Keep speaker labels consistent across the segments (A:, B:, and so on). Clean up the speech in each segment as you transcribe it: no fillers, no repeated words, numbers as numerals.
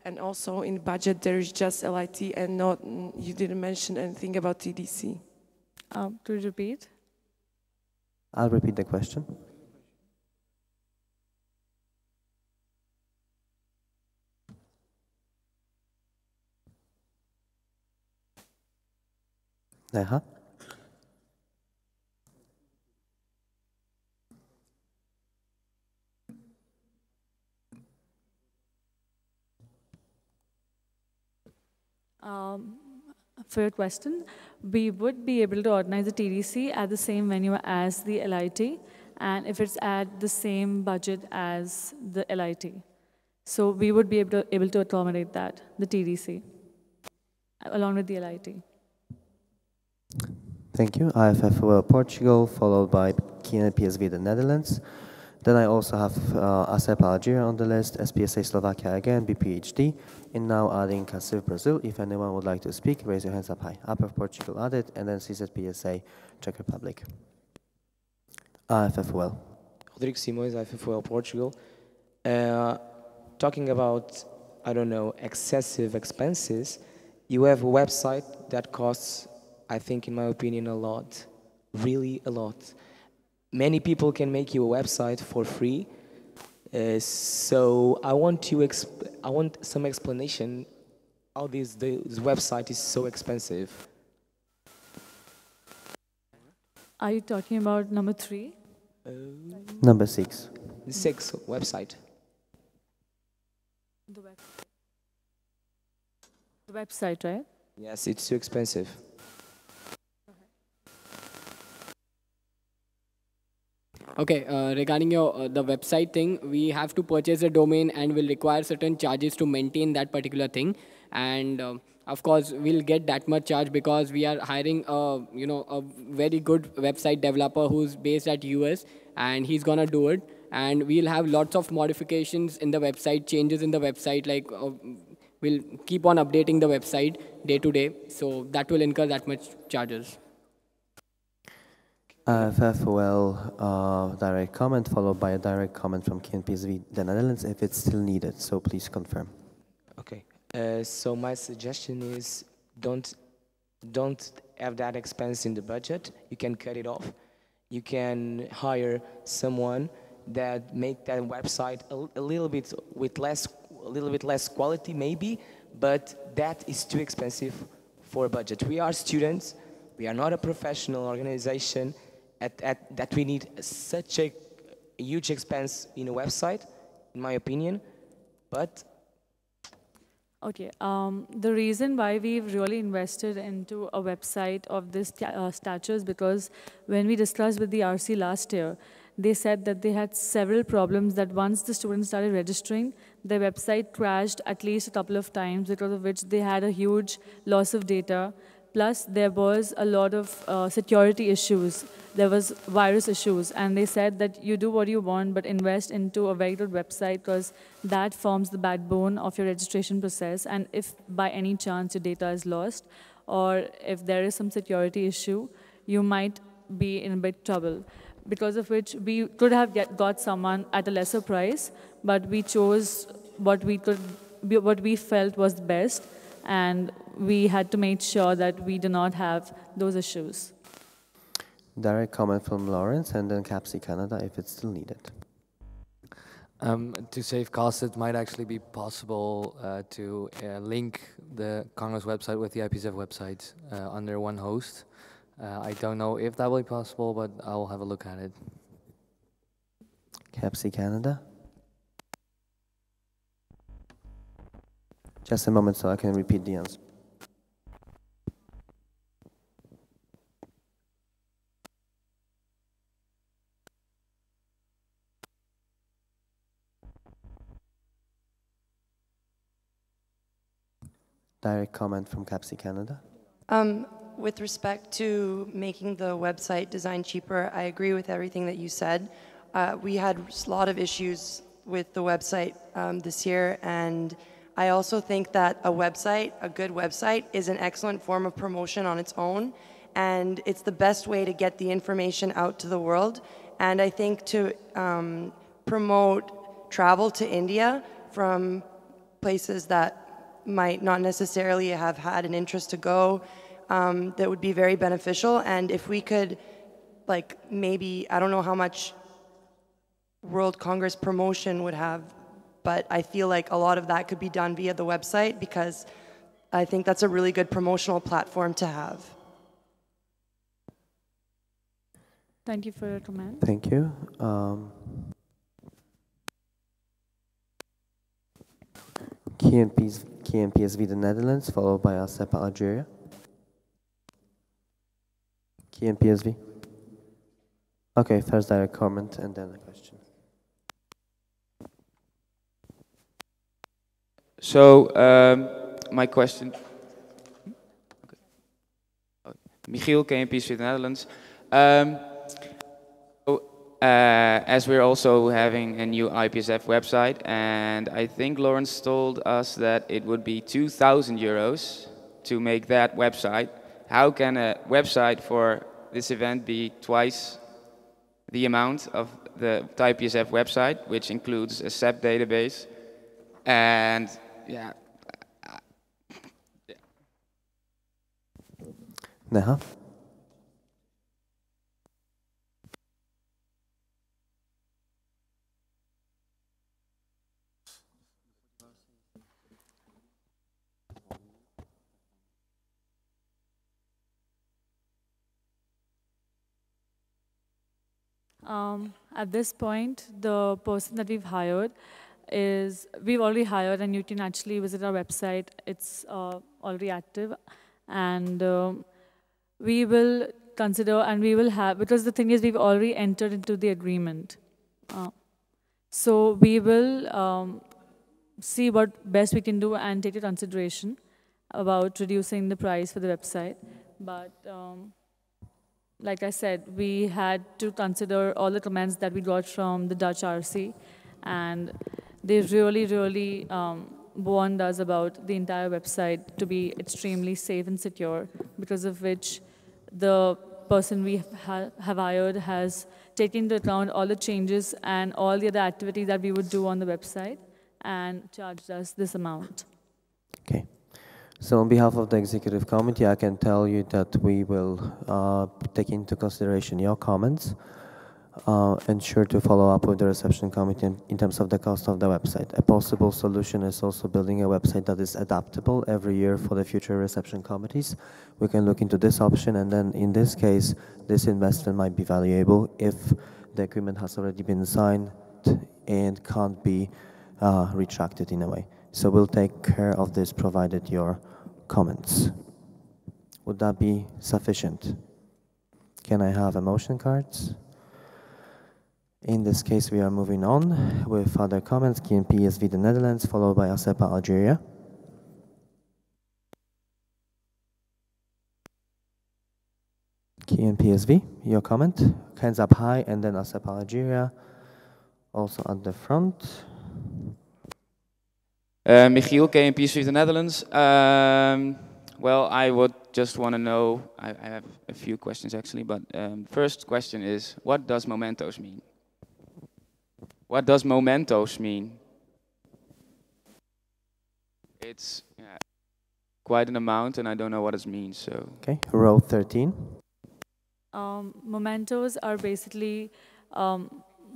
A: and also in budget there is just LIT and not, you didn't mention anything about TDC.
B: Could you repeat?
C: I'll repeat the question. Neha?
B: For your question, we would be able to organize the TDC at the same venue as the LIT, and if it's at the same budget as the LIT. So we would be able to accommodate that, the TDC, along with the LIT.
C: Thank you. IFF Portugal, followed by PSV the Netherlands. Then I also have ASEP Algeria on the list, SPSA Slovakia again, BPHD, and now adding CACIF Brazil. If anyone would like to speak, raise your hands up high. IFF Portugal added, and then CZPSA Czech Republic. IFFOL.
D: Rodrigo Simões, IFFOL Portugal. Talking about, I don't know, excessive expenses, you have a website that costs, I think in my opinion, a lot, really a lot. Many people can make you a website for free, so I want some explanation how this website is so expensive.
B: Are you talking about number 3?
C: Number 6.
D: The 6 website.
B: The website, right?
D: Yes, it's too expensive.
E: Okay, regarding the website thing, we have to purchase a domain and will require certain charges to maintain that particular thing. And of course, we'll get that much charge because we are hiring a very good website developer who's based at US, and he's gonna do it. And we'll have lots of modifications in the website, changes in the website, like we'll keep on updating the website day to day. So that will incur that much charges.
C: IFFOL direct comment, followed by a direct comment from KNPSV, the Netherlands, if it's still needed. So please confirm.
D: Okay. So my suggestion is don't have that expense in the budget. You can cut it off. You can hire someone that make that website a little bit less quality maybe, but that is too expensive for a budget. We are students. We are not a professional organization. That we need such a huge expense in a website, in my opinion, but...
B: Okay, the reason why we've really invested into a website of this stature is because when we discussed with the RC last year, they said that they had several problems that once the students started registering, their website crashed at least a couple of times, because of which they had a huge loss of data. Plus, there was a lot of security issues. There was virus issues. And they said that you do what you want, but invest into a very good website, because that forms the backbone of your registration process. And if by any chance your data is lost, or if there is some security issue, you might be in a big trouble. Because of which we could have got someone at a lesser price, but we chose what we felt was best. And we had to make sure that we do not have those issues.
C: Direct comment from Lawrence, and then CAPSI Canada, if it's still needed.
F: To save costs, it might actually be possible to link the Congress website with the IPSF website under one host. I don't know if that will be possible, but I'll have a look at it.
C: CAPSI Canada. Just a moment so I can repeat the answer. Direct comment from CAPSI Canada.
G: With respect to making the website design cheaper, I agree with everything that you said. We had a lot of issues with the website this year, and I also think that a good website, is an excellent form of promotion on its own, and it's the best way to get the information out to the world. And I think to promote travel to India from places that might not necessarily have had an interest to go, that would be very beneficial. And if we could, like, maybe, I don't know how much World Congress promotion would have, but I feel like a lot of that could be done via the website, because I think that's a really good promotional platform to have.
B: Thank you for your comment.
C: Thank you. KNPSV, the Netherlands, followed by ASEPA, Algeria. KNPSV. Okay, first direct comment and then a question.
H: So, my question. Okay. Michiel, KNPSV, the Netherlands. As we're also having a new IPSF website, and I think Lawrence told us that it would be 2,000 euros to make that website. How can a website for this event be twice the amount of the IPSF website, which includes a SAP database? And yeah.
C: Neha?
B: At this point, the person that we've hired we've already hired, and you can actually visit our website. It's already active. And we will consider, and we will have, because the thing is, we've already entered into the agreement. So we will see what best we can do and take into consideration about reducing the price for the website. But like I said, we had to consider all the comments that we got from the Dutch RC, and they really warned us about the entire website to be extremely safe and secure, because of which the person we have hired has taken into account all the changes and all the other activities that we would do on the website and charged us this amount.
C: Okay. So on behalf of the executive committee, I can tell you that we will take into consideration your comments, ensure to follow up with the reception committee in terms of the cost of the website. A possible solution is also building a website that is adaptable every year for the future reception committees. We can look into this option, and then in this case, this investment might be valuable if the agreement has already been signed and can't be retracted in a way. So we'll take care of this provided your comments. Would that be sufficient? Can I have a motion cards? In this case, we are moving on with other comments. KNPSV, the Netherlands, followed by ASEPA, Algeria. KNPSV, your comment. Hands up high, and then ASEPA, Algeria, also at the front.
H: Michiel, KNPSV, the Netherlands. Well, I would just want to know, I have a few questions actually, but first question is, what does mementos mean? What does mementos mean? It's quite an amount, and I don't know what it means. So.
C: Okay, row 13.
B: Mementos are basically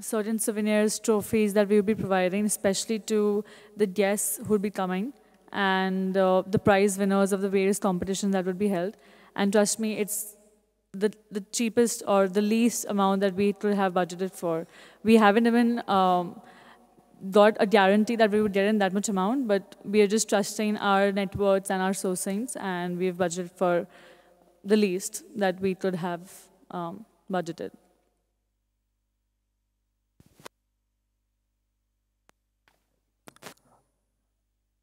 B: certain souvenirs, trophies that we will be providing, especially to the guests who will be coming, and the prize winners of the various competitions that would be held. And trust me, it's the cheapest or the least amount that we could have budgeted for. We haven't even got a guarantee that we would get in that much amount, but we are just trusting our networks and our sourcings, and we've budgeted for the least that we could have budgeted.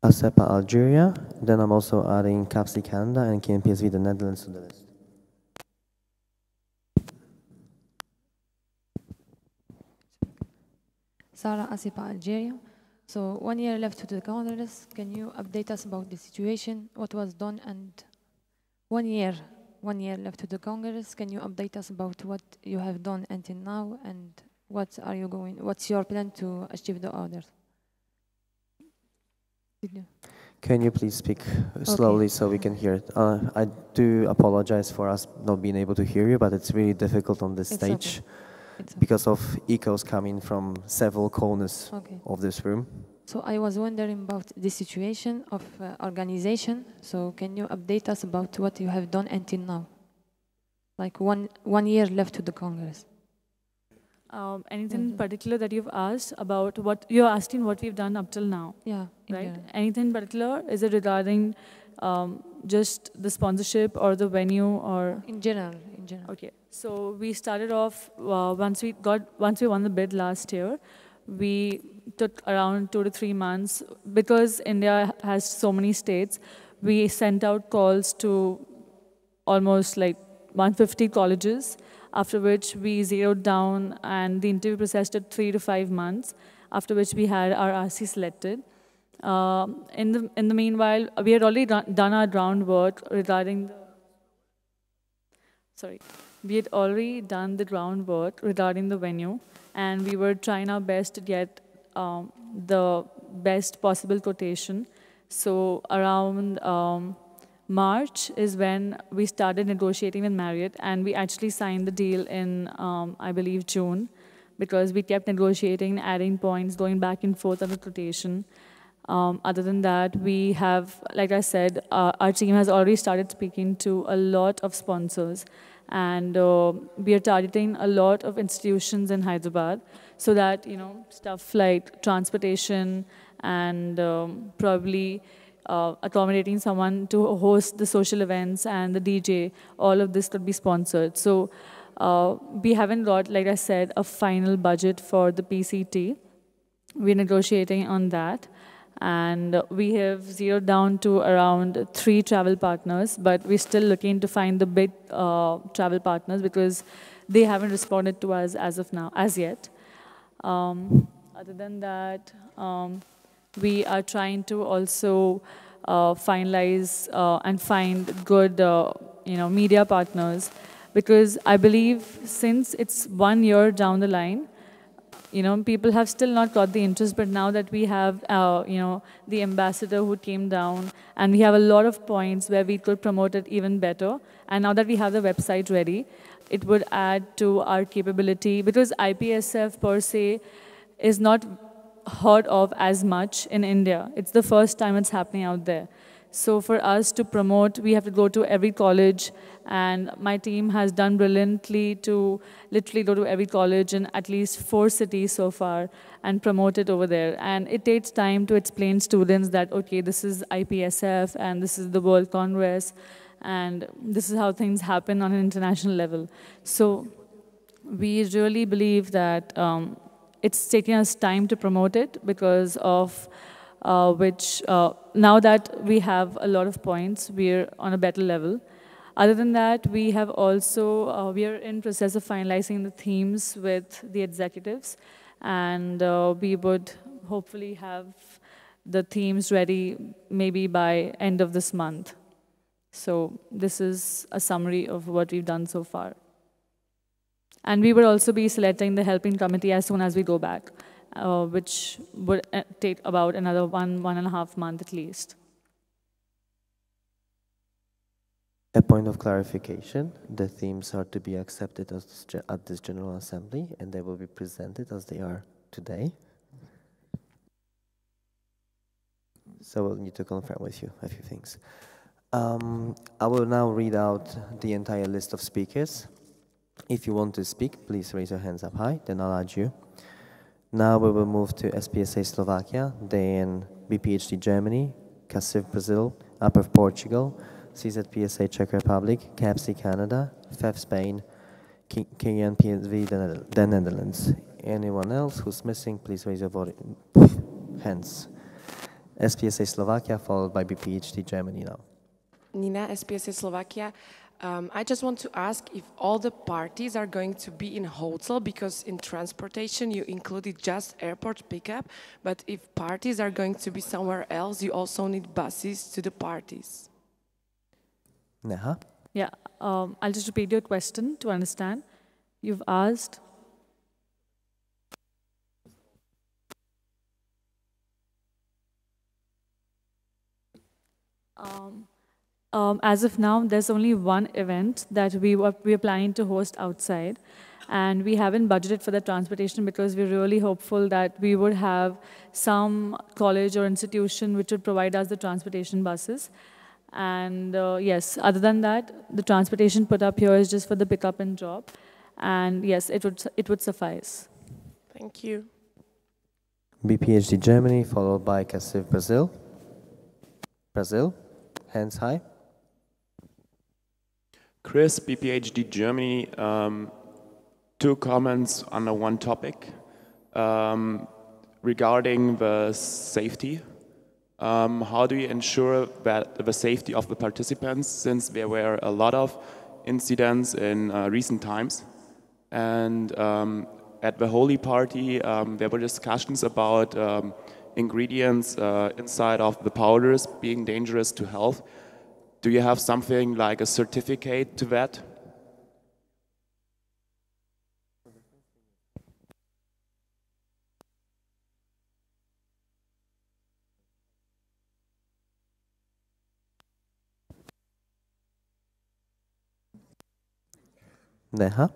C: ASEPA, Algeria. Then I'm also adding CAPSI, Canada, and KNPSV, the Netherlands, to the list.
I: Sarah, ASEPA, Algeria. So 1 year left to the Congress. Can you update us about the situation, what was done, and 1 year left to the Congress. Can you update us about what you have done until now, and what's your plan to achieve the orders? Video.
C: Can you please speak slowly so we can hear it? I do apologize for us not being able to hear you, but it's really difficult on this
I: It's
C: stage
I: okay. It's okay.
C: because of echoes coming from several corners
I: Okay.
C: of this room.
I: So I was wondering about the situation of organization. So can you update us about what you have done until now? Like one year left to the Congress.
B: Anything in particular that you've asked about what you're asking what we've done up till now,
I: Yeah. in
B: right?
I: general.
B: Anything in particular? Is it regarding just the sponsorship or the venue or?
I: In general.
B: Okay, so we started off once we won the bid last year. We took around 2 to 3 months because India has so many states. We sent out calls to almost like 150 colleges, after which we zeroed down, and the interview process took 3 to 5 months, after which we had our RC selected. In the meanwhile, we had already done our groundwork regarding we had already done the groundwork regarding the venue, and we were trying our best to get the best possible quotation. So around March is when we started negotiating with Marriott, and we actually signed the deal in, I believe, June, because we kept negotiating, adding points, going back and forth on the quotation. Other than that, we have, like I said, our team has already started speaking to a lot of sponsors, and we are targeting a lot of institutions in Hyderabad, so that, stuff like transportation and probably accommodating someone to host the social events and the DJ, all of this could be sponsored. So we haven't got, like I said, a final budget for the PCT. We're negotiating on that. And we have zeroed down to around 3 travel partners, but we're still looking to find the big travel partners because they haven't responded to us as of now, as yet. Other than that, we are trying to also finalize and find good, media partners, because I believe since it's 1 year down the line, people have still not got the interest, but now that we have, the ambassador who came down, and we have a lot of points where we could promote it even better, and now that we have the website ready, it would add to our capability, because IPSF per se is not heard of as much in India. It's the first time it's happening out there. So for us to promote, we have to go to every college, and my team has done brilliantly to literally go to every college in at least 4 cities so far and promote it over there. And it takes time to explain students that, okay, this is IPSF and this is the World Congress, and this is how things happen on an international level. So we really believe that it's taking us time to promote it, because of which now that we have a lot of points, we're on a better level. Other than that, we have also, we are in process of finalizing the themes with the executives, and we would hopefully have the themes ready maybe by end of this month. So this is a summary of what we've done so far. And we will also be selecting the helping committee as soon as we go back, which would take about another 1.5 months at least.
C: A point of clarification, the themes are to be accepted at this General Assembly, and they will be presented as they are today. So we'll need to confirm with you a few things. I will now read out the entire list of speakers. If you want to speak, please raise your hands up high, then I'll add you. Now we will move to SPSA Slovakia, then BPHD Germany, CACIF Brazil, APEF Portugal, CZPSA Czech Republic, CAPC Canada, FEF Spain, KNPSV the Netherlands. Anyone else who's missing, please raise your hands. SPSA Slovakia, followed by BPHD Germany now.
A: Nina, SPSA Slovakia. I just want to ask if all the parties are going to be in hotel, because in transportation you included just airport pickup, but if parties are going to be somewhere else, you also need buses to the parties.
C: Neha?
B: Yeah, I'll just repeat your question to understand. You've asked. As of now, there's only one event that we are planning to host outside, and we haven't budgeted for the transportation because we're really hopeful that we would have some college or institution which would provide us the transportation buses. And yes, other than that, the transportation put up here is just for the pickup and drop, and yes, it would suffice.
A: Thank you.
C: BPHD Germany, followed by CACIF Brazil. Brazil, hands high.
J: Chris, BPHD Germany, two comments under one topic regarding the safety. How do you ensure that the safety of the participants, since there were a lot of incidents in recent times? And at the Holy Party, there were discussions about ingredients inside of the powders being dangerous to health. Do you have something like a certificate to that?
C: Neha.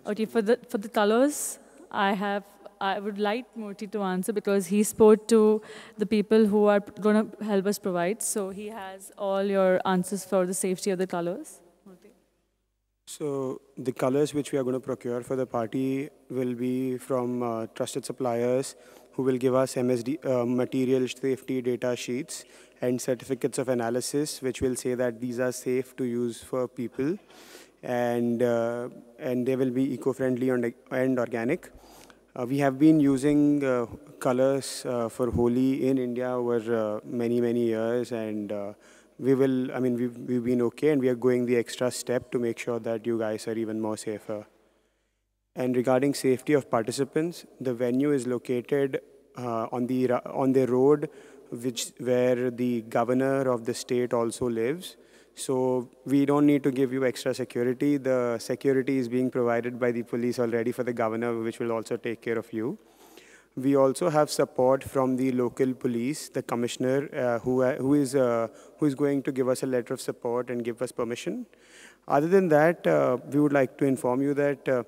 B: Okay, for the colors, I would like Murthy to answer because he spoke to the people who are going to help us provide. So he has all your answers for the safety of the colors. Murthy.
K: So the colors which we are going to procure for the party will be from trusted suppliers who will give us MSD material safety data sheets and certificates of analysis, which will say that these are safe to use for people, and they will be eco-friendly and organic. We have been using colors for Holi in India over many years, and we've been okay, and we are going the extra step to make sure that you guys are even more safer. And regarding safety of participants, the venue is located on the road where the governor of the state also lives. So we don't need to give you extra security. The security is being provided by the police already for the governor, which will also take care of you. We also have support from the local police, the commissioner, who is going to give us a letter of support and give us permission. Other than that, we would like to inform you that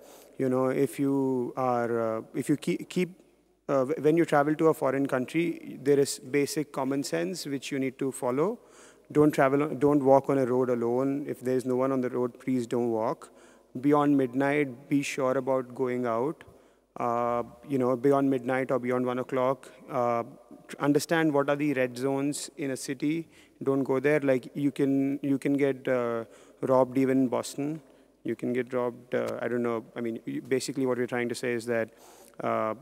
K: when you travel to a foreign country, there is basic common sense which you need to follow. Don't walk on a road alone. If there's no one on the road, please don't walk. Beyond midnight, be sure about going out. Beyond midnight or beyond 1 o'clock, understand what are the red zones in a city. Don't go there. Like you can get robbed even in Boston. You can get robbed. I don't know. I mean, basically what we're trying to say is that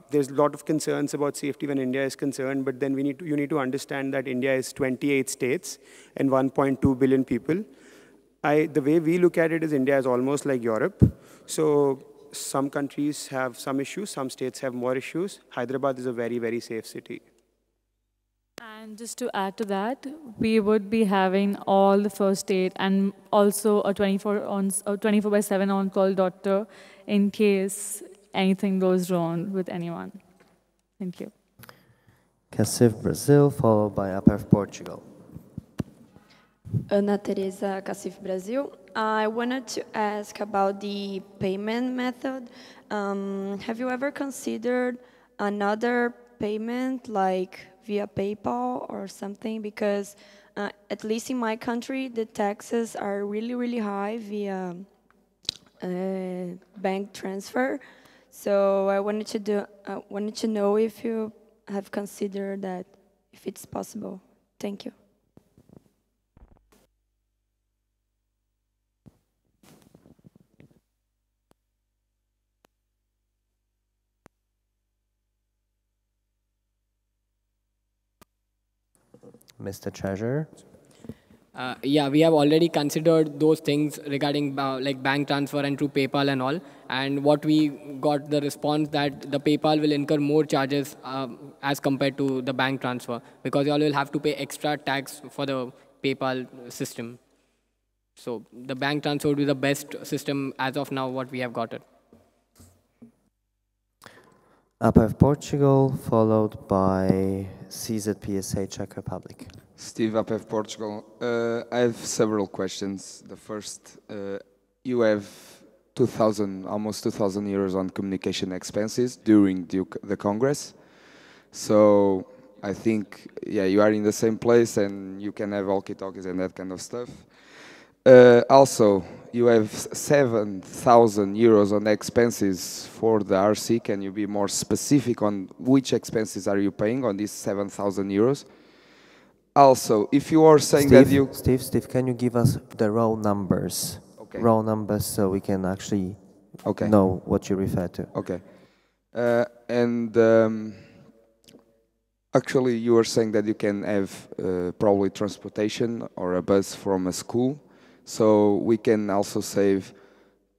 K: there's a lot of concerns about safety when India is concerned, but then you need to understand that India is 28 states and 1.2 billion people. The way we look at it is India is almost like Europe. So some countries have some issues, some states have more issues. Hyderabad is a very safe city.
B: And just to add to that, we would be having all the first aid and also a 24/7 on-call doctor in case anything goes wrong with anyone. Thank you.
C: CACIF Brazil, followed by APEF Portugal.
L: Ana Teresa, CACIF Brazil. I wanted to ask about the payment method. Have you ever considered another payment like via PayPal or something? Because at least in my country, the taxes are really high via bank transfer. So I wanted to know if you have considered that, if it's possible. Thank you.
C: Mr. Treasurer.
E: Yeah, we have already considered those things regarding like bank transfer and through PayPal and all. And what we got the response that the PayPal will incur more charges as compared to the bank transfer, because you all will have to pay extra tax for the PayPal system. So the bank transfer would be the best system as of now what we have got it.
C: APF Portugal, followed by CZPSA Czech Republic.
M: Steve, APF Portugal. I have several questions. The first, you have 2,000, almost 2,000 euros on communication expenses during the Congress. So I think, yeah, you are in the same place and you can have walkie-talkies and that kind of stuff. Also, you have 7,000 euros on expenses for the RC. Can you be more specific on which expenses are you paying on these 7,000 euros? Also, if you are saying that you...
C: Steve, can you give us the raw numbers?
M: Okay.
C: Raw numbers so we can actually know what you refer to.
M: Okay. Actually, you were saying that you can have probably transportation or a bus from a school. So we can also save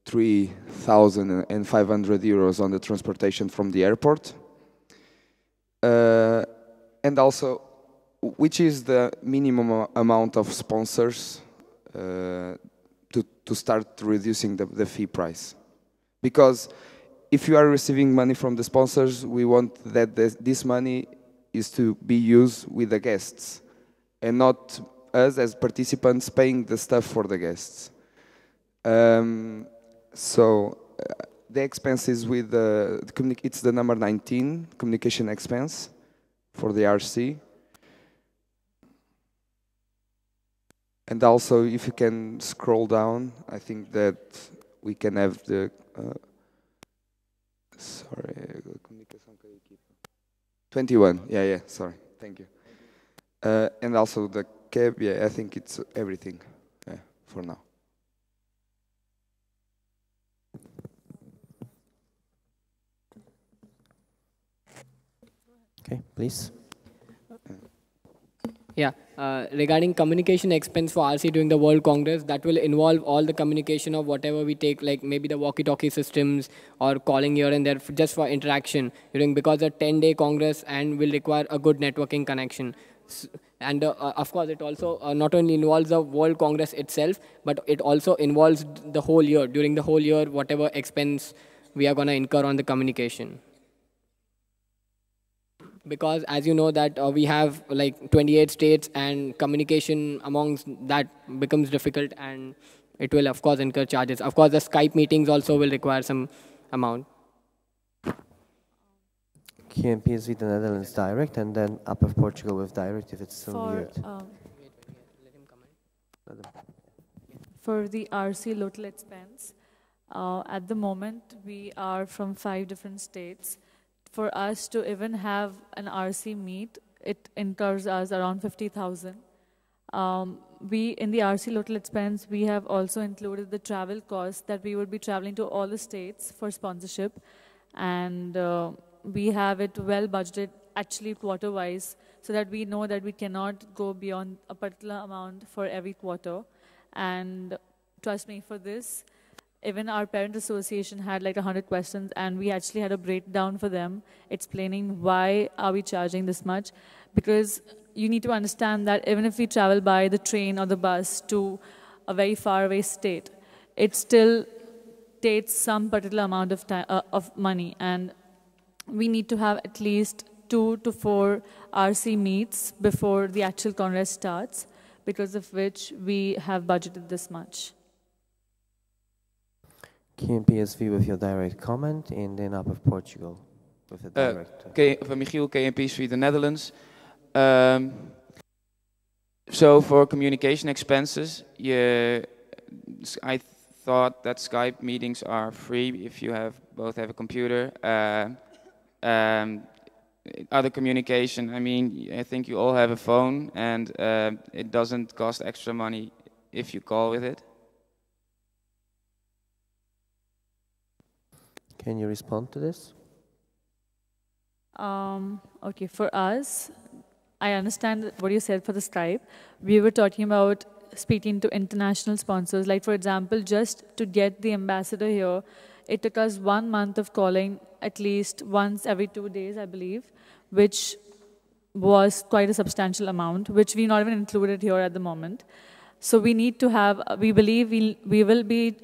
M: 3,500 euros on the transportation from the airport. And also, which is the minimum amount of sponsors to start reducing the fee price? Because if you are receiving money from the sponsors, we want that this money is to be used with the guests and not us as participants paying the stuff for the guests. So the expenses with it's the number 19, communication expense for the RC. And also, if you can scroll down, I think that we can have the, sorry, 21, yeah, sorry, thank you. And also the cab, yeah, I think it's everything, yeah, for now.
C: Okay, please.
E: Yeah, regarding communication expense for RC during the World Congress, that will involve all the communication of whatever we take, like maybe the walkie-talkie systems or calling here and there just for interaction because a 10-day Congress and will require a good networking connection. And of course, it also not only involves the World Congress itself, but it also involves the whole year. During the whole year, whatever expense we are going to incur on the communication. Because as you know that we have like 28 states and communication amongst that becomes difficult and it will of course incur charges. Of course the Skype meetings also will require some amount.
C: KMPSV the Netherlands direct and then APF Portugal with direct if it's still needed.
B: For the RC local expense, at the moment we are from 5 different states. For us to even have an RC meet, it incurs us around 50,000. We, in the RC local expense, we have also included the travel costs that we would be traveling to all the states for sponsorship. And we have it well budgeted, actually quarter-wise, so that we know that we cannot go beyond a particular amount for every quarter. And trust me, for this, even our parent association had like 100 questions and we actually had a breakdown for them explaining why are we charging this much. Because you need to understand that even if we travel by the train or the bus to a very far away state, it still takes some particular amount of time, of money. And we need to have at least 2 to 4 RC meets before the actual Congress starts, because of which we have budgeted this much.
C: KMPSV with your direct comment, and then APF Portugal with a direct.
H: Michiel, KMPSV, the Netherlands. So for communication expenses, I thought that Skype meetings are free if you both have a computer. Other communication, I mean, I think you all have a phone, and it doesn't cost extra money if you call with it.
C: Can you respond to this?
B: Okay, for us, I understand what you said for the Skype. We were talking about speaking to international sponsors. Like, for example, just to get the ambassador here, it took us 1 month of calling at least once every 2 days, I believe, which was quite a substantial amount, which we not even included here at the moment. So we need to have, we believe we will be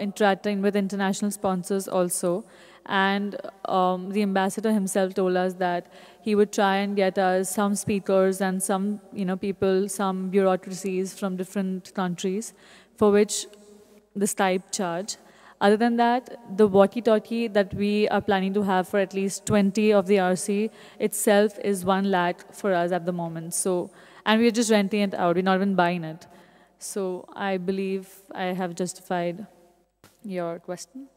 B: interacting with international sponsors also. And the ambassador himself told us that he would try and get us some speakers and some, people, some bureaucracies from different countries for which this type charge. Other than that, the walkie-talkie that we are planning to have for at least 20 of the RC itself is 1 lakh for us at the moment. So, and we're just renting it out, we're not even buying it. So I believe I have justified your question.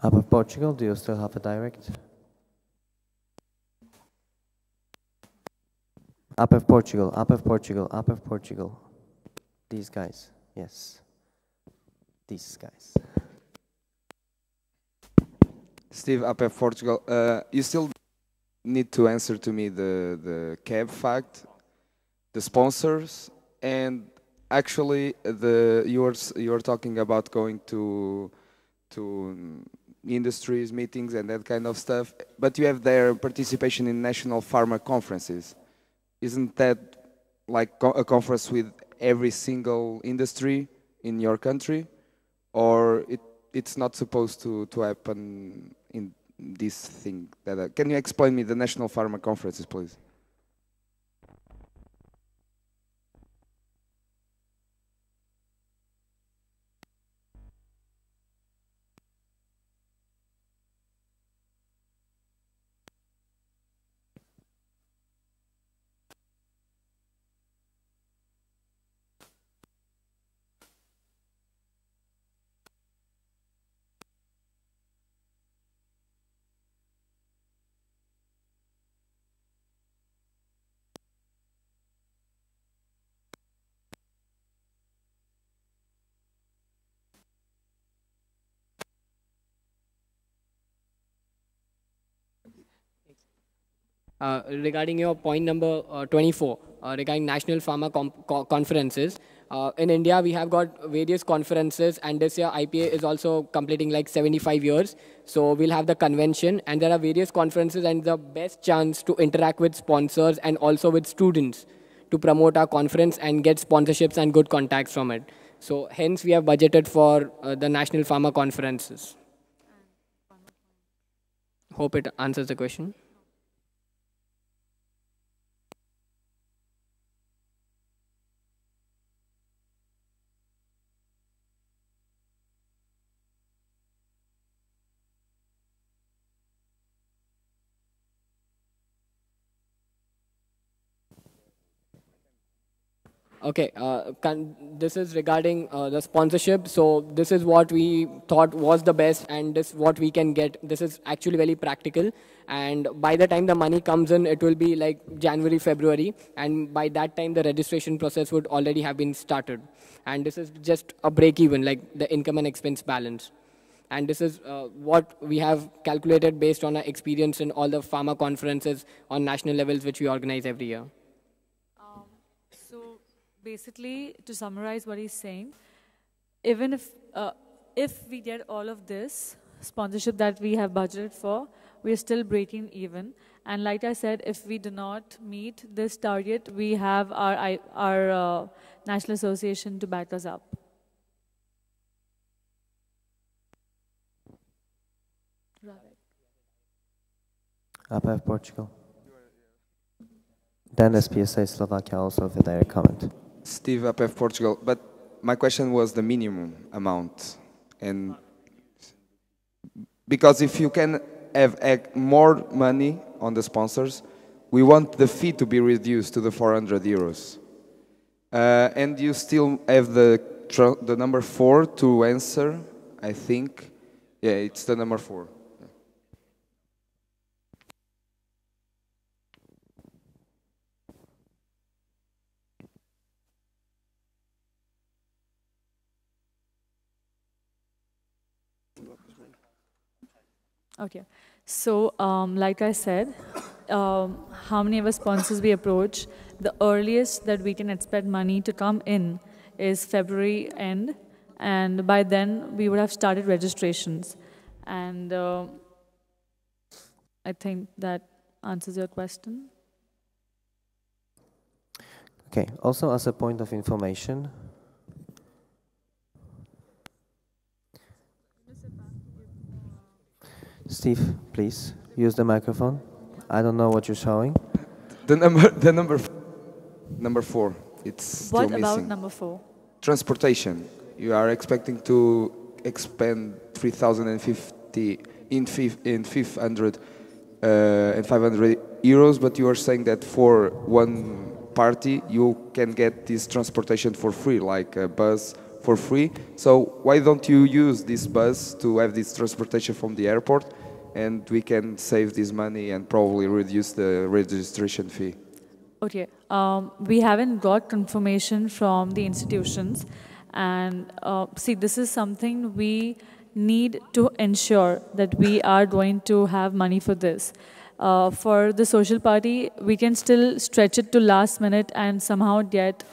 C: APEF Portugal, do you still have a direct? APEF Portugal, APEF Portugal, APEF Portugal. These guys, yes. These guys.
M: Steve, APEF Portugal, you still need to answer to me the cab fact, the sponsors, and actually you're talking about going to industries, meetings, and that kind of stuff, but you have their participation in national pharma conferences. Isn't that like a conference with every single industry in your country? Or it's not supposed to happen in this thing? Can you explain me the national pharma conferences, please?
E: Regarding your point number 24, regarding national pharma conferences, in India we have got various conferences, and this year IPA is also completing like 75 years. So we'll have the convention, and there are various conferences, and the best chance to interact with sponsors and also with students to promote our conference and get sponsorships and good contacts from it. So hence we have budgeted for the national pharma conferences. Hope it answers the question. Okay, this is regarding the sponsorship. So this is what we thought was the best, and this is what we can get. This is actually very practical. And by the time the money comes in, it will be like January, February. And by that time, the registration process would already have been started. And this is just a break even, like the income and expense balance. And this is what we have calculated based on our experience in all the pharma conferences on national levels, which we organize every year.
B: Basically, to summarize what he's saying, even if we get all of this sponsorship that we have budgeted for, we are still breaking even. And like I said, if we do not meet this target, we have our national association to back us up.
C: APEF Portugal. Then SPSA Slovakia also with their comment.
M: Steve, APEF Portugal, but my question was the minimum amount. And because if you can have more money on the sponsors, we want the fee to be reduced to the 400 euros. And you still have the number 4 to answer, I think. Yeah, it's the number 4.
B: Okay, so like I said, how many of our sponsors we approach, the earliest that we can expect money to come in is February end, and by then we would have started registrations. And I think that answers your question.
C: Okay, also as a point of information, Steve, please use the microphone. I don't know what you're showing.
M: Number 4. It's still
B: What
M: missing.
B: about number 4?
M: Transportation. You are expecting to expend 3,050 in 500 and 500 euros, but you are saying that for one party you can get this transportation for free, like a bus for free. So why don't you use this bus to have this transportation from the airport, and we can save this money and probably reduce the registration fee?
B: Okay, we haven't got confirmation from the institutions, and see, this is something we need to ensure that we are going to have money for this. For the social party, we can still stretch it to last minute and somehow get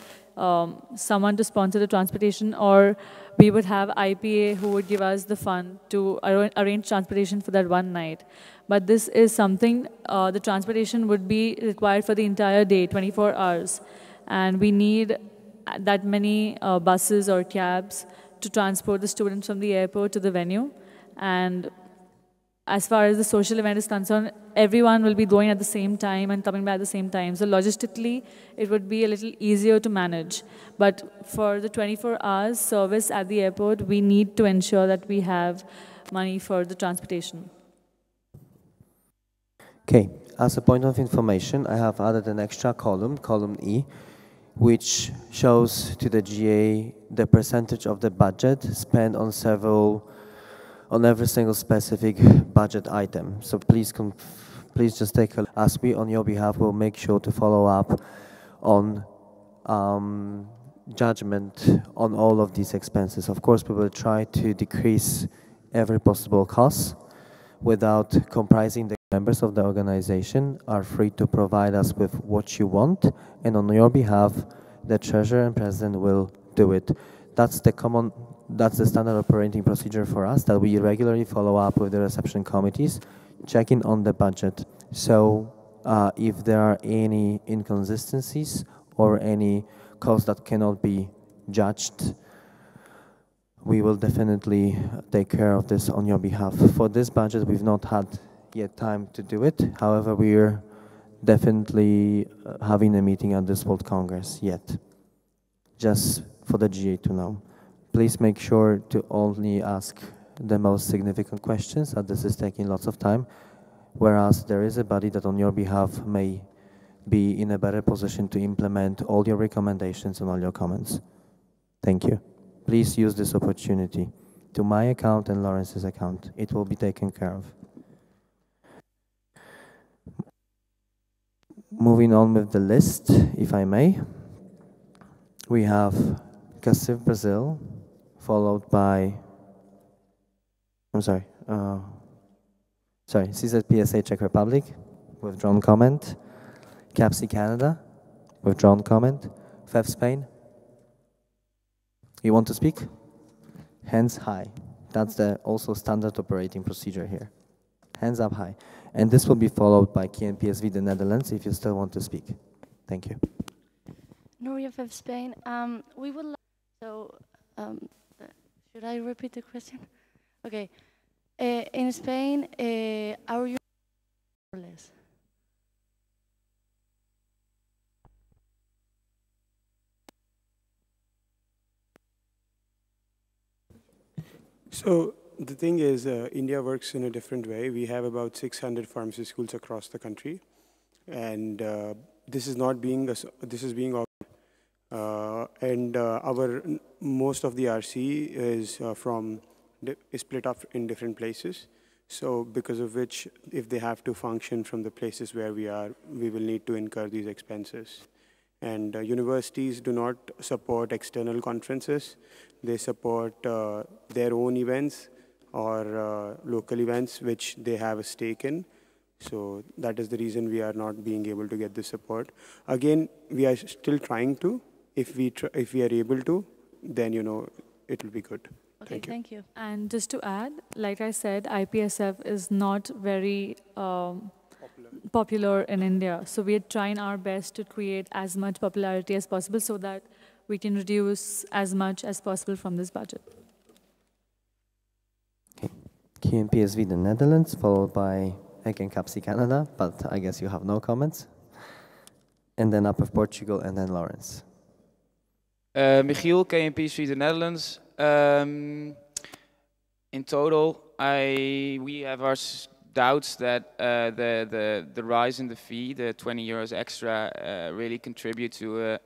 B: someone to sponsor the transportation, or we would have IPA who would give us the fund to arrange transportation for that one night. But this is something, the transportation would be required for the entire day, 24 hours. And we need that many buses or cabs to transport the students from the airport to the venue. And as far as the social event is concerned, everyone will be going at the same time and coming back at the same time. So logistically, it would be a little easier to manage. But for the 24 hours service at the airport, we need to ensure that we have money for the transportation.
C: Okay, as a point of information, I have added an extra column, column E, which shows to the GA the percentage of the budget spent on every single specific budget item. So please just take a look. As we, on your behalf, will make sure to follow up on judgment on all of these expenses. Of course, we will try to decrease every possible cost without comprising the members of the organization are free to provide us with what you want, and on your behalf, the treasurer and president will do it. That's the standard operating procedure for us, that we regularly follow up with the reception committees, checking on the budget. So if there are any inconsistencies or any costs that cannot be judged, we will definitely take care of this on your behalf. For this budget, we've not had yet time to do it. However, we're definitely having a meeting at this World Congress yet, just for the GA to know. Please make sure to only ask the most significant questions, as this is taking lots of time, whereas there is a body that on your behalf may be in a better position to implement all your recommendations and all your comments. Thank you. Please use this opportunity to my account and Lawrence's account. It will be taken care of. Moving on with the list, if I may. We have CACIF Brazil, followed by, CZPSA Czech Republic, withdrawn comment. CAPSI Canada, withdrawn comment. FEF Spain. You want to speak? Hands high. That's the also standard operating procedure here. Hands up high. And this will be followed by KNPSV, the Netherlands, if you still want to speak. Thank you.
N: Nuria of Spain. We would like, so, should I repeat the question? Okay. In Spain, are you or less?
K: So the thing is, India works in a different way. We have about 600 pharmacy schools across the country, and this is not being most of the RC is is split up in different places. So because of which, if they have to function from the places where we are, we will need to incur these expenses. And universities do not support external conferences. They support their own events or local events which they have a stake in. So that is the reason we are not being able to get this support. Again, we are still trying to. If we are able to, then it will be good.
N: Okay, thank you.
B: And just to add, like I said, IPSF is not very popular in India. So we are trying our best to create as much popularity as possible so that we can reduce as much as possible from this budget.
C: QMPSV, the Netherlands, followed by again CAPSI Canada, but I guess you have no comments. And then UPEF Portugal, and then Lawrence.
H: Michiel, KMPSV, the Netherlands. In total, we have our doubts that the rise in the fee, the 20 euros extra, really contribute to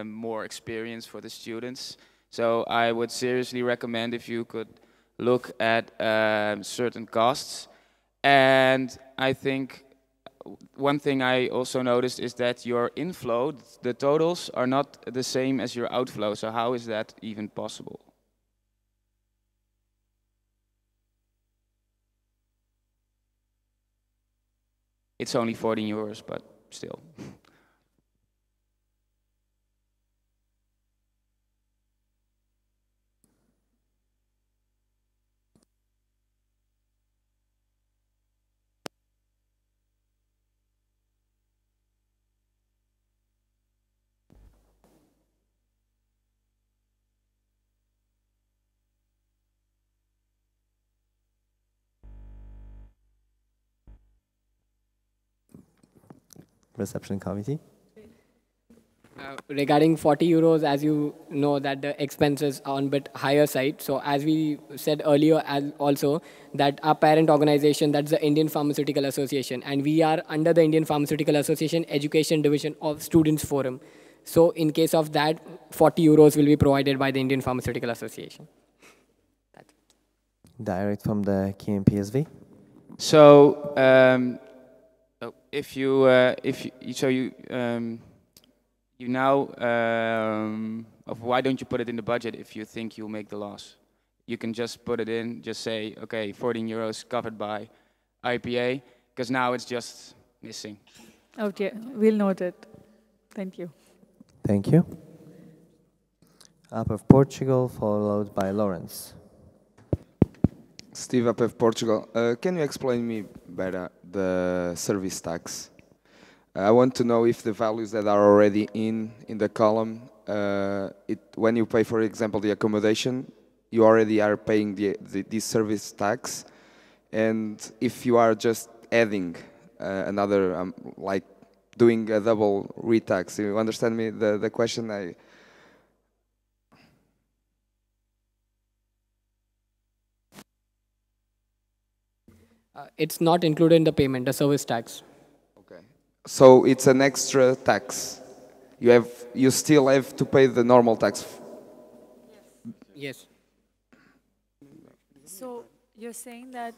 H: more experience for the students. So I would seriously recommend if you could look at certain costs. And I think one thing I also noticed is that your inflow, the totals, are not the same as your outflow. So how is that even possible? It's only 14 euros, but still.
C: Reception committee.
E: Regarding 40 euros, as you know that the expenses are on a bit higher side. So as we said earlier also, that our parent organization, that's the Indian Pharmaceutical Association, and we are under the Indian Pharmaceutical Association Education Division of Students Forum. So in case of that, 40 euros will be provided by the Indian Pharmaceutical Association.
C: Direct from the KMPSV.
H: So why don't you put it in the budget if you think you'll make the loss? You can just put it in, just say, okay, 14 euros covered by IPA, because now it's just missing.
B: Okay, we'll note it. Thank you.
C: Thank you. UPEF Portugal, followed by Lawrence.
M: Steve, UPEF Portugal. Can you explain me better the service tax? I want to know if the values that are already in the column, when you pay, for example, the accommodation, you already are paying this service tax, and if you are just adding another, like doing a double retax. You understand me? The question
E: It's not included in the payment, the service tax.
M: Okay. So it's an extra tax. You still have to pay the normal tax.
E: Yes.
B: So you're saying that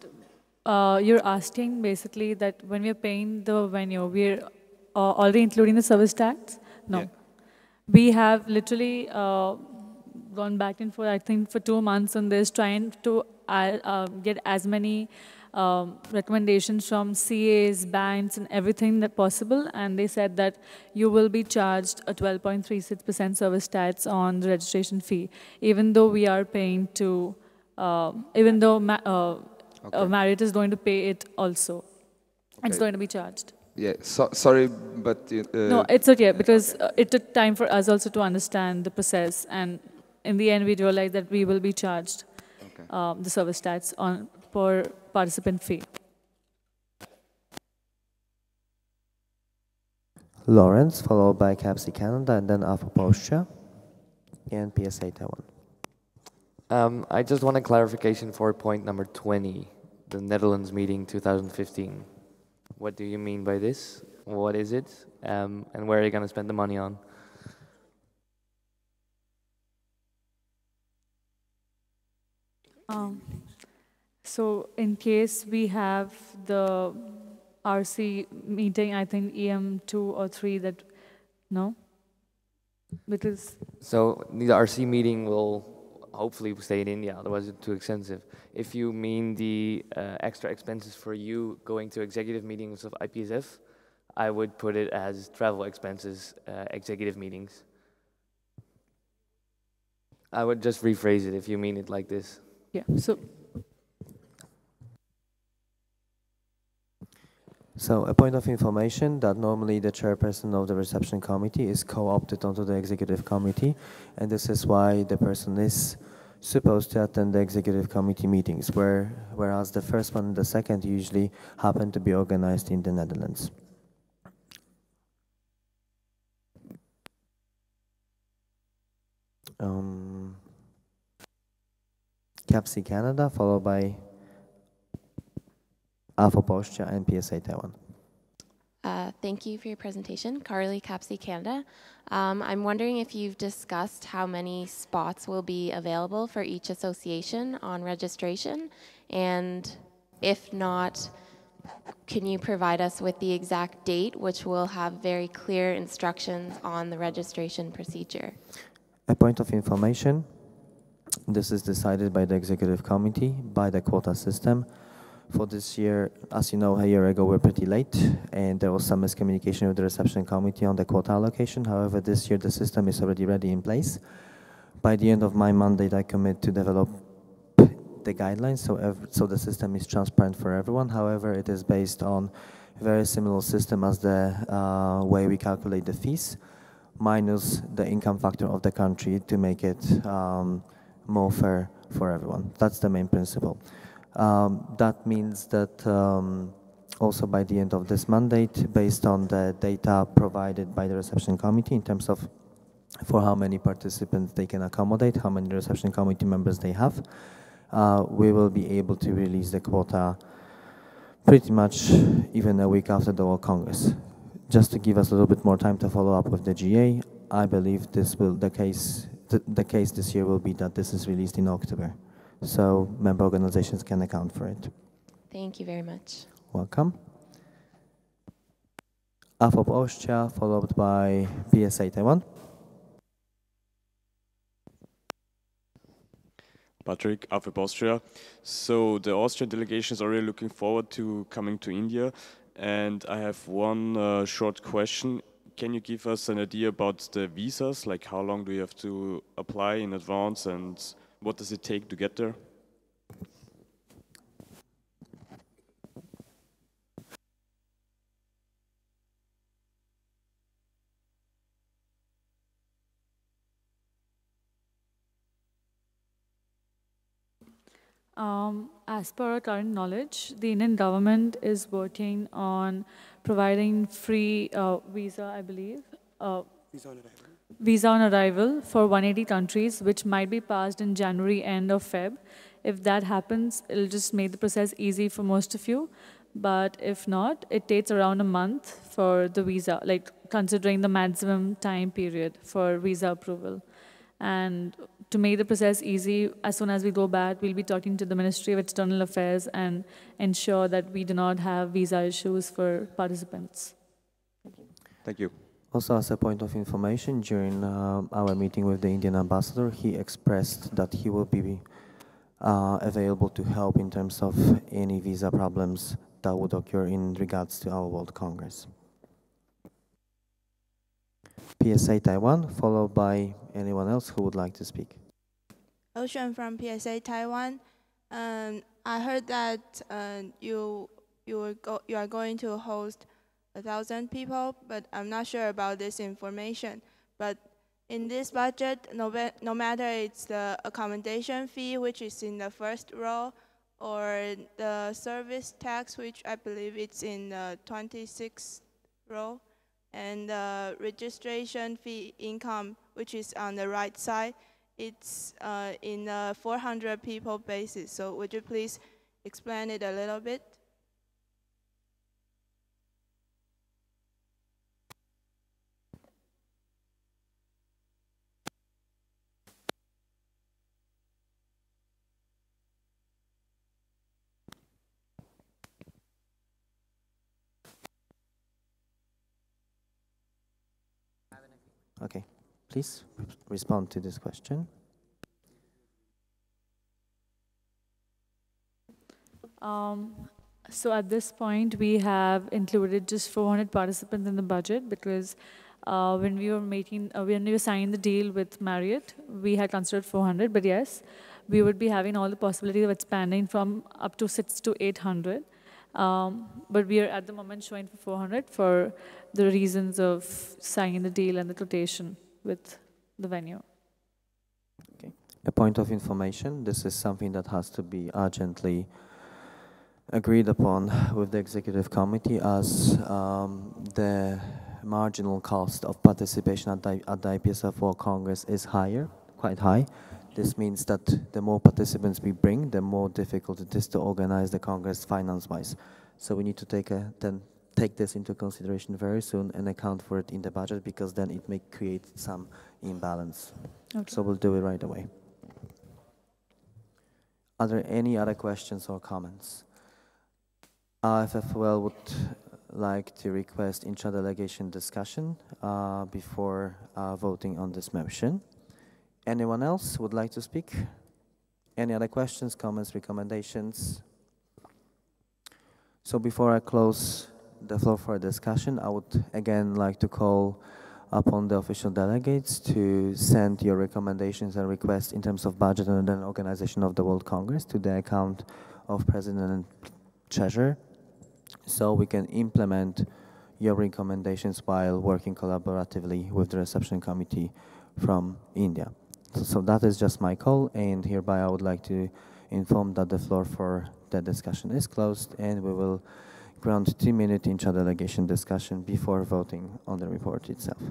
B: you're asking basically that when we're paying the venue, we're already including the service tax? No. Yeah. We have literally gone back and forth, I think, for 2 months on this, trying to get as many recommendations from CAs, banks, and everything that possible, and they said that you will be charged a 12.36% service tax on the registration fee, even though we are paying to, even though Marriott is going to pay it also. Okay. It's going to be charged.
M: Yeah, sorry, but...
B: no, it's okay, because it took time for us also to understand the process, and in the end we realized that we will be charged the service tax per participant fee.
C: Lawrence, followed by CAPSI Canada, and then Alpha Austria, and PSA Taiwan.
F: I just want a clarification for point number 20, the Netherlands meeting 2015. What do you mean by this? What is it? And where are you going to spend the money on?
B: So in case we have the RC meeting, I think EM2 or 3 that, no? Because...
F: So the RC meeting will hopefully stay in India, otherwise it's too expensive. If you mean the extra expenses for you going to executive meetings of IPSF, I would put it as travel expenses, executive meetings. I would just rephrase it if you mean it like this.
B: Yeah,
C: So a point of information that normally the chairperson of the reception committee is co-opted onto the executive committee, and this is why the person is supposed to attend the executive committee meetings, whereas the first one and the second usually happen to be organized in the Netherlands. CAPC Canada, followed by AFOP Austria and PSA Taiwan.
O: Thank you for your presentation. Carly, CAPC Canada. I'm wondering if you've discussed how many spots will be available for each association on registration, and if not, can you provide us with the exact date, which will have very clear instructions on the registration procedure?
C: A point of information, this is decided by the executive committee, by the quota system. For this year, as you know, a year ago we're pretty late, and there was some miscommunication with the reception committee on the quota allocation. However, this year the system is already ready in place. By the end of my mandate, I commit to develop the guidelines, so the system is transparent for everyone. However, it is based on a very similar system as the way we calculate the fees, minus the income factor of the country to make it more fair for everyone. That's the main principle. That means that also by the end of this mandate, based on the data provided by the reception committee in terms of for how many participants they can accommodate, how many reception committee members they have, we will be able to release the quota pretty much even a week after the World Congress. Just to give us a little bit more time to follow up with the GA, I believe this will the case this year will be that this is released in October, so member organizations can account for it.
O: Thank you very much.
C: Welcome. AFOP Austria, followed by PSA Taiwan.
P: Patrick, AFOP Austria. So the Austrian delegation is already looking forward to coming to India, and I have one short question. Can you give us an idea about the visas, like how long do you have to apply in advance and what does it take to get there?
B: As per our current knowledge, the Indian government is working on providing free visa, I believe, visa on arrival for 180 countries, which might be passed in January, end of Feb. If that happens, it'll just make the process easy for most of you. But if not, it takes around a month for the visa, like considering the maximum time period for visa approval. And to make the process easy, as soon as we go back, we'll be talking to the Ministry of External Affairs and ensure that we do not have visa issues for participants.
P: Thank you.
C: Also, as a point of information, during our meeting with the Indian ambassador, he expressed that he will be available to help in terms of any visa problems that would occur in regards to our World Congress. PSA Taiwan, followed by anyone else who would like to speak.
Q: Ocean from PSA Taiwan. I heard that you are going to host 1,000 people, but I'm not sure about this information. But in this budget, no matter it's the accommodation fee, which is in the first row, or the service tax, which I believe it's in the 26th row, and the registration fee income, which is on the right side, it's in a 400 people basis. So would you please explain it a little bit?
C: Okay, please respond to this question.
B: So at this point, we have included just 400 participants in the budget because when we were signing the deal with Marriott, we had considered 400. But yes, we would be having all the possibility of expanding from up to 6 to 800. But we are at the moment showing for 400 for the reasons of signing the deal and the quotation with the venue.
C: A point of information, this is something that has to be urgently agreed upon with the executive committee as the marginal cost of participation at the IPSF World Congress is higher, quite high. This means that the more participants we bring, the more difficult it is to organize the Congress finance-wise. So we need to take this into consideration very soon and account for it in the budget, because then it may create some imbalance.
B: Okay.
C: So we'll do it right away. Are there any other questions or comments? IFFOL would like to request intra-delegation discussion before voting on this motion. Anyone else would like to speak? Any other questions, comments, recommendations? So before I close the floor for discussion, I would again like to call upon the official delegates to send your recommendations and requests in terms of budget and then organization of the World Congress to the account of President and Treasurer, so we can implement your recommendations while working collaboratively with the reception committee from India. So that is just my call, and hereby I would like to inform that the floor for the discussion is closed, and we will grant 2-minute intra-delegation discussion before voting on the report itself.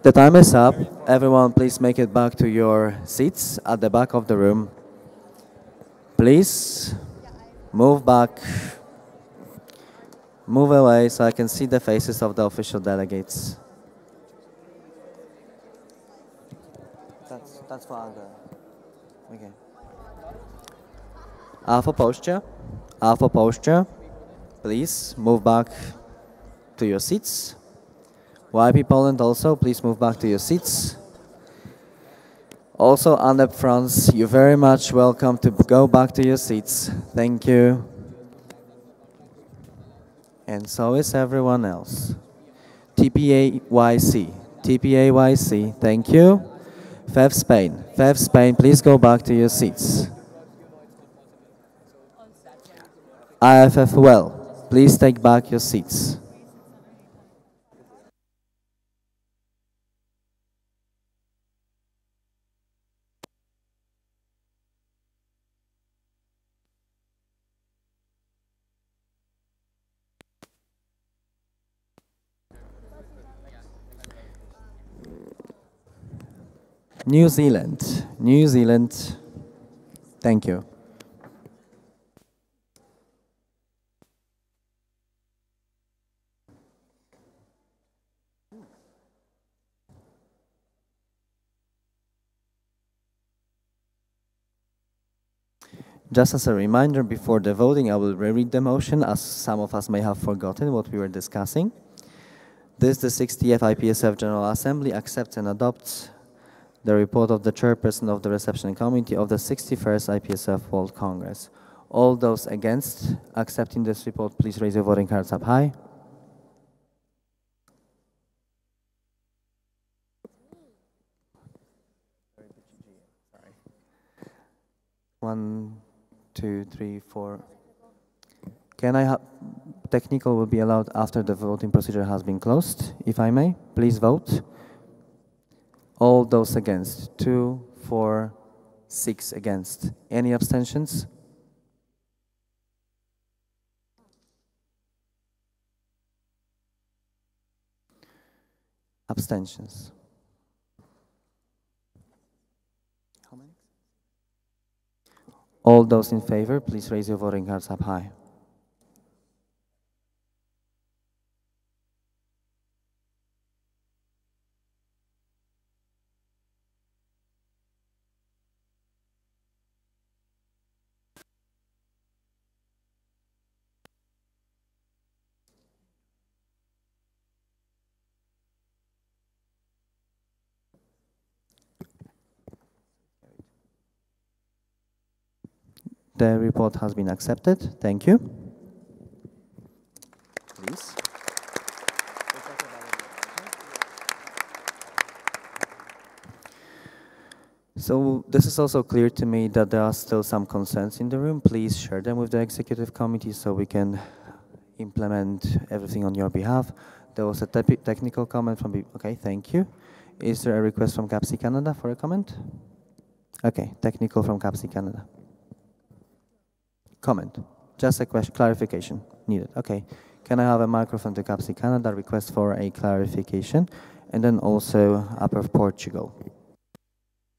C: The time is up. Everyone, please make it back to your seats at the back of the room. Please move back, move away so I can see the faces of the official delegates. That's for Alga. Okay. Alpha posture. Alpha posture. Please move back to your seats. YP Poland also, please move back to your seats. Also, UNDEP France, you're very much welcome to go back to your seats. Thank you. And so is everyone else. TPAYC, TPAYC, thank you. FEV Spain, FEV Spain, please go back to your seats. IFF Well, please take back your seats. New Zealand, New Zealand, thank you. Just as a reminder, before the voting, I will reread the motion, as some of us may have forgotten what we were discussing. This, the 60th IPSF General Assembly, accepts and adopts the report of the chairperson of the reception committee of the 61st IPSF World Congress. All those against accepting this report, please raise your voting cards up high. One, two, three, four. Can I have technical will be allowed after the voting procedure has been closed, if I may? Please vote. All those against. 2, 4, 6 against. Any abstentions? Abstentions. How many? All those in favor, please raise your voting cards up high. The report has been accepted. Thank you. Please. So this is also clear to me that there are still some concerns in the room. Please share them with the executive committee so we can implement everything on your behalf. There was a technical comment from... Okay, thank you. Is there a request from CAPSI Canada for a comment? Okay, technical from CAPSI Canada. Comment. Just a question, clarification needed. Okay. Can I have a microphone to CAPSI Canada, request for a clarification, and then also Upper Portugal.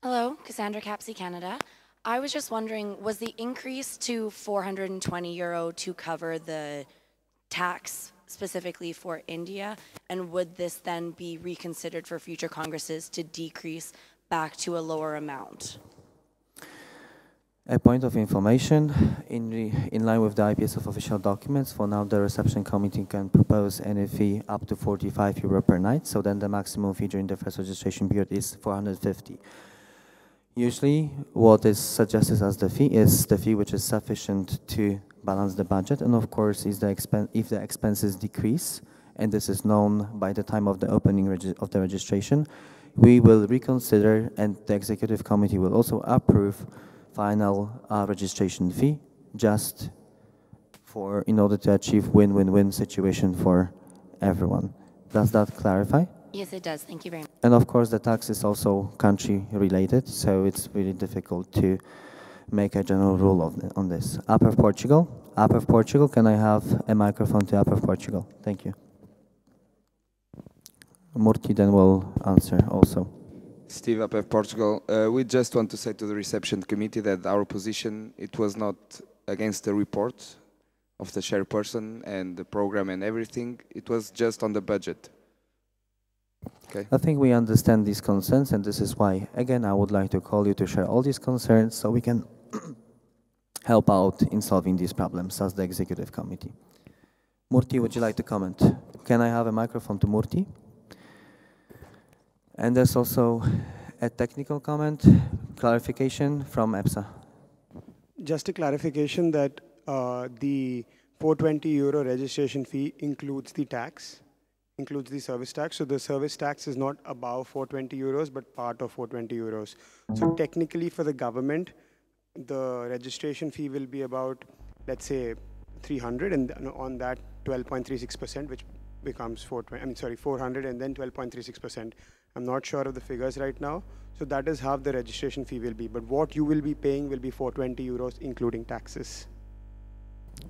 R: Hello, Cassandra CAPSI Canada. I was just wondering, was the increase to €420 to cover the tax specifically for India, and would this then be reconsidered for future Congresses to decrease back to a lower amount?
C: A point of information, in line with the IPSF official documents, for now the reception committee can propose any fee up to €45 per night, so then the maximum fee during the first registration period is 450. Usually what is suggested as the fee is the fee which is sufficient to balance the budget, and of course is if the expenses decrease, and this is known by the time of the opening of the registration, we will reconsider, and the executive committee will also approve final registration fee, just in order to achieve win-win-win situation for everyone. Does that clarify?
R: Yes, it does. Thank you very much.
C: And of course, the tax is also country-related, so it's really difficult to make a general rule on this. Upper Portugal. Upper Portugal, can I have a microphone to Upper Portugal? Thank you. Murti then will answer also.
M: Steve Upper Portugal. We just want to say to the reception committee that our position, it was not against the report of the chairperson and the program and everything. It was just on the budget. Okay.
C: I think we understand these concerns, and this is why, again, I would like to call you to share all these concerns so we can help out in solving these problems as the executive committee. Murthy, would you like to comment? Can I have a microphone to Murthy? And there's also a technical comment, clarification from EPSA.
K: Just a clarification that the 420 euro registration fee includes the tax, includes the service tax. So the service tax is not above 420 euros, but part of 420 euros. So technically for the government, the registration fee will be about, let's say, 300, and on that 12.36%, which becomes 400 and then 12.36%. I'm not sure of the figures right now. So that is how the registration fee will be. But what you will be paying will be 420 euros, including taxes.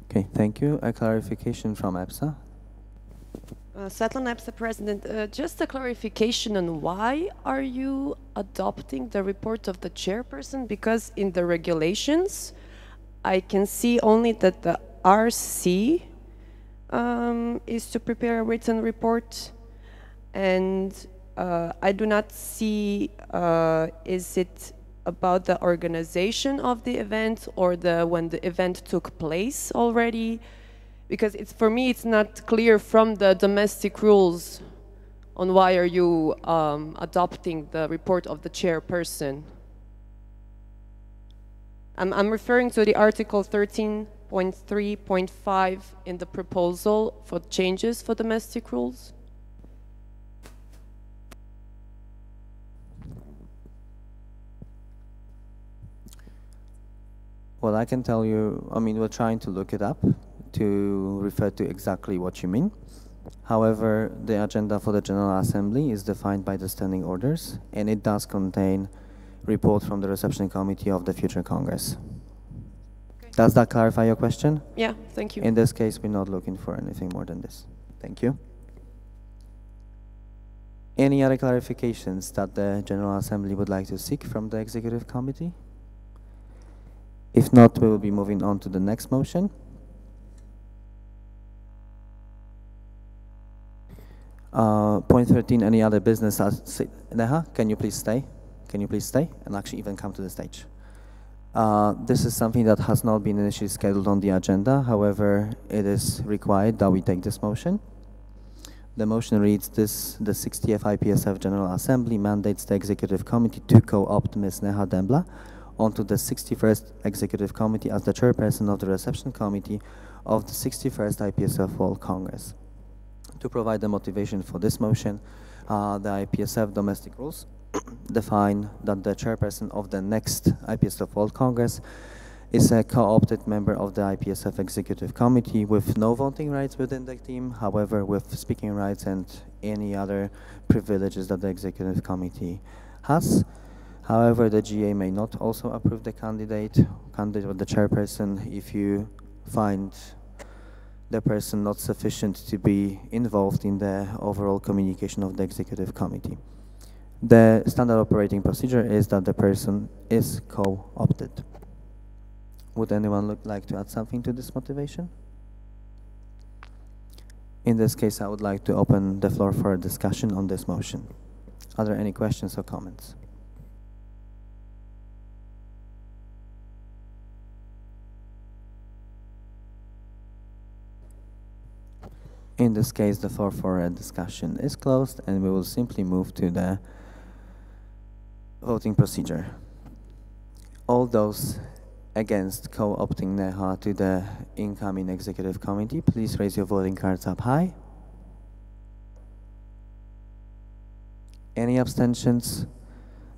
C: Okay, thank you. A clarification from EPSA.
S: Svetlana, EPSA President, just a clarification on why are you adopting the report of the chairperson? Because in the regulations, I can see only that the RC is to prepare a written report, and I do not see, is it about the organization of the event or when the event took place already? Because for me, it's not clear from the domestic rules on why are you adopting the report of the chairperson. I'm referring to the Article 13.3.5 in the proposal for changes for domestic rules.
C: Well, I can tell you, we're trying to look it up to refer to exactly what you mean. However, the agenda for the General Assembly is defined by the standing orders, and it does contain report from the reception committee of the future Congress. Okay. Does that clarify your question?
S: Yeah, thank you.
C: In this case, we're not looking for anything more than this. Thank you. Any other clarifications that the General Assembly would like to seek from the Executive Committee? If not, we will be moving on to the next motion. Point 13, any other business? Neha, can you please stay? Can you please stay and actually even come to the stage? This is something that has not been initially scheduled on the agenda. However, it is required that we take this motion. The motion reads this: the 60th IPSF General Assembly mandates the Executive Committee to co-opt Ms. Neha Dembla onto the 61st Executive Committee as the chairperson of the Reception Committee of the 61st IPSF World Congress. To provide the motivation for this motion, the IPSF domestic rules define that the chairperson of the next IPSF World Congress is a co-opted member of the IPSF Executive Committee with no voting rights within the team, however, with speaking rights and any other privileges that the Executive Committee has. However, the GA may not also approve the candidate or the chairperson if you find the person not sufficient to be involved in the overall communication of the Executive Committee. The standard operating procedure is that the person is co-opted. Would anyone like to add something to this motivation? In this case, I would like to open the floor for a discussion on this motion. Are there any questions or comments? In this case, the floor for a discussion is closed, and we will simply move to the voting procedure. All those against co-opting Neha to the incoming Executive Committee, please raise your voting cards up high. Any abstentions?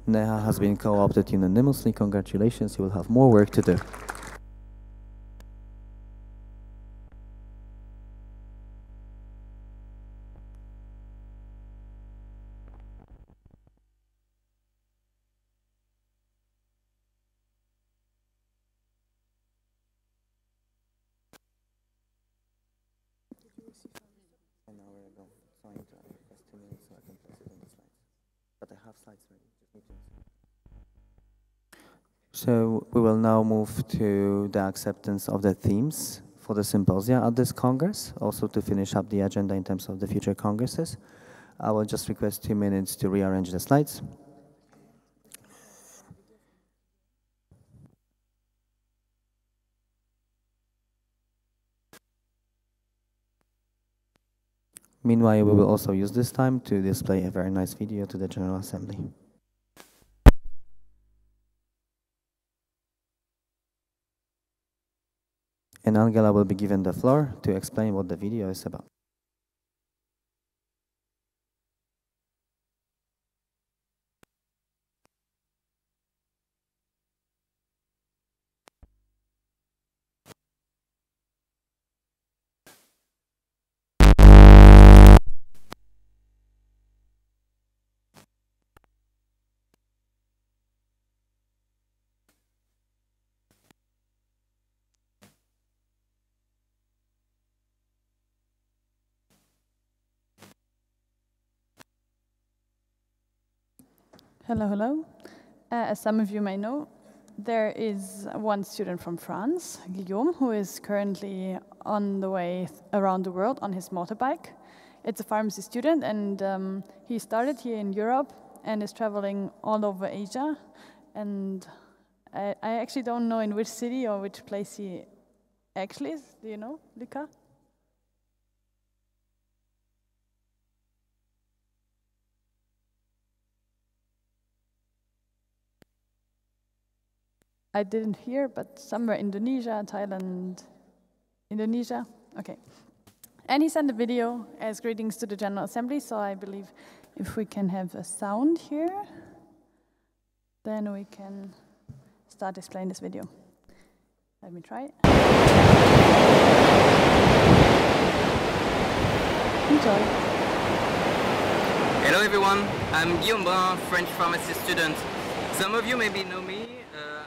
C: Neha has been co-opted unanimously. Congratulations, you will have more work to do. So we will now move to the acceptance of the themes for the symposia at this Congress, also to finish up the agenda in terms of the future Congresses. I will just request 2 minutes to rearrange the slides. Meanwhile, we will also use this time to display a very nice video to the General Assembly. And Angela will be given the floor to explain what the video is about.
T: Hello, hello. As some of you may know, there is one student from France, Guillaume, who is currently on the way around the world on his motorbike. It's a pharmacy student, and he started here in Europe and is traveling all over Asia. And I actually don't know in which city or which place he actually is. Do you know, Luca? I didn't hear, but somewhere Indonesia, Thailand, Indonesia, okay. And he sent a video as greetings to the General Assembly, so I believe if we can have a sound here, then we can start displaying this video. Let me try it. Enjoy.
U: Hello everyone, I'm Guillaume Brun, French pharmacy student. Some of you maybe know me.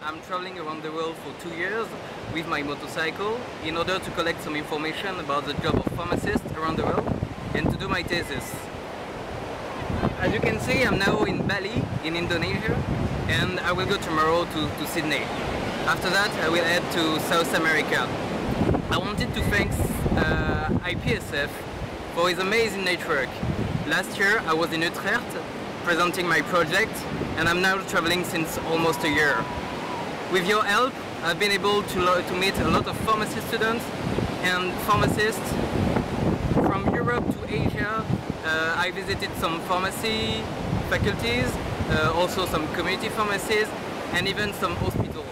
U: I'm traveling around the world for 2 years with my motorcycle in order to collect some information about the job of pharmacists around the world and to do my thesis. As you can see, I'm now in Bali, in Indonesia, and I will go tomorrow to Sydney. After that, I will head to South America. I wanted to thank IPSF for its amazing network. Last year, I was in Utrecht presenting my project, and I'm now traveling since almost a year. With your help, I've been able to meet a lot of pharmacy students and pharmacists from Europe to Asia. I visited some pharmacy faculties, also some community pharmacies, and even some hospitals.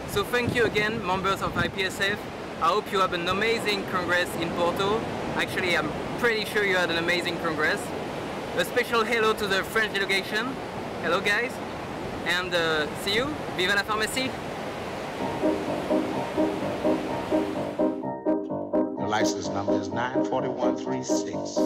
U: So thank you again, members of IPSF. I hope you have an amazing congress in Porto. Actually, I'm pretty sure you had an amazing congress. A special hello to the French delegation. Hello guys. And see you. Vive la pharmacie!
V: The license number is 94136.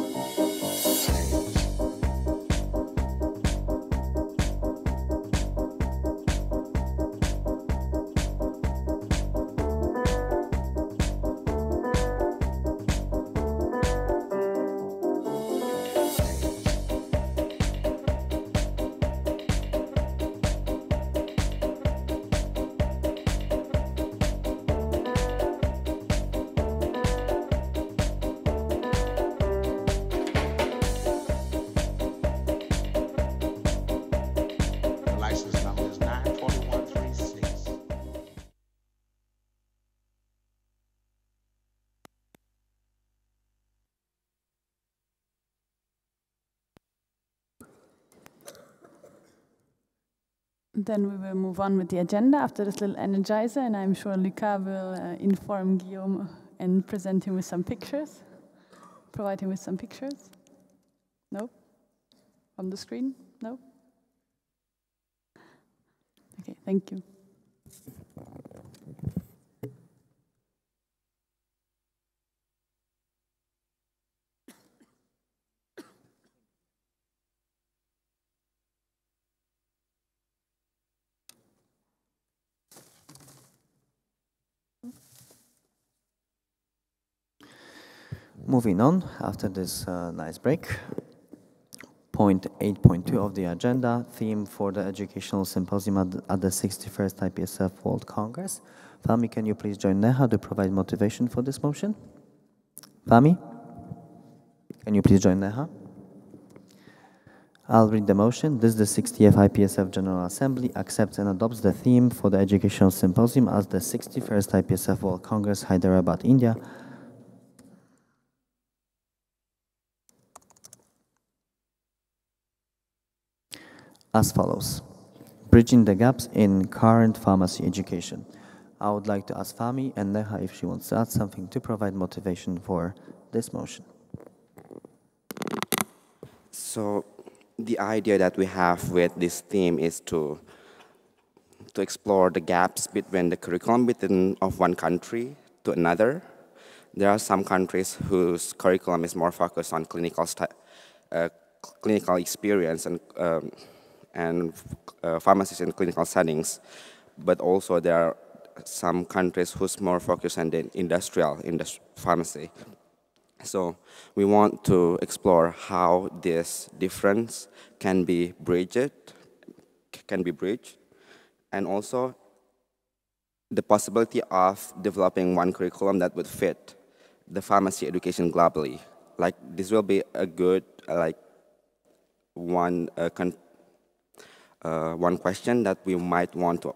T: Then we will move on with the agenda after this little energizer, and I'm sure Luca will inform Guillaume and present him with some pictures, provide him with some pictures. No? From the screen? No? Okay, thank you.
C: Moving on, after this nice break, point 8.2 of the agenda, theme for the educational symposium at the 61st IPSF World Congress. Fahmi, can you please join Neha to provide motivation for this motion? Fahmi, can you please join Neha? I'll read the motion. This, the 60th IPSF General Assembly accepts and adopts the theme for the Educational Symposium as the 61st IPSF World Congress, Hyderabad, India. As follows. Bridging the gaps in current pharmacy education. I would like to ask Fahmi and Neha if she wants to add something to provide motivation for this motion.
D: So the idea that we have with this theme is to explore the gaps between the curriculum of one country to another. There are some countries whose curriculum is more focused on clinical experience and pharmacies in clinical settings, but also there are some countries who's more focused on the industrial pharmacy. So we want to explore how this difference can be bridged, and also the possibility of developing one curriculum that would fit the pharmacy education globally. Like this will be a good one question that we might want to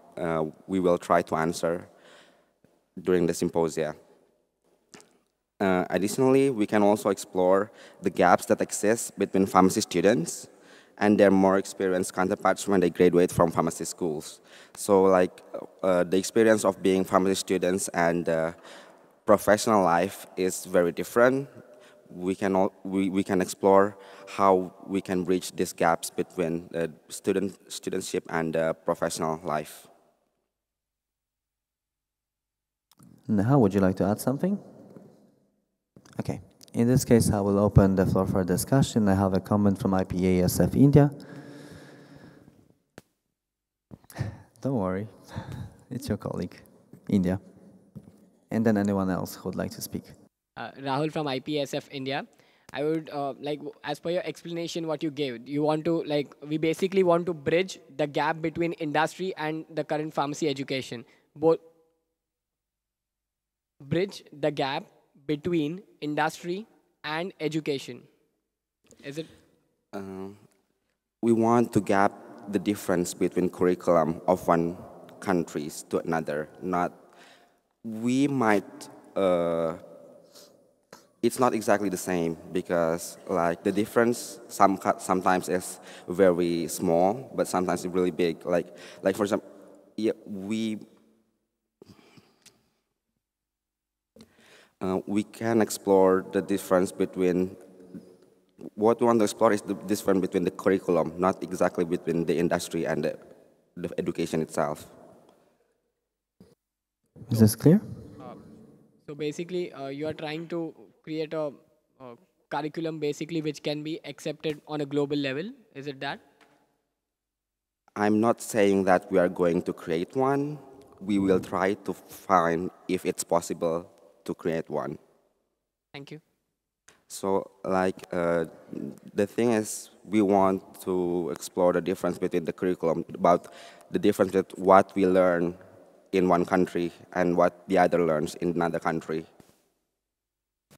D: we will try to answer during the symposia. Additionally, we can also explore the gaps that exist between pharmacy students and their more experienced counterparts when they graduate from pharmacy schools. So the experience of being pharmacy students and professional life is very different. We can explore how we can bridge these gaps between studentship and professional life.
C: Neha, would you like to add something? Okay. In this case, I will open the floor for discussion. I have a comment from IPASF India. Don't worry. It's your colleague, India. And then anyone else who would like to speak.
E: Rahul from IPSF India. I would as per your explanation what you gave, you want to we basically want to bridge the gap between industry and the current pharmacy education. Bridge the gap between industry and education. Is it?
D: We want to gap the difference between curriculum of one country to another. We might. It's not exactly the same because the difference sometimes is very small, but sometimes it's really big. Like for example, we can explore the difference between, what we want to explore is the difference between the curriculum, not exactly between the industry and the education itself.
C: Is this clear?
E: So basically, you are trying to create a curriculum basically which can be accepted on a global level. Is it that?
D: I'm not saying that we are going to create one. We will try to find if it's possible to create one.
E: Thank you.
D: So the thing is, we want to explore the difference between the curriculum, about the difference between what we learn in one country and what the other learns in another country.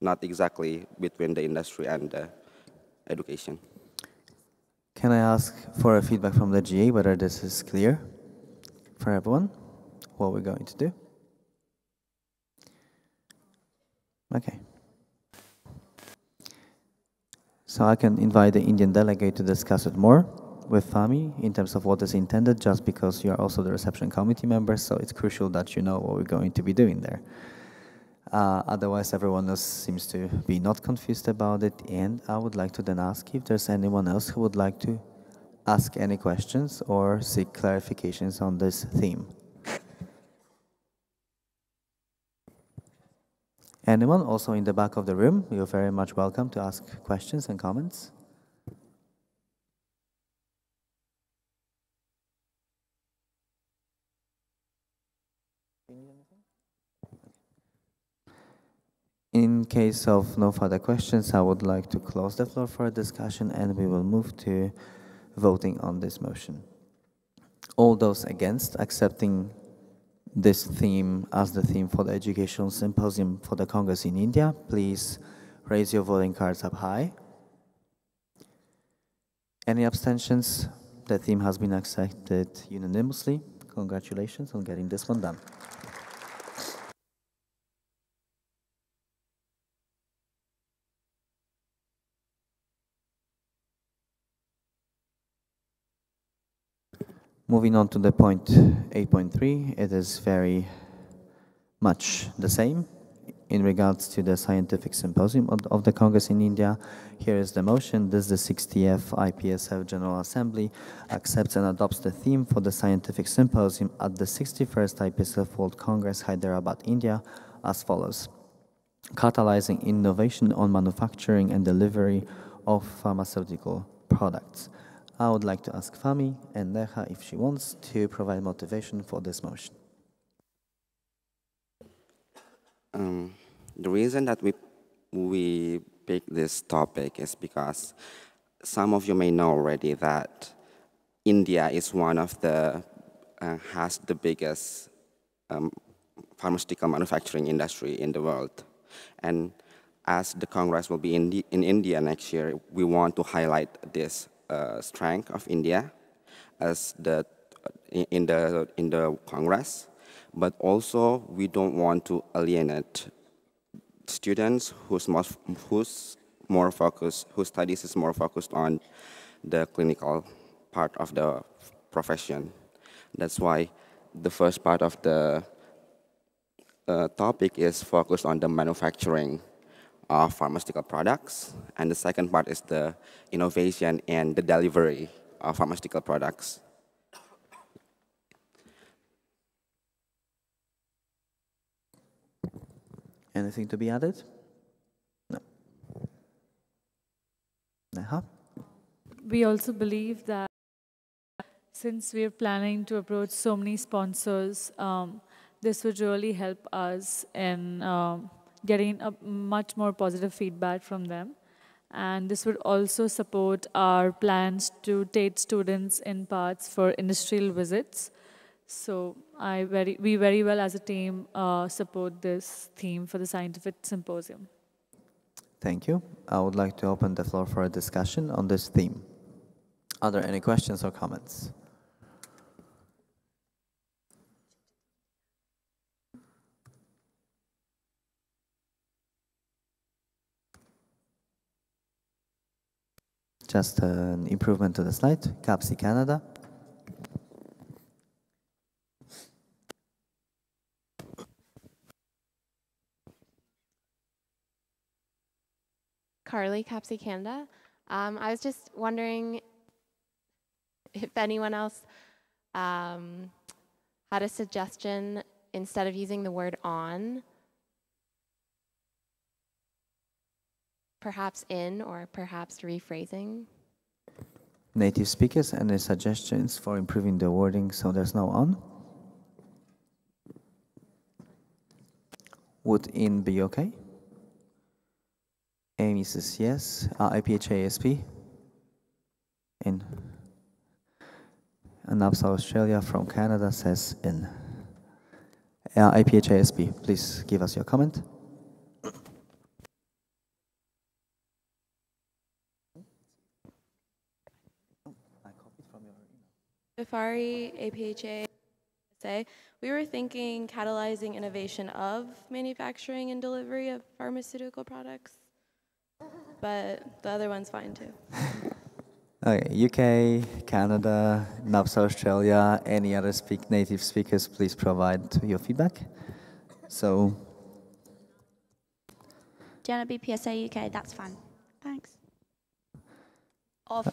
D: Not exactly between the industry and the education.
C: Can I ask for a feedback from the GA whether this is clear for everyone, what we're going to do? Okay. So I can invite the Indian delegate to discuss it more with Fahmi in terms of what is intended, just because you are also the reception committee member, so it's crucial that you know what we're going to be doing there. Otherwise, everyone else seems to be not confused about it, and I would like to then ask if there's anyone else who would like to ask any questions or seek clarifications on this theme. Anyone also in the back of the room, you're very much welcome to ask questions and comments. In case of no further questions, I would like to close the floor for a discussion, and we will move to voting on this motion. All those against accepting this theme as the theme for the Educational Symposium for the Congress in India, please raise your voting cards up high. Any abstentions? The theme has been accepted unanimously. Congratulations on getting this one done. Moving on to the point 8.3, it is very much the same in regards to the scientific symposium of the Congress in India. Here is the motion. This, the 60th IPSF General Assembly accepts and adopts the theme for the scientific symposium at the 61st IPSF World Congress, Hyderabad, India, as follows. Catalyzing innovation on manufacturing and delivery of pharmaceutical products. I would like to ask Fami and Neha if she wants to provide motivation for this motion.
D: The reason that we picked this topic is because some of you may know already that India is one of the has the biggest pharmaceutical manufacturing industry in the world, and as the Congress will be in India next year, we want to highlight this strength of India as in the Congress, but also we don't want to alienate students whose studies is more focused on the clinical part of the profession. That's why the first part of the topic is focused on the manufacturing of pharmaceutical products, and the second part is the innovation and the delivery of pharmaceutical products.
C: Anything to be added? No. Neha?
B: We also believe that since we're planning to approach so many sponsors, this would really help us in getting a much more positive feedback from them. And this would also support our plans to take students in parts for industrial visits. So we very well as a team support this theme for the scientific symposium.
C: Thank you. I would like to open the floor for a discussion on this theme. Are there any questions or comments? Just an improvement to the slide. CAPSI Canada.
O: Carly, CAPSI Canada. I was just wondering if anyone else had a suggestion instead of using the word on, perhaps in or perhaps rephrasing.
C: Native speakers, any suggestions for improving the wording so there's no on? Would in be okay? Amy says yes. IPHASP? In. And NAPSA Australia from Canada says in. IPHASP, please give us your comment.
G: Jafari, APHA, say, we were thinking catalyzing innovation of manufacturing and delivery of pharmaceutical products, but the other one's fine too.
C: Okay, UK, Canada, NAPSA Australia, any other native speakers, please provide your feedback. So,
I: Jenna BPSA UK, that's fine. Thanks. Off.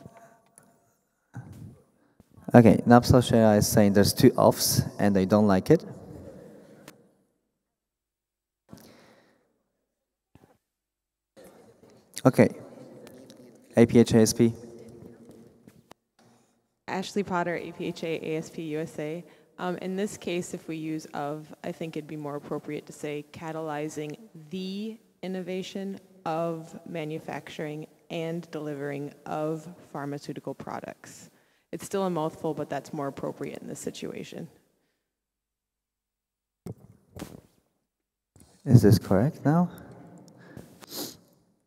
C: Okay, NAPSA Australia is saying there's two offs and they don't like it. Okay, APHASP.
W: Ashley Potter, APHA, ASP USA. In this case, if we use of, I think it'd be more appropriate to say catalyzing the innovation of manufacturing and delivering of pharmaceutical products. It's still a mouthful, but that's more appropriate in this situation.
C: Is this correct now?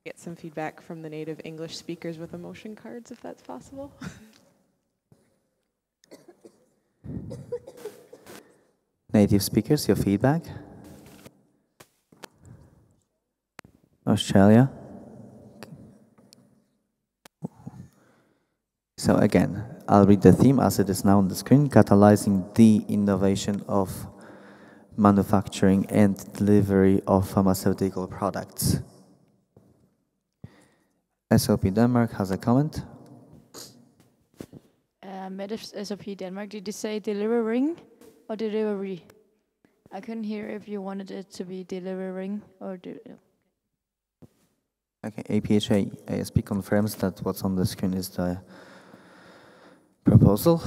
W: Yes. some feedback from the native English speakers with emotion cards, if that's possible.
C: Native speakers, your feedback? Australia? So again, I'll read the theme as it is now on the screen: catalyzing the innovation of manufacturing and delivery of pharmaceutical products. SOP Denmark has a comment.
A: SOP Denmark, did you say delivering or delivery? I couldn't hear if you wanted it to be delivering or
C: Okay, APHA ASP confirms that what's on the screen is the proposal.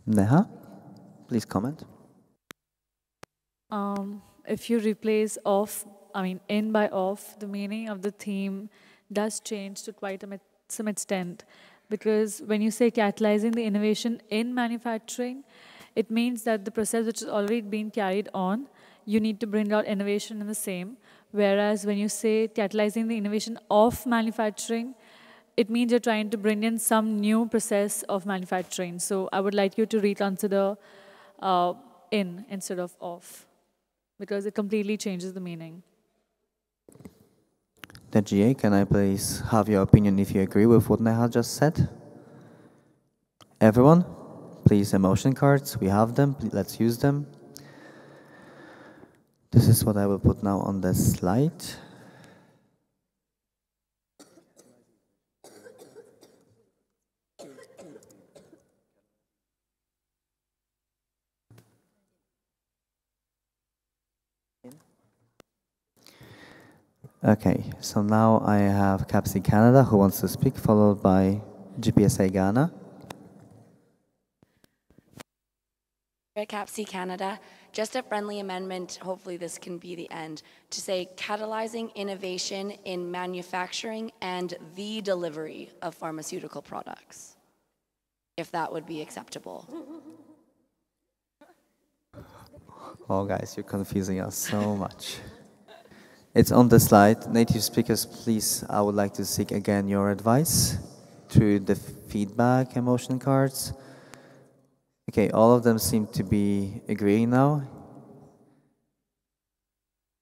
C: Neha, please comment.
B: If you replace in by off, the meaning of the theme does change to quite some extent. Because when you say catalyzing the innovation in manufacturing, it means that the process which is already being carried on, you need to bring out innovation in the same. Whereas when you say catalyzing the innovation of manufacturing, it means you're trying to bring in some new process of manufacturing. So I would like you to reconsider in instead of off, because it completely changes the meaning.
C: The GA, can I please have your opinion if you agree with what Neha just said? Everyone, please, emotion cards, we have them, let's use them. This is what I will put now on the slide. Okay, so now I have CAPSI Canada who wants to speak, followed by GPSA Ghana.
R: CAPSI Canada, just a friendly amendment, hopefully this can be the end, to say catalyzing innovation in manufacturing and the delivery of pharmaceutical products, if that would be acceptable.
C: Oh guys, you're confusing us so much. It's on the slide. Native speakers, please, I would like to seek again your advice through the feedback emotion cards. Okay, all of them seem to be agreeing now.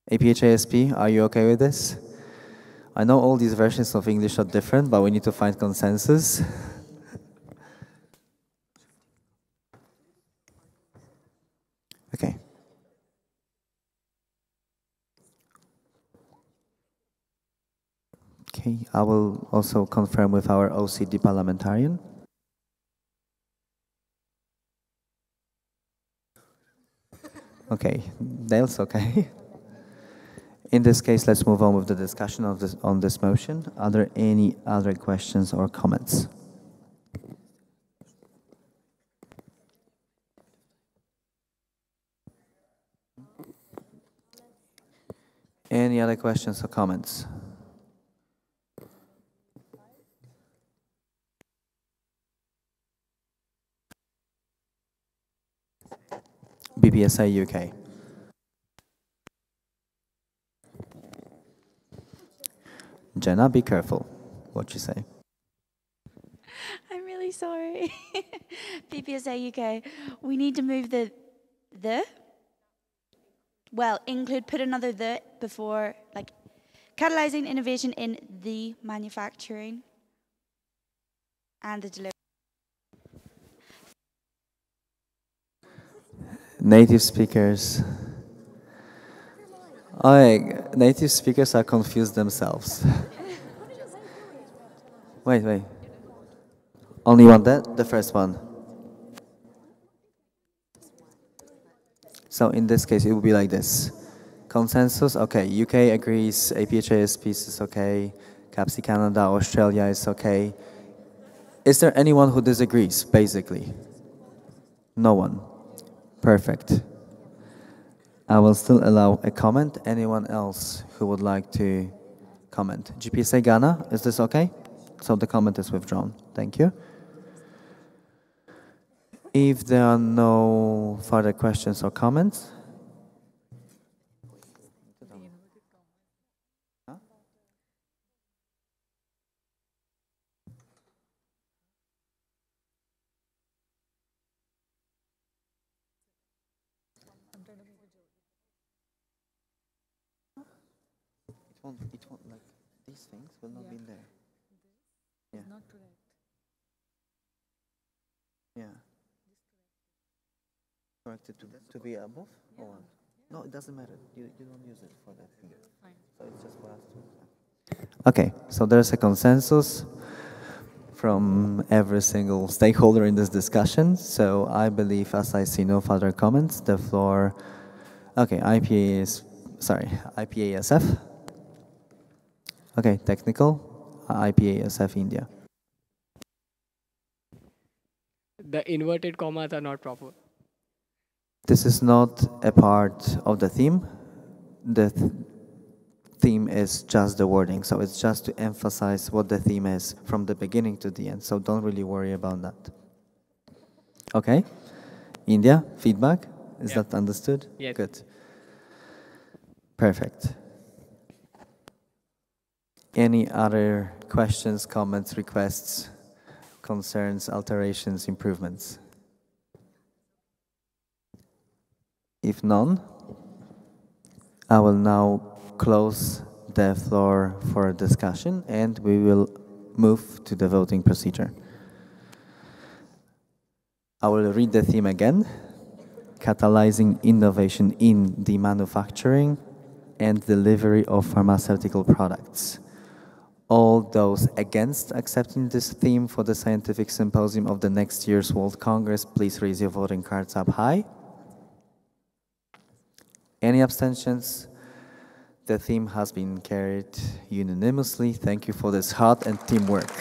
C: APHASP, are you okay with this? I know all these versions of English are different, but we need to find consensus. Okay. Okay, I will also confirm with our OCD parliamentarian. Okay, Dale's okay. In this case, let's move on with the discussion of on this motion. Are there any other questions or comments? Any other questions or comments? BPSA UK. Jenna, be careful what you say.
I: I'm really sorry. BPSA UK, we need to move the, well, include, put another the before, like, catalyzing innovation in the manufacturing and the delivery.
C: Native speakers. Native speakers are confused themselves. Wait. Only one, the first one. So in this case, it would be like this. Consensus, okay, UK agrees, APHASP is okay, CAPSI Canada, Australia is okay. Is there anyone who disagrees, basically? No one. Perfect. I will still allow a comment. Anyone else who would like to comment? GPSA Ghana, is this okay? So the comment is withdrawn. Thank you. If there are no further questions or comments, it won't, like, these things will not be there. Yeah.
B: Not correct.
C: Yeah. Corrected to be above or what? No, it doesn't matter. You don't use it for that thing. So it's just for us to. Okay, so there's a consensus from every single stakeholder in this discussion. So I believe, as I see no further comments, the floor. Okay, IPASF. Okay, technical, IPASF India.
E: The inverted commas are not proper.
C: This is not a part of the theme. The theme is just the wording, so it's just to emphasize what the theme is from the beginning to the end, so don't really worry about that. Okay? India, feedback? Is that understood?
E: Yes.
C: Good. Perfect. Any other questions, comments, requests, concerns, alterations, improvements? If none, I will now close the floor for discussion and we will move to the voting procedure. I will read the theme again: catalyzing innovation in the manufacturing and delivery of pharmaceutical products. All those against accepting this theme for the scientific symposium of the next year's World Congress, please raise your voting cards up high. Any abstentions? The theme has been carried unanimously. Thank you for this hard and teamwork.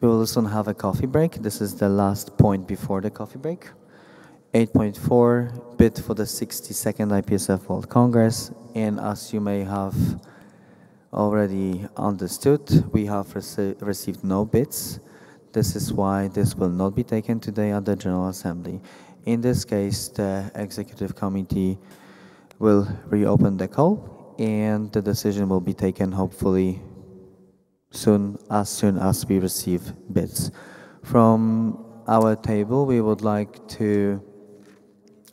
C: We will soon have a coffee break. This is the last point before the coffee break. 8.4, bid for the 62nd IPSF World Congress. And as you may have already understood, we have received no bids. This is why this will not be taken today at the General Assembly. In this case, the Executive Committee will reopen the call and the decision will be taken hopefully soon as we receive bids. From our table, we would like to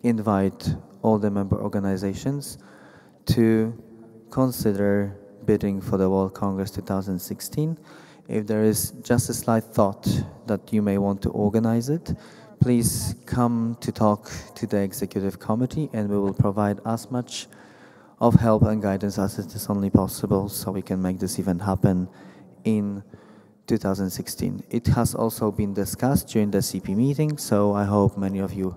C: invite all the member organizations to consider bidding for the World Congress 2016. If there is just a slight thought that you may want to organize it, please come to talk to the Executive Committee and we will provide as much of help and guidance as it is only possible so we can make this event happen in 2016. It has also been discussed during the CP meeting, so I hope many of you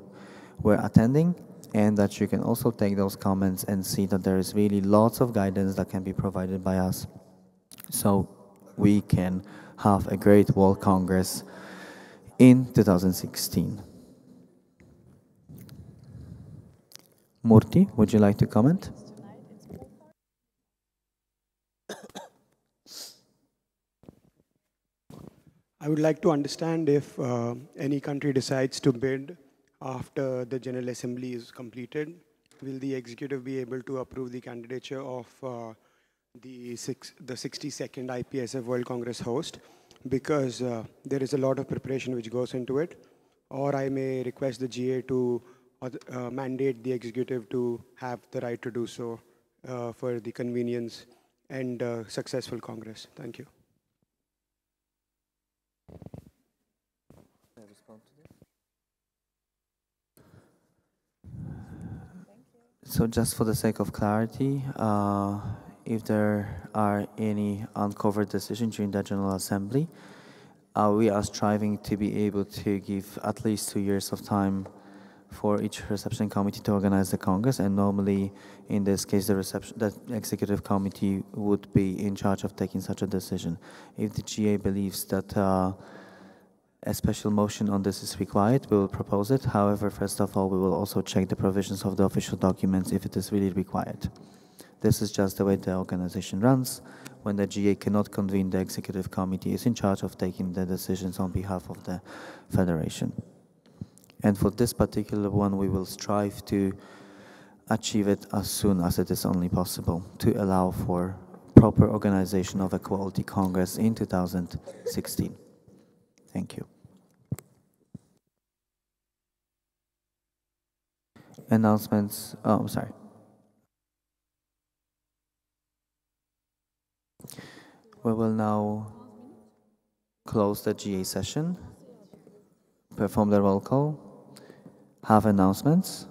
C: were attending and that you can also take those comments and see that there is really lots of guidance that can be provided by us so we can have a great World Congress in 2016. Murthy, would you like to comment?
K: I would like to understand if any country decides to bid after the General Assembly is completed, will the executive be able to approve the candidature of the 62nd IPSF World Congress host? Because there is a lot of preparation which goes into it. Or I may request the GA to mandate the executive to have the right to do so for the convenience and successful Congress. Thank you.
C: So just for the sake of clarity, if there are any uncovered decisions during the General Assembly, we are striving to be able to give at least 2 years of time for each reception committee to organize the Congress, and normally in this case the executive committee would be in charge of taking such a decision. If the GA believes that a special motion on this is required, we will propose it. However, first of all, we will also check the provisions of the official documents if it is really required. This is just the way the organization runs. When the GA cannot convene, the executive committee is in charge of taking the decisions on behalf of the federation. And for this particular one, we will strive to achieve it as soon as it is only possible to allow for proper organization of a Quality Congress in 2016. Thank you. Announcements. Oh, I'm sorry. We will now close the GA session, perform the roll call, have announcements,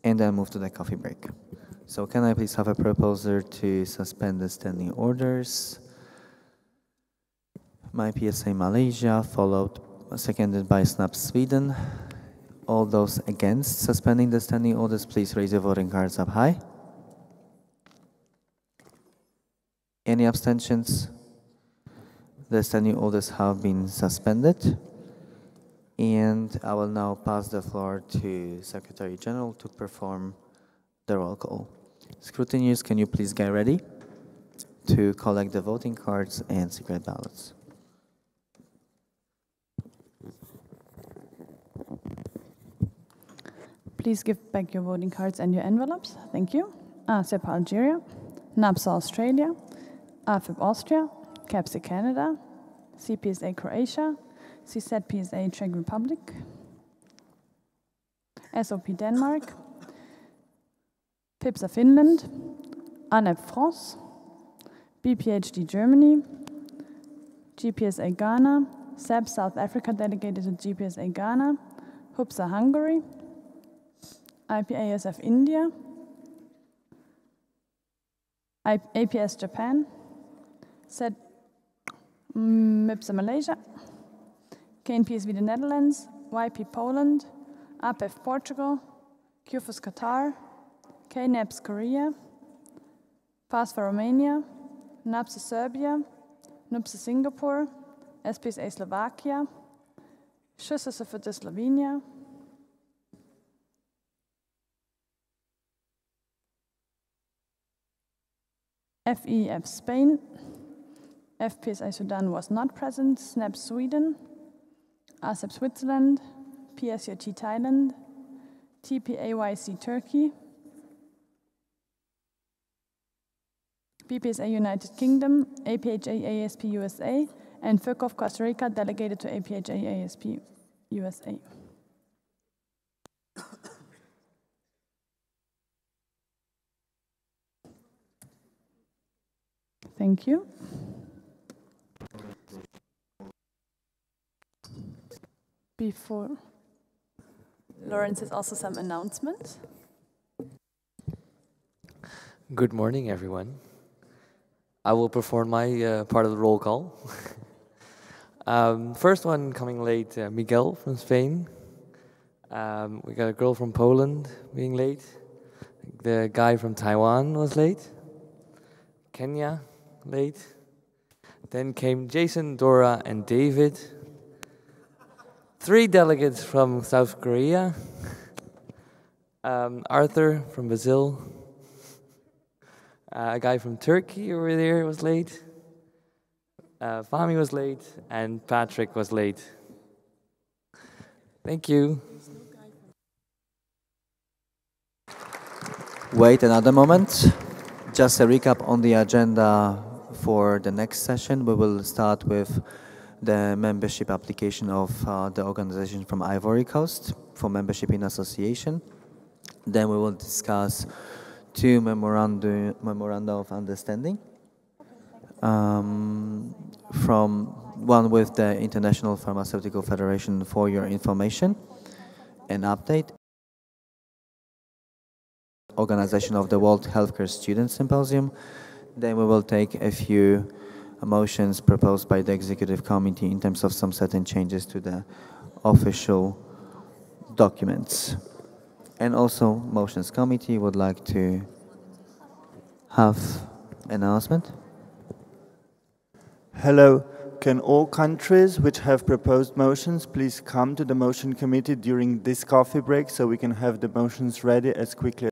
C: and then move to the coffee break. So can I please have a proposer to suspend the standing orders? MyPSA Malaysia, seconded by SNAP Sweden. All those against suspending the standing orders, please raise your voting cards up high. Any abstentions? The standing orders have been suspended. And I will now pass the floor to Secretary General to perform the roll call. Scrutineers, can you please get ready to collect the voting cards and secret ballots?
T: Please give back your voting cards and your envelopes. Thank you. ASEP Algeria, NAPSA Australia, AFIP Austria, CAPSI Canada, CPSA Croatia, CZPSA Czech Republic, SOP Denmark, PIPSA Finland, ANEP France, BPHD Germany, GPSA Ghana, SEB South Africa delegated to GPSA Ghana, HUPSA Hungary, IPASF India, APS Japan, SED MIPSA Malaysia, KNPSV the Netherlands, YP Poland, APEF Portugal, QFUS Qatar, KNEPS Korea, FASFA Romania, NAPSA Serbia, NUPSA Singapore, SPSA Slovakia, SHUSSFT Slovenia, FEF Spain, FPSA Sudan was not present, SNAP Sweden, ASEP Switzerland, PSUT Thailand, TPAYC Turkey, BPSA United Kingdom, APHA ASP USA, and FIRCOF Costa Rica delegated to APHA ASP USA. Thank you. Before Lawrence has also some announcements.
F: Good morning, everyone. I will perform my part of the roll call. First one coming late, Miguel from Spain. We got a girl from Poland being late. The guy from Taiwan was late. Kenya, late. Then came Jason, Dora, and David. 3 delegates from South Korea. Arthur from Brazil. A guy from Turkey over there was late. Fahmi was late, and Patrick was late. Thank you.
C: Wait another moment. Just a recap on the agenda for the next session. We will start with the membership application of the organization from Ivory Coast for membership in association. Then we will discuss 2 memoranda of understanding. From one with the International Pharmaceutical Federation for your information and update. Organization of the World Healthcare Student Symposium. Then we will take a few motions proposed by the Executive Committee in terms of some certain changes to the official documents. And also, Motions Committee would like to have an announcement.
J: Hello, can all countries which have proposed motions please come to the motion committee during this coffee break so we can have the motions ready as quickly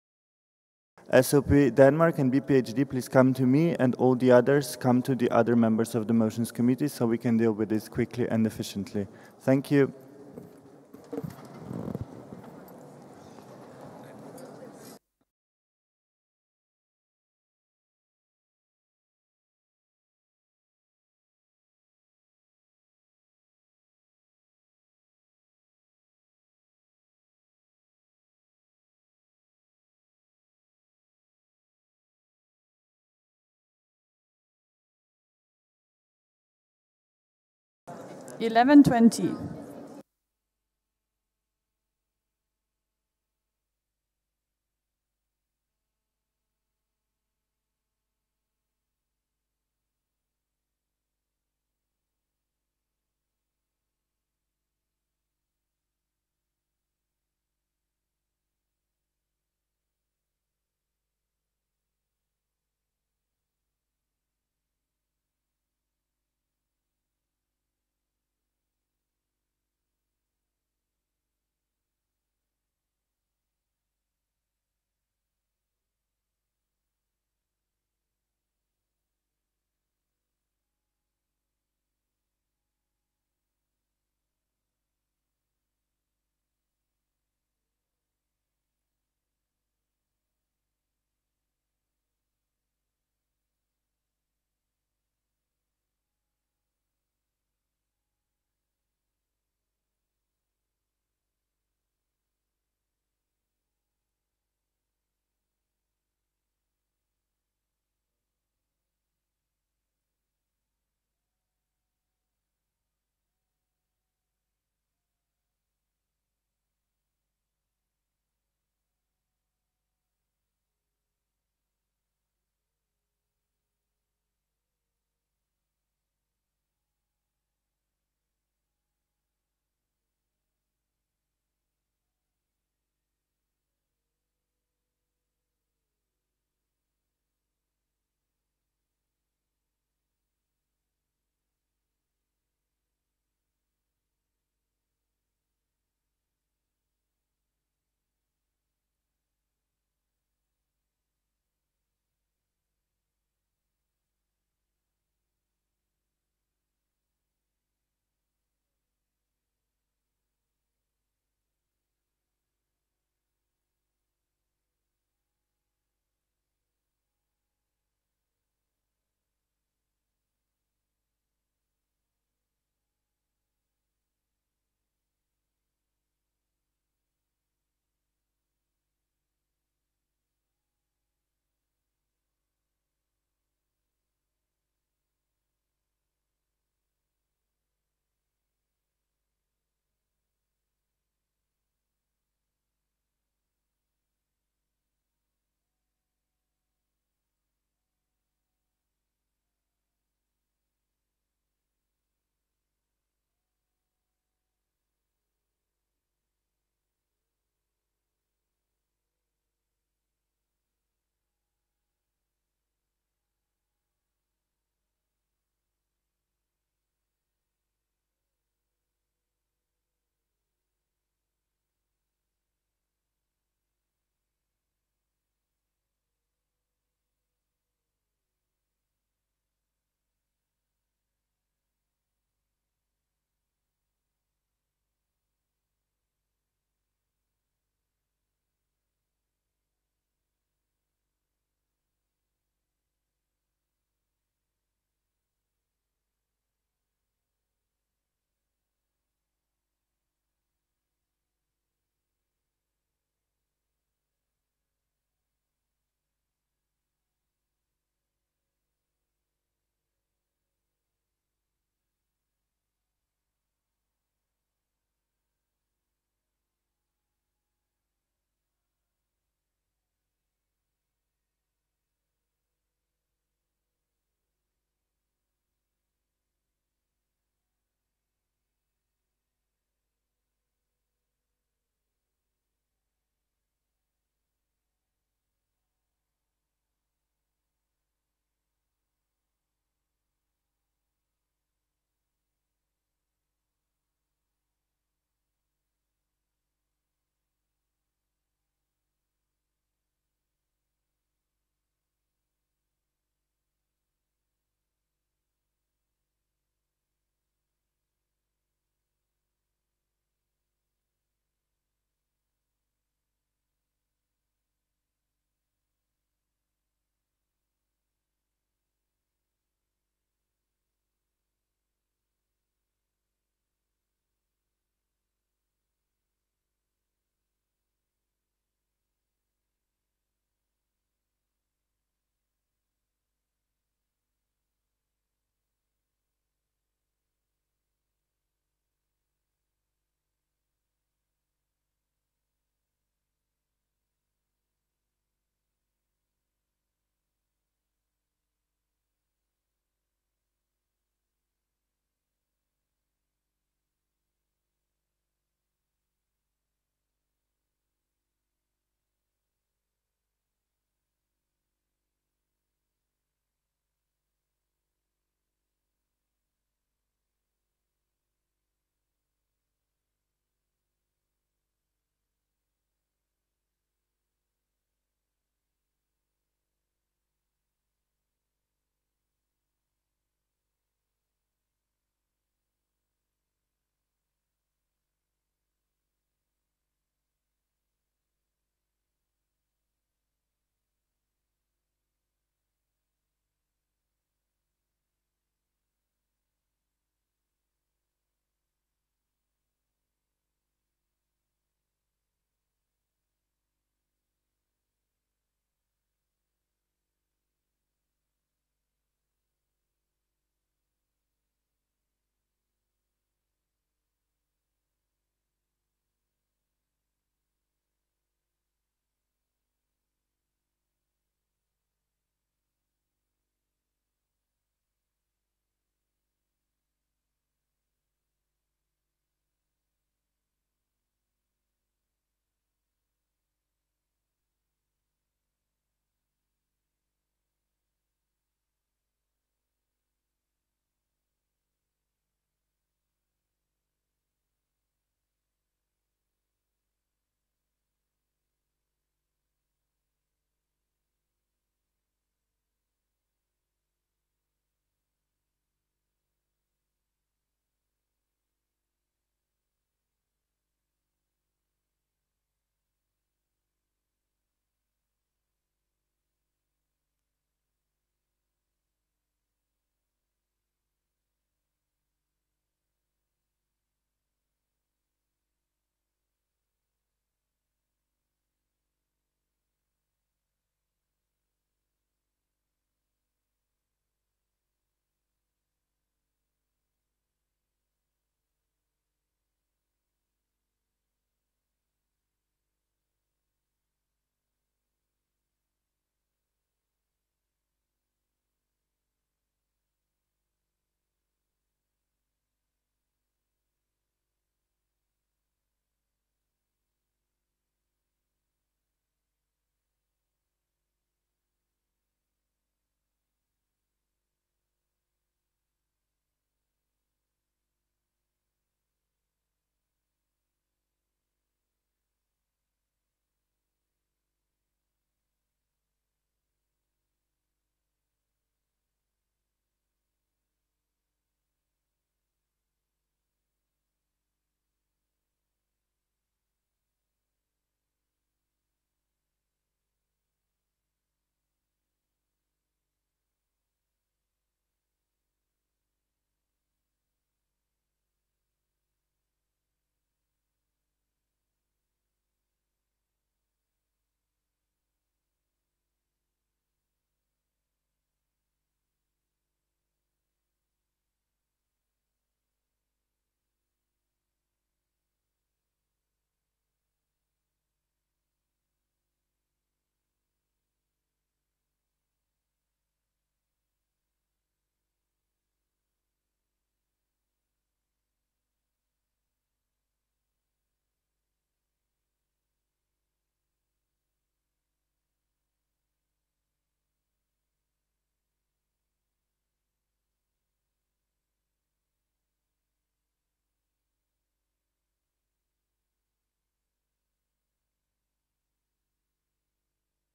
J: as SOP Denmark and BPHD, please come to me, and all the others come to the other members of the motions committee so we can deal with this quickly and efficiently. Thank you.
T: $11.20.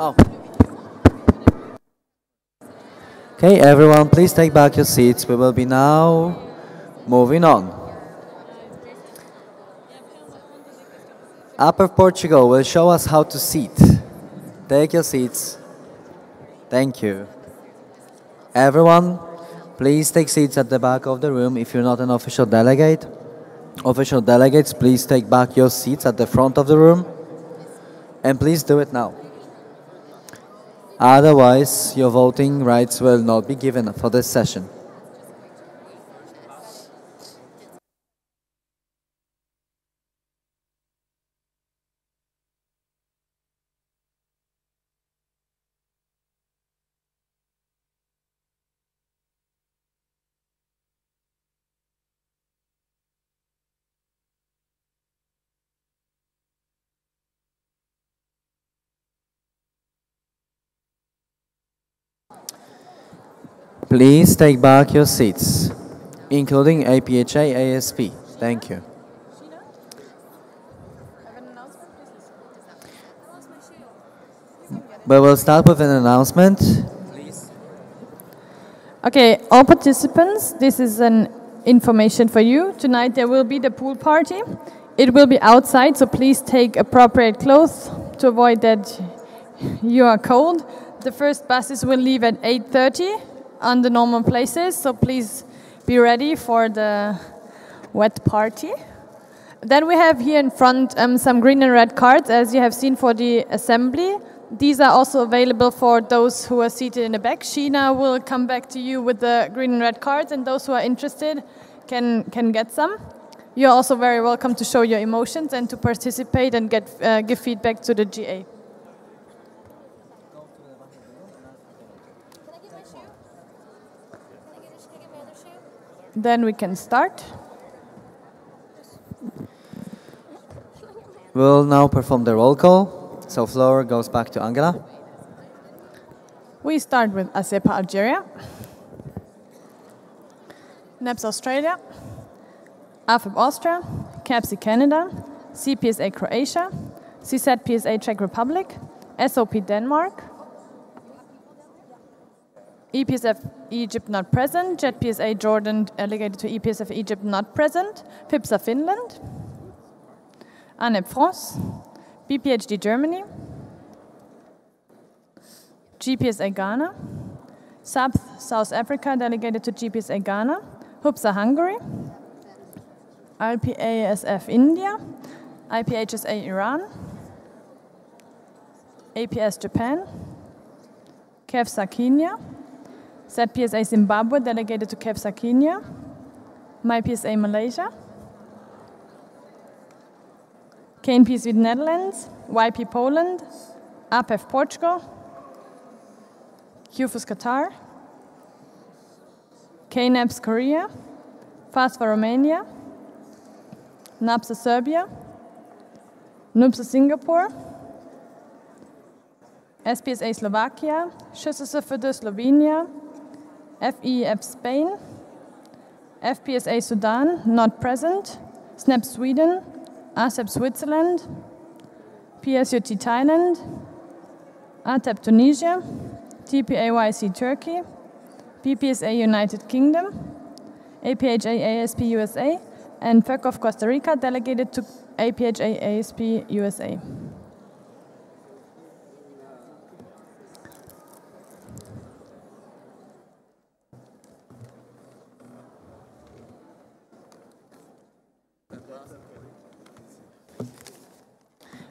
C: Oh. Okay, everyone, please take back your seats. We will be now moving on. Upper Portugal will show us how to seat. Take your seats. Thank you. Everyone, please take seats at the back of the room if you're not an official delegate. Official delegates, please take back your seats at the front of the room. And please do it now. Otherwise, your voting rights will not be given for this session. Please take back your seats, including APHA ASP. Thank you. We will start with an announcement.
T: Okay, all participants, this is an information for you. Tonight there will be the pool party. It will be outside, so please take appropriate clothes to avoid that you are cold. The first buses will leave at 8:30 on the normal places, so please be ready for the wet party. Then we have here in front some green and red cards, as you have seen for the assembly. These are also available for those who are seated in the back. Sheena will come back to you with the green and red cards, and those who are interested can get some. You're also very welcome to show your emotions and to participate and give feedback to the GA. Then we can start.
C: We'll now perform the roll call. So floor goes back to Angela.
T: We start with ASEPA Algeria, NEPS Australia, AFIP Austria, CAPSI Canada, CPSA Croatia, CSAT PSA Czech Republic, SOP Denmark, EPSF Egypt not present, JET PSA Jordan delegated to EPSF Egypt not present, FIPSA Finland, ANEP France, BPHD Germany, GPSA Ghana, SAPS South Africa delegated to GPSA Ghana, HUPSA Hungary, IPASF India, IPHSA Iran, APS Japan, KEFSA Kenya, ZPSA Zimbabwe delegated to KEFSA Kenya, MyPSA Malaysia, KNPSV Netherlands, YP Poland, APEF Portugal, QFUS Qatar, KNAPS Korea, FASFA Romania, NAPSA Serbia, NUPSA Singapore, SPSA Slovakia, SHSFD Slovenia, FEF Spain, FPSA Sudan, not present, SNAP Sweden, ASEP Switzerland, PSUT Thailand, ATEP Tunisia, TPAYC Turkey, PPSA United Kingdom, APHA ASP USA, and FECOF Costa Rica delegated to APHA ASP USA.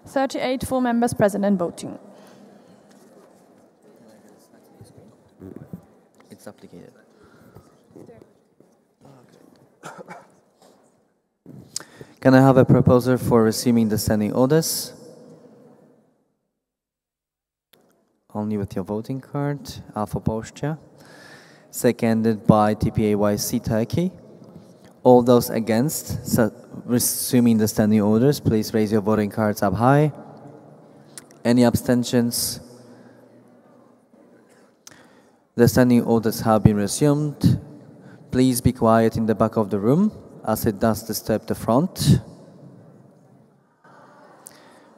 T: "38 full members present and voting."
C: It's applicated. Can I have a proposal for resuming the standing orders? Only with your voting card. Alpha Austria. Seconded by TPAYC Turkey. All those against resuming the standing orders, please raise your voting cards up high. Any abstentions? The standing orders have been resumed. Please be quiet in the back of the room, as it does disturb the front.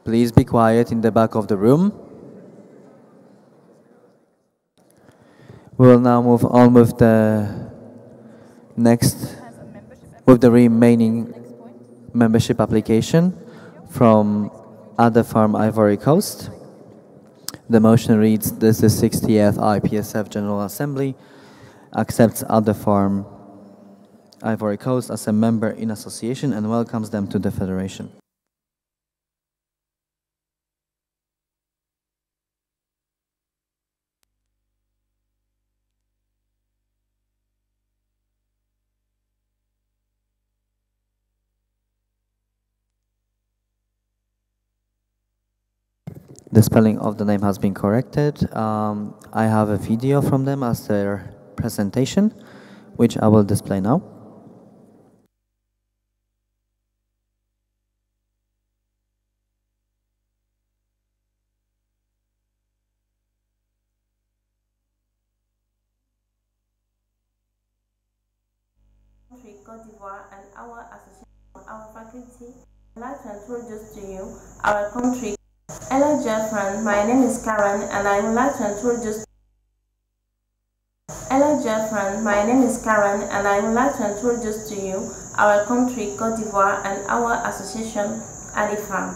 C: Please be quiet in the back of the room, will now move on with the remaining membership application from ADEFARM Ivory Coast. The motion reads, this is 60th IPSF General Assembly accepts ADEFARM Ivory Coast as a member in association and welcomes them to the Federation. The spelling of the name has been corrected. I have a video from them as their presentation, which I will display now.
H: Côte d'Ivoire and our association, our faculty, I'd like to introduce to you our country. Hello, dear friend. My name is Karen, and I would like to introduce. Hello, dear friend. My name is Karen, and I would like to introduce to you our country, Côte d'Ivoire, and our association, ADEFARM.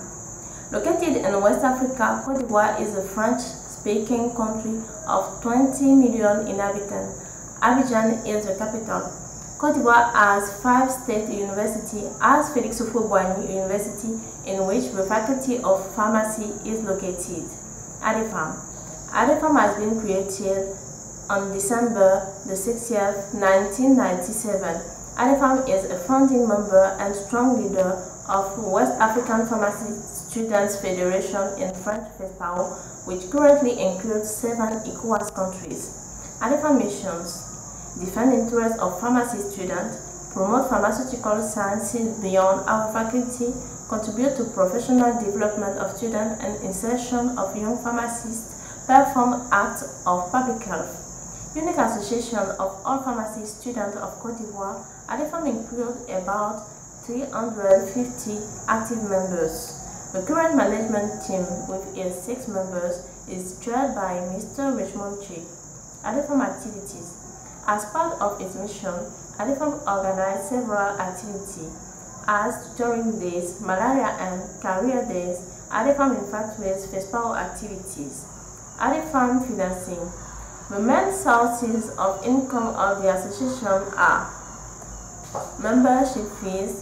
H: Located in West Africa, Côte d'Ivoire is a French-speaking country of 20 million inhabitants. Abidjan is the capital. Côte d'Ivoire has 5 state universities, as Félix Houphouët-Boigny University, in which the Faculty of Pharmacy is located. ADEFARM. ADEFARM has been created on December the 60th, 1997. ADEFARM is a founding member and strong leader of West African Pharmacy Students Federation in French FESPAO, which currently includes 7 ECOWAS countries. ADEFARM missions: defend interests of pharmacy students, promote pharmaceutical sciences beyond our faculty, contribute to professional development of students and insertion of young pharmacists, perform acts of public health. Unique association of all pharmacy students of Côte d'Ivoire, ADEFARM includes about 350 active members. The current management team, with its 6 members, is chaired by Mr. Richmond Chi. ADEFARM activities. As part of its mission, ADEFARM organized several activities, as tutoring days, malaria and career days. ADEFARM infatuates FESPAO activities. ADEFARM financing. The main sources of income of the association are membership fees,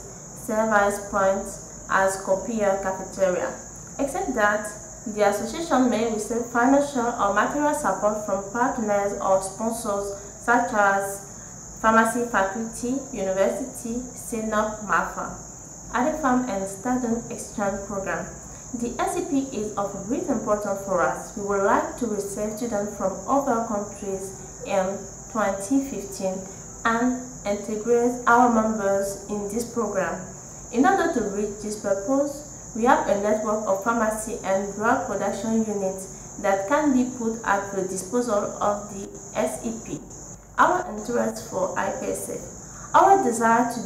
H: service points, as Copier cafeteria. Except that, the association may receive financial or material support from partners or sponsors such as Pharmacy Faculty, University, CNOP, MAFA, ADEFARM and Student Exchange Program. The SCP is of great importance for us. We would like to receive students from other countries in 2015 and integrate our members in this program. In order to reach this purpose, we have a network of pharmacy and drug production units that can be put at the disposal of the SEP. Our interest for IPSF. Our desire to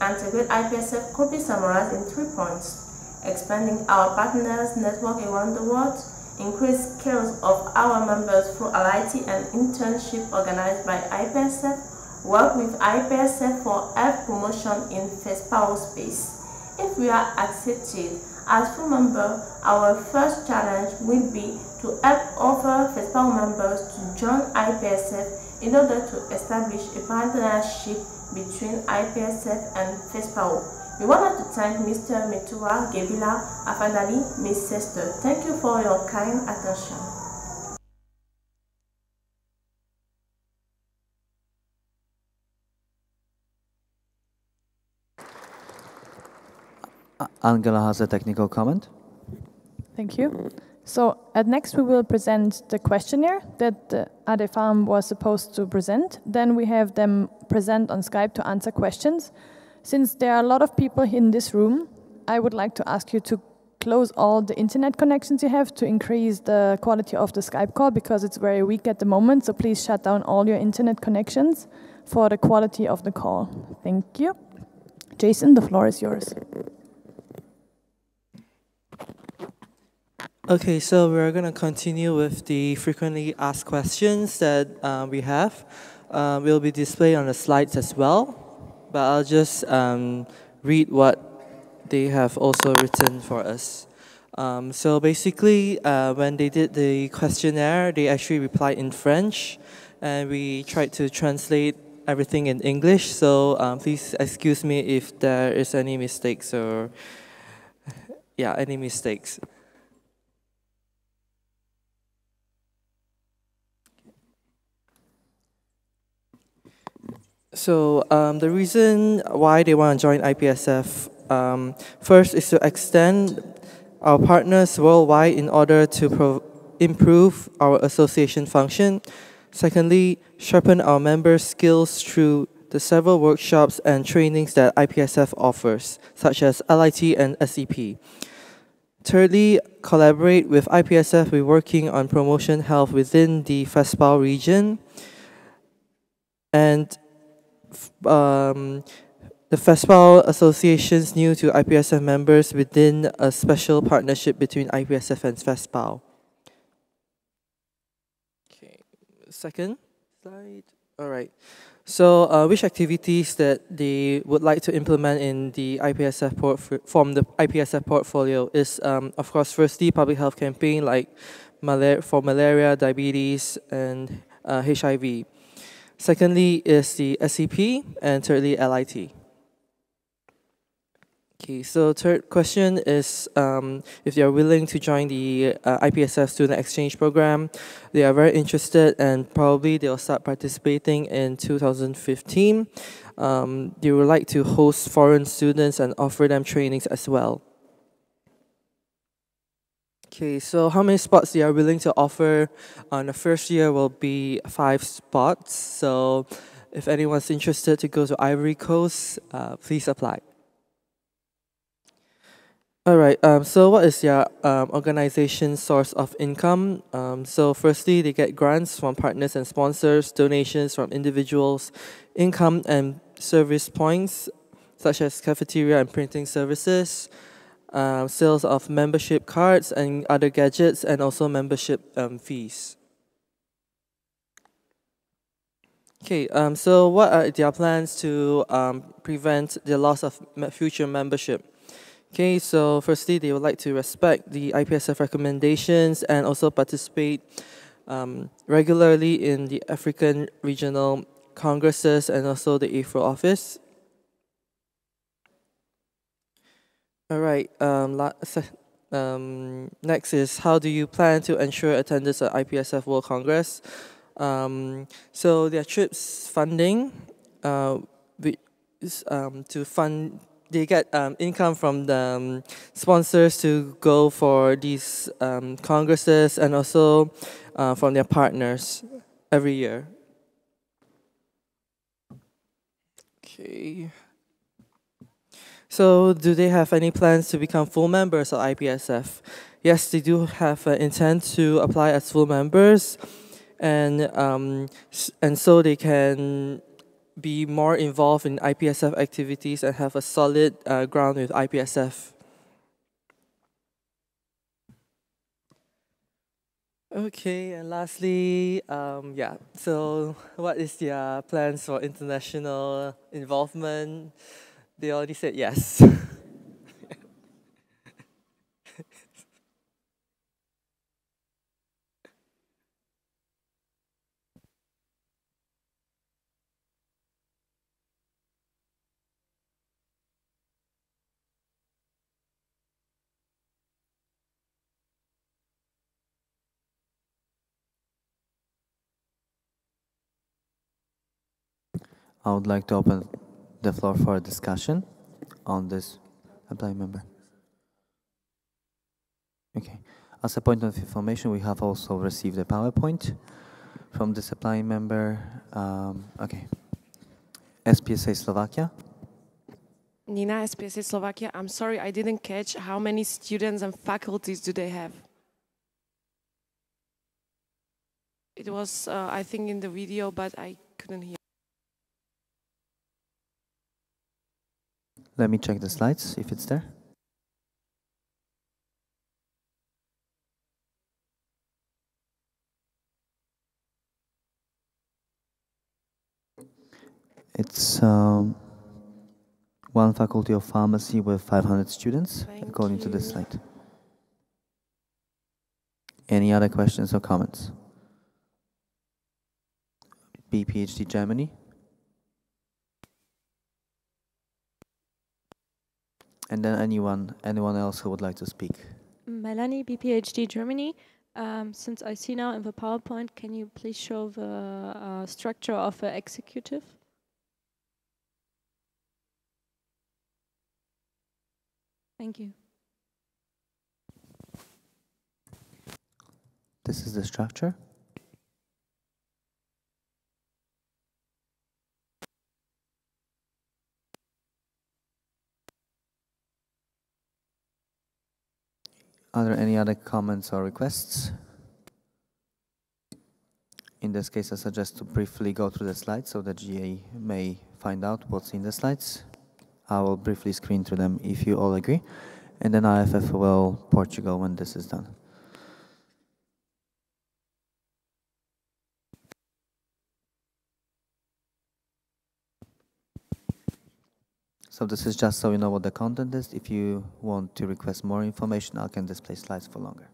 H: integrate IPSF could be summarized in 3 points: expanding our partners' network around the world, increase skills of our members through alliance and internship organized by IPSF, work with IPSF for health promotion in FESPAO space. If we are accepted as full member, our first challenge will be to help other FESPAO members to join IPSF in order to establish a partnership between IPSF and FESPAO. We wanted to thank Mr. Metua Gebila Afadali, Ms. Sester. Thank you for your kind attention.
C: Angela has a technical comment.
T: Thank you. So next we will present the questionnaire that ADEFARM was supposed to present. Then we have them present on Skype to answer questions. Since there are a lot of people in this room, I would like to ask you to close all the internet connections you have to increase the quality of the Skype call, because it's very weak at the moment. So please shut down all your internet connections for the quality of the call. Thank you. Jason, the floor is yours.
L: Okay, so we're going to continue with the frequently asked questions that we have. Will be displayed on the slides as well, but I'll just read what they have also written for us. So basically, when they did the questionnaire, they actually replied in French, and we tried to translate everything in English. So please excuse me if there is any mistakes or any mistakes. So the reason why they want to join IPSF, first is to extend our partners worldwide in order to improve our association function. Secondly, sharpen our members' skills through the several workshops and trainings that IPSF offers, such as LIT and SEP. Thirdly, collaborate with IPSF with working on promotion health within the FESPAL region. And the FESPAL associations new to IPSF members within a special partnership between IPSF and FESPAL. Okay, second slide. All right. So, which activities that they would like to implement in the IPSF from the IPSF portfolio is, of course, firstly, public health campaign like for malaria, diabetes, and HIV. Secondly is the SEP, and thirdly, LIT. Okay, so third question is if they are willing to join the IPSF student exchange program. They are very interested, and probably they'll start participating in 2015. They would like to host foreign students and offer them trainings as well. Okay, so how many spots they are willing to offer on the first year will be 5 spots. So if anyone's interested to go to Ivory Coast, please apply. All right, so what is your organization's source of income? So firstly, they get grants from partners and sponsors, donations from individuals, income and service points, such as cafeteria and printing services, sales of membership cards and other gadgets, and also membership fees. Okay, so what are their plans to prevent the loss of future membership? Okay, so firstly, they would like to respect the IPSF recommendations and also participate regularly in the African regional congresses and also the AFRO office. All right, next is how do you plan to ensure attendance at IPSF World Congress? So their trips funding, to fund, they get income from the sponsors to go for these congresses and also from their partners every year. Okay. So do they have any plans to become full members of IPSF? Yes, they do have an intent to apply as full members, and so they can be more involved in IPSF activities and have a solid ground with IPSF. Okay, and lastly, so what is their plans for international involvement? They already said yes.
C: I would like to open the floor for a discussion on this applying member. Okay. As a point of information, we have also received a PowerPoint from this applying member. Okay. SPSA Slovakia.
N: Nina, SPSA Slovakia. I'm sorry, I didn't catch how many students and faculties do they have? It was, I think, in the video, but I couldn't hear.
C: Let me check the slides, if it's there. It's one faculty of pharmacy with 500 students, according to this slide. Any other questions or comments? BPHD Germany. And then anyone else who would like to speak?
M: Melanie, BPHD Germany. Since I see now in the PowerPoint, can you please show the structure of the executive? Thank you.
C: This is the structure. Are there any other comments or requests? In this case, I suggest to briefly go through the slides so that GA may find out what's in the slides. I will briefly screen through them if you all agree, and then IFFOL Portugal when this is done. So this is just so you know what the content is. If you want to request more information, I can display slides for longer.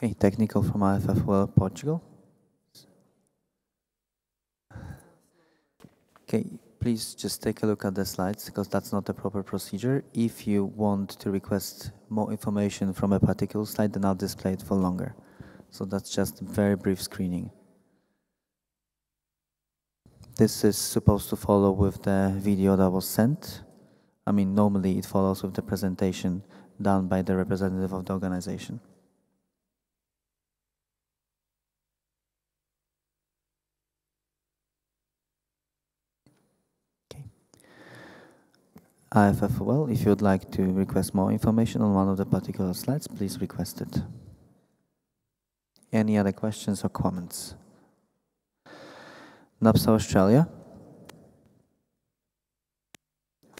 C: Okay, technical from IFFOL Portugal. Okay, please just take a look at the slides because that's not the proper procedure. If you want to request more information from a particular slide, then I'll display it for longer. So that's just very brief screening. This is supposed to follow with the video that was sent. I mean, normally it follows with the presentation done by the representative of the organization. IFFOL, if you would like to request more information on one of the particular slides, please request it. Any other questions or comments? NAPSA Australia,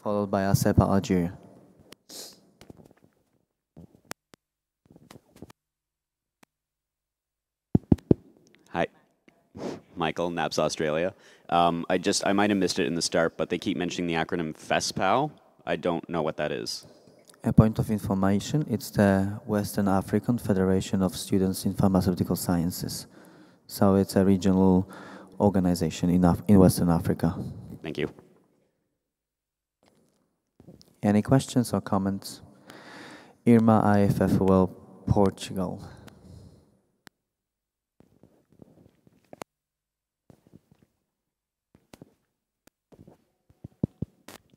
C: followed by ASEPA Algeria.
P: Hi, Michael, NAPS Australia. I might have missed it in the start, but they keep mentioning the acronym FESPAO. I don't know what that is.
C: A point of information, it's the Western African Federation of Students in Pharmaceutical Sciences. So it's a regional organization in Western Africa.
P: Thank you.
C: Any questions or comments? Irma, IFFOL Portugal.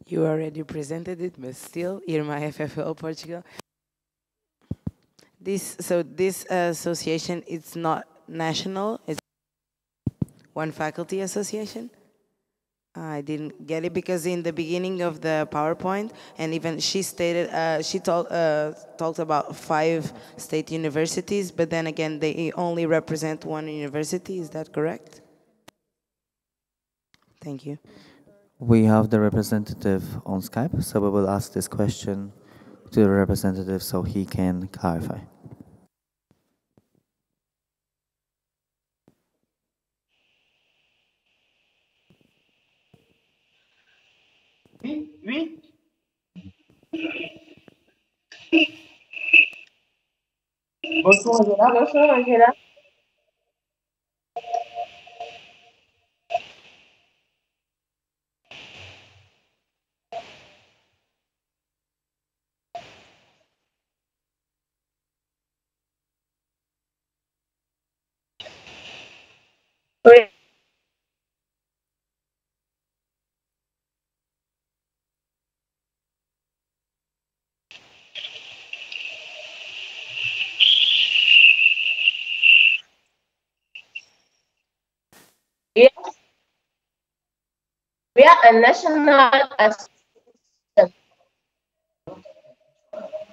Q: You already presented it, but still, Irma, IFFOL Portugal. This association, it's not national, it's one faculty association. I didn't get it because in the beginning of the PowerPoint, and even she stated, she talked about 5 state universities, but then again, they only represent one university. Is that correct? Thank you.
C: We have the representative on Skype, so we will ask this question to the representative so he can clarify.
X: Oui. Bonjour Angela. Bonjour Angela.
H: Yes, we are a national association.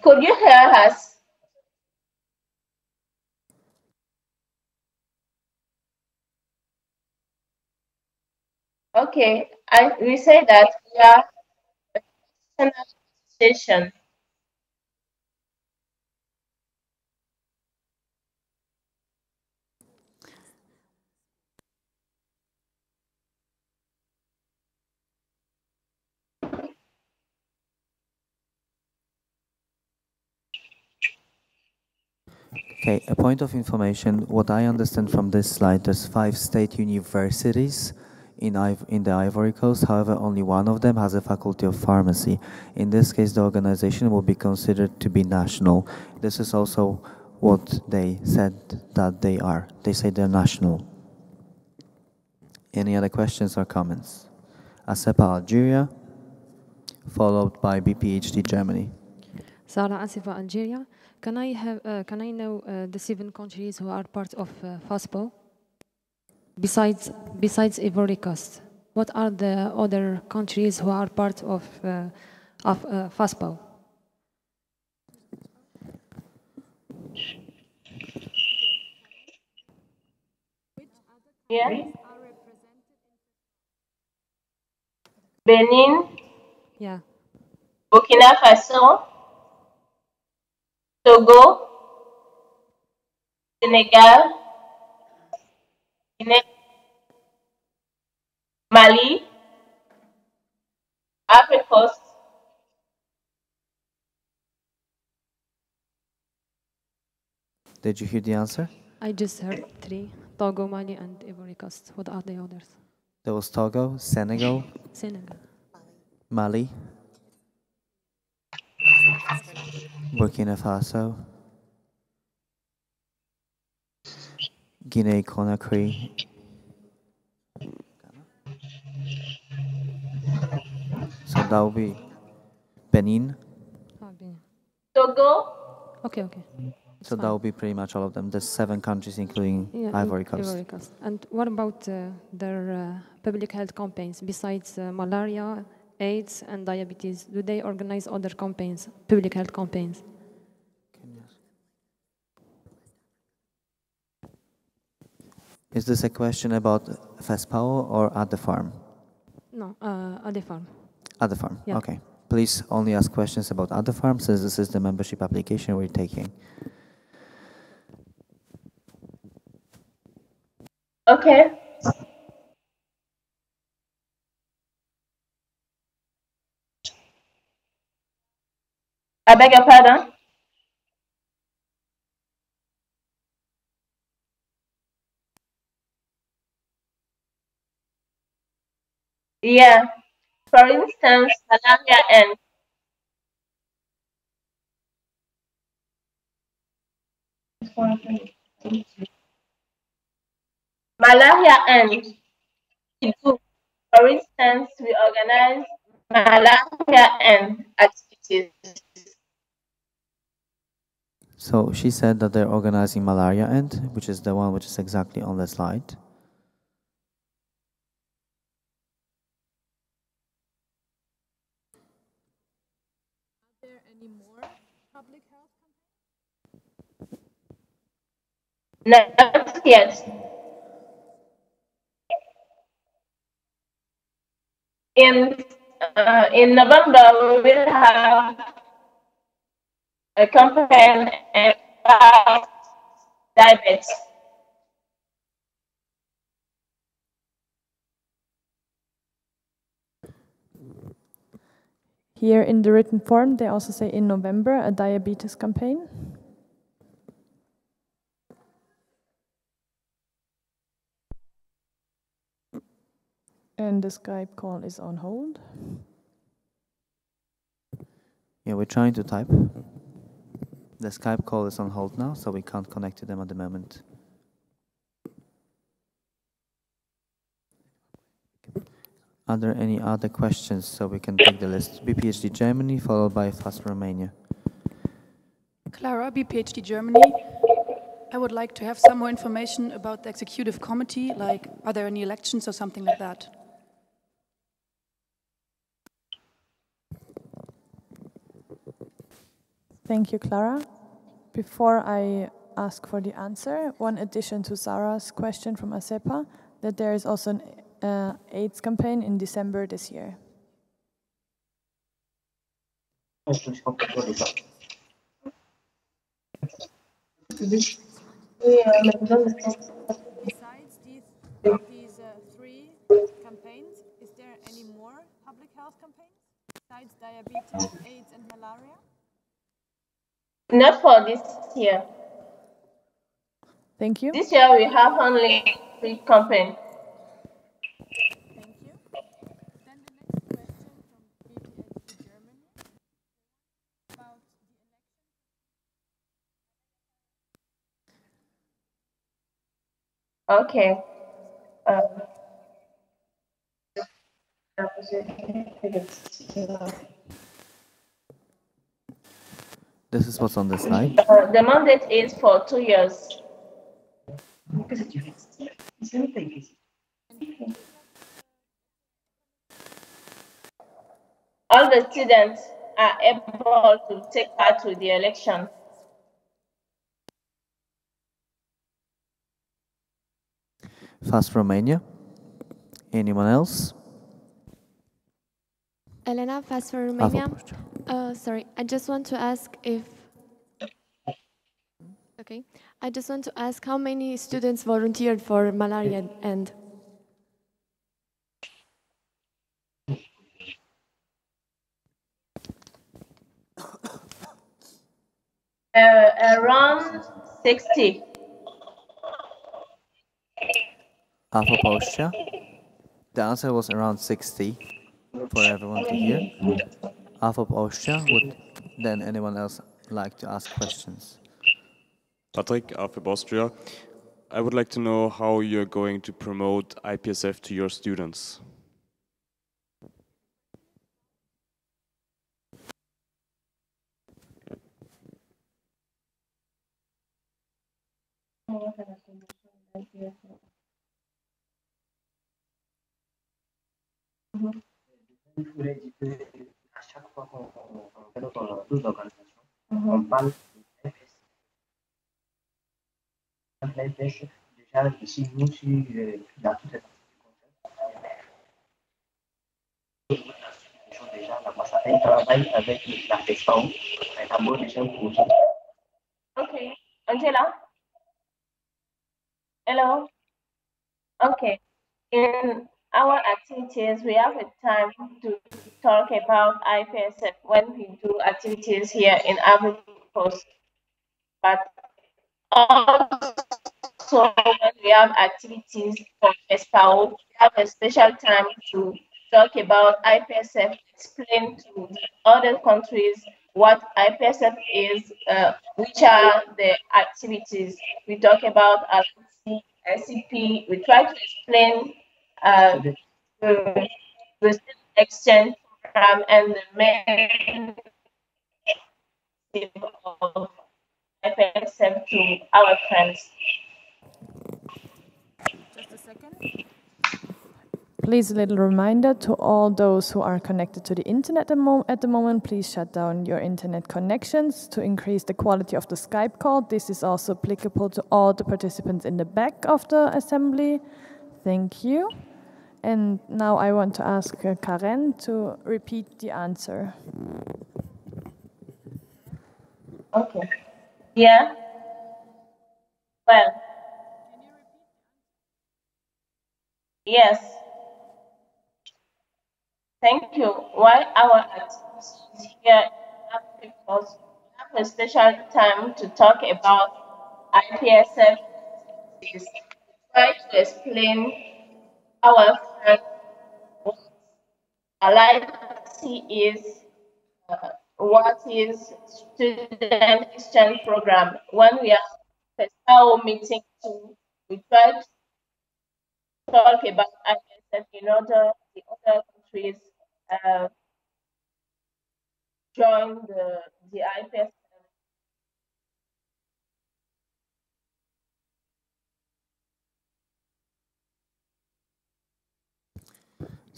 H: Could you hear us? Okay, we say that we are a national association.
C: Okay, a point of information. What I understand from this slide, there's 5 state universities in the Ivory Coast. However, only one of them has a faculty of pharmacy. In this case, the organization will be considered to be national. This is also what they said that they are. They say they're national. Any other questions or comments? ASEPA Algeria, followed by BPHD Germany.
D: Sarah Asifa, Algeria. Can I know the 7 countries who are part of FASPO? Besides Ivory Coast, what are the other countries who are part of FASPO?
H: Yeah. Benin.
D: Yeah.
H: Burkina Faso. Togo. Senegal. Mali. Ivory Coast.
C: Did you hear the answer?
D: I just heard 3, Togo, Mali, and Ivory Coast. What are the others?
C: There was Togo, Senegal,
D: Senegal.
C: Mali, Burkina Faso, Guinea-Conakry, so that will be Benin.
H: Togo.
D: Okay.
C: So that will be pretty much all of them. There's 7 countries, including Ivory Coast.
D: Ivory Coast. And what about their public health campaigns besides malaria, AIDS, and diabetes? Do they organize other campaigns, public health campaigns?
C: Is this a question about FESPAO or at the farm?
D: No, at the farm.
C: At the farm,
D: Yeah.
C: okay. Please only ask questions about other farms, since this is the membership application we're taking.
H: Okay. I beg your pardon? Yeah. For instance, malaria and for instance, we organize malaria and activities.
C: So she said that they're organizing Malaria End, which is the one which is exactly on the slide.
T: Are there any more public health campaigns?
H: Not yet. In November, we will have a campaign about diabetes.
T: Here in the written form, they also say in November, a diabetes campaign. And the Skype call is on hold.
C: Yeah, we're trying to type. The Skype call is on hold now, so we can't connect to them at the moment. Are there any other questions so we can take the list? BPHD Germany, followed by FAST Romania.
S: Clara, BPHD Germany. I
O: would like to have some more information about the executive committee, like are there any elections or something like that?
T: Thank you, Clara. Before I ask for the answer, one addition to Sarah's question from ASEPA, that there is also an AIDS campaign in December this year.
O: Besides these three campaigns, is there any more public health campaigns besides diabetes, AIDS, and malaria?
H: Not for this year.
T: Thank you.
H: This year we have only 3 campaigns.
O: Thank you. Then the next question from BPHD Germany about the
H: Okay.
C: This is what's on the slide.
H: The mandate is for 2 years. All the students are able to take part to the election.
C: Fast Romania. Anyone else?
S: Elena, Fast for Romania. Sorry, I just want to ask if... Okay, I just want to ask how many students volunteered for malaria and...
H: Around 60.
C: Alpha Austria. The answer was around 60 for everyone to hear. Alpha Austria, would then anyone else like to ask questions?
U: Patrick, AFB Austria. I would like to know how you're going to promote IPSF to your students.
V: Il faudrait dire qu'à chaque fois qu'on fait notre deux organisations, on parle de l'APS. Déjà, ici, nous, dans toutes les parties du concept, déjà, la masse un travail avec la FESPAO, d'abord déjà pour...
H: Okay, Angela? Hello? Okay. In our activities, we have a time to talk about IPSF when we do activities here in Ivory Coast. But also when we have activities for FESPAO, we have a special time to talk about IPSF, explain to other countries what IPSF is, which are the activities. We talk about RC, SCP, we try to explain the exchange program and the main of IPSF to our friends.
O: Just a second.
T: Please, a little reminder to all those who are connected to the internet at the moment, please shut down your internet connections to increase the quality of the Skype call. This is also applicable to all the participants in the back of the assembly. Thank you. And now I want to ask Karen to repeat the answer.
H: Okay. Yeah. Well. Yes. Thank you. While our activities here in Africa, we have a special time to talk about IPSF. Try to explain our friends what Alliance is, what is student exchange program. When we have FESPAO meeting too, we try to talk about IPSF in order the other countries join the IPSF.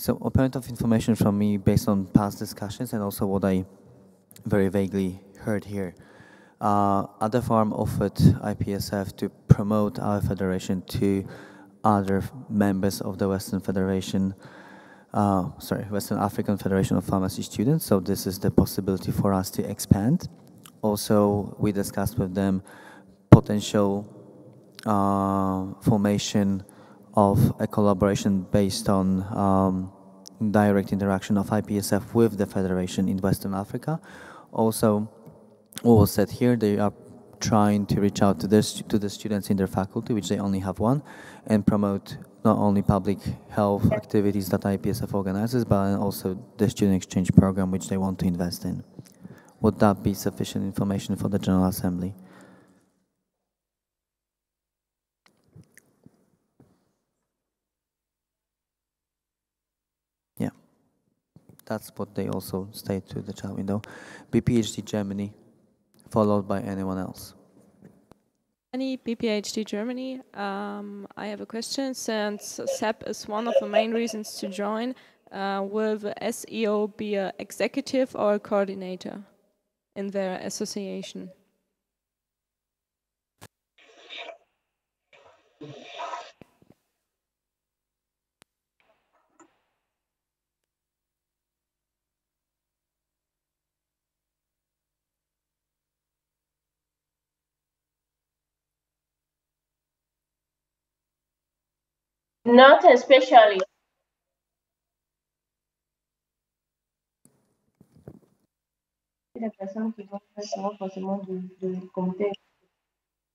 C: So a point of information from me based on past discussions and also what I very vaguely heard here. Other forum offered IPSF to promote our federation to other members of the Western African Federation of Pharmacy Students. So this is the possibility for us to expand. Also, we discussed with them potential formation of a collaboration based on direct interaction of IPSF with the Federation in Western Africa. Also, what was said here, they are trying to reach out to the students in their faculty, which they only have one, and promote not only public health activities that IPSF organizes, but also the student exchange program, which they want to invest in. Would that be sufficient information for the General Assembly? Yeah, that's what they also state to the chat window. BPHD Germany, followed by anyone else.
M: BPHD Germany. I have a question. Since SEP is one of the main reasons to join, will the SEO be an executive or a coordinator in their association?
X: Not especially. La personne qui va faire forcément du comité.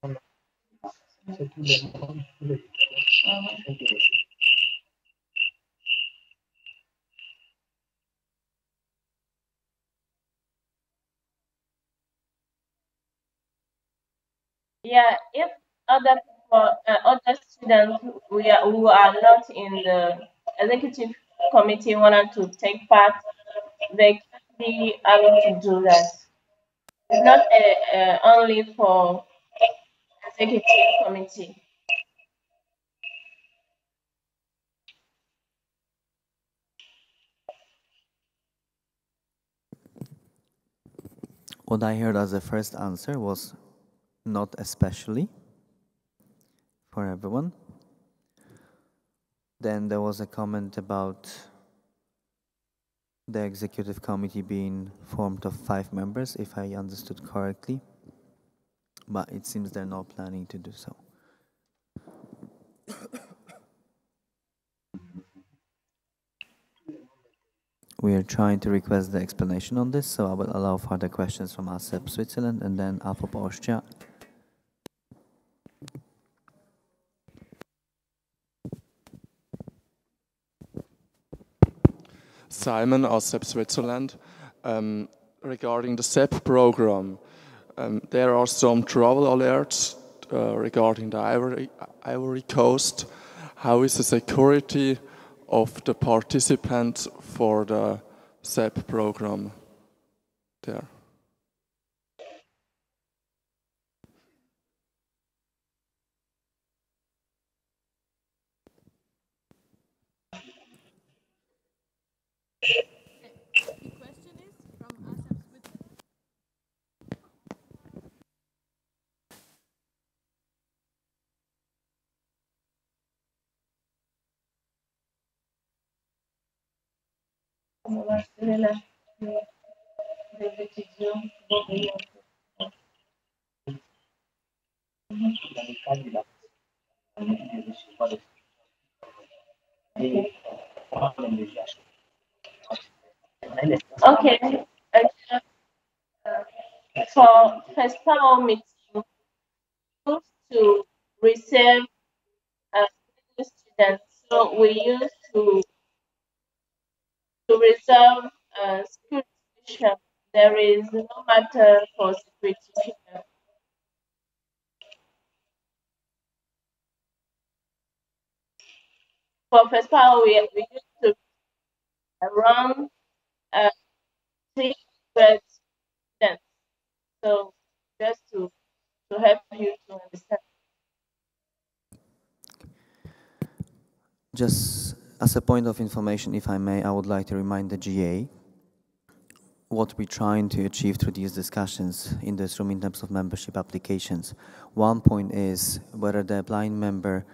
X: C'est tous les membres. Yeah, if other people, other students who are not in the executive committee wanted to take part, they can be able to do that. It's not only for executive committee.
C: What I heard as the first answer was not especially for everyone. Then there was a comment about the executive committee being formed of 5 members, if I understood correctly. But it seems they're not planning to do so. We are trying to request the explanation on this, so I will allow further questions from ASEP Switzerland and then AFOP Austria.
A: Simon, ASEP Switzerland. Regarding the SEP program, there are some travel alerts regarding the Ivory Coast. How is the security of the participants for the SEP program there?
X: Okay. For first power meeting, to receive students, so we used to reserve security station. There is no matter for security here. For first power, we used to around 300 students. So just to help you to understand.
C: As a point of information, if I may, I would like to remind the GA what we're trying to achieve through these discussions in this room in terms of membership applications. One point is whether the applying member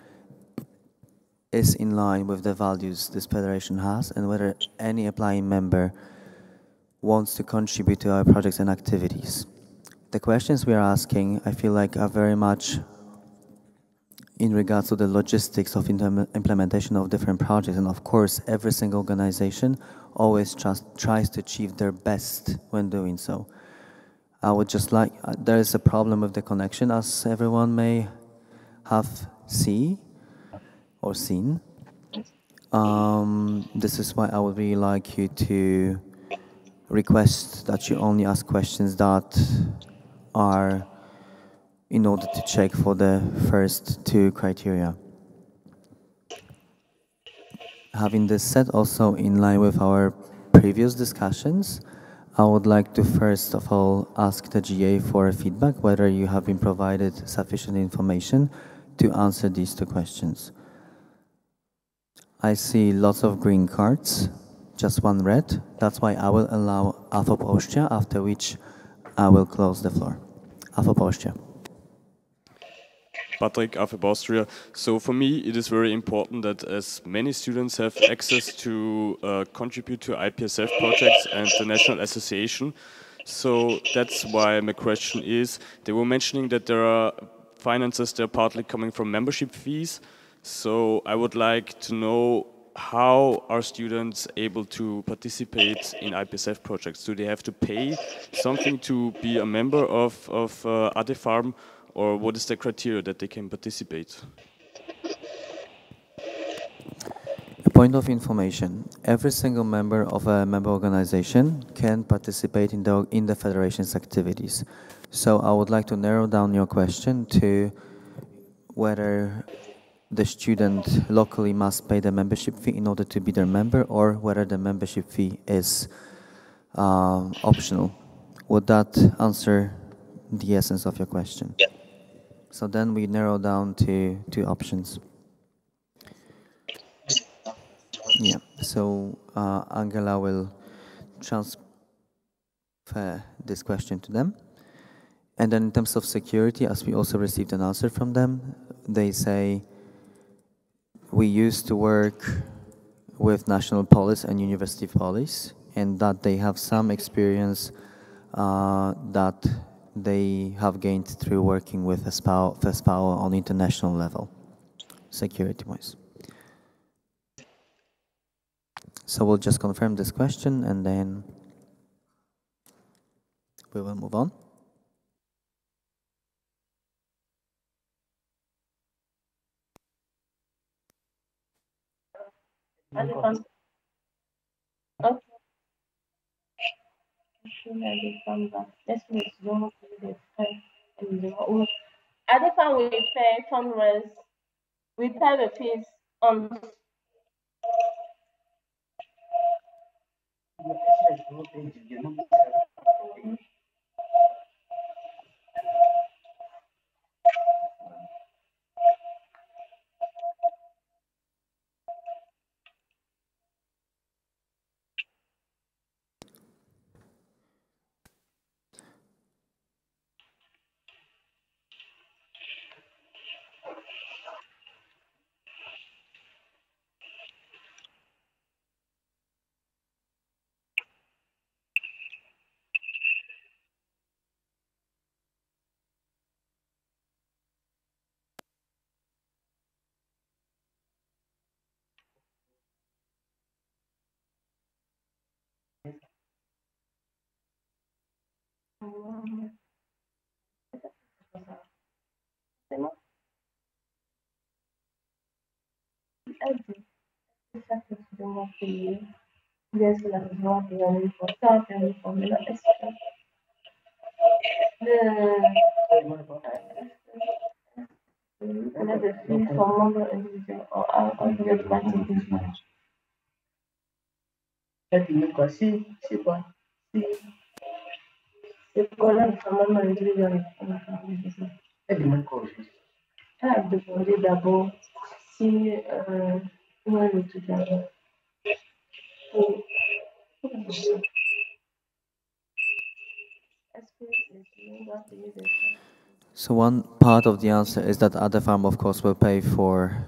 C: is in line with the values this federation has and whether any applying member wants to contribute to our projects and activities. The questions we are asking, I feel like, are very much in regards to the logistics of implementation of different projects. And of course, every single organization always tries to achieve their best when doing so. I would just like, there is a problem with the connection, as everyone may have seen. This is why I would really like you to request that you only ask questions that are in order to check for the first two criteria. Having this said, also in line with our previous discussions, I would like to first of all ask the GA for feedback whether you have been provided sufficient information to answer these two questions. I see lots of green cards, just one red. That's why I will allow AFOP Austria, after which I will close the floor. AFOP Austria.
U: Patrick, AFOP Austria. So for me, it is very important that as many students have access to contribute to IPSF projects and the National Association. So that's why my question is, they were mentioning that there are finances that are partly coming from membership fees. So I would like to know, how are students able to participate in IPSF projects? Do they have to pay something to be a member of ADEFARM? Or what is the criteria that they can participate?
C: A point of information. Every single member of a member organization can participate in the federation's activities. So I would like to narrow down your question to whether the student locally must pay the membership fee in order to be their member, or whether the membership fee is optional. Would that answer the essence of your question? Yeah. So then we narrow down to two options. Yeah, so Angela will transfer this question to them. And then in terms of security, as we also received an answer from them, they say, we used to work with National Police and University Police, and that they have some experience that they have gained through working with FESPAO on international level, security-wise. So we'll just confirm this question and then we will move on.
X: Okay. ADEFARM will pay fundraise, we pay the fees on another fee for member individual or other party business. C'est quoi là, vraiment individuel. Elle a demandé d'abord si
C: So one part of the answer is that other farm, of course, will pay for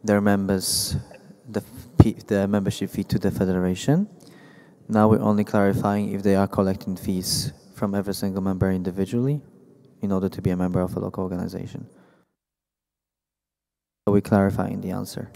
C: their members the membership fee to the federation. Now we're only clarifying if they are collecting fees from every single member individually in order to be a member of a local organization. So we're clarifying the answer.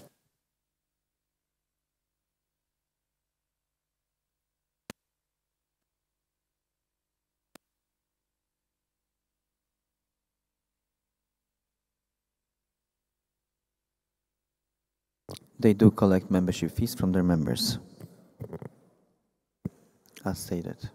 C: They do collect membership fees from their members, as stated.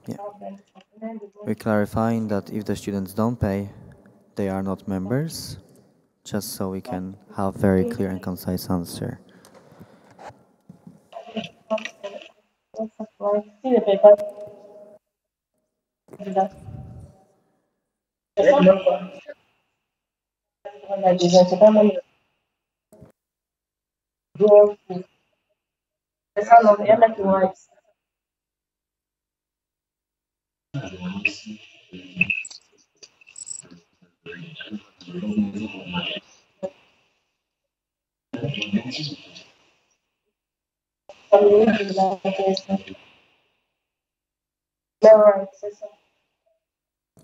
C: Yeah. We're clarifying that if the students don't pay, they are not members, just so we can have very clear and concise answer.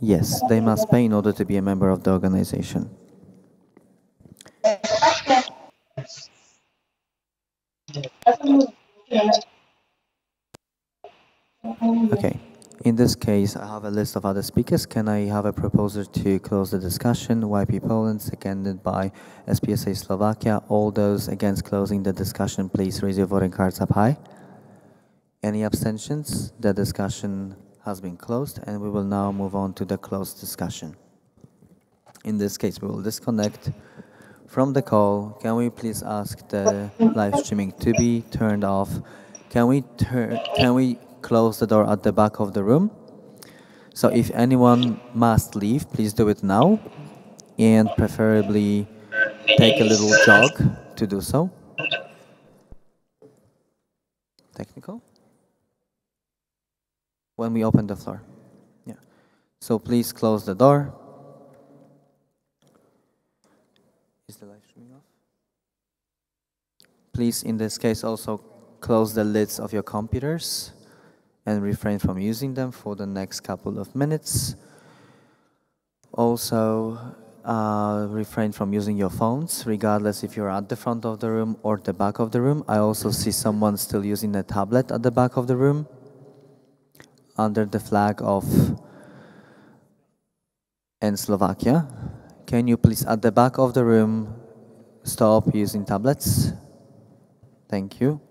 C: Yes, they must pay in order to be a member of the organization. Okay. In this case, I have a list of other speakers. Can I have a proposer to close the discussion? YP Poland, seconded by SPSA Slovakia. All those against closing the discussion, please raise your voting cards up high. Any abstentions? The discussion has been closed, and we will now move on to the closed discussion. In this case, we will disconnect from the call. Can we please ask the live streaming to be turned off? Can we close the door at the back of the room? So if anyone must leave, please do it now, and preferably take a little jog to do so. Technical? When we open the floor. Yeah. So please close the door. Is the live streaming off? Please, in this case, also close the lids of your computers and refrain from using them for the next couple of minutes. Also, refrain from using your phones, regardless if you're at the front of the room or the back of the room. I also see someone still using a tablet at the back of the room under the flag of Slovakia. Can you please, at the back of the room, stop using tablets? Thank you.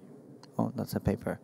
C: Oh, that's a paper.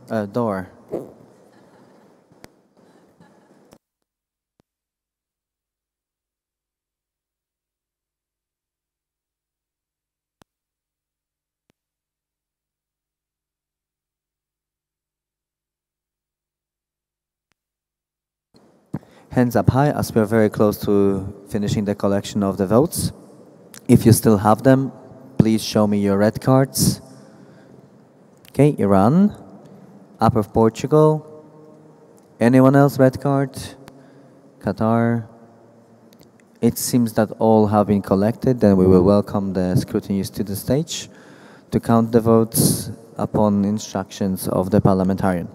C: Door. Hands up high as we are very close to finishing the collection of the votes. If you still have them, please show me your red cards. Okay, Iran, Upper Portugal. Anyone else red card? Qatar. It seems that all have been collected. Then we will welcome the scrutineers to the stage to count the votes upon instructions of the parliamentarian.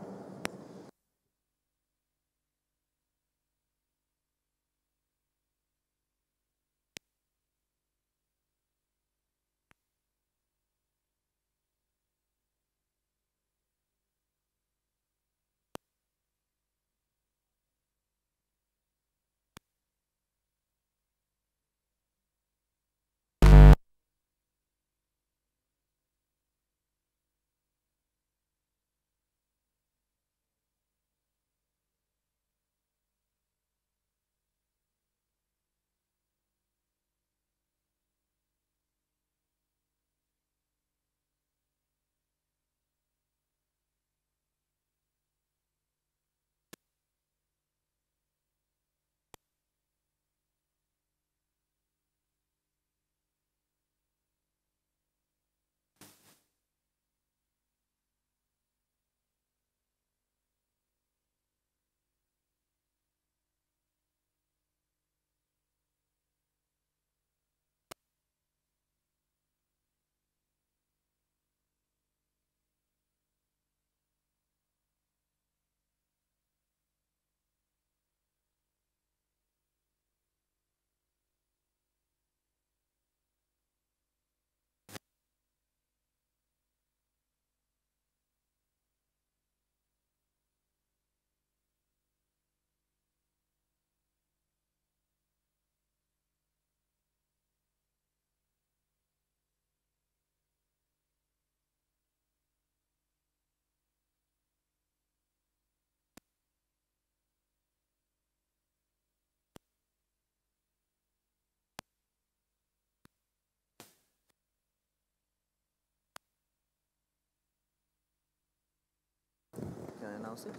C: Can I announce it?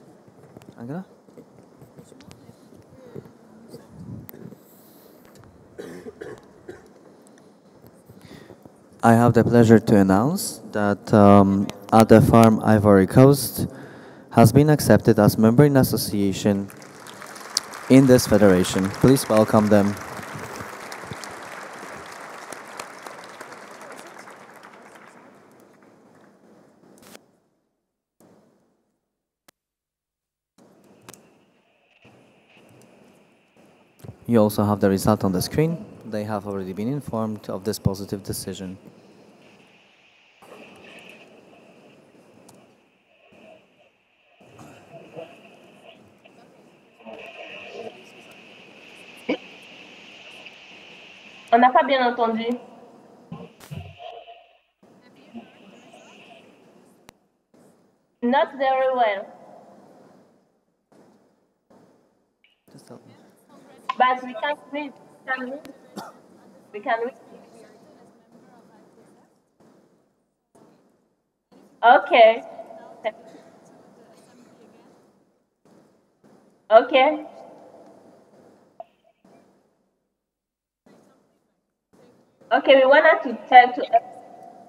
C: Angela? I have the pleasure to announce that Ada Farm Ivory Coast has been accepted as member in association in this federation. Please welcome them. You also have the result on the screen. They have already been informed of this positive decision.
X: On n'a pas bien entendu. Not very well. But we can read. We can read. Okay. Okay. Okay, we wanted to tell to,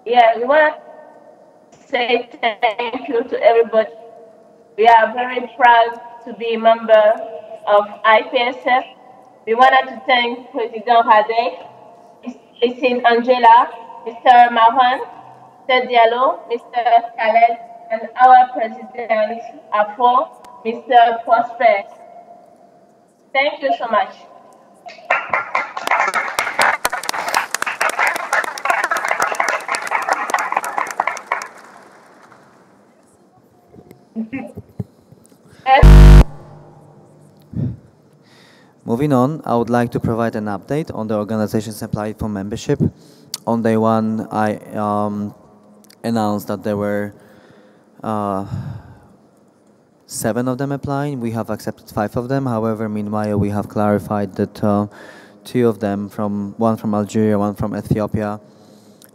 X: yeah, we want to say thank you to everybody. We are very proud to be a member of IPSF. We wanted to thank President Radek, Mrs. Angela, Mr. Mahan, Mr. Diallo, Mr. Khaled, and our President Afro, Mr. Prosper. Thank you so much.
C: Moving on, I would like to provide an update on the organizations applied for membership. On day one, I announced that there were 7 of them applying. We have accepted 5 of them. However, meanwhile, we have clarified that 2 of them, one from Algeria, one from Ethiopia,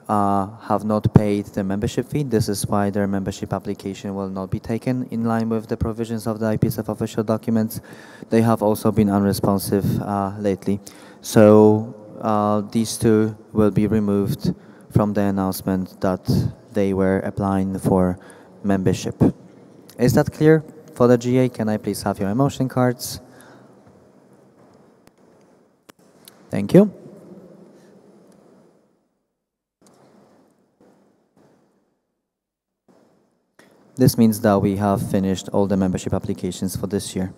C: have not paid the membership fee. This is why their membership application will not be taken in line with the provisions of the IPSF official documents. They have also been unresponsive lately. So these 2 will be removed from the announcement that they were applying for membership. Is that clear for the GA? Can I please have your emotion cards? Thank you. This means that we have finished all the membership applications for this year.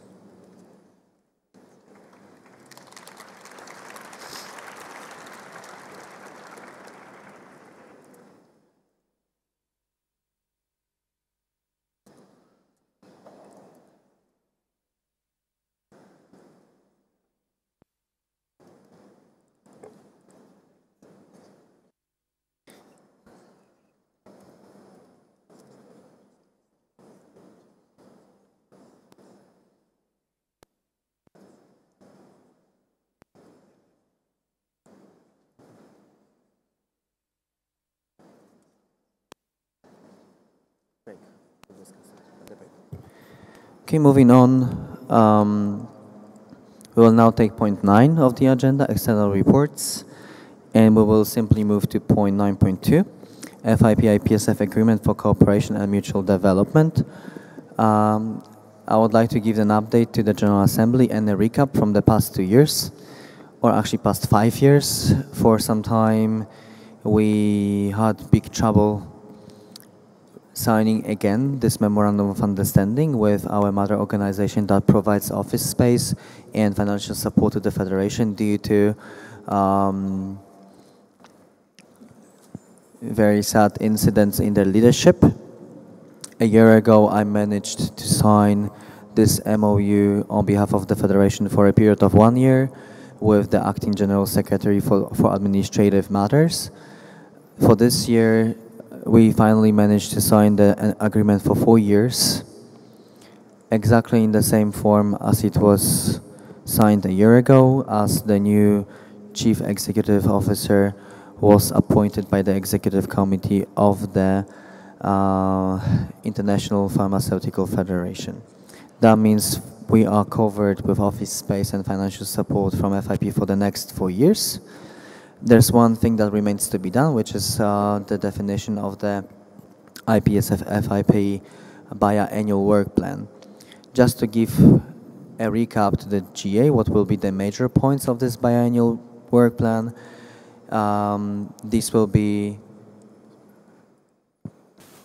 C: Okay, moving on. We will now take point 9 of the agenda, external reports, and we will simply move to point 9.2, FIP-IPSF Agreement for Cooperation and Mutual Development. I would like to give an update to the General Assembly and a recap from the past 2 years, or actually past 5 years. For some time, we had big trouble signing again this memorandum of understanding with our mother organization that provides office space and financial support to the federation due to very sad incidents in their leadership. A year ago, I managed to sign this MOU on behalf of the federation for a period of 1 year with the acting general secretary for administrative matters. For this year, we finally managed to sign an agreement for 4 years, exactly in the same form as it was signed a year ago, as the new chief executive officer was appointed by the executive committee of the International Pharmaceutical Federation. That means we are covered with office space and financial support from FIP for the next 4 years. There's one thing that remains to be done, which is the definition of the IPSF FIP biannual work plan. Just to give a recap to the GA, what will be the major points of this biannual work plan? This will be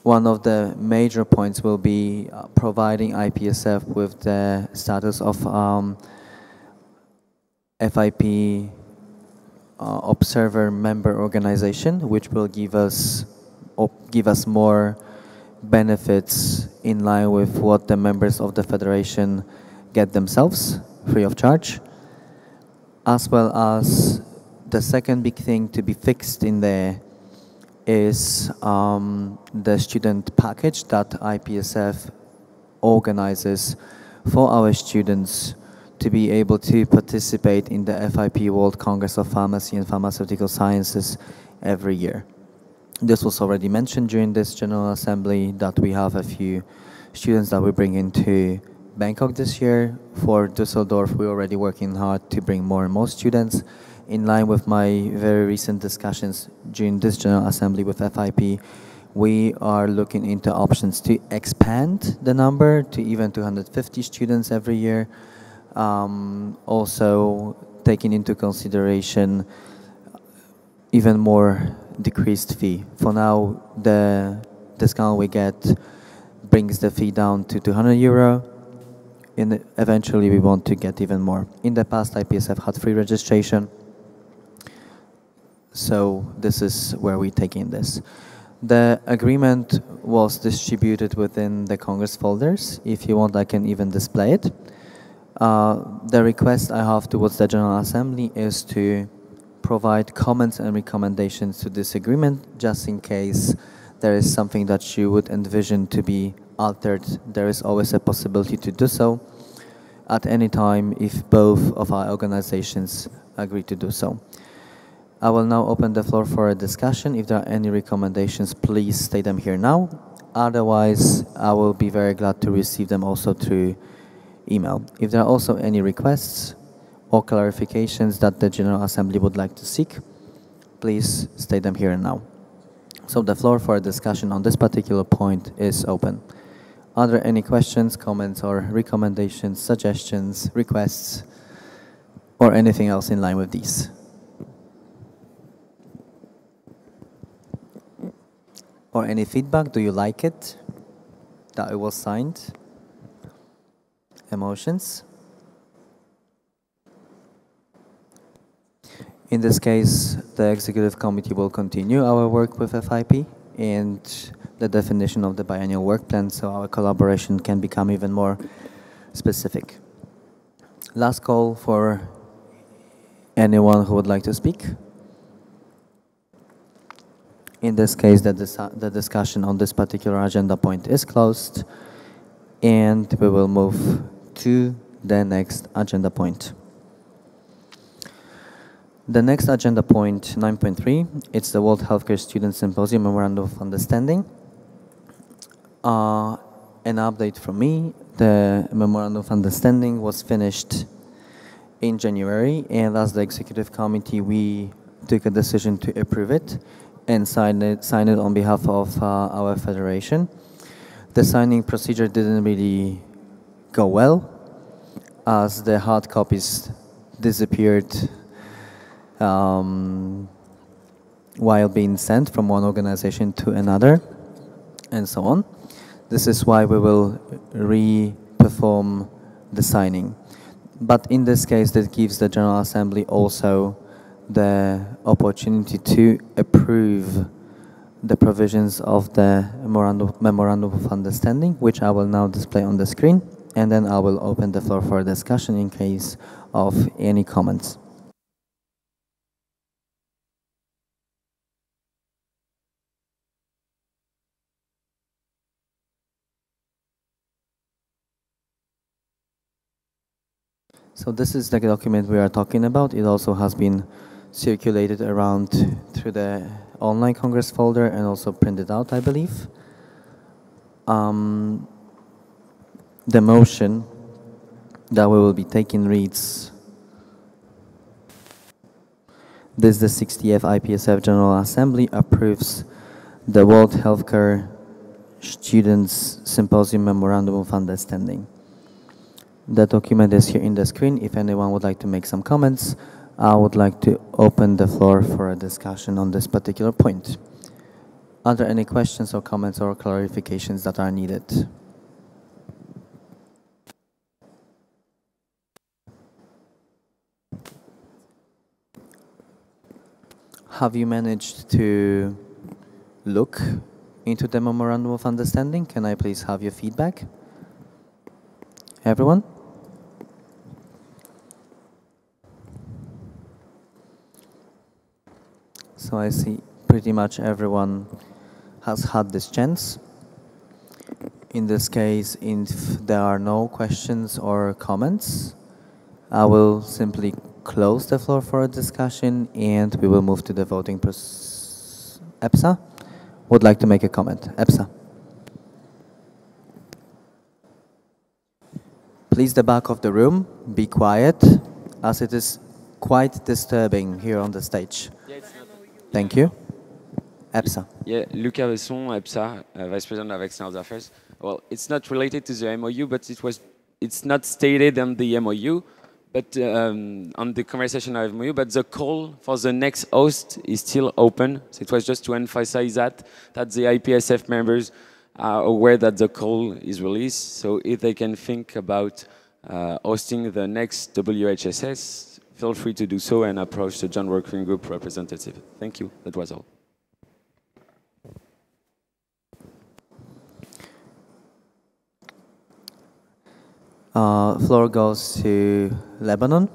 C: one of the major points will be providing IPSF with the status of FIP observer member organization, which will give us more benefits in line with what the members of the federation get themselves, free of charge, as well as the second big thing to be fixed in there is the student package that IPSF organizes for our students to be able to participate in the FIP World Congress of Pharmacy and Pharmaceutical Sciences every year. This was already mentioned during this General Assembly that we have a few students that we bring into Bangkok this year. For Düsseldorf, we're already working hard to bring more and more students. In line with my very recent discussions during this General Assembly with FIP, we are looking into options to expand the number to even 250 students every year. Also taking into consideration even more decreased fee. For now, the discount we get brings the fee down to €200. Eventually, we want to get even more. In the past, IPSF had free registration. So this is where we're taking this. The agreement was distributed within the Congress folders. If you want, I can even display it. The request I have towards the General Assembly is to provide comments and recommendations to this agreement, just in case there is something that you would envision to be altered, there is always a possibility to do so at any time if both of our organizations agree to do so. I will now open the floor for a discussion. If there are any recommendations, please state them here now. Otherwise, I will be very glad to receive them also through email. If there are also any requests or clarifications that the General Assembly would like to seek, please state them here and now. So the floor for a discussion on this particular point is open. Are there any questions, comments, or recommendations, suggestions, requests, or anything else in line with these? Or any feedback? Do you like it? That it was signed? Emotions? In this case, the Executive Committee will continue our work with FIP and the definition of the biennial work plan, so our collaboration can become even more specific. Last call for anyone who would like to speak. In this case, the discussion on this particular agenda point is closed, and we will move to the next agenda point. The next agenda point, 9.3, it's the World Healthcare Student Symposium Memorandum of Understanding. An update from me, the Memorandum of Understanding was finished in January, and as the Executive Committee, we took a decision to approve it and sign it on behalf of our federation. The signing procedure didn't really go well, as the hard copies disappeared while being sent from one organization to another, and so on. This is why we will re-perform the signing. But in this case, that gives the General Assembly also the opportunity to approve the provisions of the Memorandum of Understanding, which I will now display on the screen, and then I will open the floor for discussion in case of any comments. So this is the document we are talking about. It also has been circulated around through the online Congress folder and also printed out, I believe. The motion that we will be taking reads, this the 60th IPSF General Assembly approves the World Healthcare Students Symposium Memorandum of Understanding. The document is here in the screen. If anyone would like to make some comments, I would like to open the floor for a discussion on this particular point. Are there any questions or comments or clarifications that are needed? Have you managed to look into the Memorandum of Understanding? Can I please have your feedback? Everyone? So I see pretty much everyone has had this chance. In this case, if there are no questions or comments, I will simply close the floor for a discussion and we will move to the voting process. EPSA would like to make a comment. EPSA. Please, the back of the room, be quiet, as it is quite disturbing here on the stage. Thank you. EPSA.
G: Yeah, Lucas Besson, EPSA, Vice President of External Affairs. Well, it's not related to the MOU, but it's not stated on the MOU, but on the conversation of MOU, but the call for the next host is still open. So it was just to emphasize that the IPSF members are aware that the call is released. So if they can think about hosting the next WHSS, feel free to do so and approach the Joint Working Group representative. Thank you. That was all.
C: Floor goes to Lebanon.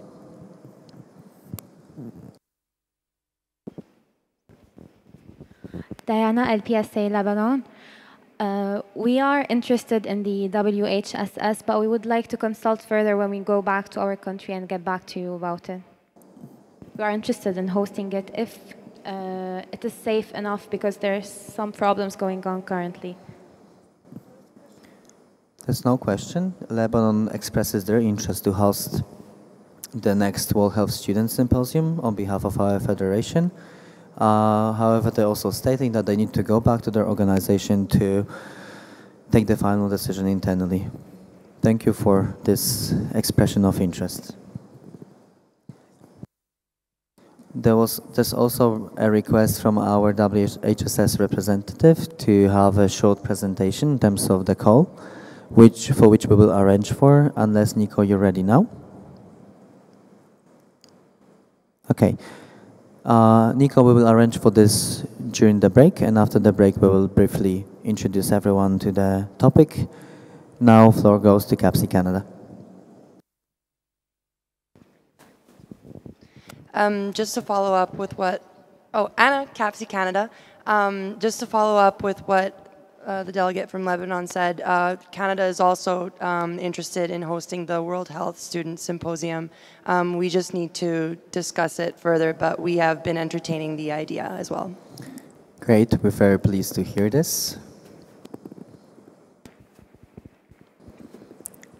I: Diana, LPSA Lebanon.
B: We are interested in the WHSS, but we would like to consult further when we go back to our country and get back to you about it. We are interested in hosting it if it is safe enough, because there's some problems going on currently.
C: There's no question. Lebanon expresses their interest to host the next World Health Student Symposium on behalf of our federation. However, they're also stating that they need to go back to their organization to take the final decision internally. Thank you for this expression of interest. There's also a request from our WHSS representative to have a short presentation in terms of the call, for which we will arrange for, unless, Nico, you're ready now? Okay. Nico, we will arrange for this during the break, and after the break we will briefly introduce everyone to the topic. Now, floor goes to CAPSI Canada.
I: Just to follow up with what, Anna, CAPSI Canada. Just to follow up with what the delegate from Lebanon said, Canada is also interested in hosting the World Health Student Symposium. We just need to discuss it further, but we have been entertaining the idea as well.
C: Great, we're very pleased to hear this.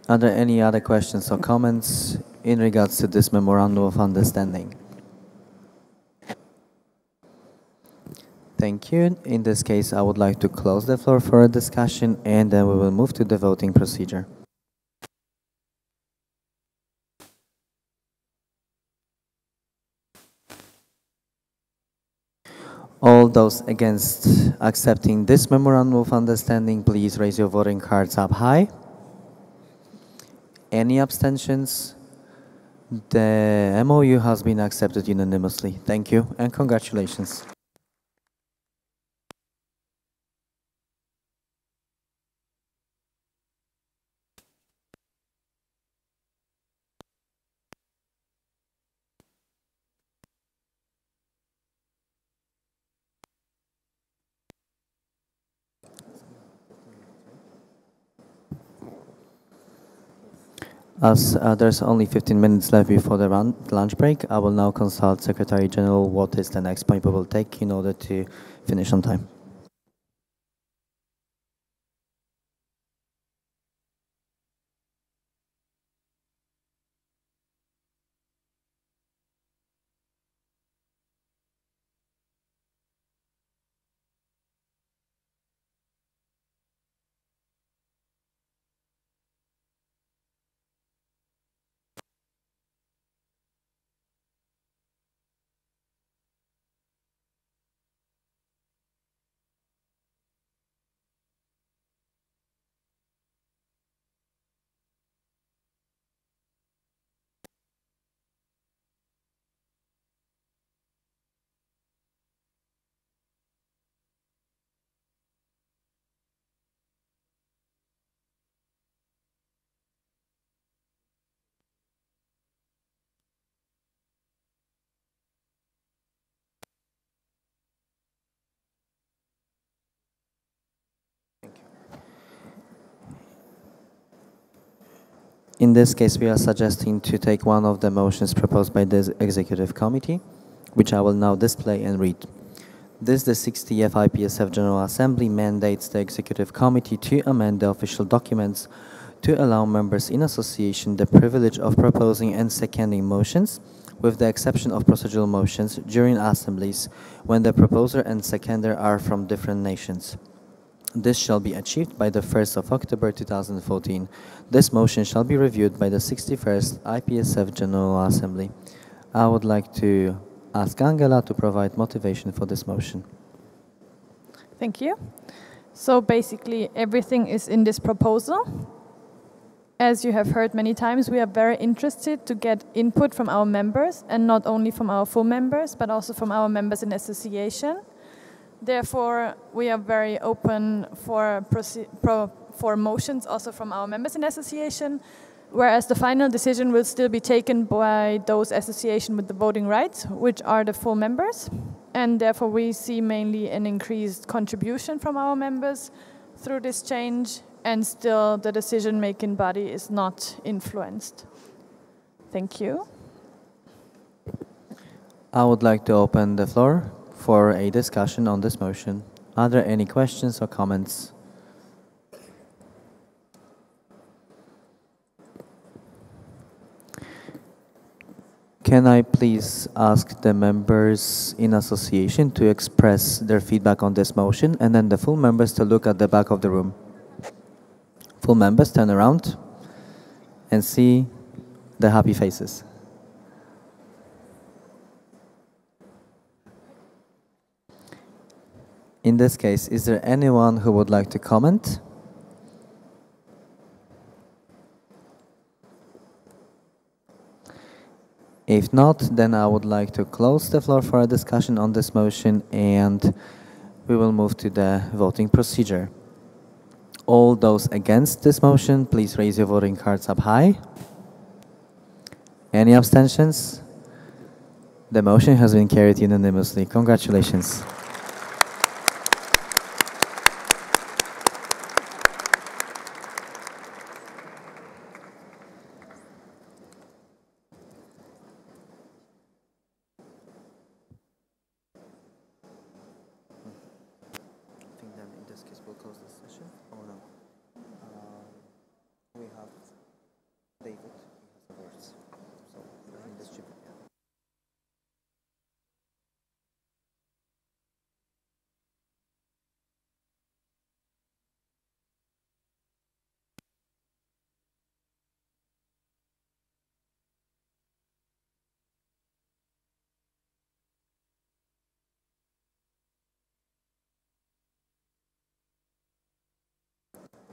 C: Are there any other questions or comments in regards to this memorandum of understanding? Thank you. In this case, I would like to close the floor for a discussion, and then we will move to the voting procedure. All those against accepting this memorandum of understanding, please raise your voting cards up high. Any abstentions? The MOU has been accepted unanimously. Thank you and congratulations. As there's only 15 minutes left before the lunch break, I will now consult Secretary General what is the next point we will take in order to finish on time. In this case, we are suggesting to take one of the motions proposed by the Executive Committee, which I will now display and read. This, the 60th IPSF General Assembly mandates the Executive Committee to amend the official documents to allow members in association the privilege of proposing and seconding motions, with the exception of procedural motions during assemblies when the proposer and seconder are from different nations. This shall be achieved by the 1st of October 2014. This motion shall be reviewed by the 61st IPSF General Assembly. I would like to ask Angela to provide motivation for this motion.
T: Thank you. So basically everything is in this proposal. As you have heard many times, we are very interested to get input from our members, and not only from our full members, but also from our members in association. Therefore, we are very open for motions also from our members in association, whereas the final decision will still be taken by those association with the voting rights, which are the full members. And therefore, we see mainly an increased contribution from our members through this change and still the decision-making body is not influenced. Thank you.
C: I would like to open the floor for a discussion on this motion. Are there any questions or comments? Can I please ask the members in association to express their feedback on this motion, and then the full members to look at the back of the room? Full members, turn around and see the happy faces. In this case, is there anyone who would like to comment? If not, then I would like to close the floor for a discussion on this motion, and we will move to the voting procedure. All those against this motion, please raise your voting cards up high. Any abstentions? The motion has been carried unanimously. Congratulations.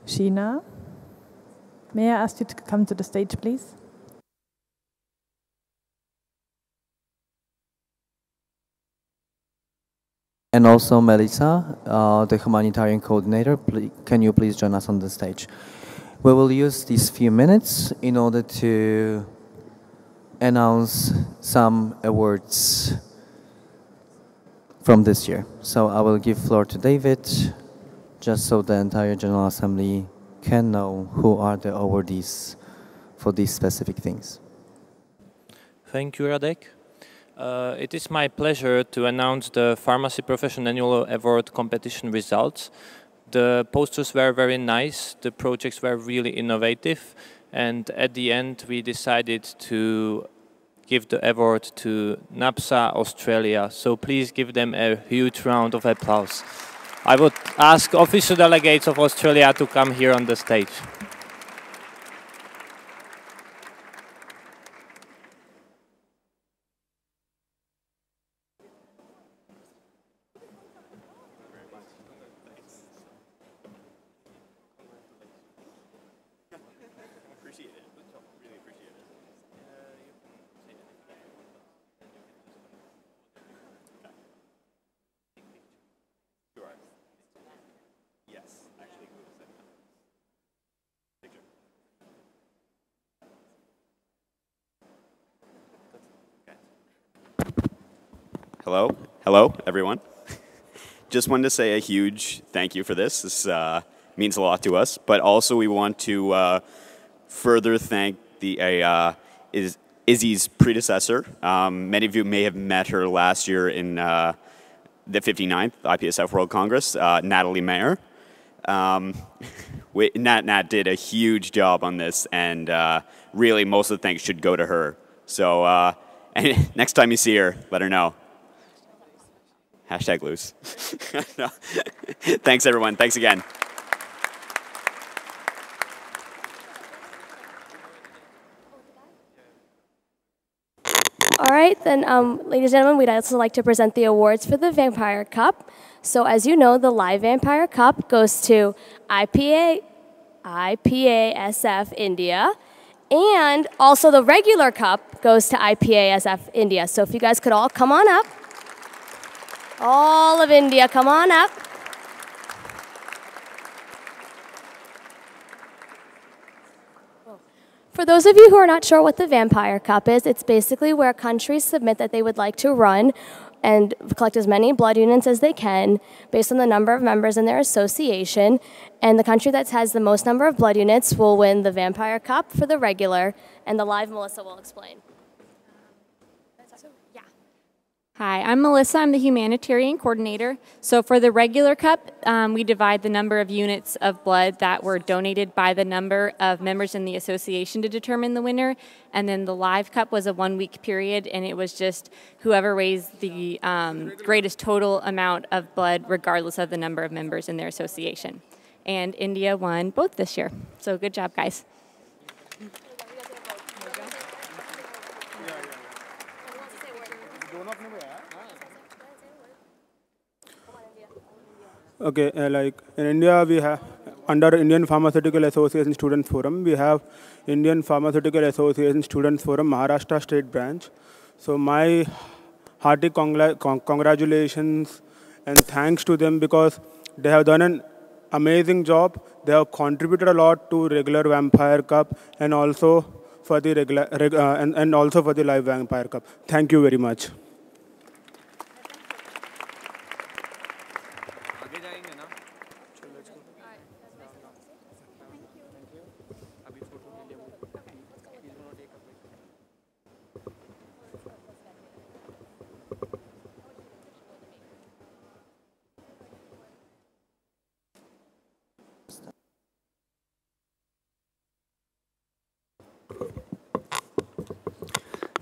T: Sheena, may I ask you to come to the stage, please?
C: And also Melissa, the humanitarian coordinator, can you please join us on the stage? We will use these few minutes in order to announce some awards from this year. So I will give floor to David, just so the entire General Assembly can know who are the awardees for these specific things.
E: Thank you, Radek. It is my pleasure to announce the Pharmacy Profession Annual Award competition results. The posters were very nice, the projects were really innovative, and at the end we decided to give the award to NAPSA Australia. So please give them a huge round of applause. I would ask official delegates of Australia to come here on the stage.
P: Hello, everyone. Just wanted to say a huge thank you for this. This means a lot to us. But also we want to further thank Izzy's predecessor. Many of you may have met her last year in the 59th IPSF World Congress, Natalie Mayer. Nat did a huge job on this, and really most of the thanks should go to her. So and next time you see her, let her know. Hashtag loose. No. Thanks, everyone. Thanks again.
K: All right, then, ladies and gentlemen, we'd also like to present the awards for the Vampire Cup. So, as you know, the Live Vampire Cup goes to IPASF India, and also the regular cup goes to IPASF India. So, if you guys could all come on up. All of India, come on up. For those of you who are not sure what the Vampire Cup is, it's basically where countries submit that they would like to run and collect as many blood units as they can based on the number of members in their association. And the country that has the most number of blood units will win the Vampire Cup for the regular, and the live Melissa will explain.
F: Hi, I'm Melissa. I'm the humanitarian coordinator. So for the regular cup, we divide the number of units of blood that were donated by the number of members in the association to determine the winner. And then the live cup was a 1-week period, and it was just whoever raised the greatest total amount of blood regardless of the number of members in their association. And India won both this year. So good job, guys.
J: Okay, like in India, we have under Indian Pharmaceutical Association Students Forum, we have Indian Pharmaceutical Association Students Forum Maharashtra State Branch. So my hearty congratulations and thanks to them because they have done an amazing job. They have contributed a lot to regular Vampire Cup and also for the and also for the live Vampire Cup. Thank you very much.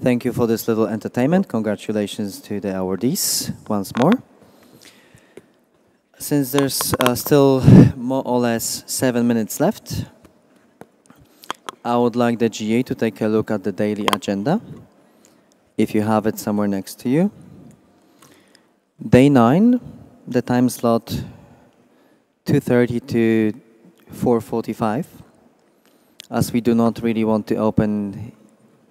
C: Thank you for this little entertainment. Congratulations to the awardees once more. Since there's still more or less 7 minutes left, I would like the GA to take a look at the daily agenda, if you have it somewhere next to you. Day 9, the time slot 2:30 to 4:45, as we do not really want to open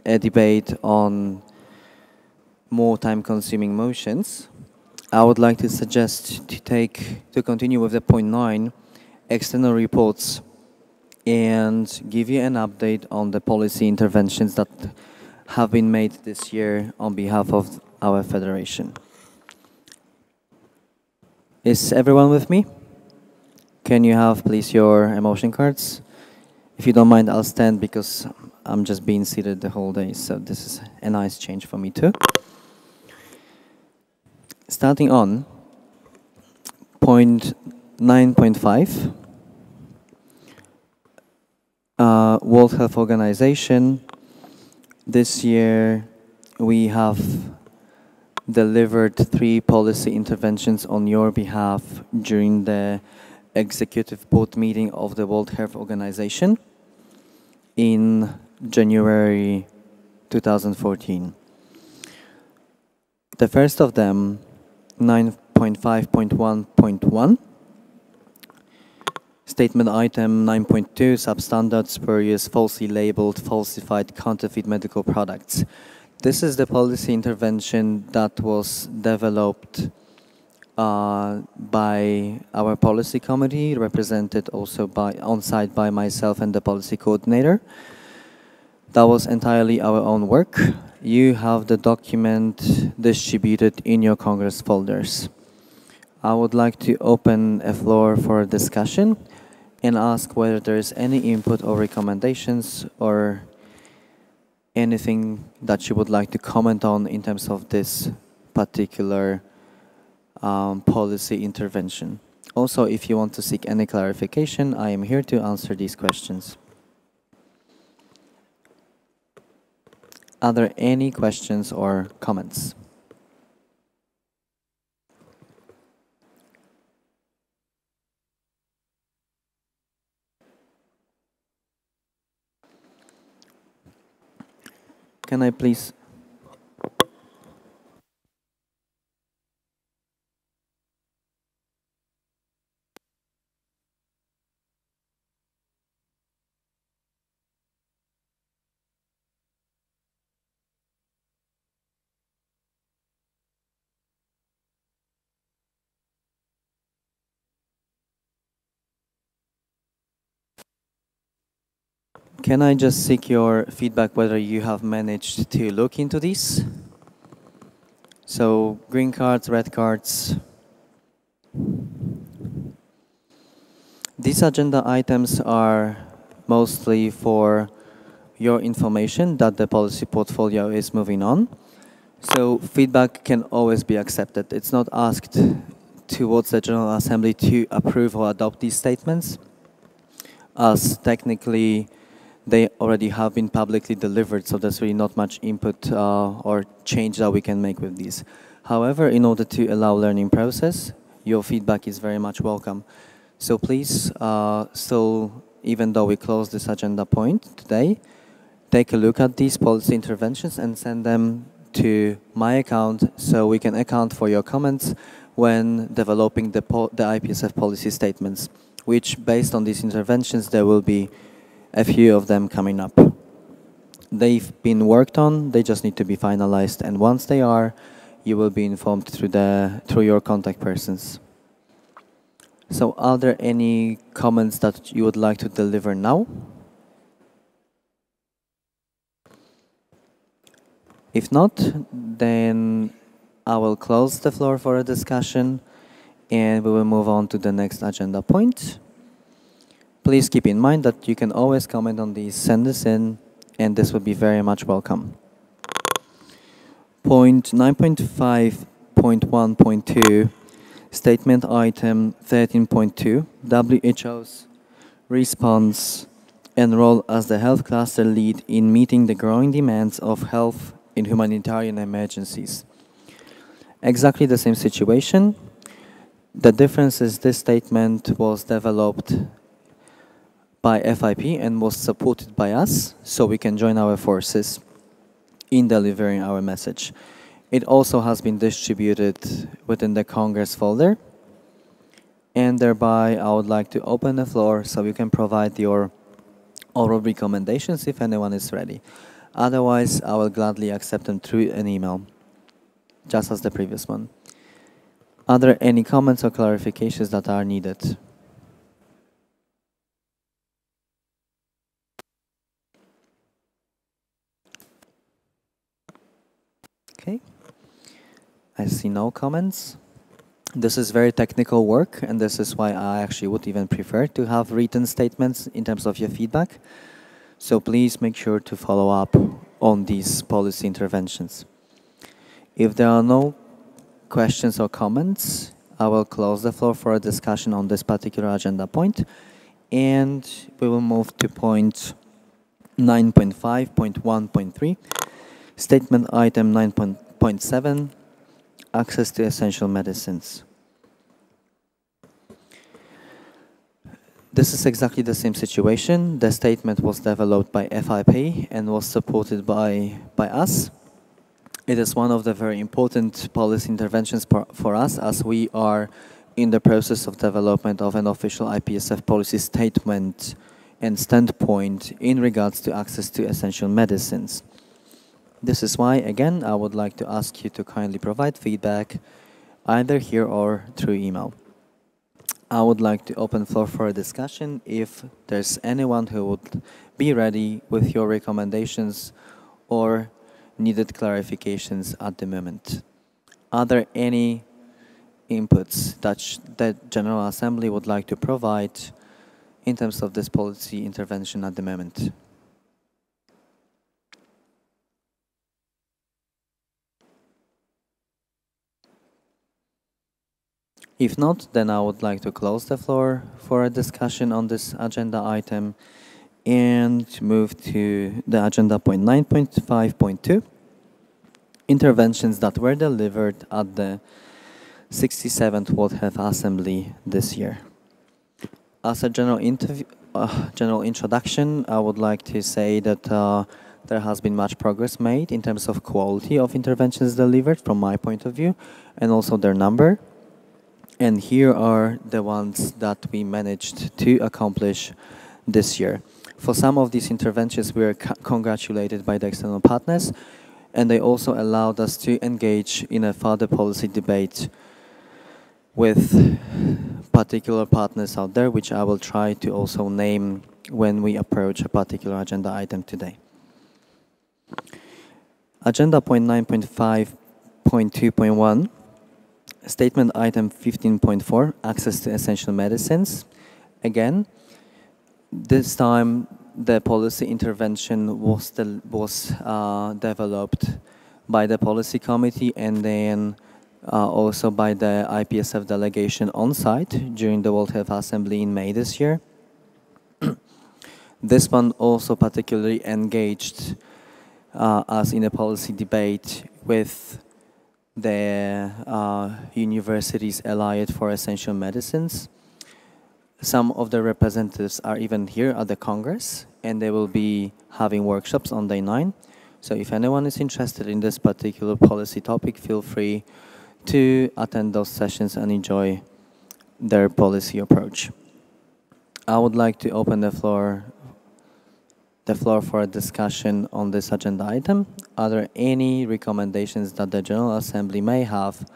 C: a debate on more time-consuming motions. I would like to suggest to continue with the point 9, external reports, and give you an update on the policy interventions that have been made this year on behalf of our federation. Is everyone with me? Can you have, please, your emotion cards? If you don't mind, I'll stand because I'm just being seated the whole day, so this is a nice change for me too. Starting on point 9.5, World Health Organization. This year we have delivered 3 policy interventions on your behalf during the Executive Board meeting of the World Health Organization in January 2014. The first of them, 9.5.1.1, statement item 9.2, substandards per use falsely labeled, falsified, counterfeit medical products. This is the policy intervention that was developed by our policy committee, represented also on-site by myself and the policy coordinator. That was entirely our own work. You have the document distributed in your Congress folders. I would like to open a floor for discussion and ask whether there is any input or recommendations or anything that you would like to comment on in terms of this particular policy intervention. Also, if you want to seek any clarification, I am here to answer these questions. Are there any questions or comments? Can I please? Can I just seek your feedback whether you have managed to look into this? So green cards, red cards. These agenda items are mostly for your information that the policy portfolio is moving on. So feedback can always be accepted. It's not asked towards the General Assembly to approve or adopt these statements, as technically they already have been publicly delivered, so there's really not much input or change that we can make with these. However, in order to allow learning process, your feedback is very much welcome. So please, still, even though we close this agenda point today, take a look at these policy interventions and send them to my account so we can account for your comments when developing the IPSF policy statements, which, based on these interventions, there will be a few of them coming up. They've been worked on, they just need to be finalized, and once they are, you will be informed through your contact persons. So are there any comments that you would like to deliver now? If not, then I will close the floor for a discussion and we will move on to the next agenda point. Please keep in mind that you can always comment on these, send this in, and this will be very much welcome. Point 9.5.1.2, statement item 13.2, WHO's response and role as the health cluster lead in meeting the growing demands of health in humanitarian emergencies. Exactly the same situation. The difference is this statement was developed by FIP and was supported by us, so we can join our forces in delivering our message. It also has been distributed within the Congress folder, and thereby I would like to open the floor so you can provide your oral recommendations if anyone is ready. Otherwise, I will gladly accept them through an email, just as the previous one. Are there any comments or clarifications that are needed? Okay. I see no comments. This is very technical work, and this is why I actually would even prefer to have written statements in terms of your feedback. So please make sure to follow up on these policy interventions. If there are no questions or comments, I will close the floor for a discussion on this particular agenda point, and we will move to point 9.5.1.3, statement item 9.7, access to essential medicines. This is exactly the same situation. The statement was developed by FIP and was supported by us. It is one of the very important policy interventions for us, as we are in the process of development of an official IPSF policy statement and standpoint in regards to access to essential medicines. This is why, again, I would like to ask you to kindly provide feedback either here or through email. I would like to open the floor for a discussion if there's anyone who would be ready with your recommendations or needed clarifications at the moment. Are there any inputs that the General Assembly would like to provide in terms of this policy intervention at the moment? If not, then I would like to close the floor for a discussion on this agenda item and move to the agenda point 9.5.2, interventions that were delivered at the 67th World Health Assembly this year. As a general introduction, I would like to say that there has been much progress made in terms of quality of interventions delivered from my point of view, and also their number. And here are the ones that we managed to accomplish this year. For some of these interventions, we were congratulated by the external partners, and they also allowed us to engage in a further policy debate with particular partners out there, which I will try to also name when we approach a particular agenda item today. Agenda point 9.5 2.1, statement item 15.4, access to essential medicines. Again, this time the policy intervention was developed by the policy committee and then also by the IPSF delegation on site during the World Health Assembly in May this year. This one also particularly engaged us in a policy debate with the universities allied for essential medicines. Some of the representatives are even here at the Congress, and they will be having workshops on day 9. So if anyone is interested in this particular policy topic, feel free to attend those sessions and enjoy their policy approach. I would like to open the floor for a discussion on this agenda item. Are there any recommendations that the General Assembly may have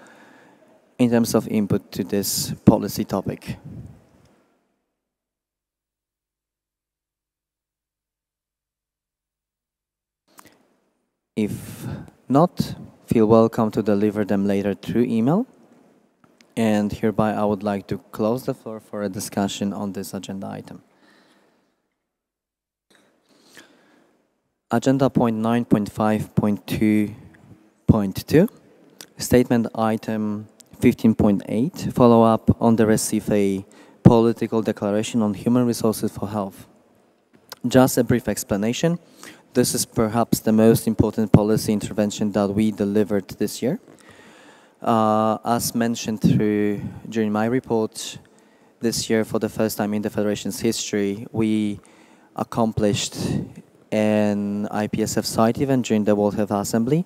C: in terms of input to this policy topic? If not, feel welcome to deliver them later through email. And hereby I would like to close the floor for a discussion on this agenda item. Agenda point 9.5.2.2, statement item 15.8, follow up on the RECIFE political declaration on human resources for health. Just a brief explanation. This is perhaps the most important policy intervention that we delivered this year. As mentioned during my report, this year, for the first time in the Federation's history, we accomplished an IPSF site event during the World Health Assembly.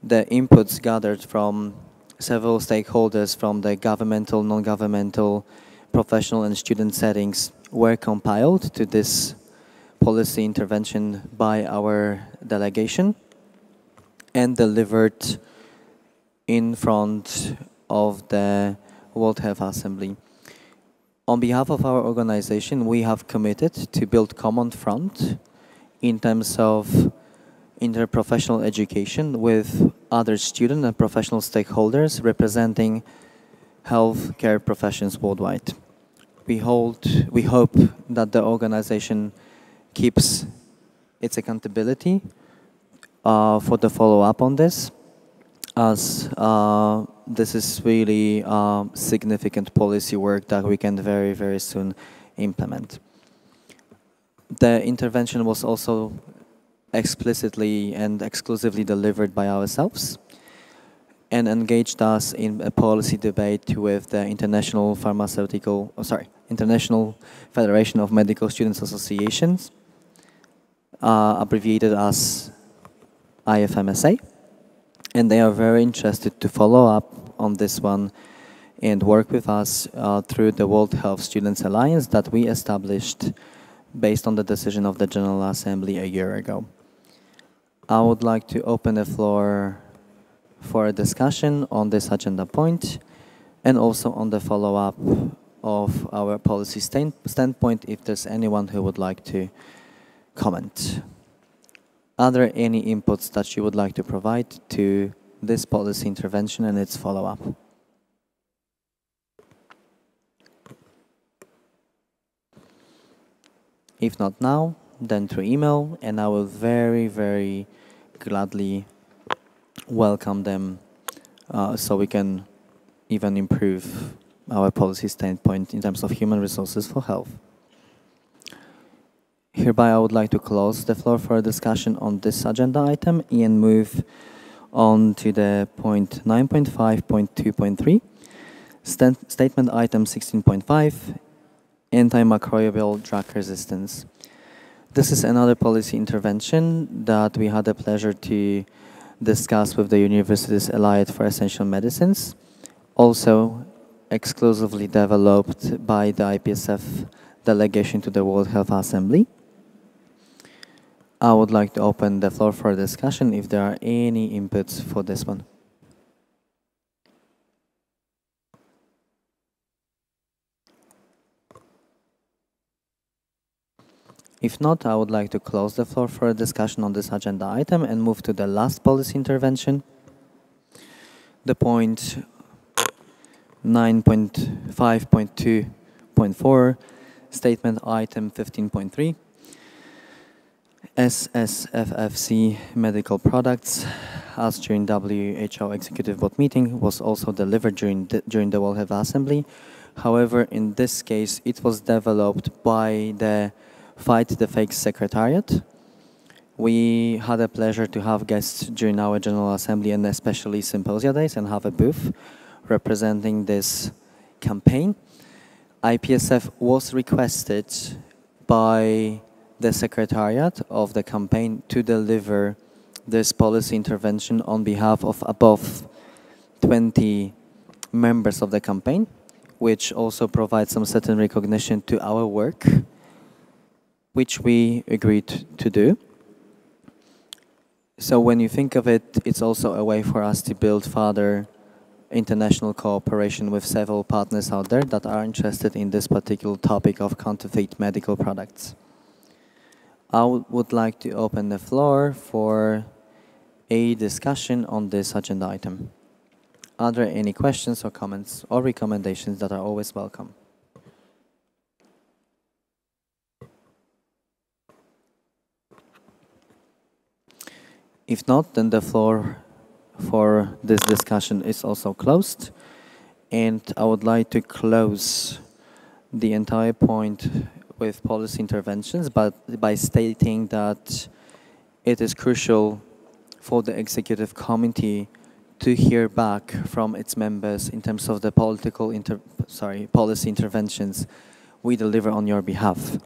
C: The inputs gathered from several stakeholders from the governmental, non-governmental, professional and student settings were compiled to this policy intervention by our delegation and delivered in front of the World Health Assembly. On behalf of our organization, we have committed to build common front in terms of interprofessional education with other student and professional stakeholders representing healthcare professions worldwide. We hope that the organization keeps its accountability for the follow-up on this, as this is really significant policy work that we can very, very soon implement. The intervention was also explicitly and exclusively delivered by ourselves and engaged us in a policy debate with the International Federation of Medical Students Associations, abbreviated as IFMSA, and they are very interested to follow up on this one and work with us through the World Health Students Alliance that we established based on the decision of the General Assembly a year ago. I would like to open the floor for a discussion on this agenda point and also on the follow-up of our policy standpoint if there's anyone who would like to comment. Are there any inputs that you would like to provide to this policy intervention and its follow-up? If not now, then through email, and I will very, very gladly welcome them so we can even improve our policy standpoint in terms of human resources for health. Hereby, I would like to close the floor for a discussion on this agenda item and move on to the point 9.5.2.3, statement item 16.5, antimicrobial drug resistance. This is another policy intervention that we had the pleasure to discuss with the Universities Allied for Essential Medicines, also exclusively developed by the IPSF delegation to the World Health Assembly. I would like to open the floor for a discussion if there are any inputs for this one. If not, I would like to close the floor for a discussion on this agenda item and move to the last policy intervention,
L: the point 9.5.2.4, statement item 15.3, SSFFC medical products, as during WHO Executive Board meeting, was also delivered during the World Health Assembly. However, in this case, it was developed by the Fight the Fake Secretariat. We had a pleasure to have guests during our General Assembly and especially Symposia Days and have a booth representing this campaign. IPSF was requested by the Secretariat of the campaign to deliver this policy intervention on behalf of above 20 members of the campaign, which also provides some certain recognition to our work, which we agreed to do. So when you think of it, it's also a way for us to build further international cooperation with several partners out there that are interested in this particular topic of counterfeit medical products. I would like to open the floor for a discussion on this agenda item. Are there any questions or comments or recommendations that are always welcome? If not, then the floor for this discussion is also closed. And I would like to close the entire point with policy interventions, but by stating that it is crucial for the executive committee to hear back from its members in terms of the policy interventions we deliver on your behalf.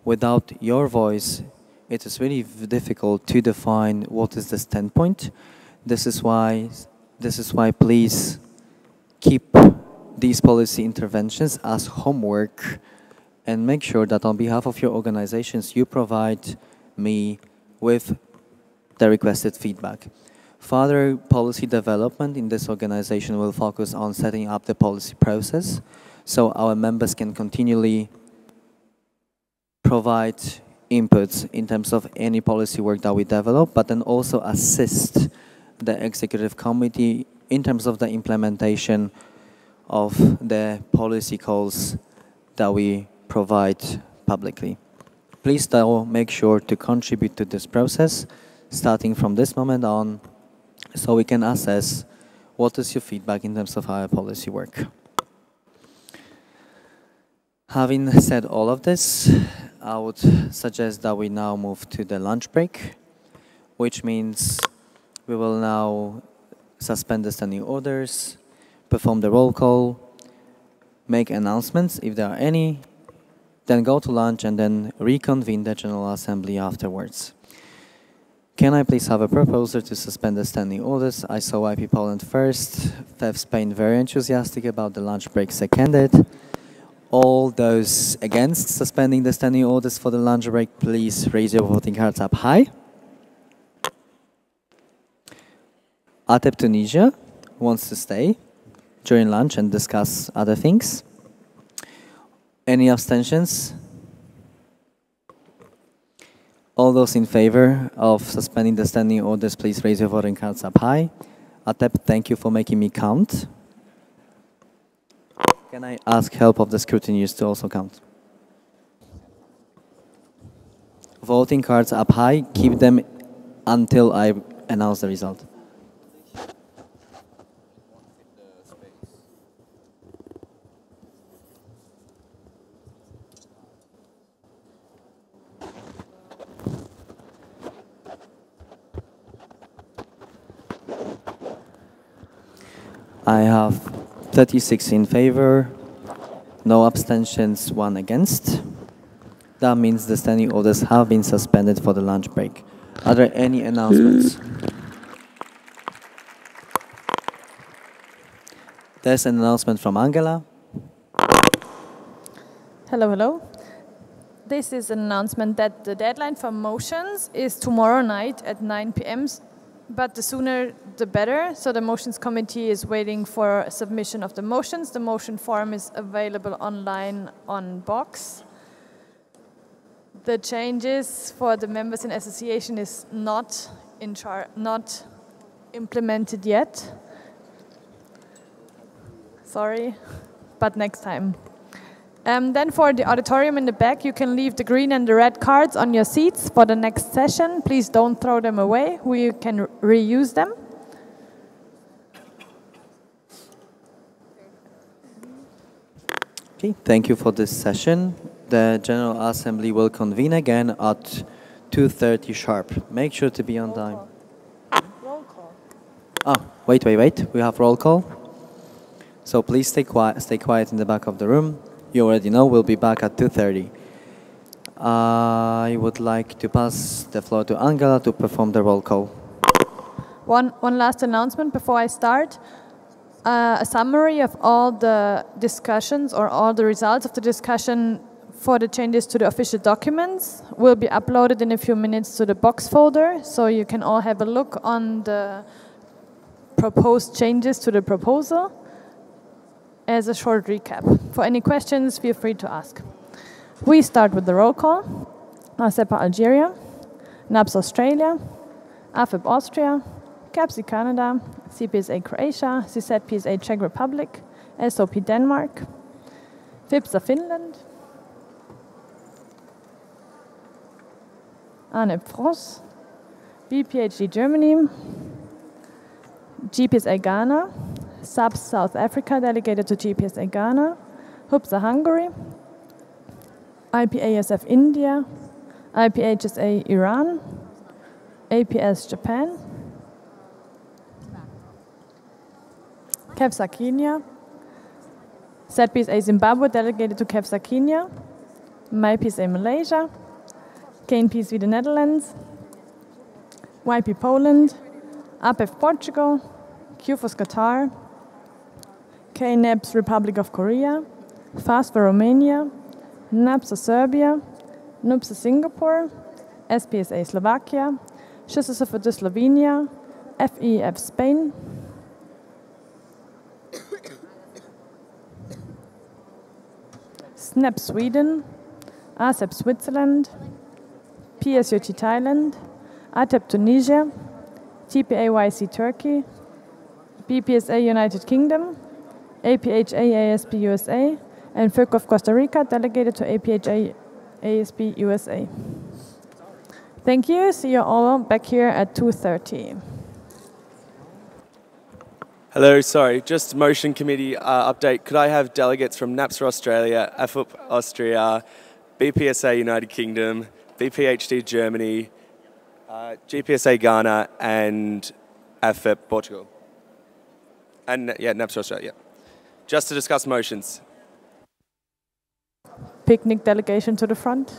L: Without your voice, it is really difficult to define what is the standpoint. This is why please keep these policy interventions as homework and make sure that on behalf of your organizations you provide me with the requested feedback. Further policy development in this organization will focus on setting up the policy process so our members can continually provide inputs in terms of any policy work that we develop, but then also assist the executive committee in terms of the implementation of the policy calls that we provide publicly. Please though make sure to contribute to this process starting from this moment on so we can assess what is your feedback in terms of our policy work. Having said all of this, I would suggest that we now move to the lunch break, which means we will now suspend the standing orders, perform the roll call, make announcements if there are any, then go to lunch and then reconvene the General Assembly afterwards. Can I please have a proposer to suspend the standing orders? I saw YP Poland first, FEF Spain very enthusiastic about the lunch break seconded. All those against suspending the standing orders for the lunch break, please raise your voting cards up high. ATEP Tunisia wants to stay during lunch and discuss other things. Any abstentions? All those in favor of suspending the standing orders, please raise your voting cards up high. ATEP, thank you for making me count. Can I ask help of the scrutineers to also count? Voting cards up high, keep them until I announce the result. I have 36 in favor, no abstentions, 1 against. That means the standing orders have been suspended for the lunch break. Are there any announcements? There's an announcement from Angela.
T: Hello, hello. This is an announcement that the deadline for motions is tomorrow night at 9 p.m. But the sooner the better. So the motions committee is waiting for submission of the motions. The motion form is available online on Box. The changes for the members in association is not implemented yet. Sorry, but next time. Then for the auditorium in the back, you can leave the green and the red cards on your seats for the next session. Please don't throw them away. We can reuse them.
L: Okay, thank you for this session. The General Assembly will convene again at 2:30 sharp. Make sure to be on time.
T: Roll call.
L: Oh, wait. We have roll call. So please stay quiet in the back of the room. You already know we'll be back at 2:30. I would like to pass the floor to Angela to perform the roll call.
T: One last announcement before I start. A summary of all the discussions or all the results of the discussion for the changes to the official documents will be uploaded in a few minutes to the box folder, so you can all have a look on the proposed changes to the proposal as a short recap. For any questions, feel free to ask. We start with the roll call. ASEPA Algeria, NAPS Australia, AFIP Austria, CAPSI Canada, CPSA Croatia, CZPSA Czech Republic, SOP Denmark, FIPSA Finland, ANEP France, BPHD Germany, GPSA Ghana, SAPS South Africa delegated to GPSA Ghana, HUPSA Hungary, IPASF India, IPHSA Iran, APS Japan, KEFSA Kenya, ZPSA Zimbabwe delegated to KEFSA Kenya, MyPSA Malaysia, KNPSV the Netherlands, YP Poland, APEF Portugal, QFOS Qatar, KNEPS Republic of Korea, FASFA Romania, NAPSA Serbia, NUPSA Singapore, SPSA Slovakia, SHSF Slovenia, FEF Spain, SNAP Sweden, ASEP Switzerland, PSUT Thailand, ATEP Tunisia, TPAYC Turkey, BPSA United Kingdom, APHA ASP USA, and FIRCOF Costa Rica delegated to APHA ASP USA. Thank you. See you all back here at 2:30.
N: Hello, sorry, just motion committee update. Could I have delegates from NAPSA Australia, AFUP Austria, BPSA United Kingdom, BPHD Germany, GPSA Ghana, and AFIP Portugal? And yeah, NAPSA Australia, just to discuss motions.
T: Picnic delegation to the front.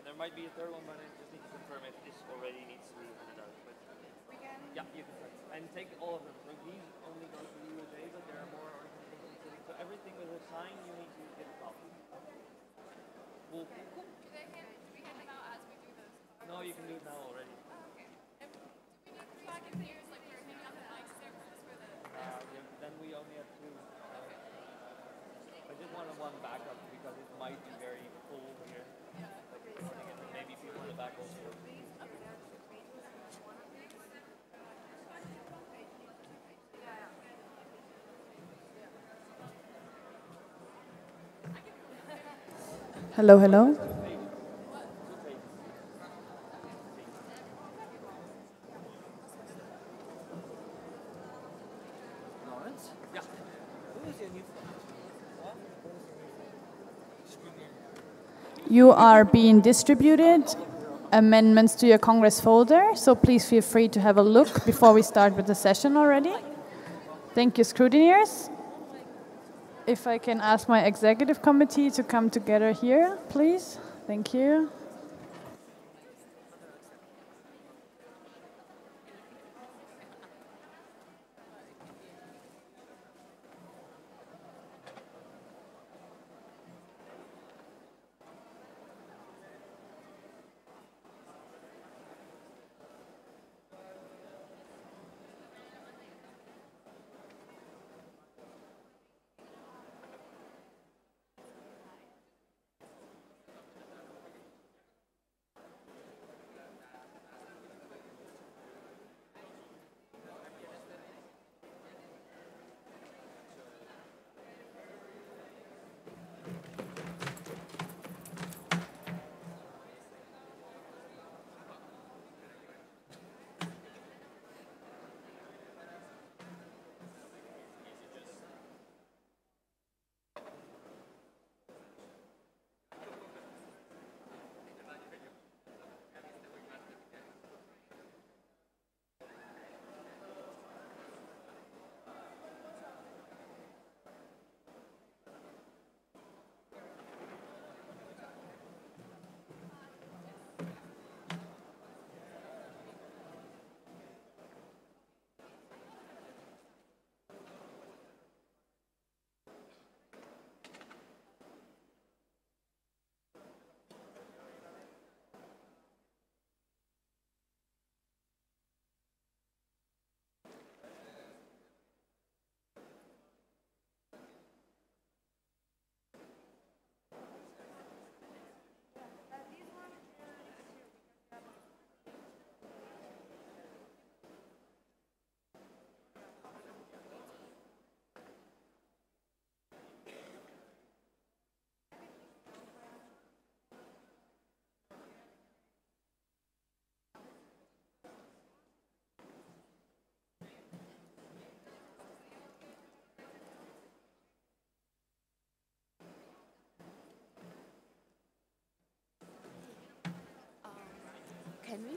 E: there might be a third one, but I just need to confirm if this already needs to be handed out. But yeah, you can start. And take all of them. So these only go to the UJ, but there are more organizations sitting. So everything with a sign, you need to get a copy. Cool.
D: Do we hand them out as we do those?
E: No, you can do it now already. Then we only have two. I just wanted one backup because it might be very full here. Like, maybe people in the back also.
T: Hello, hello. You are being distributed amendments to your Congress folder, so please feel free to have a look before we start with the session already. Thank you, scrutineers. If I can ask my executive committee to come together here, please. Thank you.
D: Can we?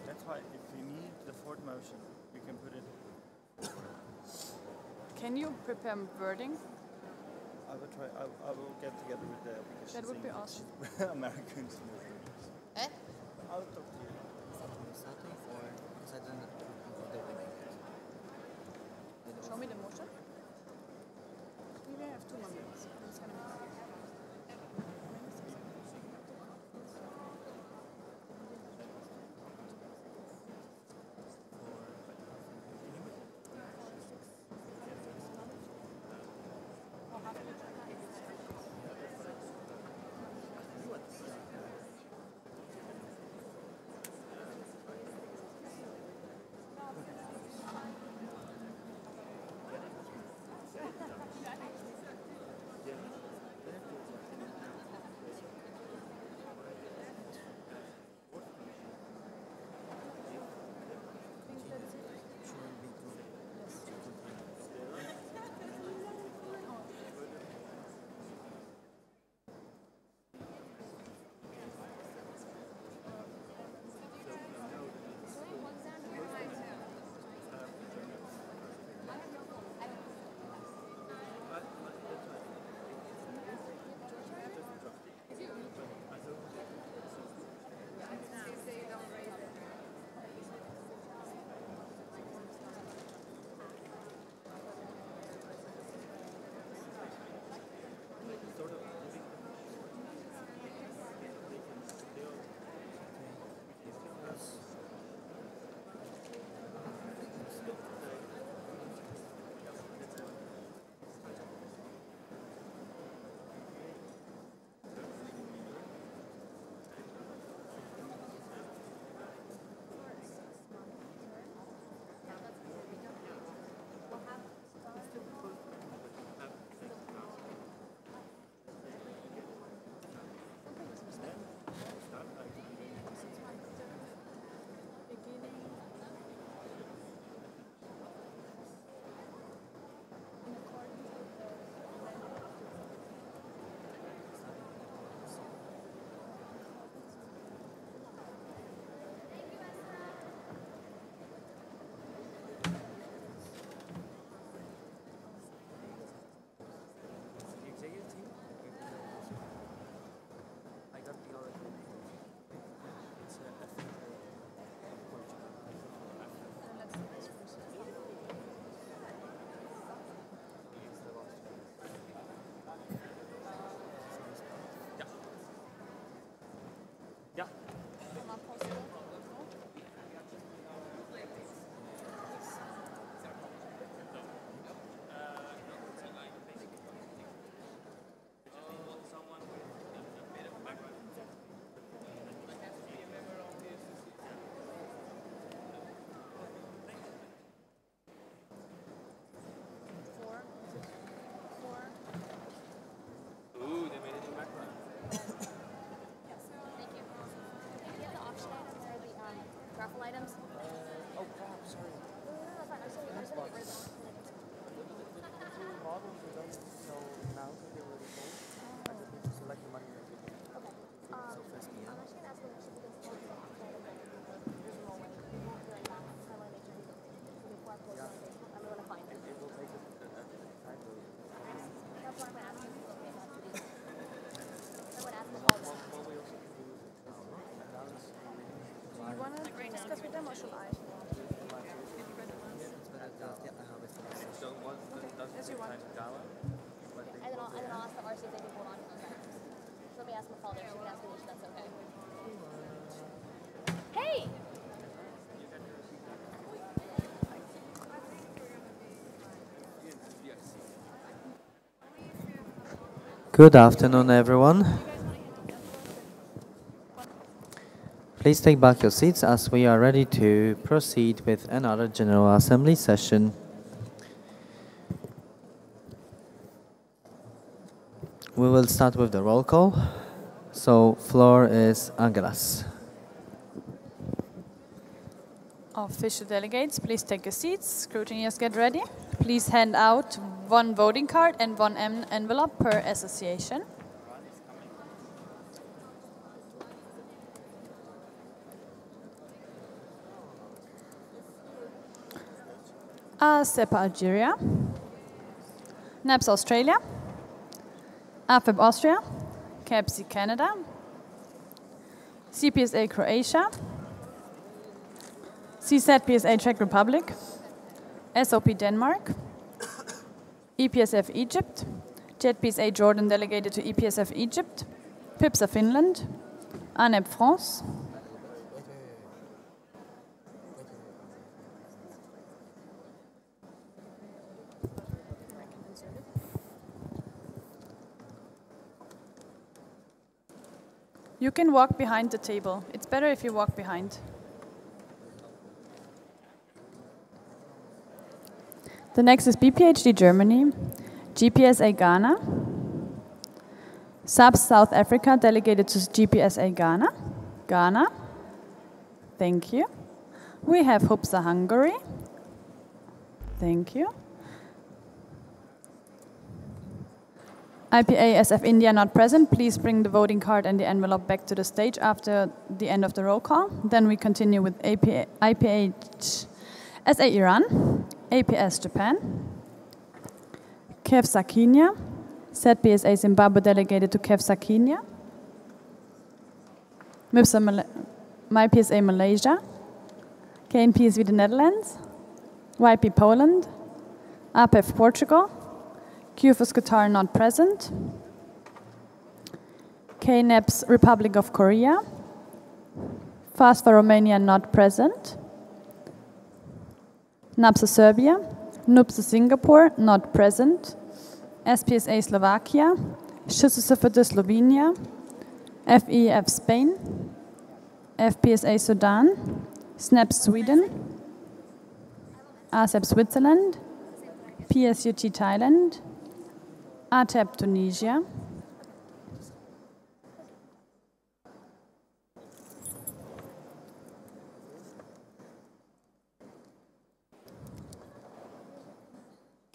Q: That's why if you need the fourth motion, you can put it.
T: Can you prepare wording?
Q: I will try. I will get together with the application.
T: That would be awesome.
Q: Americans. I'll talk to you.
T: Show me the motion. Maybe I have 2 more minutes. It's gonna be
L: Good afternoon, everyone. Please take back your seats as we are ready to proceed with another General Assembly session. We will start with the roll call. So, floor is Angela's.
T: Official delegates, please take your seats. Scrutineers, get ready. Please hand out one voting card and one envelope per association. ASEP Algeria, NAPS Australia, AFEP Austria, CAPC Canada, CPSA Croatia, CZPSA Czech Republic, SOP Denmark, EPSF Egypt, JETPSA Jordan delegated to EPSF Egypt, PIPSA Finland, ANEP France, You can walk behind the table. It's better if you walk behind. The next is BPHD Germany, GPSA Ghana, SAPS South Africa delegated to GPSA Ghana. Ghana. Thank you. We have HUPSA Hungary. Thank you. IPA SF India not present. Please bring the voting card and the envelope back to the stage after the end of the roll call. Then we continue with IPH SA Iran, APS Japan, KEFSA Kenya, ZPSA Zimbabwe delegated to KEFSA Kenya, MyPSA Malaysia, KNPSV the Netherlands, YP Poland, APEF Portugal, QFUS Qatar not present, KNEPS Republic of Korea, FASFA Romania not present, NAPSA Serbia, NUPSA Singapore not present, SPSA Slovakia, SHSFD Slovenia, FEF Spain, FPSA Sudan, SNAP Sweden, ASEP Switzerland, PSUT Thailand, ATEP Tunisia,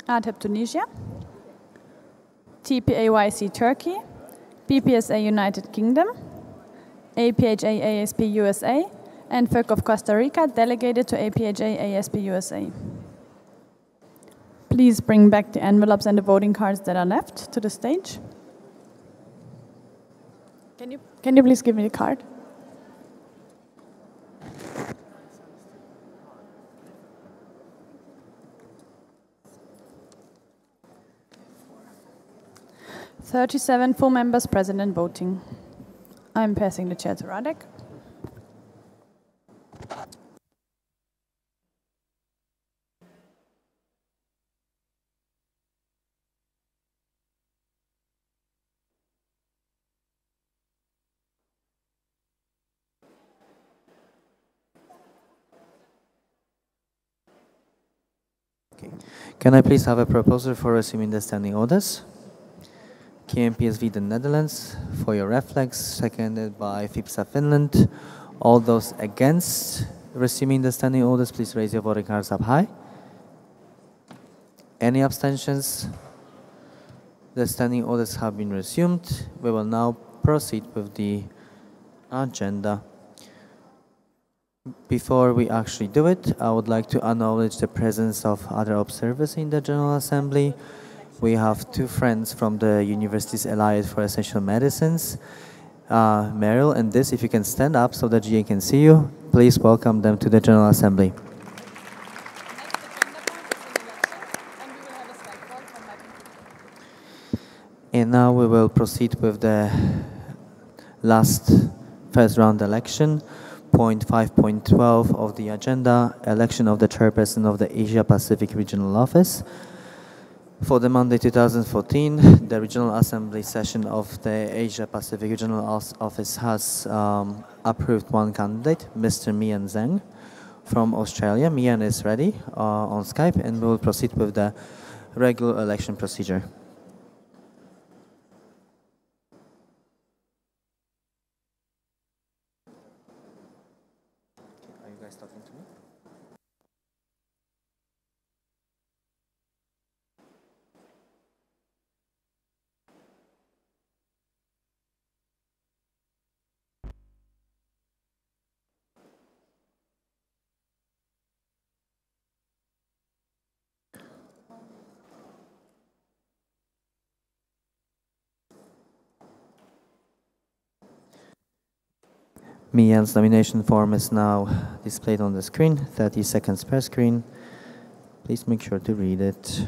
T: ATEP Tunisia, TPAYC Turkey, BPSA United Kingdom, APHA ASP USA, and FERC of Costa Rica delegated to APHA ASP USA. Please bring back the envelopes and the voting cards that are left to the stage. Can you please give me the card? "37 full members present and voting." I'm passing the chair to Radek.
L: Can I please have a proposal for resuming the standing orders? KNPSV the Netherlands, for your reflex, seconded by FIPSA Finland. All those against resuming the standing orders, please raise your voting cards up high. Any abstentions? The standing orders have been resumed. We will now proceed with the agenda. Before we actually do it, I would like to acknowledge the presence of other observers in the General Assembly. We have two friends from the Universities Allied for Essential Medicines, Meryl and Dis. If you can stand up so that GA can see you, please welcome them to the General Assembly. And now we will proceed with the first round election. Point 5.12 of the agenda, election of the chairperson of the Asia Pacific Regional Office. For the Monday 2014, the Regional Assembly session of the Asia Pacific Regional Office has approved one candidate, Mr. Mian Zheng from Australia. Mian is ready on Skype, and we will proceed with the regular election procedure. Are you guys talking to me? Mian's nomination form is now displayed on the screen, 30 seconds per screen. Please make sure to read it.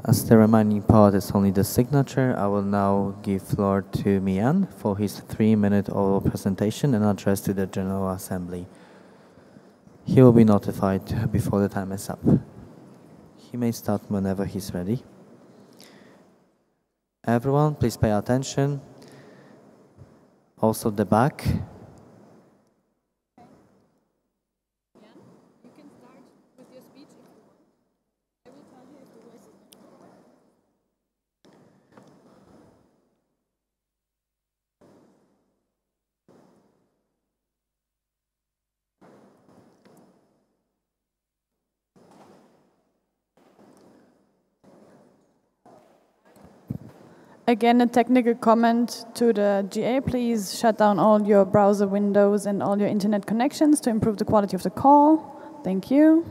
L: As the remaining part is only the signature, I will now give floor to Mian for his 3-minute oral presentation and address to the General Assembly. He will be notified before the time is up. He may start whenever he's ready. Everyone, please pay attention. Also the back.
T: Again, a technical comment to the GA. Please shut down all your browser windows and all your internet connections to improve the quality of the call. Thank you.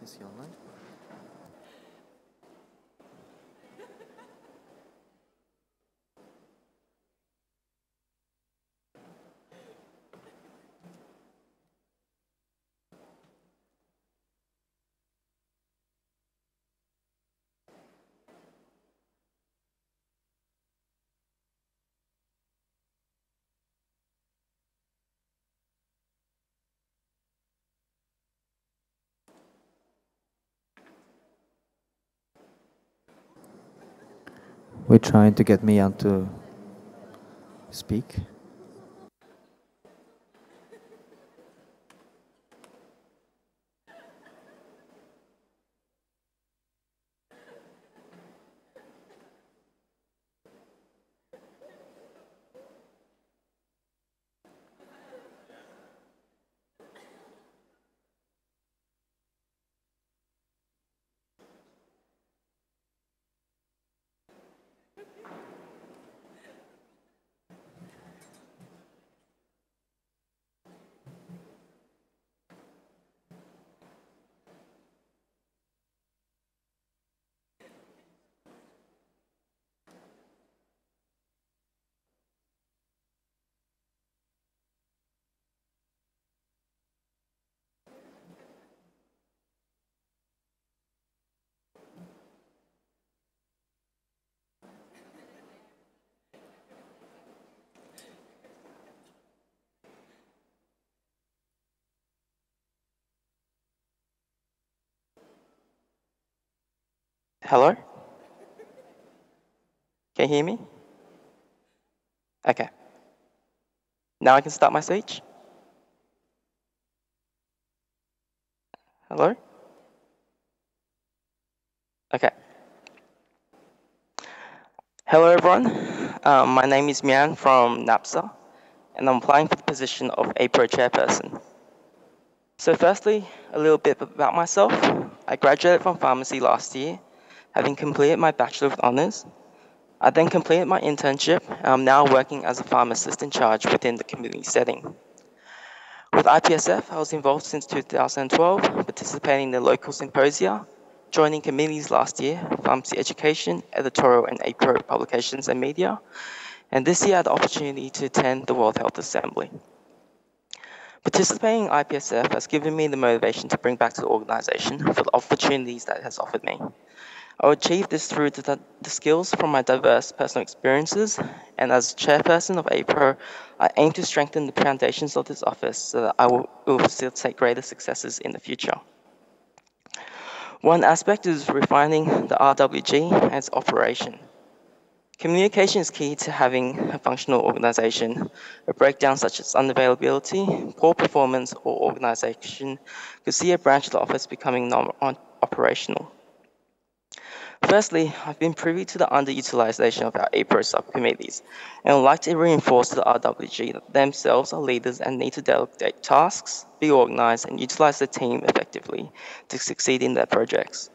L: Is he online? We're trying to get Mian to speak.
R: Hello? Can you hear me? Okay. Now I can start my speech? Hello? Okay. Hello everyone. My name is Mian from NAPSA, and I'm applying for the position of APRO chairperson. So firstly, a little bit about myself. I graduated from pharmacy last year, having completed my Bachelor of Honours. I then completed my internship, and I'm now working as a pharmacist in charge within the community setting. With IPSF, I was involved since 2012, participating in the local symposia, joining committees last year, pharmacy education, editorial and APRO publications and media, and this year I had the opportunity to attend the World Health Assembly. Participating in IPSF has given me the motivation to bring back to the organisation for the opportunities that it has offered me. I will achieve this through the skills from my diverse personal experiences, and as chairperson of APRO, I aim to strengthen the foundations of this office so that I will facilitate greater successes in the future. One aspect is refining the RWG and its operation. Communication is key to having a functional organisation. A breakdown such as unavailability, poor performance, or organisation could see a branch of the office becoming non-operational. Firstly, I've been privy to the underutilisation of our APRO subcommittees, and would like to reinforce to the RWG that themselves are leaders and need to delegate tasks, be organised, and utilise the team effectively to succeed in their projects.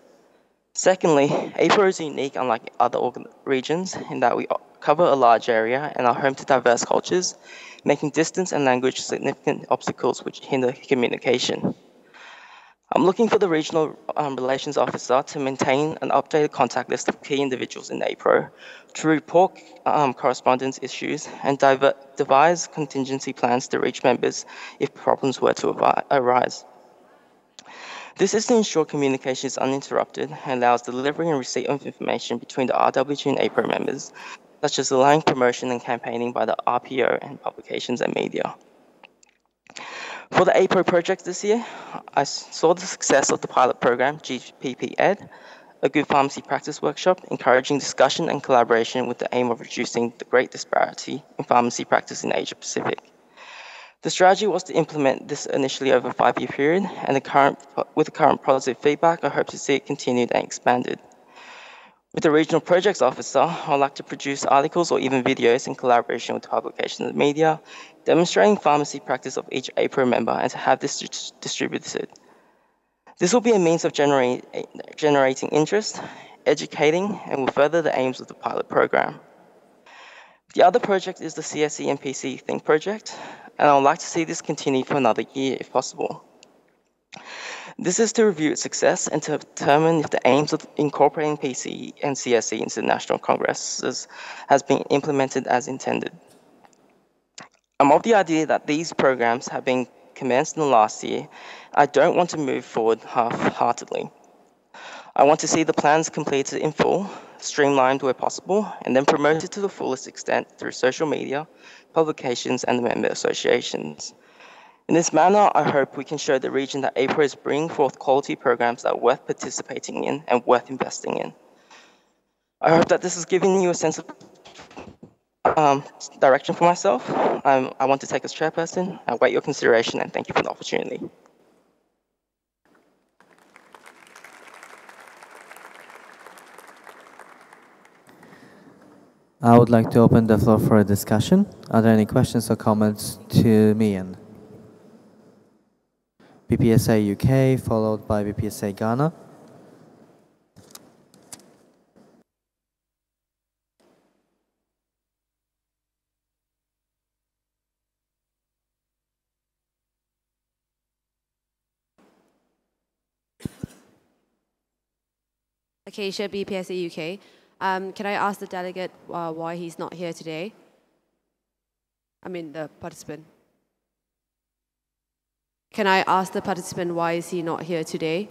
R: Secondly, APRO is unique unlike other regions in that we cover a large area and are home to diverse cultures, making distance and language significant obstacles which hinder communication. I'm looking for the Regional Relations Officer to maintain an updated contact list of key individuals in APRO, to report correspondence issues, and devise contingency plans to reach members if problems were to arise. This is to ensure communication is uninterrupted and allows delivery and receipt of information between the RWG and APRO members, such as allowing promotion and campaigning by the RPO and publications and media. For the APRO project this year, I saw the success of the pilot program, GPP Ed, a good pharmacy practice workshop, encouraging discussion and collaboration with the aim of reducing the great disparity in pharmacy practice in Asia Pacific. The strategy was to implement this initially over a 5-year period, and with the current positive feedback, I hope to see it continued and expanded. With the Regional Projects Officer, I'd like to produce articles or even videos in collaboration with the publications and media, demonstrating pharmacy practice of each APRO member and to have this distributed. This will be a means of generating interest, educating, and will further the aims of the pilot program. The other project is the CSE and PC Think project, and I would like to see this continue for another year if possible. This is to review its success and to determine if the aims of incorporating PCE and CSE into national congresses has been implemented as intended. I'm of the idea that these programs have been commenced in the last year. I don't want to move forward half-heartedly. I want to see the plans completed in full, streamlined where possible, and then promoted to the fullest extent through social media, publications, and member associations. In this manner, I hope we can show the region that APRA is bringing forth quality programs that are worth participating in and worth investing in. I hope that this has given you a sense of direction for myself. I want to take as chairperson. I await your consideration and thank you for the opportunity.
L: I would like to open the floor for a discussion. Are there any questions or comments to Mian? BPSA UK, followed by BPSA Ghana.
O: Acacia, BPSA UK. Can I ask the delegate why he's not here today? I mean, the participant. Can I ask the participant why is he not here today?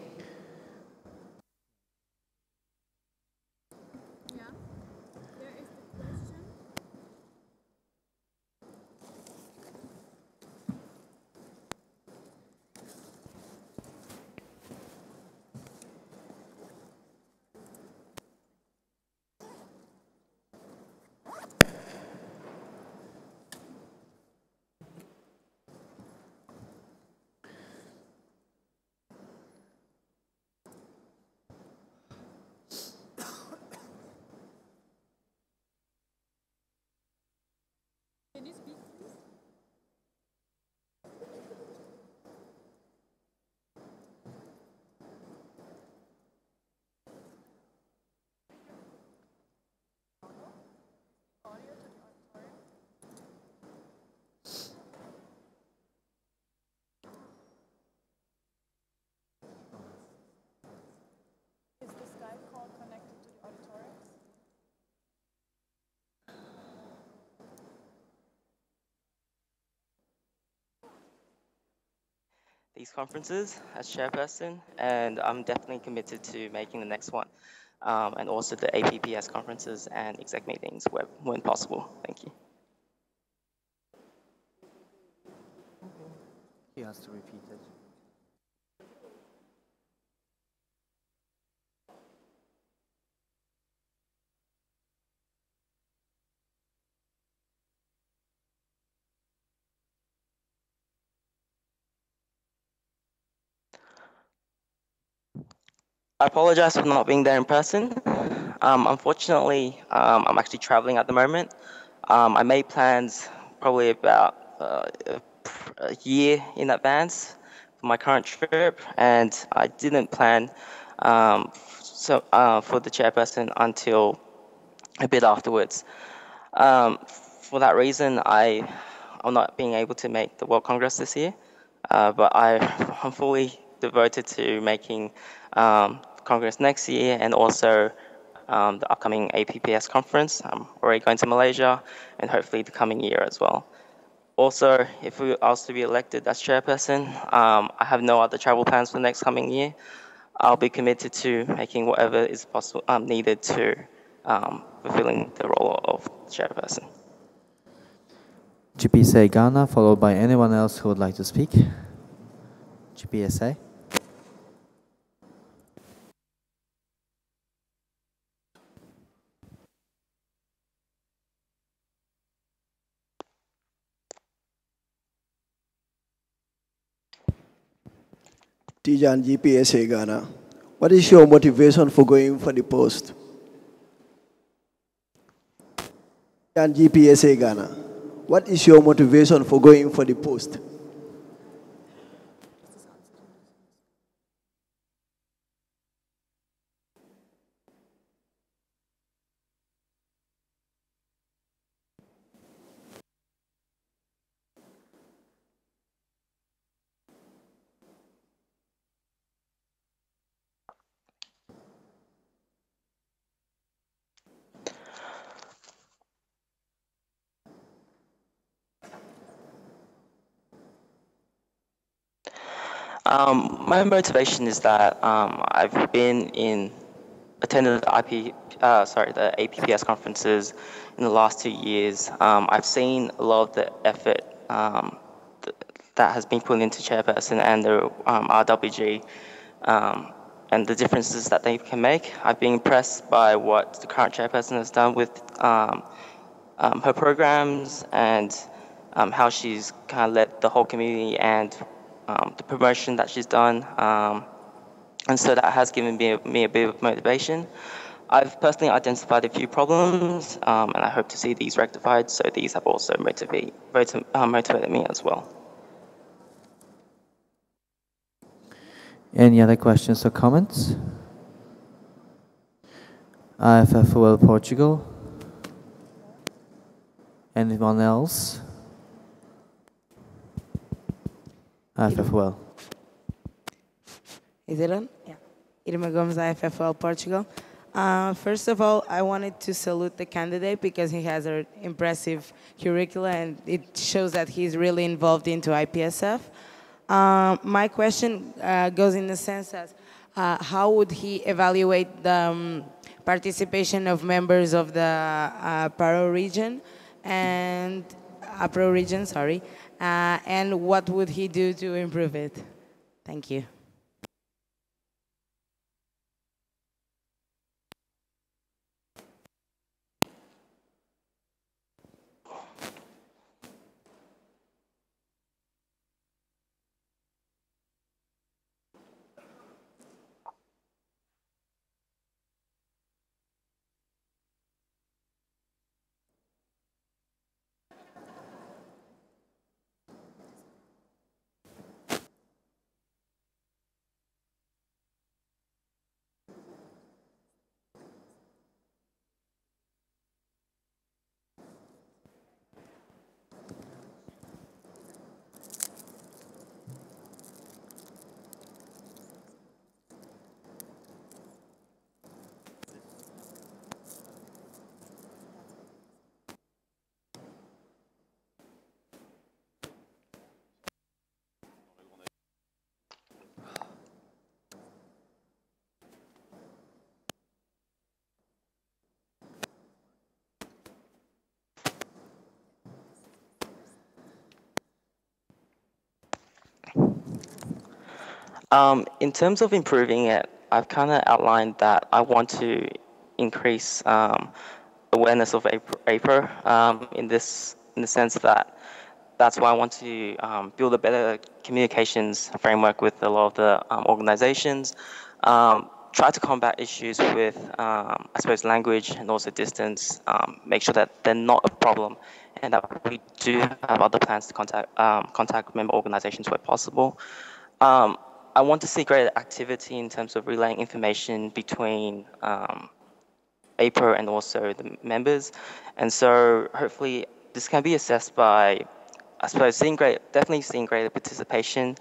R: These conferences as chairperson, and I'm definitely committed to making the next one, and also the APPS conferences and exec meetings when possible. Thank you.
L: He has to repeat it.
R: I apologize for not being there in person. Unfortunately, I'm actually traveling at the moment. I made plans probably about a year in advance for my current trip, and I didn't plan for the chairperson until a bit afterwards. For that reason, I'm not being able to make the World Congress this year, but I'm fully devoted to making Congress next year and also the upcoming APPS conference. I'm already going to Malaysia and hopefully the coming year as well. Also, if I was to be elected as chairperson, I have no other travel plans for the next coming year. I'll be committed to making whatever is possible needed to fulfilling the role of chairperson.
L: GPSA Ghana, followed by anyone else who would like to speak. GPSA.
S: Tijan, GPSA Ghana. What is your motivation for going for the post? Tijan, GPSA Ghana. What is your motivation for going for the post?
R: My motivation is that I've been attended the APPS conferences in the last 2 years. I've seen a lot of the effort that has been put into chairperson and the RWG, and the differences that they can make. I've been impressed by what the current chairperson has done with her programs and how she's kind of led the whole community and the promotion that she's done. And so that has given me a bit of motivation. I've personally identified a few problems, and I hope to see these rectified, so these have also motivated me as well.
L: Any other questions or comments? IFF World Portugal? Anyone else? IFF World.
H: Is it on? Yeah. Irma Gomes, IFFL Portugal. First of all, I wanted to salute the candidate because he has an impressive curricula and it shows that he's really involved into IPSF. My question goes in the sense that how would he evaluate the participation of members of the PARO region and APRO region, sorry, and what would he do to improve it? Thank you.
R: In terms of improving it, I've kind of outlined that I want to increase awareness of APRO in the sense that that's why I want to build a better communications framework with a lot of the organizations, try to combat issues with, I suppose, language and also distance, make sure that they're not a problem and that we do have other plans to contact member organizations where possible. I want to see greater activity in terms of relaying information between APRO and also the members. And so hopefully this can be assessed by, I suppose, definitely seeing greater participation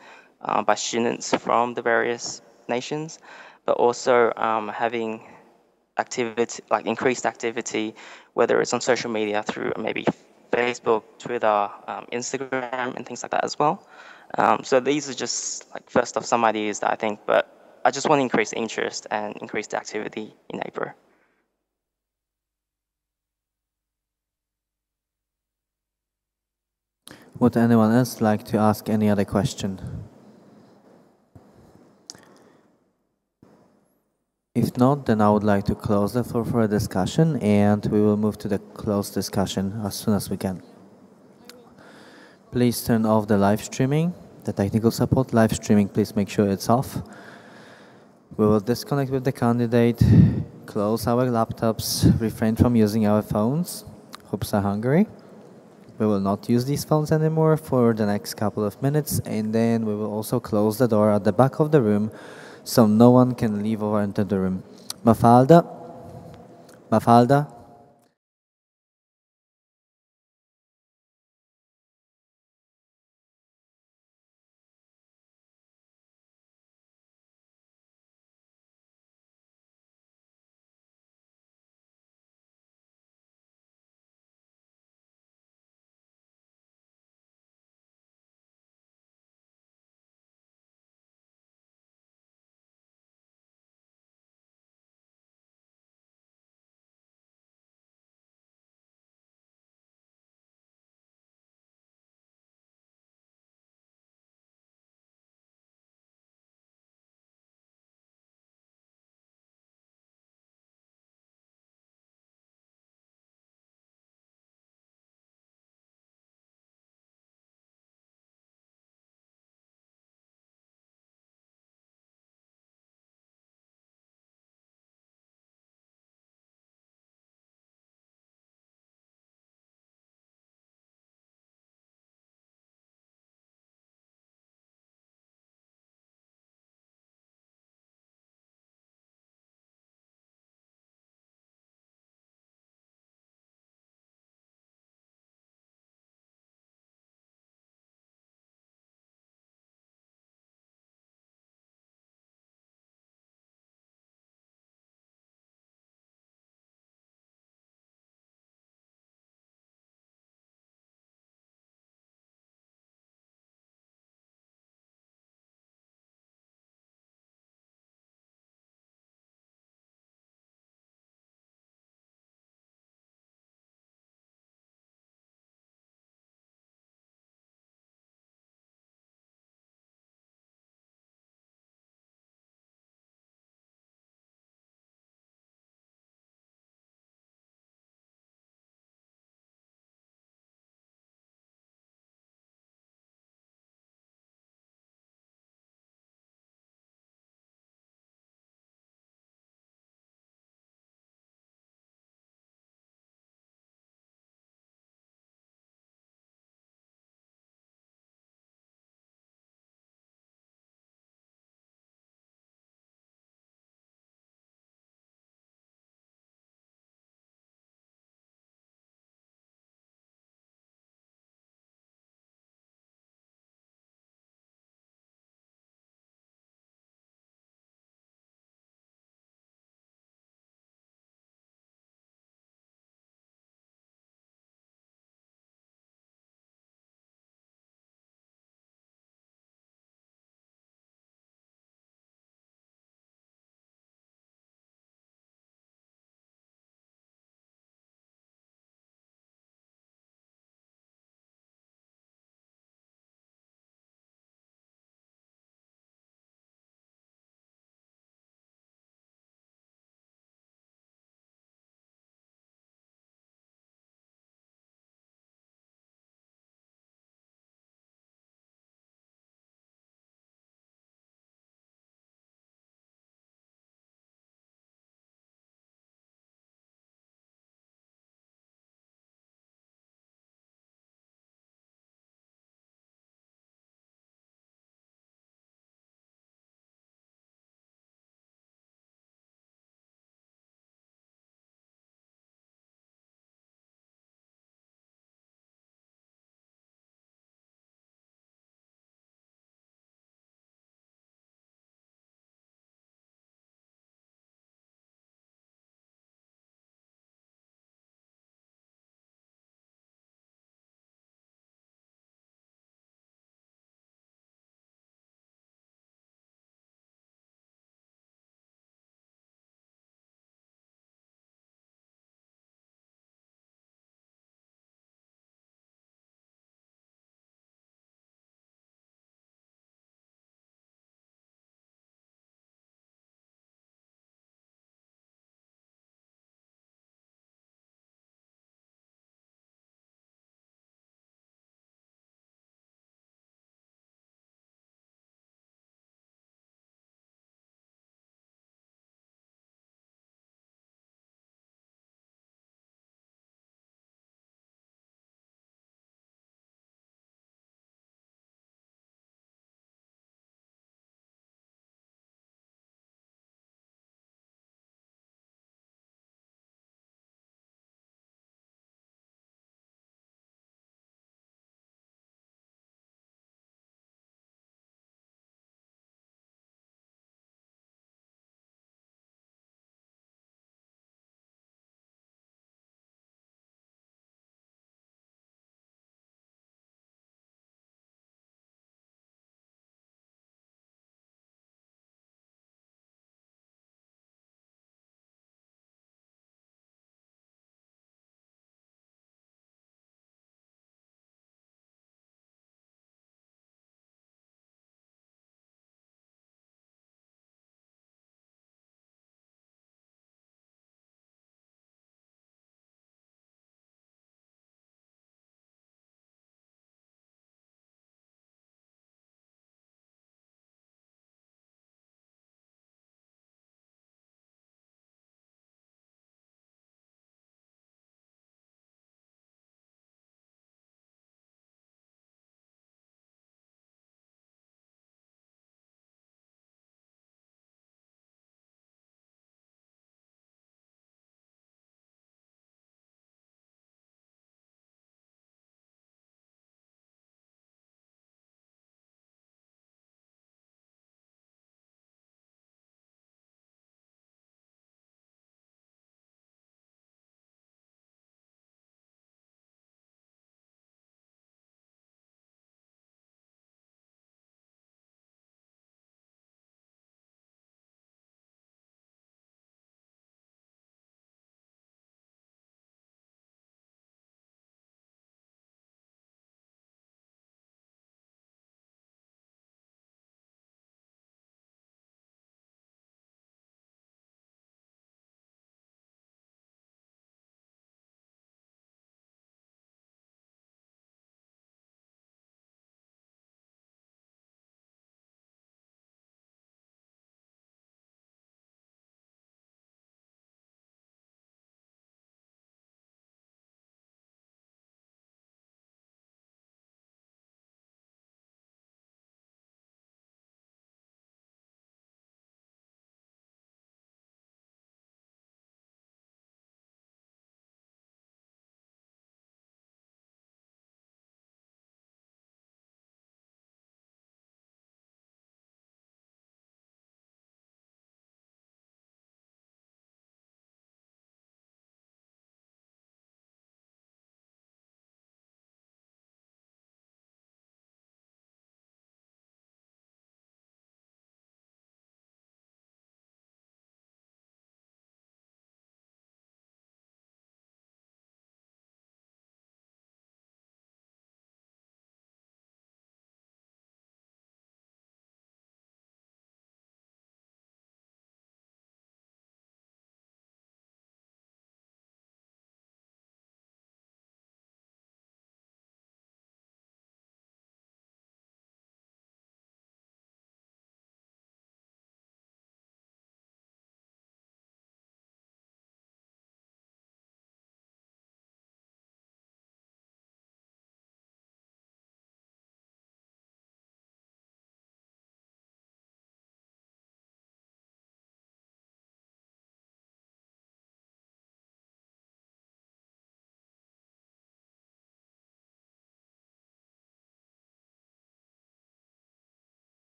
R: by students from the various nations, but also having activity, like increased activity, whether it's on social media through maybe Facebook, Twitter, Instagram, and things like that as well. So these are just like first off some ideas that I think, but I just want to increase interest and increase the activity in APRO.
L: Would anyone else like to ask any other question? If not, then I would like to close the floor for a discussion, and we will move to the closed discussion as soon as we can. Please turn off the live streaming, the technical support live streaming, please make sure it's off. We will disconnect with the candidate, close our laptops, refrain from using our phones. Hoops are hungry. We will not use these phones anymore for the next couple of minutes, and then we will also close the door at the back of the room so no one can leave or enter the room. Mafalda? Mafalda?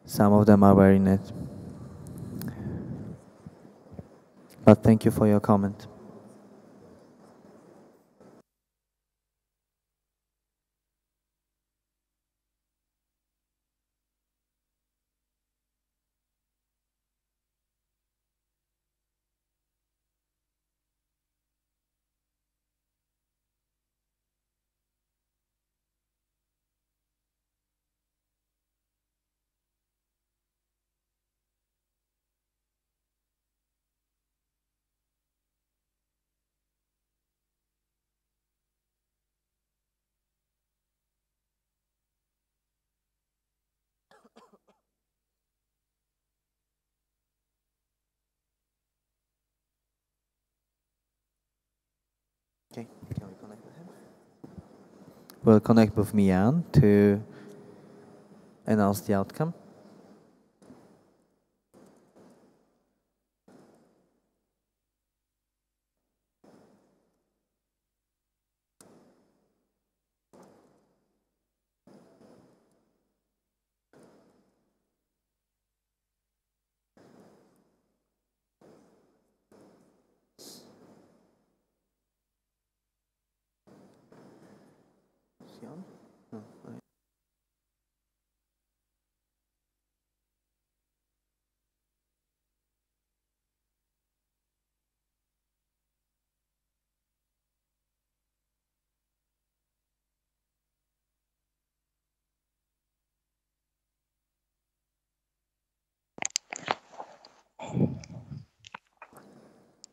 L: Some of them are wearing it. But thank you for your comment. Okay, can we connect with him? We'll connect with Mian to announce the outcome.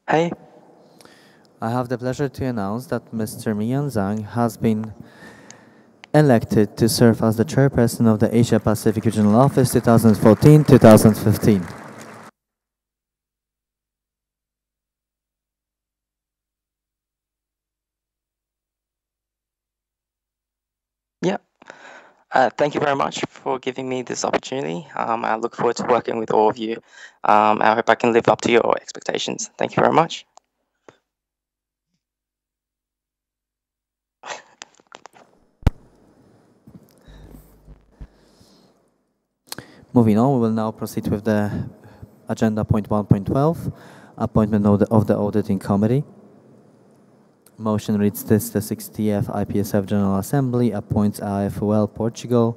R: Hey.
L: I have the pleasure to announce that Mr. Mian Zhang has been elected to serve as the chairperson of the Asia Pacific Regional Office 2014-2015.
R: Yeah. Thank you very much for giving me this opportunity. I look forward to working with all of you. I hope I can live up to your expectations. Thank you very much.
L: Moving on, we will now proceed with the agenda point 1.12, appointment of the auditing committee. Motion reads this: the 60th IPSF General Assembly appoints AFOL Portugal,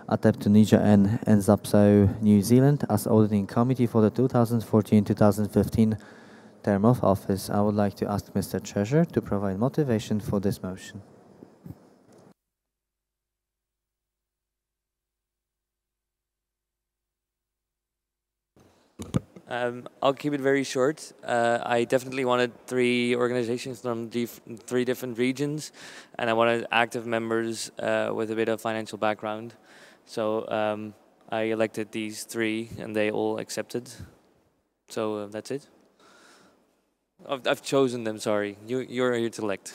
L: ATEP Tunisia and NZAPSO New Zealand as auditing committee for the 2014-2015 term of office. I would like to ask Mr. Treasurer to provide motivation for this motion.
A: I'll keep it very short. I definitely wanted 3 organizations from 3 different regions, and I wanted active members with a bit of financial background. So I elected these 3, and they all accepted. So that's it. I've chosen them, sorry. You're here to elect.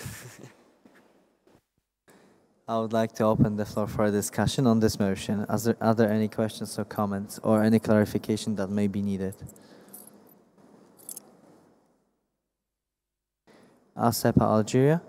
L: I would like to open the floor for a discussion on this motion. Are there any questions or comments or any clarification that may be needed? ASEPA Algeria.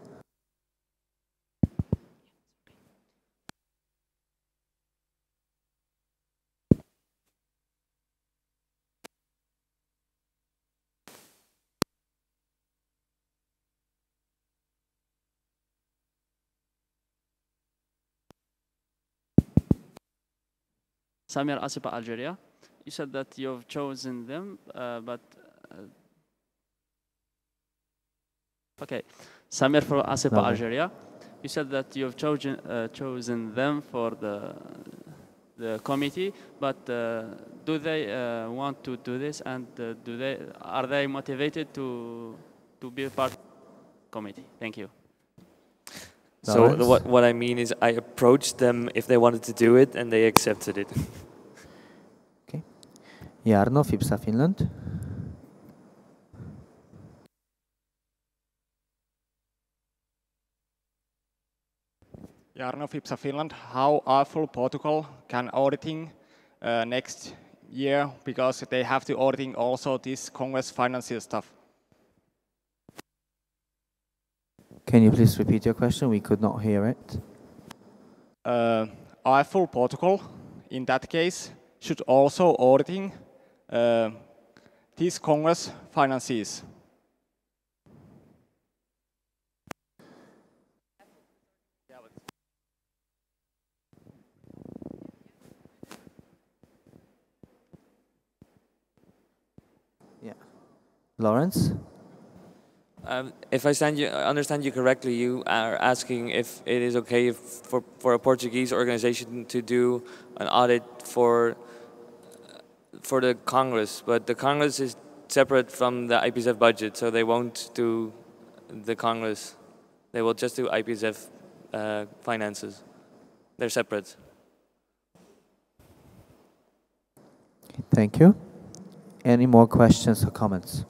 M: Samir, ASEPA Algeria. You said that you've chosen them, but okay. Samir for ASEPA Algeria. You said that you've chosen them for the committee, but do they want to do this, and are they motivated to be a part of the committee? Thank you.
A: So what I mean is I approached them if they wanted to do it, and they accepted it.
L: Okay. Jarno, FIPSA Finland.
V: Jarno, FIPSA Finland. How awful Portugal can auditing next year, because they have to auditing also this Congress financial stuff.
L: Can you please repeat your question? We could not hear it.
V: AFL Portugal, in that case, should also auditing this Congress finances.
L: Yeah. Lawrence?
A: If I understand you correctly, you are asking if it is okay for a Portuguese organization to do an audit for the Congress, but the Congress is separate from the IPSF budget, so they won't do the Congress. They will just do IPSF finances. They're separate.
L: Thank you. Any more questions or comments?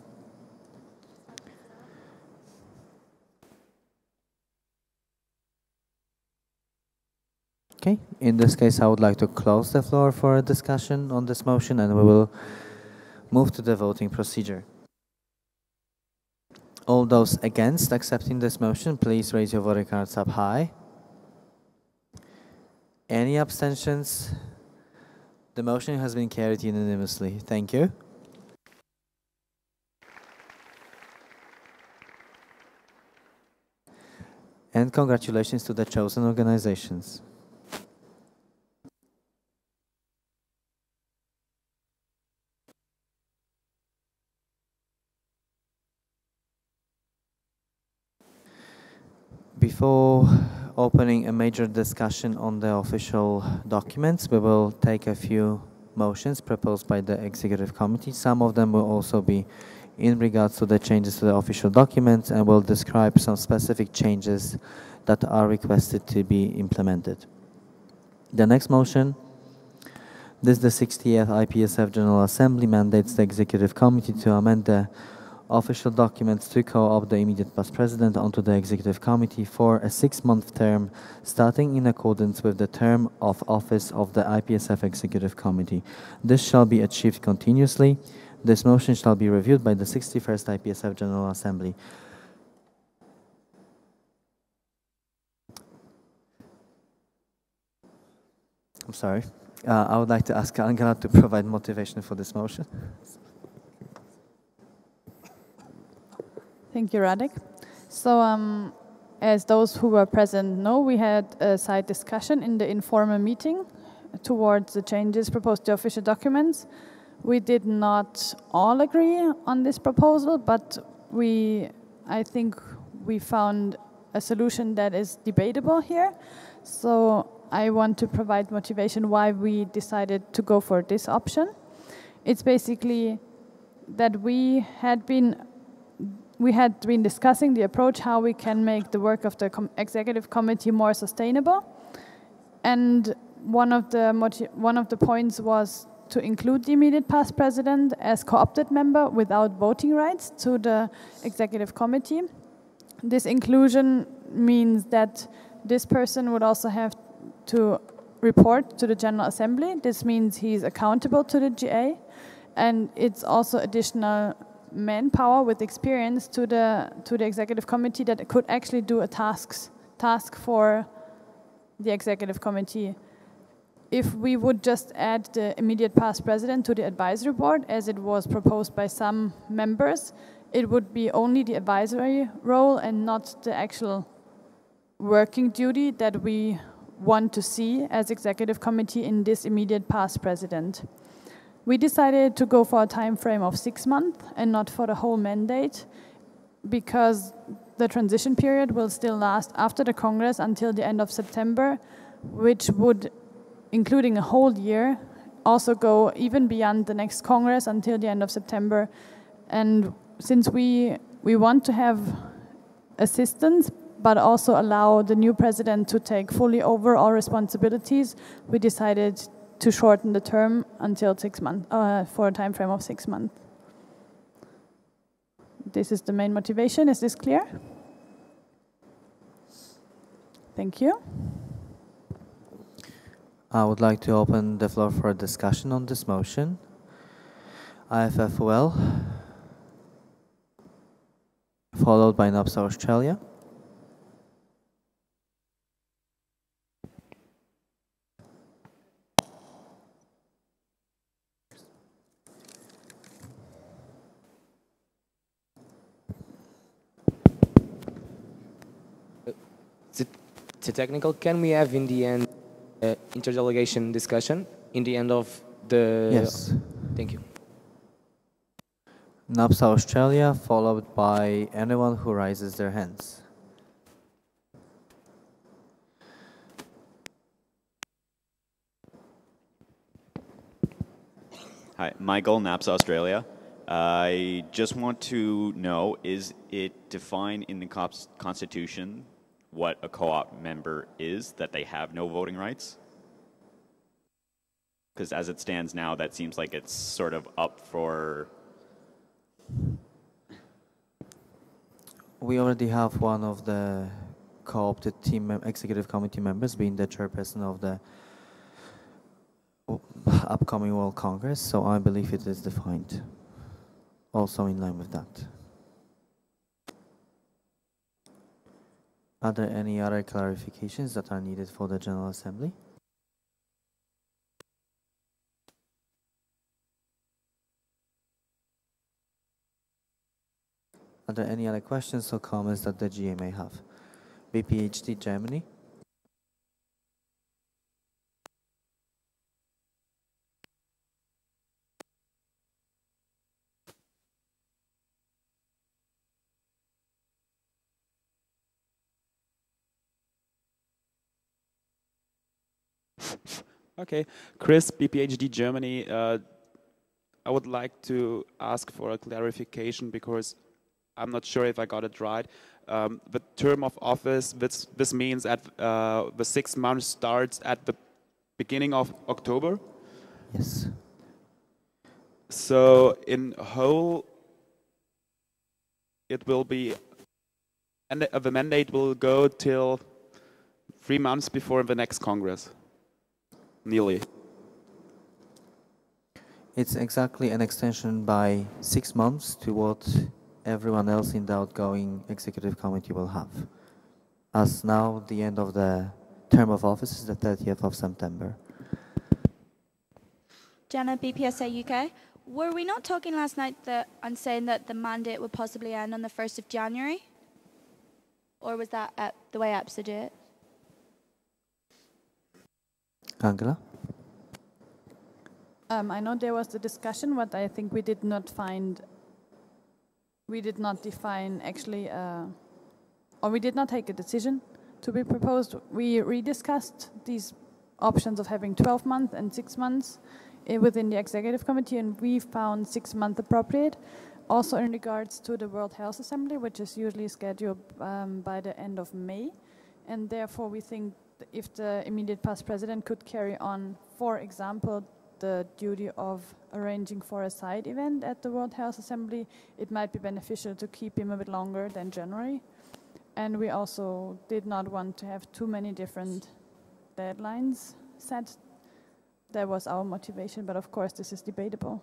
L: Okay, in this case, I would like to close the floor for a discussion on this motion, and we will move to the voting procedure. All those against accepting this motion, please raise your voting cards up high. Any abstentions? The motion has been carried unanimously. Thank you. And congratulations to the chosen organizations. Before opening a major discussion on the official documents, we will take a few motions proposed by the Executive Committee. Some of them will also be in regards to the changes to the official documents, and will describe some specific changes that are requested to be implemented. The next motion, this is the 60th IPSF General Assembly, mandates the Executive Committee to amend the official documents to co-opt the immediate past president onto the Executive Committee for a 6-month term, starting in accordance with the term of office of the IPSF Executive Committee. This shall be achieved continuously. This motion shall be reviewed by the 61st IPSF General Assembly. I'm sorry. I would like to ask Angela to provide motivation for this motion.
T: Thank you, Radek. So, as those who were present know, we had a side discussion in the informal meeting towards the changes proposed to official documents. We did not all agree on this proposal, but I think we found a solution that is debatable here. So I want to provide motivation why we decided to go for this option. It's basically that we had been discussing the approach, how we can make the work of the Executive Committee more sustainable. And one of the points was to include the immediate past president as co-opted member without voting rights to the Executive Committee. This inclusion means that this person would also have to report to the General Assembly. This means he's accountable to the GA, and it's also additional manpower with experience to the Executive Committee that could actually do a task for the Executive Committee. If we would just add the immediate past president to the advisory board, as it was proposed by some members, it would be only the advisory role and not the actual working duty that we want to see as Executive Committee in this immediate past president. We decided to go for a time frame of 6 months and not for the whole mandate, because the transition period will still last after the Congress until the end of September, which would, including a whole year, also go even beyond the next Congress until the end of September. And since we want to have assistance, but also allow the new president to take fully over all responsibilities, we decided to shorten the term until 6 months, for a time frame of 6 months. This is the main motivation. Is this clear? Thank you.
L: I would like to open the floor for a discussion on this motion. IFFOL, followed by NAPSA Australia.
G: It's a technical. Can we have in the end interdelegation discussion in the end of the?
L: Yes.
G: Thank you.
L: NAPSA Australia, followed by anyone who raises their hands.
P: Hi, Michael, NAPSA Australia. I just want to know, is it defined in the Constitution what a co-op member is, that they have no voting rights? Because as it stands now, that seems like it's sort of up for...
L: We already have one of the co-opted executive committee members being the chairperson of the upcoming World Congress, so I believe it is defined. Also in line with that. Are there any other clarifications that are needed for the General Assembly? Are there any other questions or comments that the GA may have? BPHD Germany.
U: Okay, Chris, BPHD Germany. I would like to ask for a clarification because I'm not sure if I got it right. The term of office, this means that the 6 months starts at the beginning of October?
L: Yes.
U: So in whole, it will be, and the mandate will go till 3 months before the next Congress. Nearly.
L: It's exactly an extension by 6 months to what everyone else in the outgoing executive committee will have. As now the end of the term of office is the 30th of September.
W: Jana, BPSA UK. Were we not talking last night and saying that the mandate would possibly end on the 1st of January? Or was that the way APSA do it?
L: Angela?
T: I know there was the discussion, but I think we did not define actually, or we did not take a decision to be proposed. We rediscussed these options of having 12 months and 6 months within the executive committee, and we found 6 months appropriate. Also in regards to the World Health Assembly, which is usually scheduled by the end of May, and therefore we think if the immediate past president could carry on, for example, the duty of arranging for a side event at the World Health Assembly, it might be beneficial to keep him a bit longer than January. And we also did not want to have too many different deadlines set. That was our motivation, but of course this is debatable.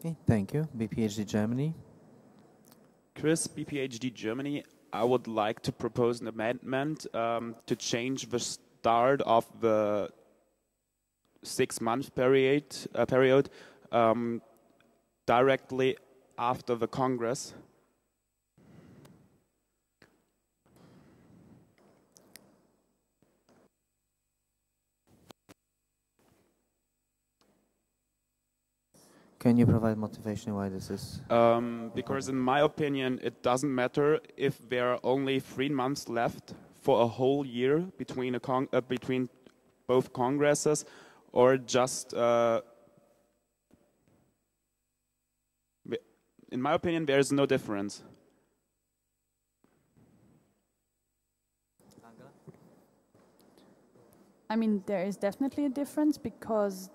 L: Okay, thank you. BPHD Germany.
U: Chris, BPHD Germany. I would like to propose an amendment to change the start of the 6 month period directly after the Congress.
L: Can you provide motivation why this is?
U: Because in my opinion, it doesn't matter if there are only 3 months left for a whole year between between both congresses, or just. In my opinion, there is no difference.
T: I mean, there is definitely a difference because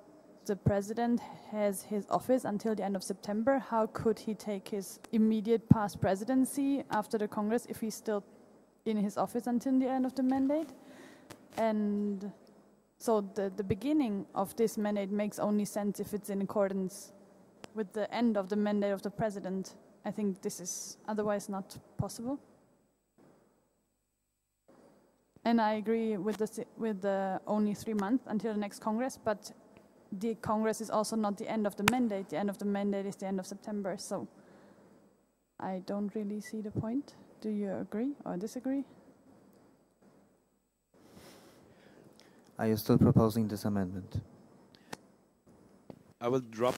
T: the president has his office until the end of September. How could he take his immediate past presidency after the Congress if he's still in his office until the end of the mandate? And so the beginning of this mandate makes only sense if it's in accordance with the end of the mandate of the president. I think this is otherwise not possible. And I agree with the only 3 months until the next Congress, but the Congress is also not the end of the mandate. The end of the mandate is the end of September. So I don't really see the point. Do you agree or disagree?
C: Are you still proposing this amendment?
U: I will drop.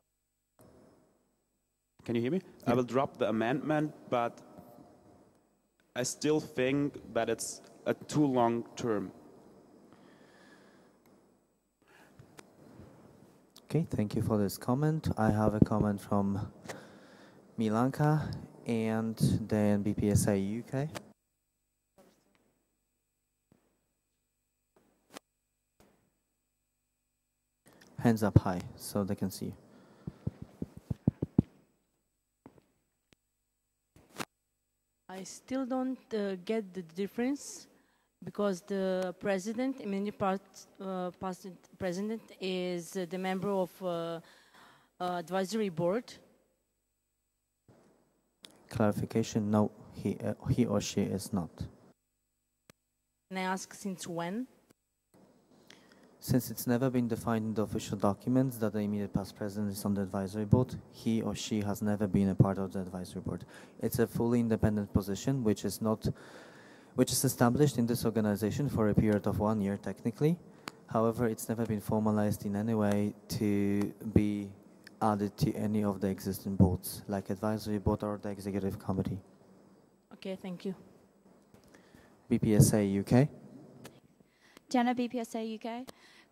U: Can you hear me? I will drop the amendment, but I still think that it's a too long term.
C: Okay, thank you for this comment. I have a comment from Milanka and then BPSA UK. Hands up high so they can see you.
B: I still don't get the difference because the president, immediate president, is the member of advisory board.
C: Clarification, no, he or she is not.
B: And I ask since when?
C: Since it's never been defined in the official documents that the immediate past president is on the advisory board, he or she has never been a part of the advisory board. It's a fully independent position which is established in this organization for a period of 1 year technically. However, it's never been formalized in any way to be added to any of the existing boards, like advisory board or the executive committee.
B: Okay, thank you.
C: BPSA UK.
W: Jenna, BPSA UK.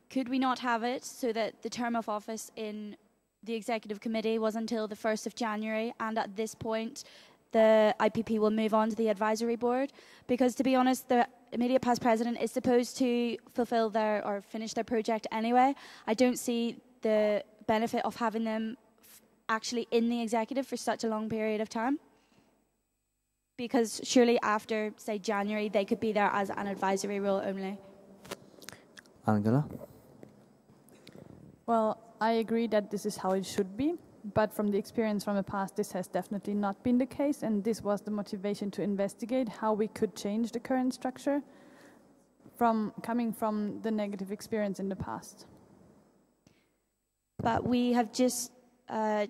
W: Could we not have it so that the term of office in the executive committee was until the 1st of January, and at this point the IPP will move on to the advisory board? Because to be honest, the immediate past president is supposed to fulfill their or finish their project anyway. I don't see the benefit of having them actually in the executive for such a long period of time. Because surely after, say, January, they could be there as an advisory role only.
C: Angela?
T: Well, I agree that this is how it should be, but from the experience from the past, this has definitely not been the case, and this was the motivation to investigate how we could change the current structure coming from the negative experience in the past.
W: But we have just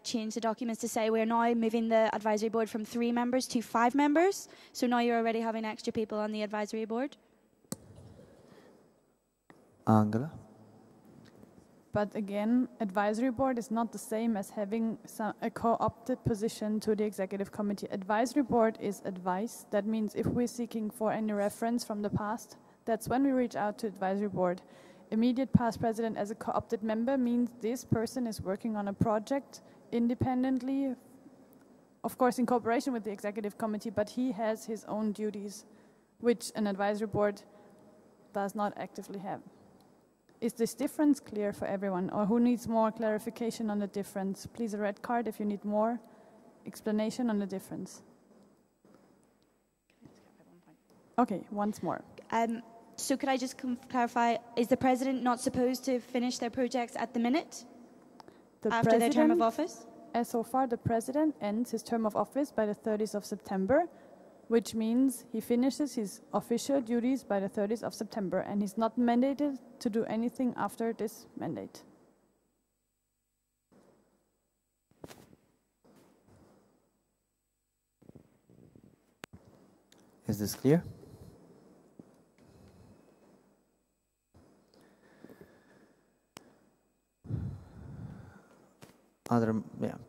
W: changed the documents to say we're now moving the advisory board from 3 members to 5 members, so now you're already having extra people on the advisory board.
C: Angela?
T: But again, advisory board is not the same as having a co-opted position to the executive committee. Advisory board is advice. That means if we're seeking for any reference from the past, that's when we reach out to advisory board. Immediate past president as a co-opted member means this person is working on a project independently, of course in cooperation with the executive committee, but he has his own duties, which an advisory board does not actively have. Is this difference clear for everyone, or who needs more clarification on the difference? Please a red card if you need more explanation on the difference. Okay, once more.
W: So could I just clarify, is the president not supposed to finish their projects at the minute? After their term of office?
T: So far, the president ends his term of office by the 30th of September, which means he finishes his official duties by the 30th of September, and he's not mandated to do anything after this mandate.
C: Is this clear?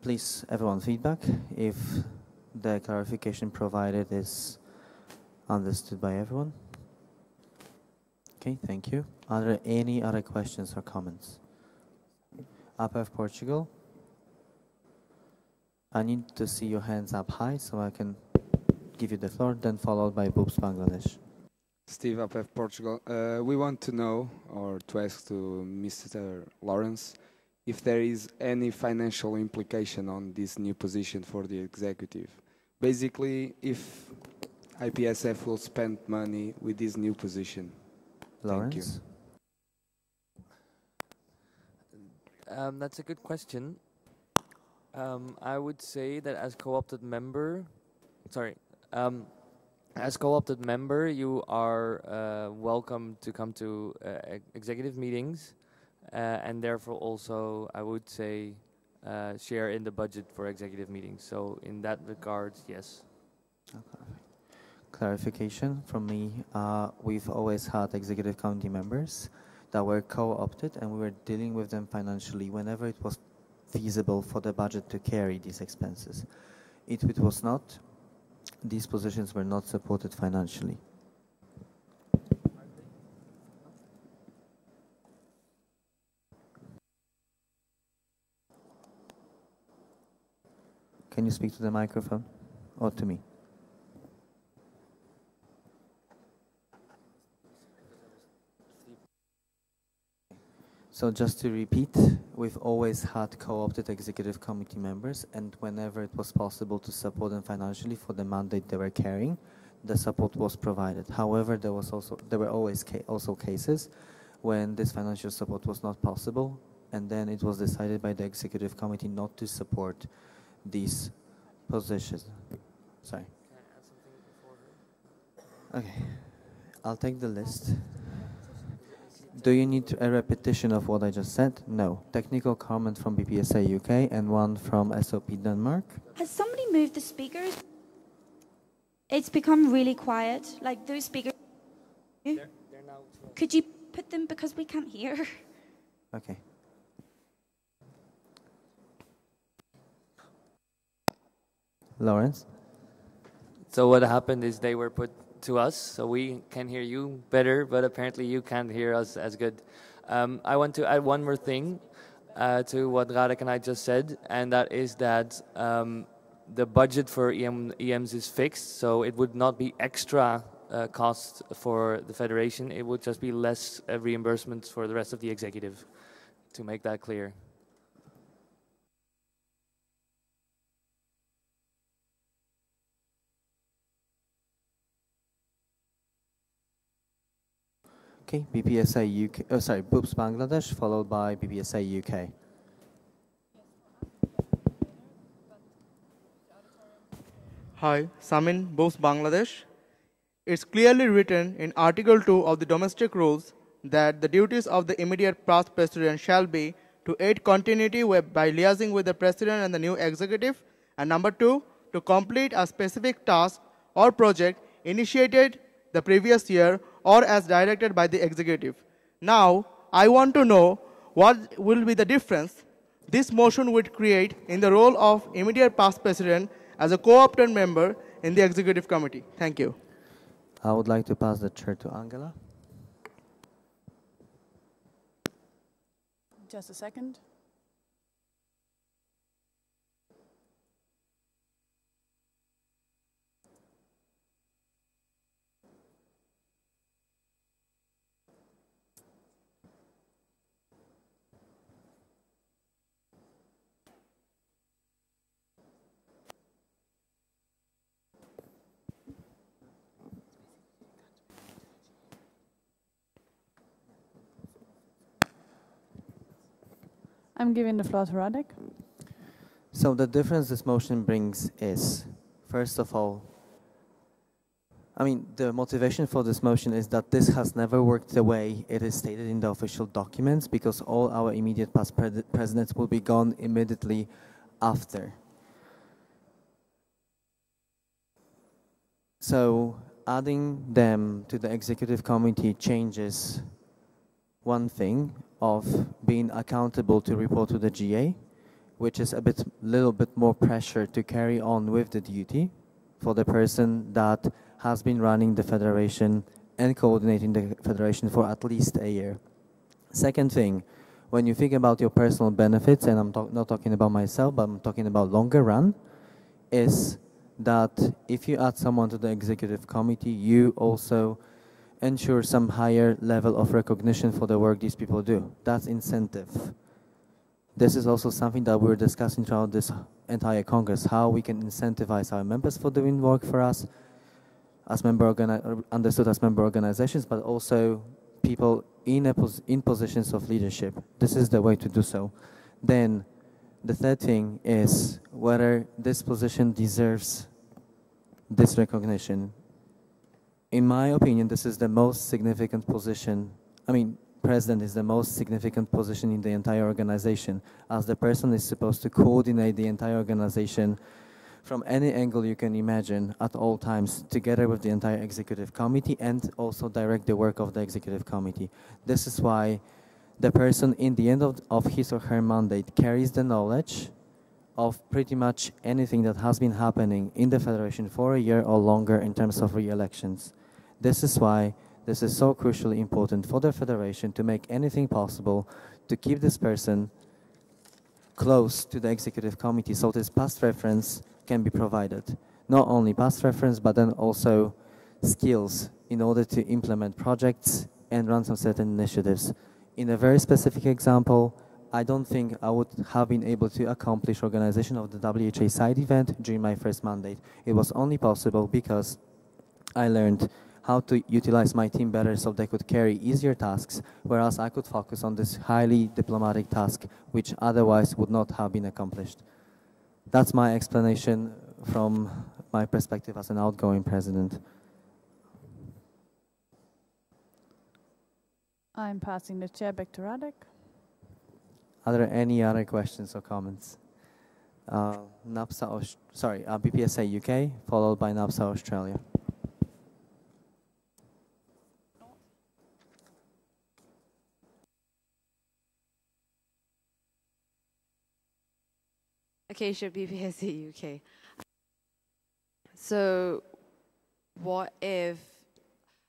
C: Please, everyone, feedback if the clarification provided is understood by everyone. Okay, thank you. Are there any other questions or comments? APF Portugal. I need to see your hands up high so I can give you the floor, then followed by BOOPS Bangladesh.
I: Steve, APF Portugal. We want to know, or to ask to Mr. Lawrence, if there is any financial implication on this new position for the executive. Basically, if IPSF will spend money with this new position.
C: Lawrence?
I: Thank
A: you. That's a good question. I would say that as co-opted member, as co-opted member, you are welcome to come to executive meetings, and therefore also, I would say, share in the budget for executive meetings. So in that regard, yes.
C: Clarification from me, we've always had executive committee members that were co-opted and we were dealing with them financially whenever it was feasible for the budget to carry these expenses. If it was not, these positions were not supported financially. Can you speak to the microphone or to me? So just to repeat, we've always had co-opted executive committee members, and whenever it was possible to support them financially for the mandate they were carrying, the support was provided. However, there were always also cases when this financial support was not possible, and then it was decided by the executive committee not to support these positions. Sorry.
A: Can I add something before her?
C: Okay, I'll take the list. Do you need a repetition of what I just said? No. Technical comment from BPSA UK and one from SOP Denmark.
W: Has somebody moved the speakers? It's become really quiet. Like those speakers.
A: They're now
W: Could you put them because we can't hear?
C: Okay. Lawrence?
A: So what happened is they were put to us, so we can hear you better, but apparently you can't hear us as good. I want to add one more thing to what Radek and I just said, and that is that the budget for EMs is fixed, so it would not be extra cost for the federation. It would just be less reimbursements for the rest of the executive, to make that clear.
C: Okay, BPSA UK, sorry, BOOPS Bangladesh, followed by BPSA UK.
F: Hi, Samin, BOOPS Bangladesh. It's clearly written in Article 2 of the domestic rules that the duties of the immediate past president shall be to aid continuity by liaising with the president and the new executive, and number 2, to complete a specific task or project initiated the previous year or as directed by the executive. Now, I want to know what will be the difference this motion would create in the role of immediate past president as a co-opted member in the executive committee. Thank you.
C: I would like to pass the chair to Angela.
T: Just a second. I'm giving the floor to Radek.
C: So the difference this motion brings is, first of all, the motivation for this motion is that this has never worked the way it is stated in the official documents, because all our immediate past presidents will be gone immediately after. So adding them to the executive committee changes one thing of being accountable to report to the GA, which is little bit more pressure to carry on with the duty for the person that has been running the federation and coordinating the federation for at least a year. Second thing, when you think about your personal benefits, and I'm not talking about myself, but I'm talking about longer run, is that if you add someone to the executive committee, you also ensure some higher level of recognition for the work these people do. That's incentive. This is also something that we're discussing throughout this entire Congress, how we can incentivize our members for doing work for us, as understood as member organizations, but also people in positions of leadership. This is the way to do so. Then the third thing is whether this position deserves this recognition. In my opinion, this is the most significant position. President is the most significant position in the entire organization, as the person is supposed to coordinate the entire organization
L: from any angle you can imagine at all times, together with the entire executive committee, and also direct the work of the executive committee. This is why the person in the end of his or her mandate carries the knowledge of pretty much anything that has been happening in the Federation for a year or longer in terms of re-elections. This is why this is so crucially important for the Federation to make anything possible to keep this person close to the executive committee so this past reference can be provided. Not only past reference, but then also skills in order to implement projects and run some certain initiatives. In a very specific example, I don't think I would have been able to accomplish organization of the WHA side event during my first mandate. It was only possible because I learned how to utilize my team better so they could carry easier tasks, whereas I could focus on this highly diplomatic task, which otherwise would not have been accomplished. That's my explanation from my perspective as an outgoing president.
T: I'm passing the chair back to Radek.
L: Are there any other questions or comments? BPSA UK, followed by NAPSA Australia.
O: Acacia BPSA UK. So what if,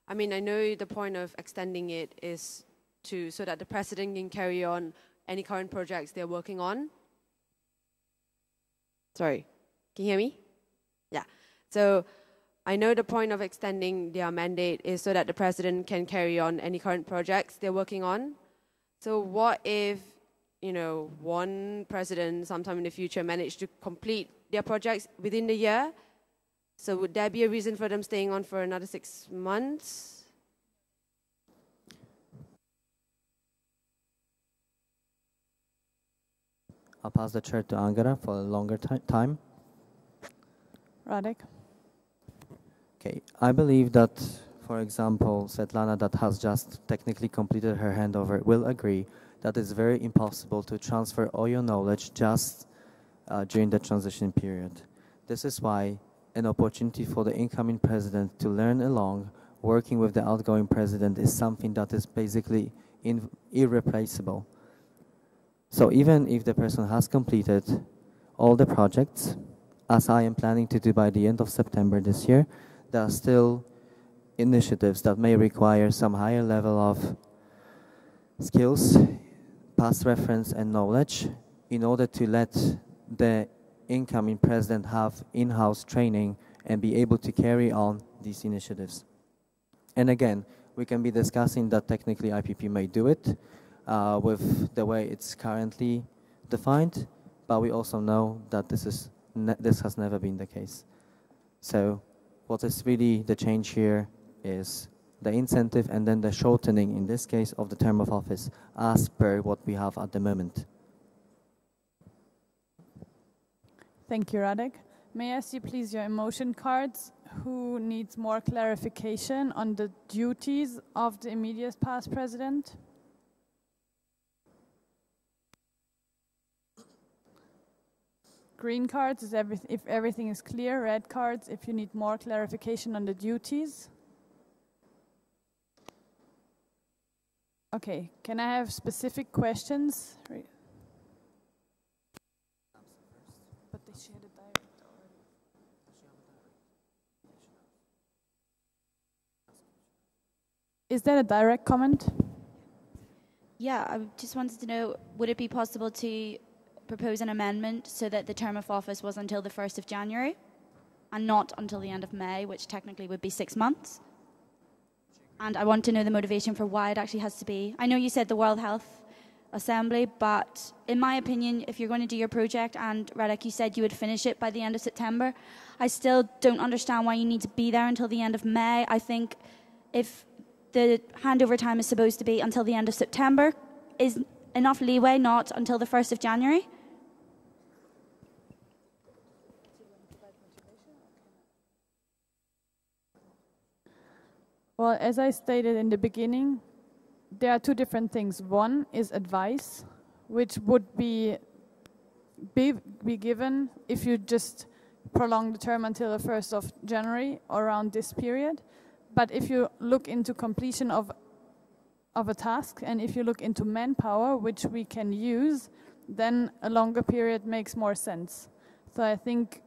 O: I mean, I know the point of extending it is so that the president can carry on any current projects they're working on. Sorry, can you hear me? Yeah. So I know the point of extending their mandate is so that the president can carry on any current projects they're working on. So what if, you know, one president sometime in the future managed to complete their projects within the year? So would there be a reason for them staying on for another 6 months?
L: I'll pass the chair to Angara for a longer time.
T: Radek.
L: Okay, I believe that, for example, Svetlana, that has just technically completed her handover, will agree that it's very impossible to transfer all your knowledge just during the transition period. This is why an opportunity for the incoming president to learn along, working with the outgoing president, is something that is basically irreplaceable. So even if the person has completed all the projects, as I am planning to do by the end of September this year, there are still initiatives that may require some higher level of skills, past reference and knowledge in order to let the incoming president have in-house training and be able to carry on these initiatives. And again, we can be discussing that technically IPP may do it with the way it's currently defined, but we also know that this has never been the case. So what is really the change here is the incentive and then the shortening, in this case, of the term of office as per what we have at the moment.
T: Thank you, Radek. May I see, please, your emotion cards? Who needs more clarification on the duties of the immediate past president? Green cards is if everything is clear. Red cards if you need more clarification on the duties. Okay, can I have specific questions? But they shared it direct already. Is that a direct comment?
W: Yeah, I just wanted to know, would it be possible to propose an amendment so that the term of office was until the 1st of January and not until the end of May, which technically would be 6 months? And I want to know the motivation for why it actually has to be. I know you said the World Health Assembly, but in my opinion, if you're going to do your project, and Radek, you said you would finish it by the end of September, I still don't understand why you need to be there until the end of May. I think if the handover time is supposed to be until the end of September, is enough leeway not until the 1st of January?
T: Well, as I stated in the beginning, there are two different things. One is advice, which would be given if you just prolong the term until the 1st of January, or around this period. But if you look into completion of a task, and if you look into manpower, which we can use, then a longer period makes more sense. So I think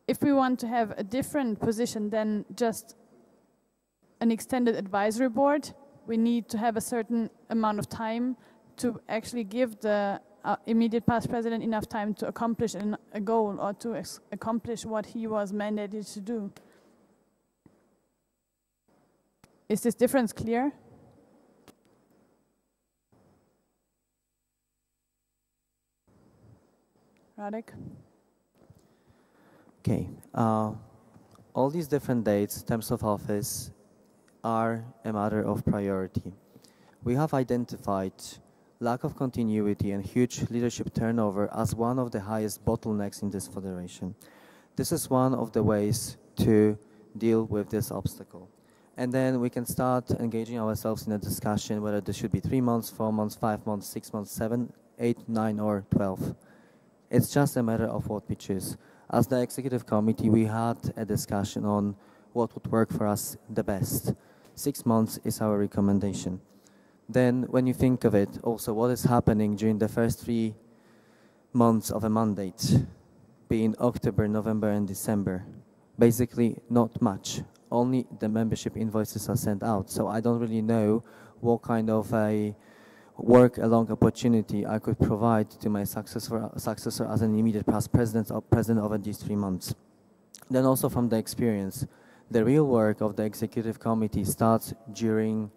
T: if we want to have a different position than just an extended advisory board, we need to have a certain amount of time to actually give the immediate past president enough time to accomplish a goal, or to accomplish what he was mandated to do. Is this difference clear? Radek?
C: Okay. All these different dates, terms of office, are a matter of priority. We have identified lack of continuity and huge leadership turnover as one of the highest bottlenecks in this federation. This is one of the ways to deal with this obstacle. And then we can start engaging ourselves in a discussion whether this should be 3 months, 4 months, 5 months, 6 months, 7, 8, 9, or 12. It's just a matter of what we choose. As the executive committee, we had a discussion on what would work for us the best. 6 months is our recommendation. Then when you think of it, also what is happening during the first 3 months of a mandate, being October, November, and December, basically not much. Only the membership invoices are sent out. So I don't really know what kind of a work-along opportunity I could provide to my successor as an immediate past president over these 3 months. Then also from the experience, the real work of the executive committee starts during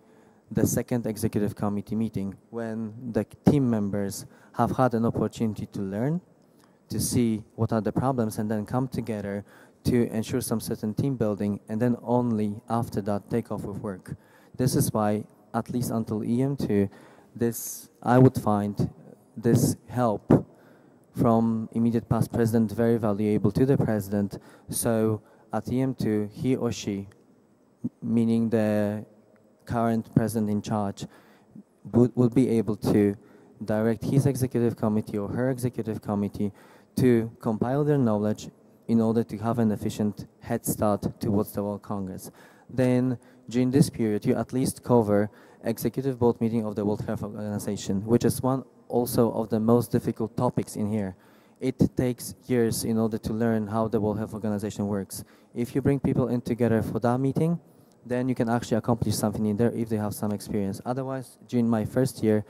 C: the second executive committee meeting, when the team members have had an opportunity to learn, to see what are the problems, and then come together to ensure some certain team building, and then only after that take off with work. This is why, at least until EM2, I would find this help from immediate past president very valuable to the president. So at EM2, he or she, meaning the current president in charge, would be able to direct his executive committee or her executive committee to compile their knowledge in order to have an efficient head start towards the World Congress. Then, during this period, you at least cover executive board meeting of the World Health Organization, which is one also of the most difficult topics in here. It takes years in order to learn how the World Health Organization works. If you bring people in together for that meeting, then you can actually accomplish something in there if they have some experience. Otherwise, during my first year,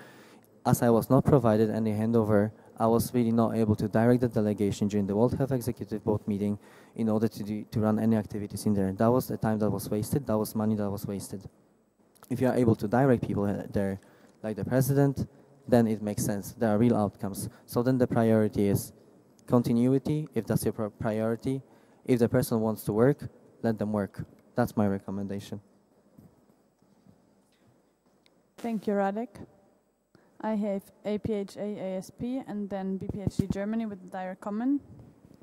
C: as I was not provided any handover, I was really not able to direct the delegation during the World Health Executive Board meeting in order to run any activities in there. That was the time that was wasted, that was money that was wasted. If you are able to direct people there, like the president, then it makes sense. There are real outcomes. So then the priority is continuity, if that's your priority. If the person wants to work, let them work. That's my recommendation.
T: Thank you, Radek. I have APHA ASP and then BPHD Germany with direct comment,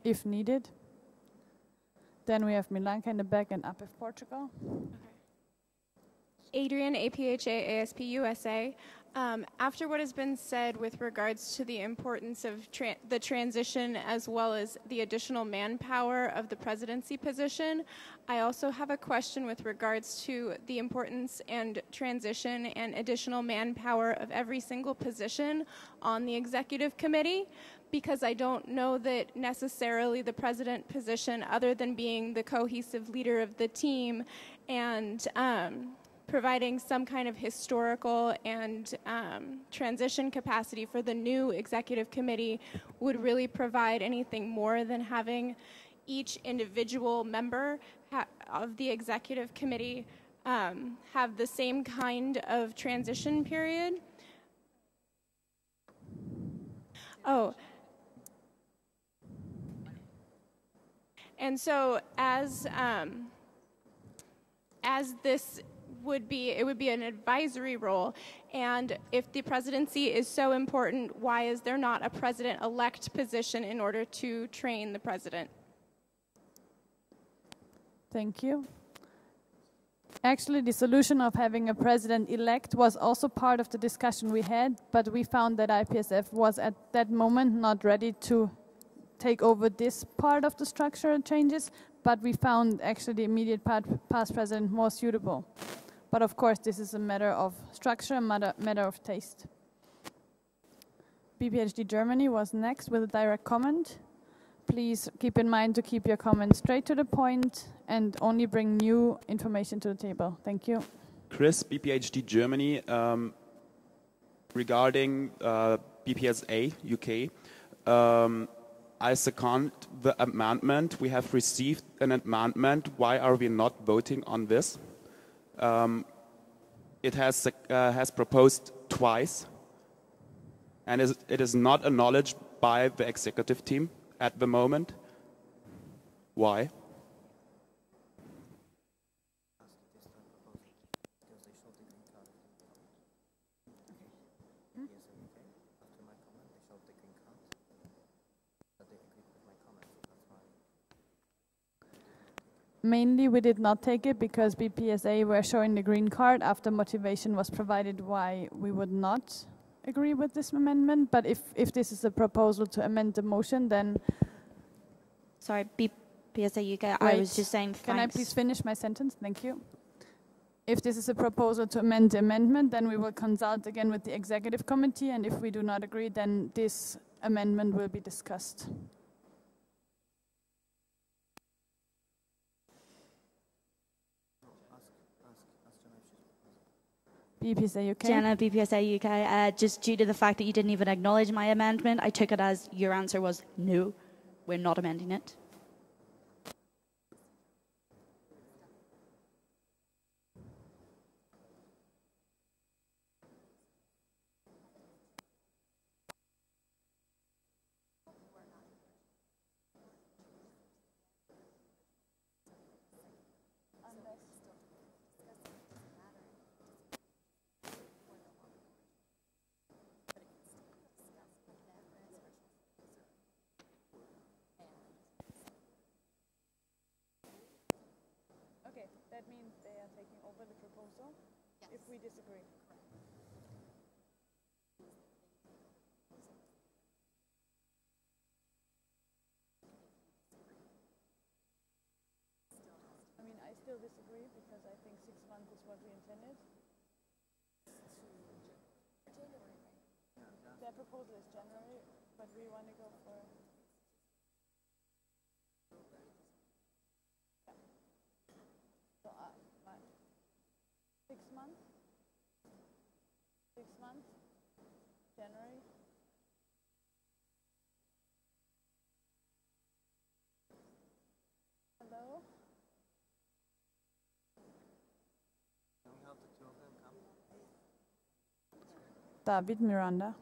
T: if needed. Then we have Milanka in the back and APEF Portugal.
D: Adrian, APHA ASP USA. After what has been said with regards to the importance of the transition as well as the additional manpower of the presidency position, I also have a question with regards to the importance and transition and additional manpower of every single position on the executive committee, because I don't know that necessarily the president position, other than being the cohesive leader of the team and providing some kind of historical and transition capacity for the new executive committee, would really provide anything more than having each individual member of the executive committee have the same kind of transition period. Oh. And so as this it would be an advisory role, and if the presidency is so important, why is there not a president-elect position in order to train the president?
T: Thank you. Actually, the solution of having a president-elect was also part of the discussion we had, but we found that IPSF was at that moment not ready to take over this part of the structural changes, but we found actually the immediate past president more suitable. But of course, this is a matter of structure, a matter of taste. BPHD Germany was next with a direct comment. Please keep in mind to keep your comments straight to the point and only bring new information to the table. Thank you.
U: Chris, BPHD Germany, regarding BPSA UK. I second the amendment. We have received an amendment. Why are we not voting on this? It has proposed twice, and it is not acknowledged by the executive team at the moment. Why?
T: Mainly, we did not take it because BPSA were showing the green card after motivation was provided why we would not agree with this amendment. But if this is a proposal to amend the motion, then...
W: Sorry, BPSA UK,
T: Wait,
W: I was just saying thanks.
T: Can I please finish my sentence? Thank you. If this is a proposal to amend the amendment, then we will consult again with the executive committee, and if we do not agree, then this amendment will be discussed. BPSA UK.
W: Jenna, BPSA UK. Just due to the fact that you didn't even acknowledge my amendment, I took it as your answer was no, we're not amending it.
T: Okay, that means they are taking over the proposal if we disagree. I mean, I still disagree because I think 6 months is what we intended. Their proposal is January, but we want to go for... So, 6 months? 6 months? January? Hello? David Miranda.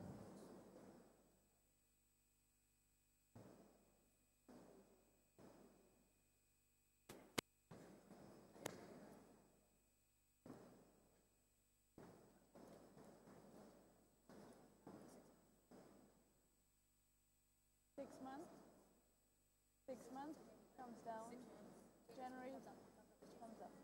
T: Six months comes down. January comes up.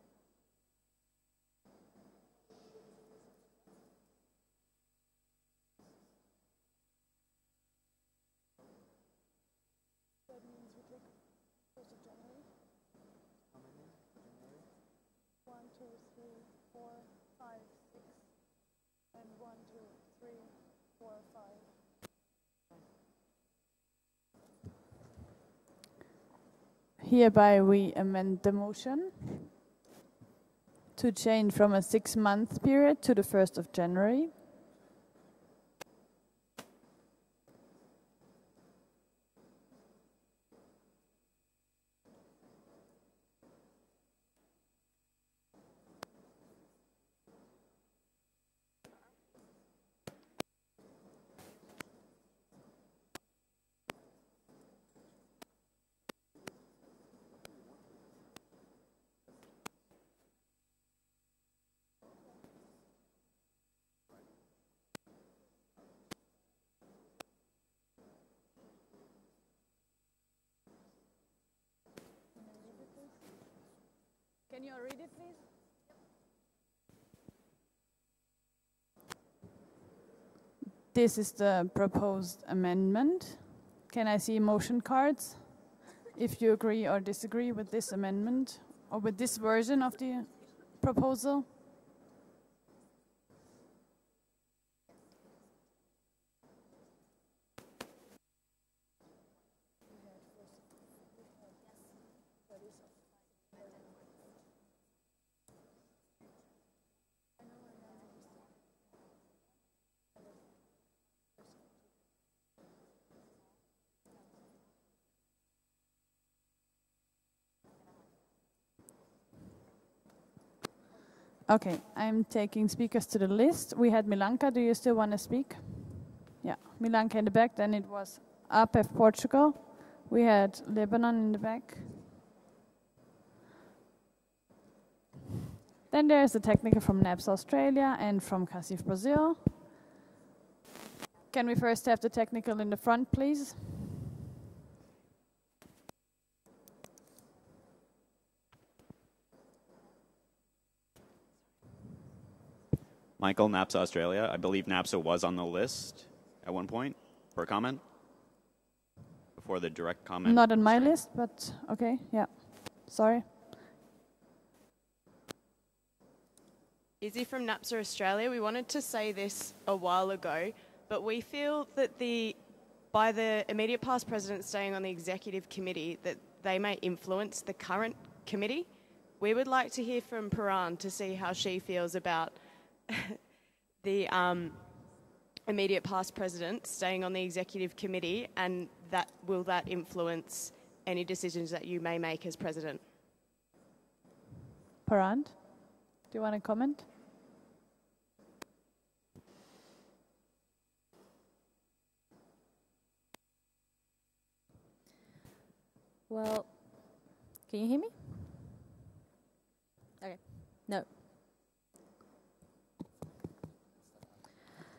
T: That means we take 1st of January. How many? 1, 2, 3, 4, 5, 6, and 1, 2, 3, 4, 5. Hereby we amend the motion to change from a 6-month period to the 1st of January. Can you read it, please? This is the proposed amendment. Can I see motion cards if you agree or disagree with this amendment or with this version of the proposal? Okay, I'm taking speakers to the list. We had Milanka. Do you still want to speak? Yeah, Milanka in the back. Then it was APEF Portugal. We had Lebanon in the back. Then there's the technical from NAPS Australia and from CACIF Brazil. Can we first have the technical in the front, please?
P: Michael, NAPSA Australia. I believe NAPSA was on the list at one point for a comment before the direct comment.
T: Not on my list, but okay, yeah. Sorry.
J: Izzy from NAPSA Australia. We wanted to say this a while ago, but we feel that by the immediate past president staying on the executive committee, that they may influence the current committee. We would like to hear from Paran to see how she feels about the immediate past president staying on the executive committee, and will that influence any decisions that you may make as president?
T: Parand, do you want to comment?
K: Well, can you hear me? Okay, no.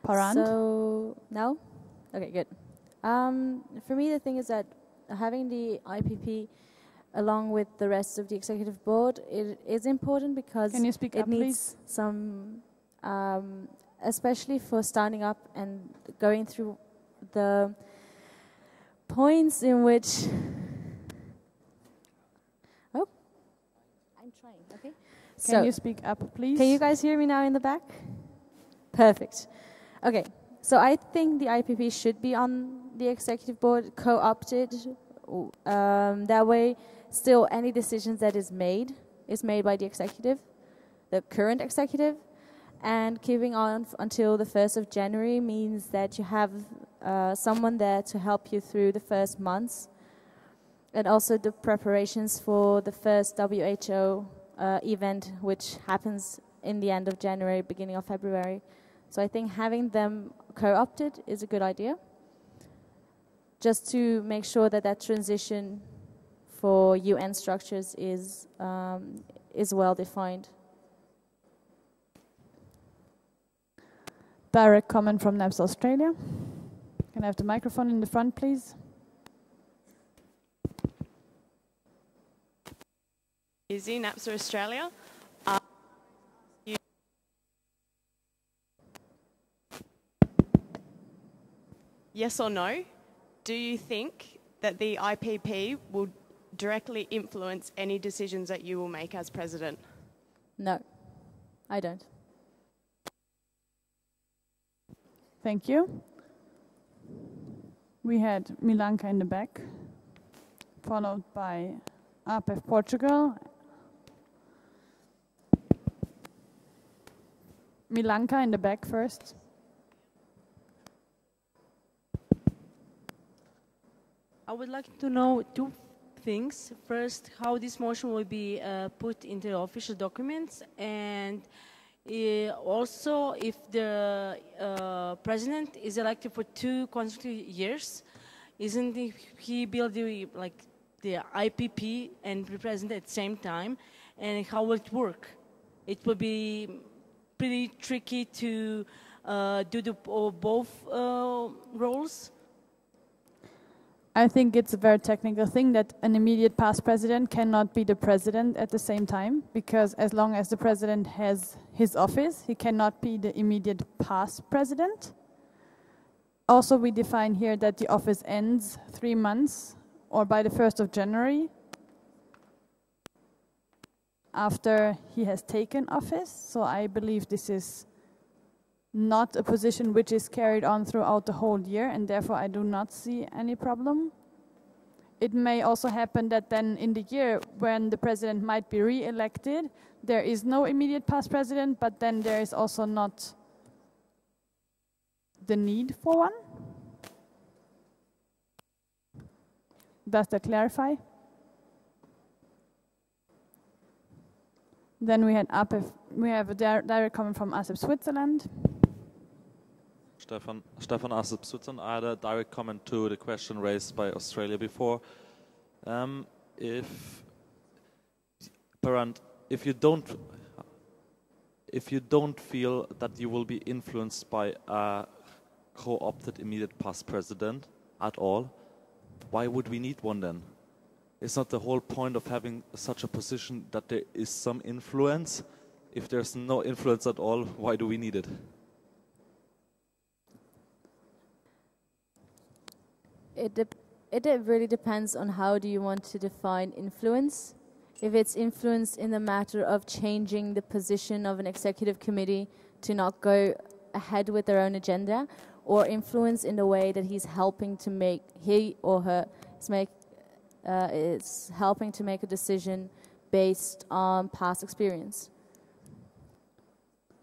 T: Parand?
K: So, no? Okay, good. For me, the thing is that having the IPP along with the rest of the executive board, it is important because
T: Can you speak
K: it
T: up,
K: needs
T: please?
K: some, especially for starting up and going through the points in which, oh, I'm trying, okay?
T: Can you speak up, please?
K: Can you guys hear me now in the back? Perfect. Okay, so I think the IPP should be on the executive board, co-opted. That way, still any decisions that is made by the executive, the current executive, and keeping on until the 1st of January means that you have someone there to help you through the first months, and also the preparations for the first WHO event, which happens in the end of January, beginning of February. So I think having them co-opted is a good idea, just to make sure that that transition for UN structures is well defined.
T: Direct comment from NAPS Australia. Can I have the microphone in the front, please?
J: Izzy, NAPSA Australia. Yes or no? Do you think that the IPP will directly influence any decisions that you will make as president?
K: No, I don't.
T: Thank you. We had Milanka in the back, followed by APEF Portugal. Milanka in the back first.
N: I would like to know two things. First, how this motion will be put into the official documents, and also if the president is elected for 2 consecutive years, isn't he build the IPP and be president at the same time, and how will it work? It will be pretty tricky to do both roles.
T: I think it's a very technical thing that an immediate past president cannot be the president at the same time, because as long as the president has his office, he cannot be the immediate past president. Also, we define here that the office ends 3 months or by the 1st of January after he has taken office. So I believe this is not a position which is carried on throughout the whole year, and therefore I do not see any problem. It may also happen that then in the year when the president might be re-elected, there is no immediate past president, but then there is also not the need for one. Does that clarify? Then we have a direct comment from ASEP Switzerland.
E: Stefan ASEP Switzerland. I had a direct comment to the question raised by Australia before. If you don't feel that you will be influenced by a co-opted immediate past president at all, why would we need one then? It's not the whole point of having such a position that there is some influence. If there's no influence at all, why do we need it?
K: It really depends on how do you want to define influence. If it's influence in the matter of changing the position of an executive committee to not go ahead with their own agenda, or influence in the way that he's helping to make, he or her is helping to make a decision based on past experience.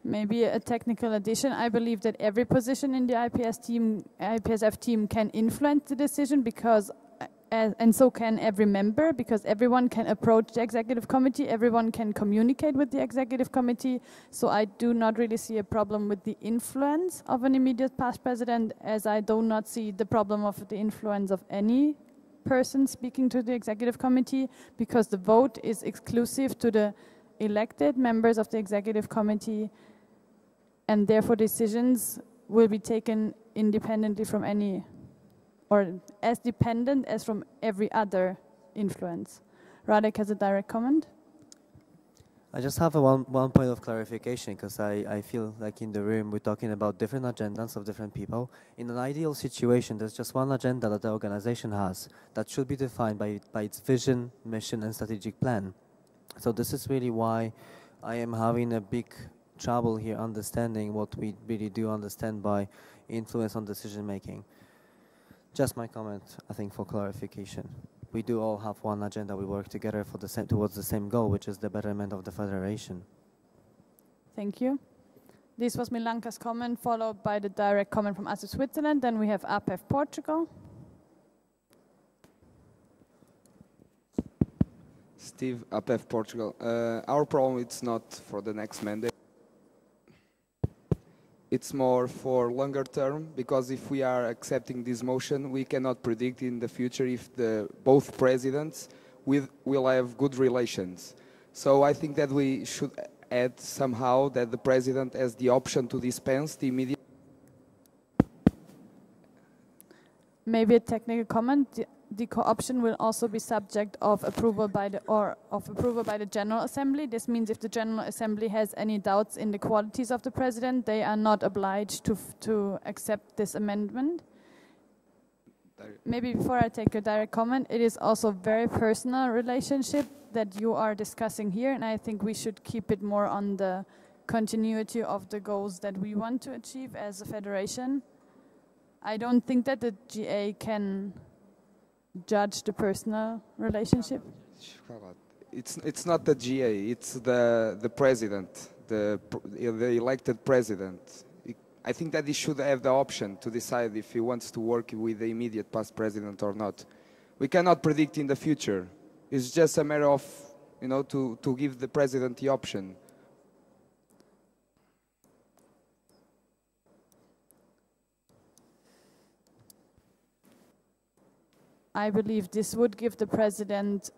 T: Maybe a technical addition. I believe that every position in the IPSF team can influence the decision because, and so can every member, because everyone can approach the executive committee, everyone can communicate with the executive committee. So I do not really see a problem with the influence of an immediate past president, as I do not see the problem of the influence of any person speaking to the executive committee, because the vote is exclusive to the elected members of the executive committee, and therefore decisions will be taken independently from any, or as dependent as from every other influence. Radek has a direct comment.
C: I just have one point of clarification, because I feel like in the room we're talking about different agendas of different people. In an ideal situation, there's just one agenda that the organization has that should be defined by its vision, mission, and strategic plan. So this is really why I am having a big trouble here understanding what we really do understand by influence on decision making. Just my comment, I think, for clarification. We do all have one agenda. We work together for towards the same goal, which is the betterment of the federation.
T: Thank you. This was Milanka's comment, followed by the direct comment from ASEP Switzerland. Then we have APEF Portugal.
I: Steve, APEF Portugal. Our problem is not for the next mandate. It's more for longer term, because if we are accepting this motion, we cannot predict in the future if both presidents will have good relations. So I think that we should add somehow that the president has the option to dispense the immediate.
T: Maybe a technical comment. The co-option will also be subject of approval by the General Assembly. This means if the General Assembly has any doubts in the qualities of the president, they are not obliged to accept this amendment. Maybe before I take a direct comment, it is also a very personal relationship that you are discussing here, and I think we should keep it more on the continuity of the goals that we want to achieve as a federation. I don't think that the GA can judge the personal relationship.
I: It's not the GA, it's the president, the elected president. I think that he should have the option to decide if he wants to work with the immediate past president or not. We cannot predict in the future. It's just a matter of, to give the president the option.
T: I believe this would give the president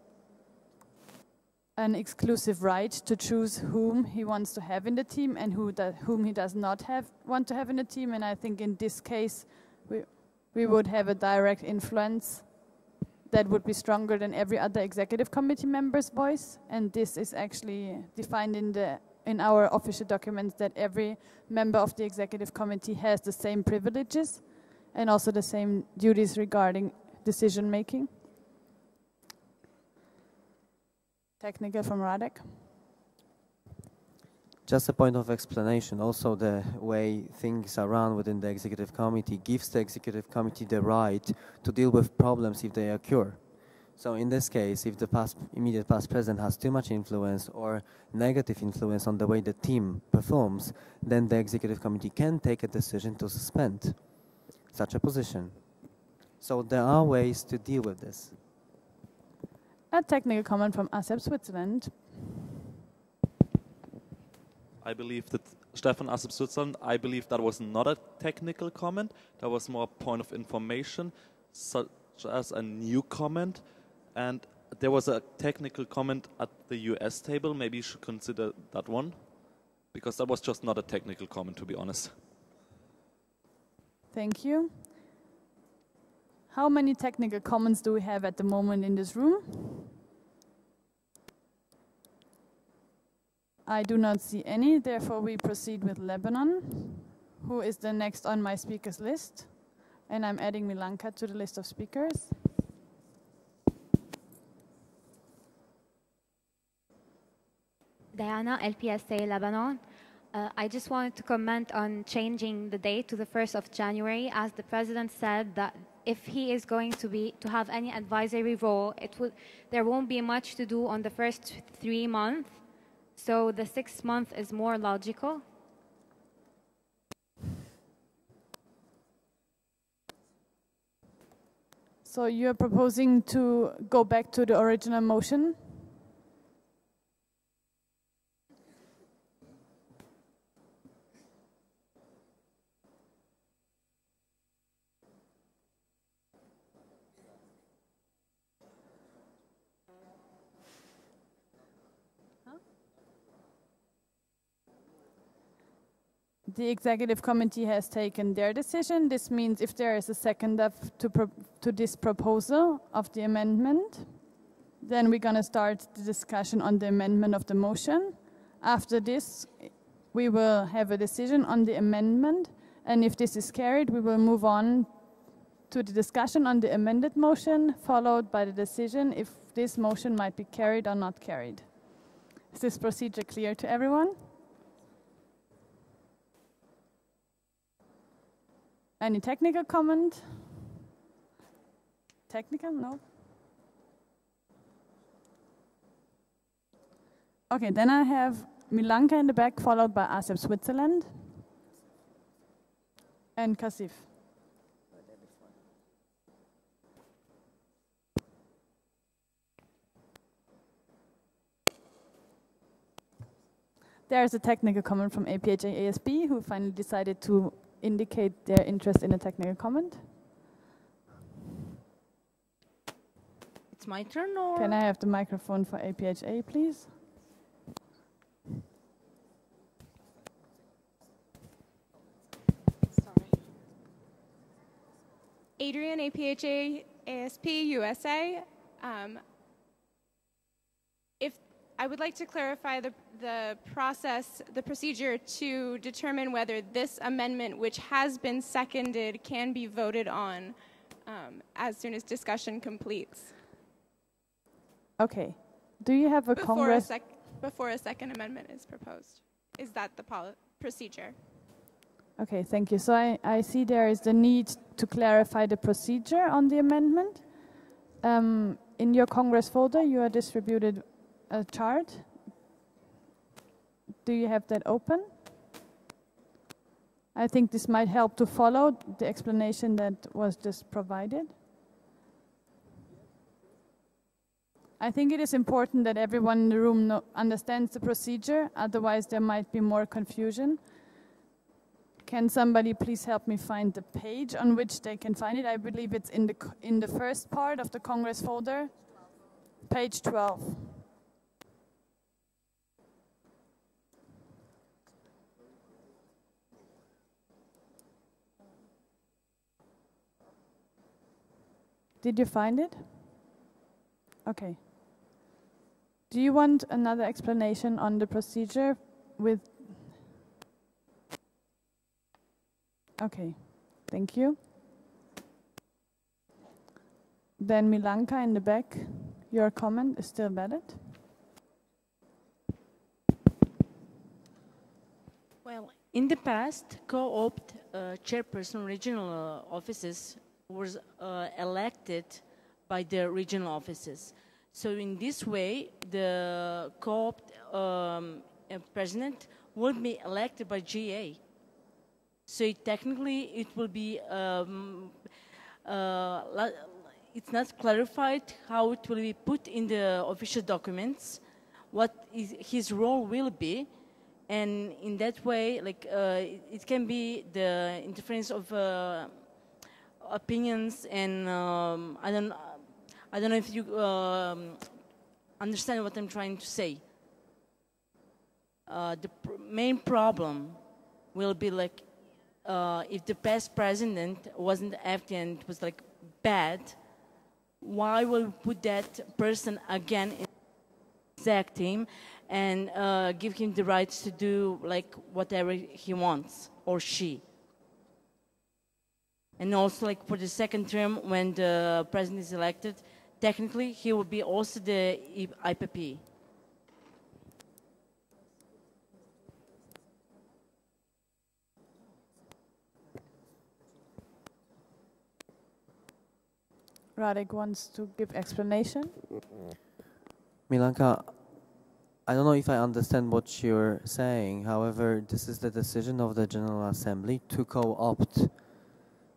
T: an exclusive right to choose whom he wants to have in the team and whom he does not want to have in the team. And I think in this case, we would have a direct influence that would be stronger than every other executive committee member's voice. And this is actually defined in our official documents, that every member of the executive committee has the same privileges. and also the same duties regarding decision making. Technical from Radek.
C: Just a point of explanation, also the way things are run within the executive committee gives the executive committee the right to deal with problems if they occur. So in this case, if the immediate past president has too much influence or negative influence on the way the team performs, then the executive committee can take a decision to suspend such a position. So there are ways to deal with this.
T: A technical comment from ASEP Switzerland.
E: I believe that Stefan ASEP Switzerland, I believe that was not a technical comment. That was more a point of information, such as a new comment. And there was a technical comment at the US table. Maybe you should consider that one, because that was just not a technical comment, to be honest.
T: Thank you. How many technical comments do we have at the moment in this room? I do not see any, therefore we proceed with Lebanon, who is the next on my speakers list. And I'm adding Milanka to the list of speakers.
H: Diana, LPSA Lebanon. I just wanted to comment on changing the date to the 1st of January, as the president said that if he is going to have any advisory role, there won't be much to do on the first 3 months. So the 6th month is more logical.
T: So you're proposing to go back to the original motion? The executive committee has taken their decision. This means if there is a second to this proposal of the amendment, then we're going to start the discussion on the amendment of the motion. After this, we will have a decision on the amendment, and if this is carried, we will move on to the discussion on the amended motion, followed by the decision if this motion might be carried or not carried. Is this procedure clear to everyone? Any technical comment? Technical? No? Okay, then I have Milanka in the back, followed by ASEP Switzerland and Kasif. There is a technical comment from APHA ASB, who finally decided to indicate their interest in a technical comment.
N: It's my turn, or?
T: Can I have the microphone for APHA, please?
D: Sorry. Adrian, APHA ASP USA. I would like to clarify the process, the procedure to determine whether this amendment, which has been seconded, can be voted on as soon as discussion completes.
T: Okay. Do you have a Congress?
D: Before a second amendment is proposed. Is that the procedure?
T: Okay, thank you. So I see there is the need to clarify the procedure on the amendment. In your Congress folder, you are distributed a chart. Do you have that open? I think this might help to follow the explanation that was just provided. I think it is important that everyone in the room understands the procedure, otherwise there might be more confusion. Can somebody please help me find the page on which they can find it? I believe it's in the first part of the Congress folder, page 12. Did you find it? Okay. Do you want another explanation on the procedure with? Okay, thank you. Then Milanka in the back, your comment is still valid?
N: Well, in the past, co-opt chairperson regional offices was elected by the regional offices. So in this way, the co-opt president will be elected by GA. So technically, it will be, it's not clarified how it will be put in the official documents, what his role will be. And in that way, like it can be the interference of opinions, and I don't know if you understand what I'm trying to say. The main problem will be like if the past president wasn't acting and it was like bad, why will we put that person again in the exec team and give him the rights to do like whatever he wants, or she? And also like for the second term, when the president is elected, technically he will be also the IPP.
T: Radek wants to give explanation.
C: Milanka, I don't know if I understand what you're saying. However, this is the decision of the General Assembly to co-opt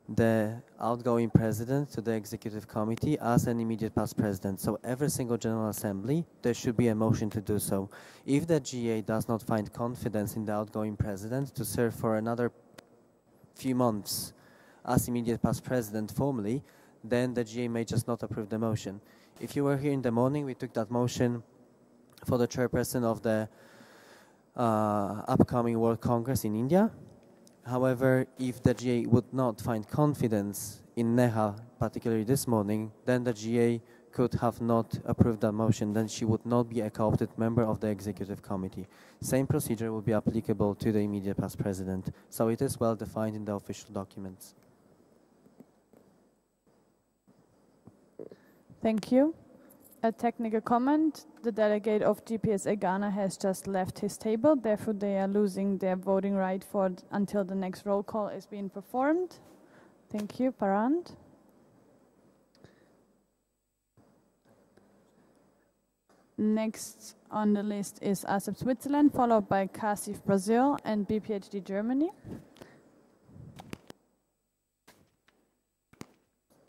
C: the outgoing president to the executive committee as an immediate past president. So every single General Assembly, there should be a motion to do so. If the GA does not find confidence in the outgoing president to serve for another few months as immediate past president formally, then the GA may just not approve the motion. If you were here in the morning, we took that motion for the chairperson of the upcoming World Congress in India. However, if the GA would not find confidence in Neha, particularly this morning, then the GA could have not approved that motion. Then she would not be a co-opted member of the executive committee. Same procedure will be applicable to the immediate past president. So it is well defined in the official documents.
T: Thank you. A technical comment. The delegate of GPSA Ghana has just left his table. Therefore, they are losing their voting right for until the next roll call is being performed. Thank you. Parand. Next on the list is ASEP Switzerland, followed by CASIF Brazil and BPHD Germany.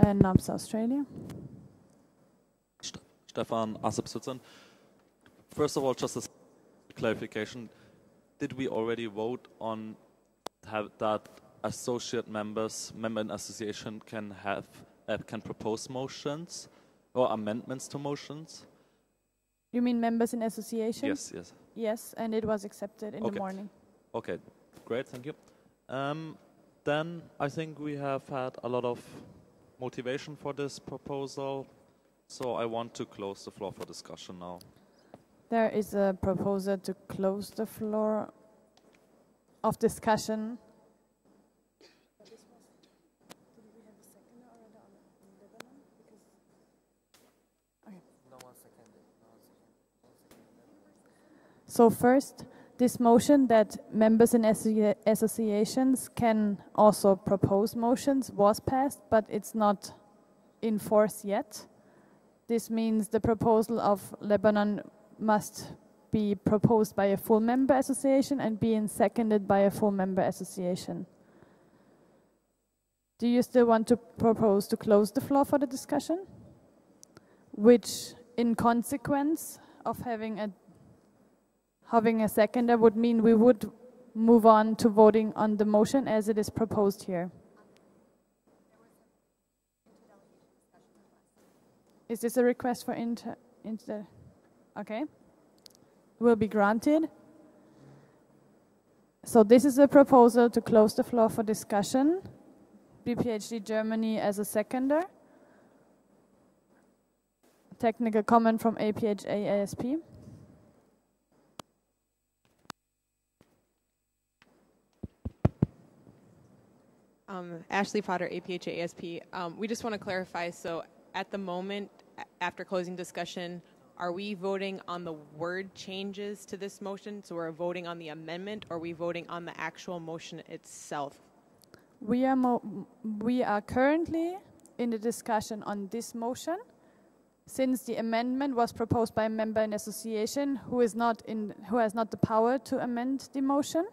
T: And NOPS Australia.
E: Stefan, ASEP Switzerland. First of all, just a clarification. Did we already vote on that associate members, member in association can propose motions or amendments to motions?
T: You mean members in association?
E: Yes, yes.
T: Yes, and it was accepted in the morning.
E: Okay, great, thank you. Then I think we have had a lot of motivation for this proposal. So I want to close the floor for discussion now.
T: There is a proposal to close the floor of discussion. So first, this motion that members in associations can also propose motions was passed, but it's not in force yet. This means the proposal of Lebanon must be proposed by a full member association and being seconded by a full member association. Do you still want to propose to close the floor for the discussion? Which, in consequence of having a seconder, would mean we would move on to voting on the motion as it is proposed here. Is this a request for okay. Will be granted. So this is a proposal to close the floor for discussion. BPHD Germany as a seconder. Technical comment from APHA ASP.
Q: Ashley Potter, APHA ASP. We just want to clarify, so at the moment, after closing discussion, are we voting on the word changes to this motion? So we're voting on the amendment, or are we voting on the actual motion itself?
T: We are currently in the discussion on this motion, since the amendment was proposed by a member in association who has not the power to amend the motion.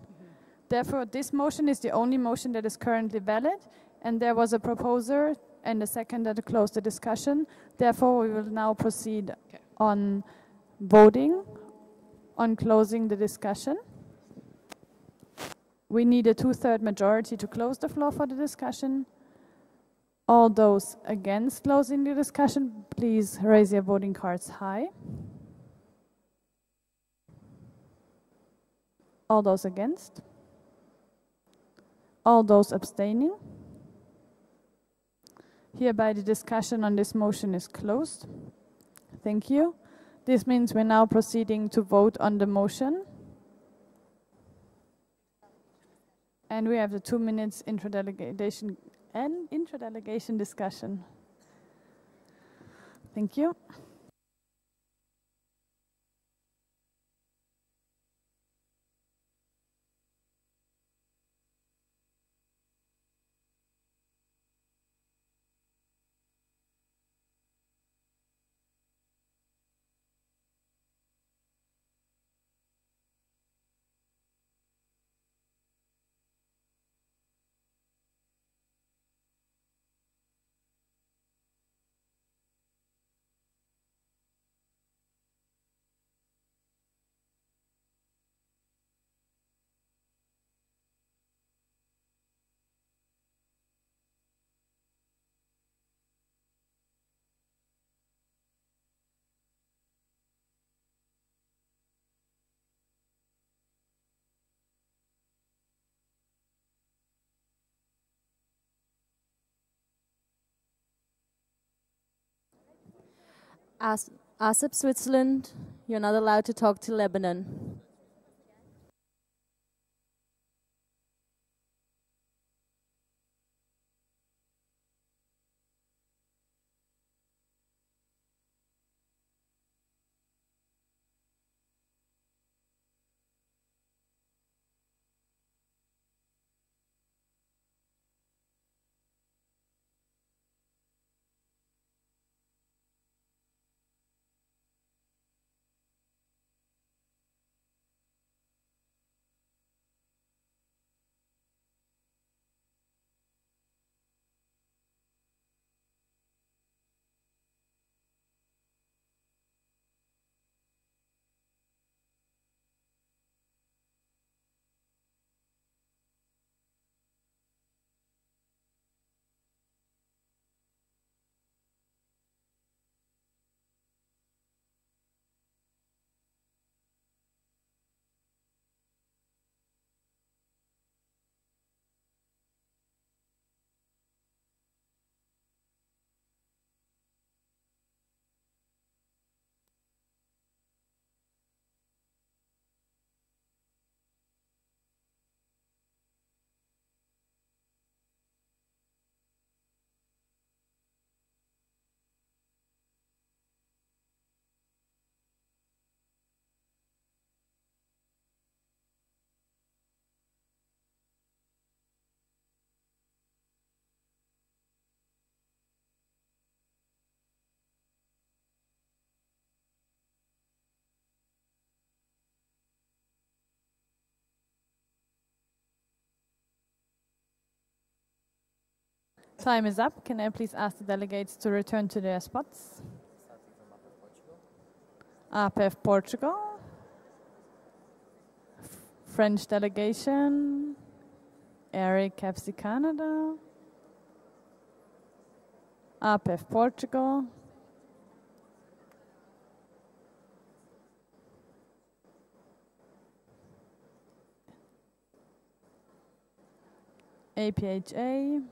T: Therefore, this motion is the only motion that is currently valid, and there was a proposer and a seconder to close the discussion. Therefore, we will now proceed on voting on closing the discussion. We need a 2/3 majority to close the floor for the discussion. All those against closing the discussion, please raise your voting cards high. All those against? All those abstaining? Hereby the discussion on this motion is closed. Thank you. This means we're now proceeding to vote on the motion. And we have the 2 minutes intra-delegation discussion. Thank you.
K: ASEP Switzerland, you're not allowed to talk to Lebanon. Time is up. Can I please ask the delegates to return to their spots? APEF Portugal. French delegation. Eric FC Canada. APEF Portugal. APHA.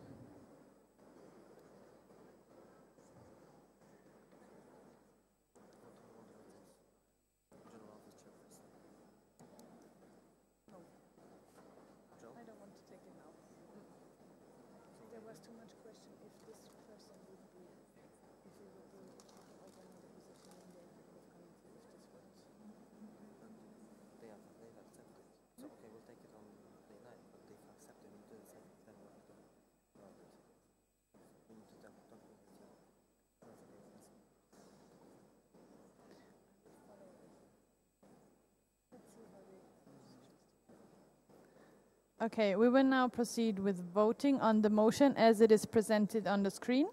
T: Okay, we will now proceed with voting on the motion as it is presented on the screen.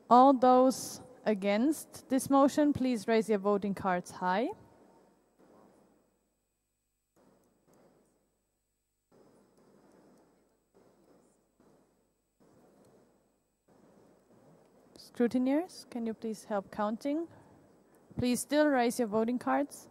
T: All those against this motion, please raise your voting cards high. Scrutineers, can you please help counting? Please still raise your voting cards.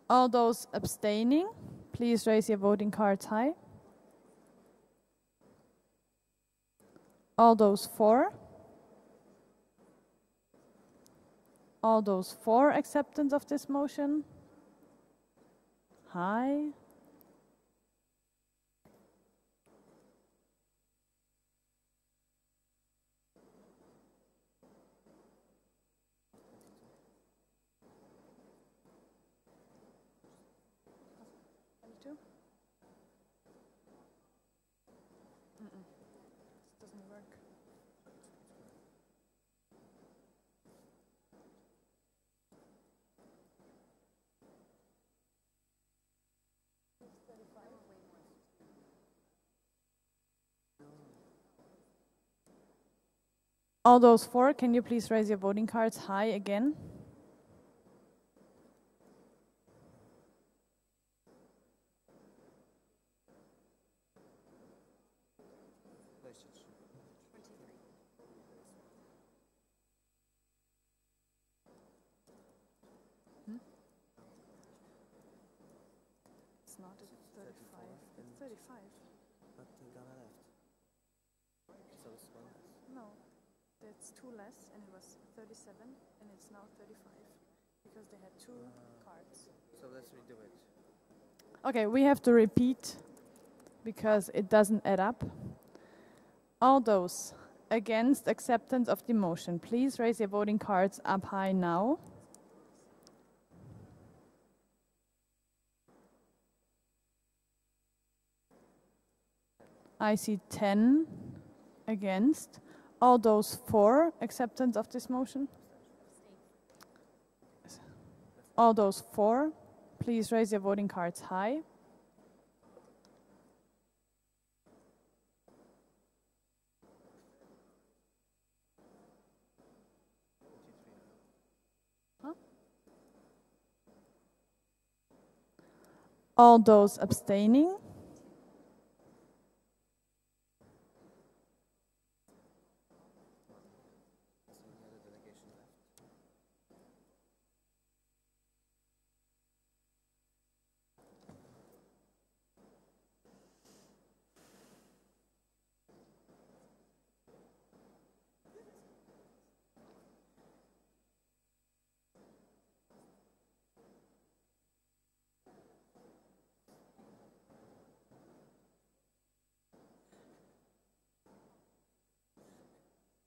T: All those abstaining, please raise your voting cards high. All those for? All those for acceptance of this motion? High. Doesn't work. All those for, can you please raise your voting cards high again? It's not 35. It's 35.
C: But Ghana left. So it's one less.
T: No, that's two less, and it was 37, and it's now 35 because they had two cards.
C: So let's redo it.
T: Okay, we have to repeat because it doesn't add up. All those against acceptance of the motion, please raise your voting cards up high now. I see 10 against. All those for acceptance of this motion? All those for, please raise your voting cards high. All those abstaining?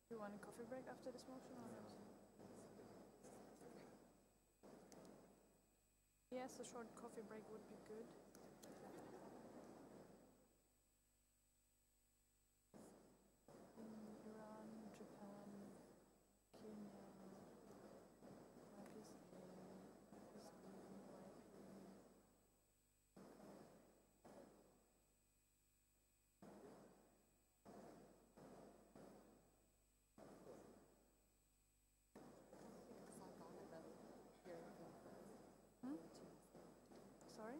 T: Do you want a coffee break after this motion or not? Yes, a short coffee break would be good. Iran, Japan, Kenya, Sorry?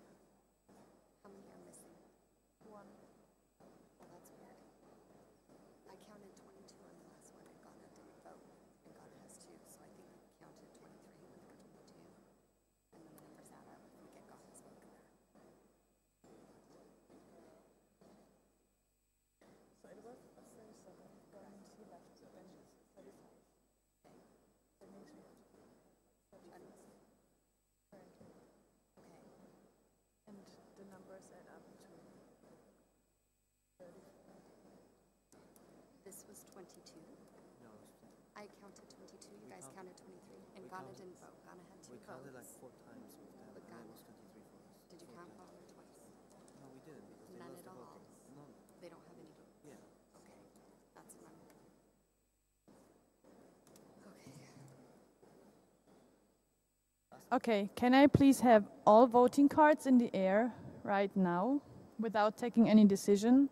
M: was 22. I counted 22. You guys counted 23. And Ghana didn't vote. Ghana had 2 votes.
C: We counted like 4 times with them,
M: But
C: and
M: Ghana,
C: it was 23 for us.
M: did you count Ghana twice?
C: No, we didn't because they
M: None
C: lost
M: at
C: the
M: all.
C: voting. None.
M: They don't have any votes.
C: Yeah.
M: Okay, that's what I'm.
T: Okay, can I please have all voting cards in the air right now without taking any decision?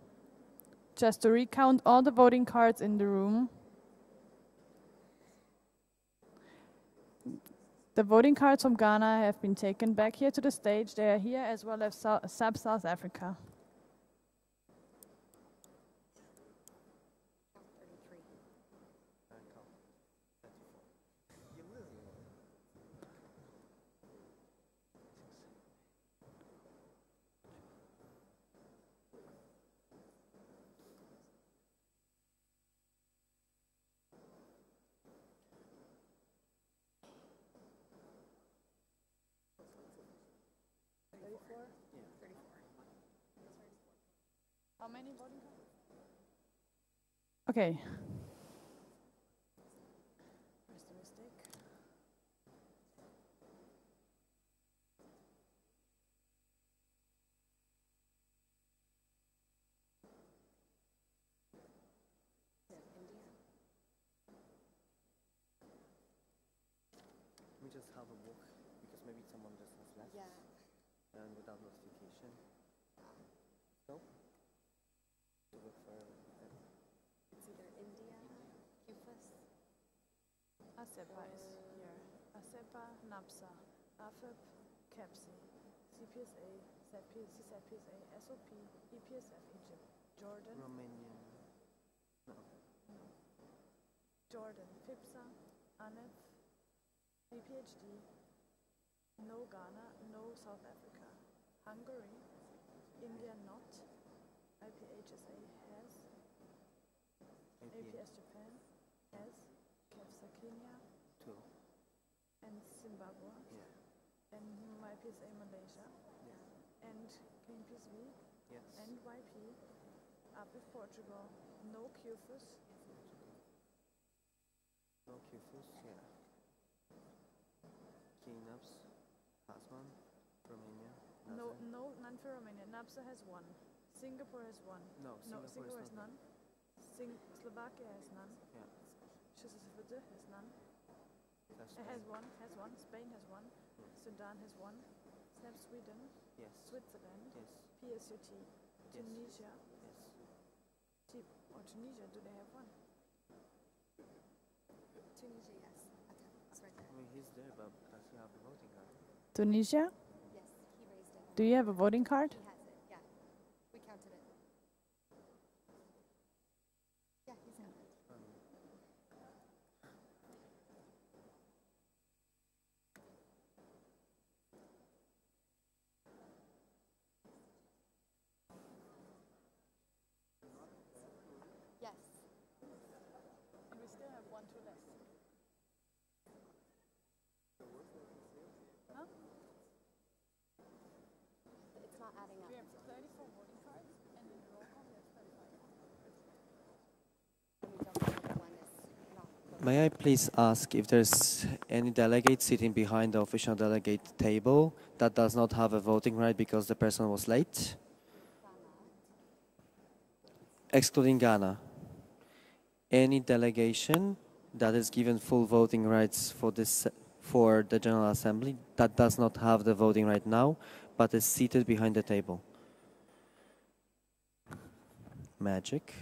T: Just to recount all the voting cards in the room. The voting cards from Ghana have been taken back here to the stage. They are here as well as South Africa. How many voting cards? Okay. Where's the mistake?
C: Let me just have a look because maybe someone just has left.
M: Yeah.
C: And without notification. No? To look for
M: It's either India, Cufus.
T: ASEPA is here. ASEPA, NAPSA, AFIP, CAPSI, CPSA, CPSA, SOP, EPSF, Egypt, Jordan.
C: Romanian. No.
T: Jordan, FIPSA, ANEF, BPHD, no Ghana, no South Africa, Hungary, India not, IPHSA has, APS Japan has, CAFSA Kenya,
C: 2.
T: and Zimbabwe, and YPSA Malaysia, and KMPSV, and YP, APIF Portugal, no QFUS,
C: No Kufus, yeah. Kinaps, Pasman, Romania.
T: no,
C: nothing.
T: none for Romania. NAPSA has 1. Singapore has 1.
C: No, Singapore is
T: has
C: not
T: none. Slovakia has none.
C: Yeah.
T: Czechoslovakia has none.
C: That's
T: It has 1. Spain has 1. Sudan has 1. Snap Sweden.
C: Yes.
T: Switzerland.
C: Yes.
T: PSUT. Tunisia.
C: Yes.
T: Tunisia, do they have 1?
M: Tunisia, yes. Okay, it's right there.
C: I mean, he's there, but does he have a voting card?
T: Tunisia?
M: Yes, he raised it.
T: Do you have a voting card?
M: He has it, yeah. We counted it. Yeah, he's got it. Yes.
T: And we still have 1 too less. Huh?
M: It's not adding up.
T: We have 34 voting cards, and in the roll call we have 35.
C: May I please ask if there's any delegate sitting behind the official delegate table that does not have a voting right because the person was late? Excluding Ghana. Any delegation that is given full voting rights for the General Assembly that does not have the voting right now, but is seated behind the table. Magic.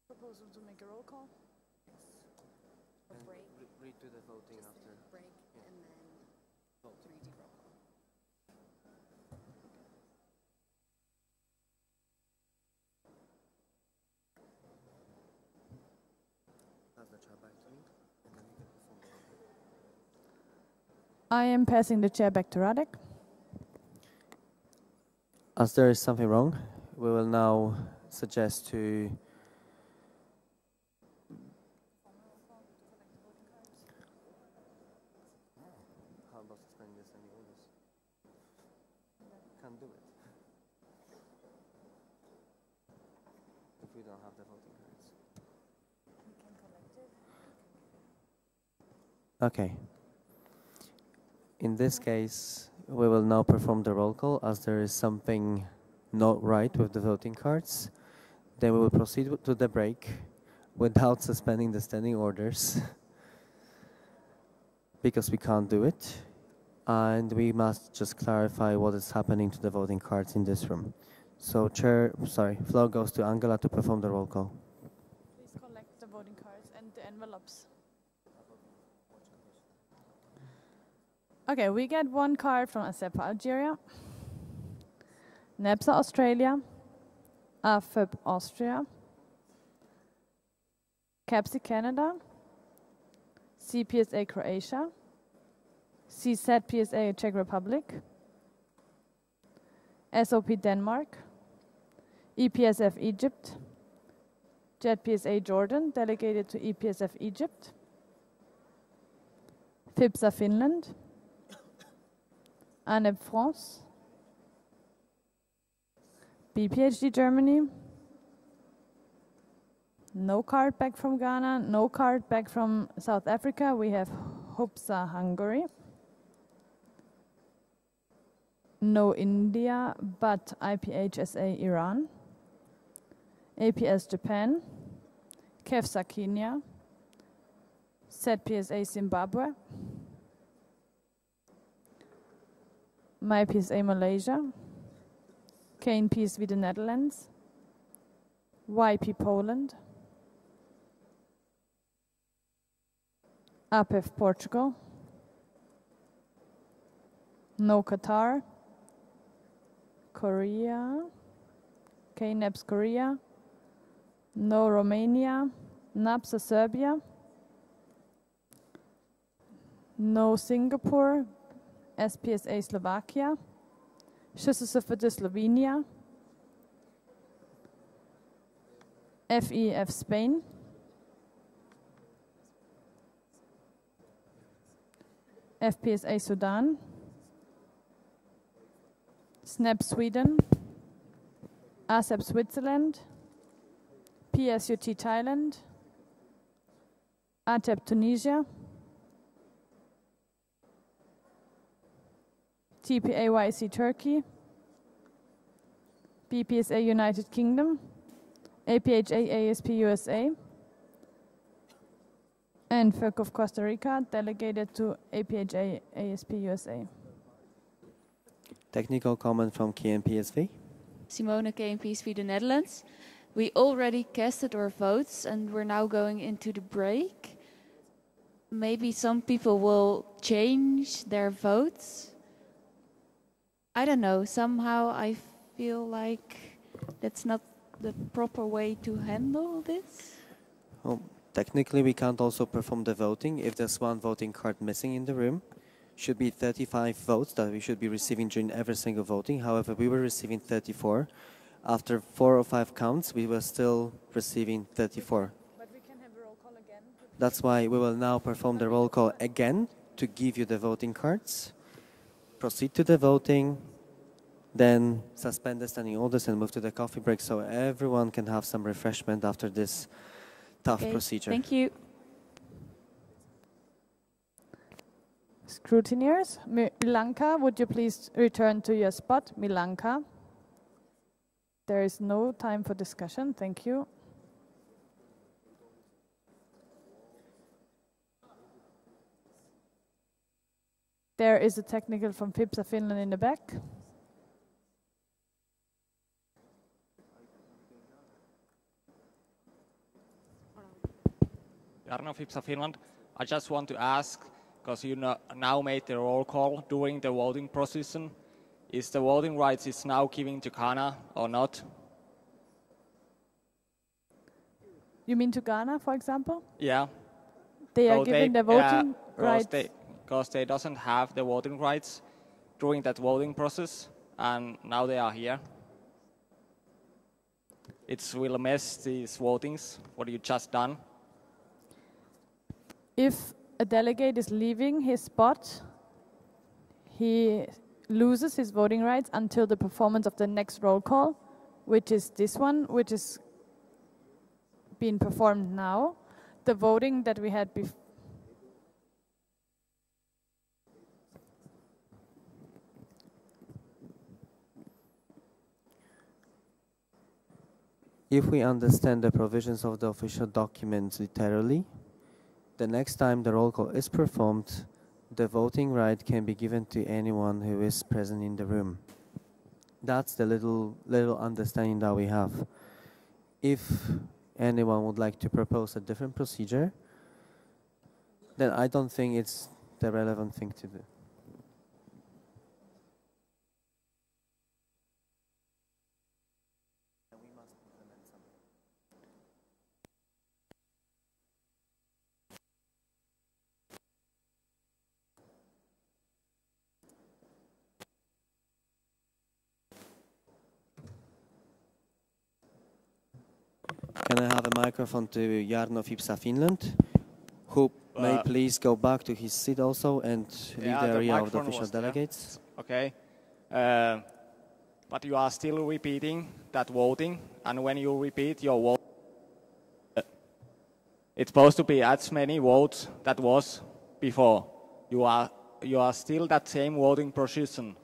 T: Proposal to make a roll call?
M: Or break.
C: Redo the voting
M: Just
C: after.
M: break and then
C: Vote.
M: 3D roll call.
C: Pass the chair back to me, and then you can perform the voting.
T: I am passing the chair back to Radek.
C: As there is something wrong, we will now suggest to how about suspending the standing orders? can't do it. If we don't have the voting cards. Okay. In this case, we will now perform the roll call as there is something not right with the voting cards. Then we will proceed to the break without suspending the standing orders because we can't do it. And we must just clarify what is happening to the voting cards in this room. So floor goes to Angela to perform the roll call.
T: Please collect the voting cards and the envelopes. Okay, we get one card from ASEPA Algeria, NEPSA Australia, AFEP Austria, CAPSI Canada, CPSA Croatia, CSAT PSA Czech Republic, SOP Denmark, EPSF Egypt, JET PSA Jordan, delegated to EPSF Egypt, FIPSA Finland, ANEP France, BPHD Germany, no card back from Ghana, no card back from South Africa. We have HOPSA Hungary, no India, but IPHSA Iran, APS Japan, KEFSA Kenya, ZPSA Zimbabwe, MyPSA Malaysia, KNPSV the Netherlands, YP Poland, APEF Portugal, no Qatar, Korea, KNEPS Korea, no Romania, NAPSA Serbia, no Singapore, SPSA Slovakia, SSFD Slovenia, FEF Spain, FPSA Sudan, SNAP Sweden, ASEP Switzerland, PSUT Thailand, ATEP Tunisia, TPAYC Turkey, BPSA United Kingdom, APHA ASP USA, and FERC of Costa Rica, delegated to APHA ASP USA.
C: Technical comment from KNPSV.
R: Simone, KNPSV, the Netherlands. We already casted our votes and we're now going into the break. Maybe some people will change their votes. I don't know, somehow I feel like that's not the proper way to handle this.
C: Well, technically we can't also perform the voting if there's one voting card missing in the room. Should be 35 votes that we should be receiving during every single voting. However, we were receiving 34. After 4 or 5 counts, we were still receiving 34.
T: But we can have a roll call again.
C: That's why we will now perform the roll call again to give you the voting cards. Proceed to the voting, then suspend the standing orders and move to the coffee break so everyone can have some refreshment after this tough procedure.
R: Thank you.
T: Scrutineers, Milanka, would you please return to your spot? Milanka. There is no time for discussion. Thank you. There is a technical from FIPSA Finland in the back.
S: Jarno, FIPSA Finland. I just want to ask, because you now made the roll call during the voting process, is the voting rights is now given to Ghana or not?
T: You mean to Ghana, for example?
S: Yeah.
T: They are given the voting rights?
S: Because they doesn't have the voting rights during that voting process, and now they are here. It will mess these votings, what you just done.
T: If a delegate is leaving his spot, he loses his voting rights until the performance of the next roll call, which is this one, which is being performed now. The voting that we had before.
C: If we understand the provisions of the official documents literally, the next time the roll call is performed, the voting right can be given to anyone who is present in the room. That's the little understanding that we have. If anyone would like to propose a different procedure, then I don't think it's the relevant thing to do. Can I have a microphone to Jarno Fipsa, Finland, who may please go back to his seat also and leave the area of the official delegates?
S: Okay. But you are still repeating that voting, and when you repeat your vote, it's supposed to be as many votes that was before. You are still that same voting position.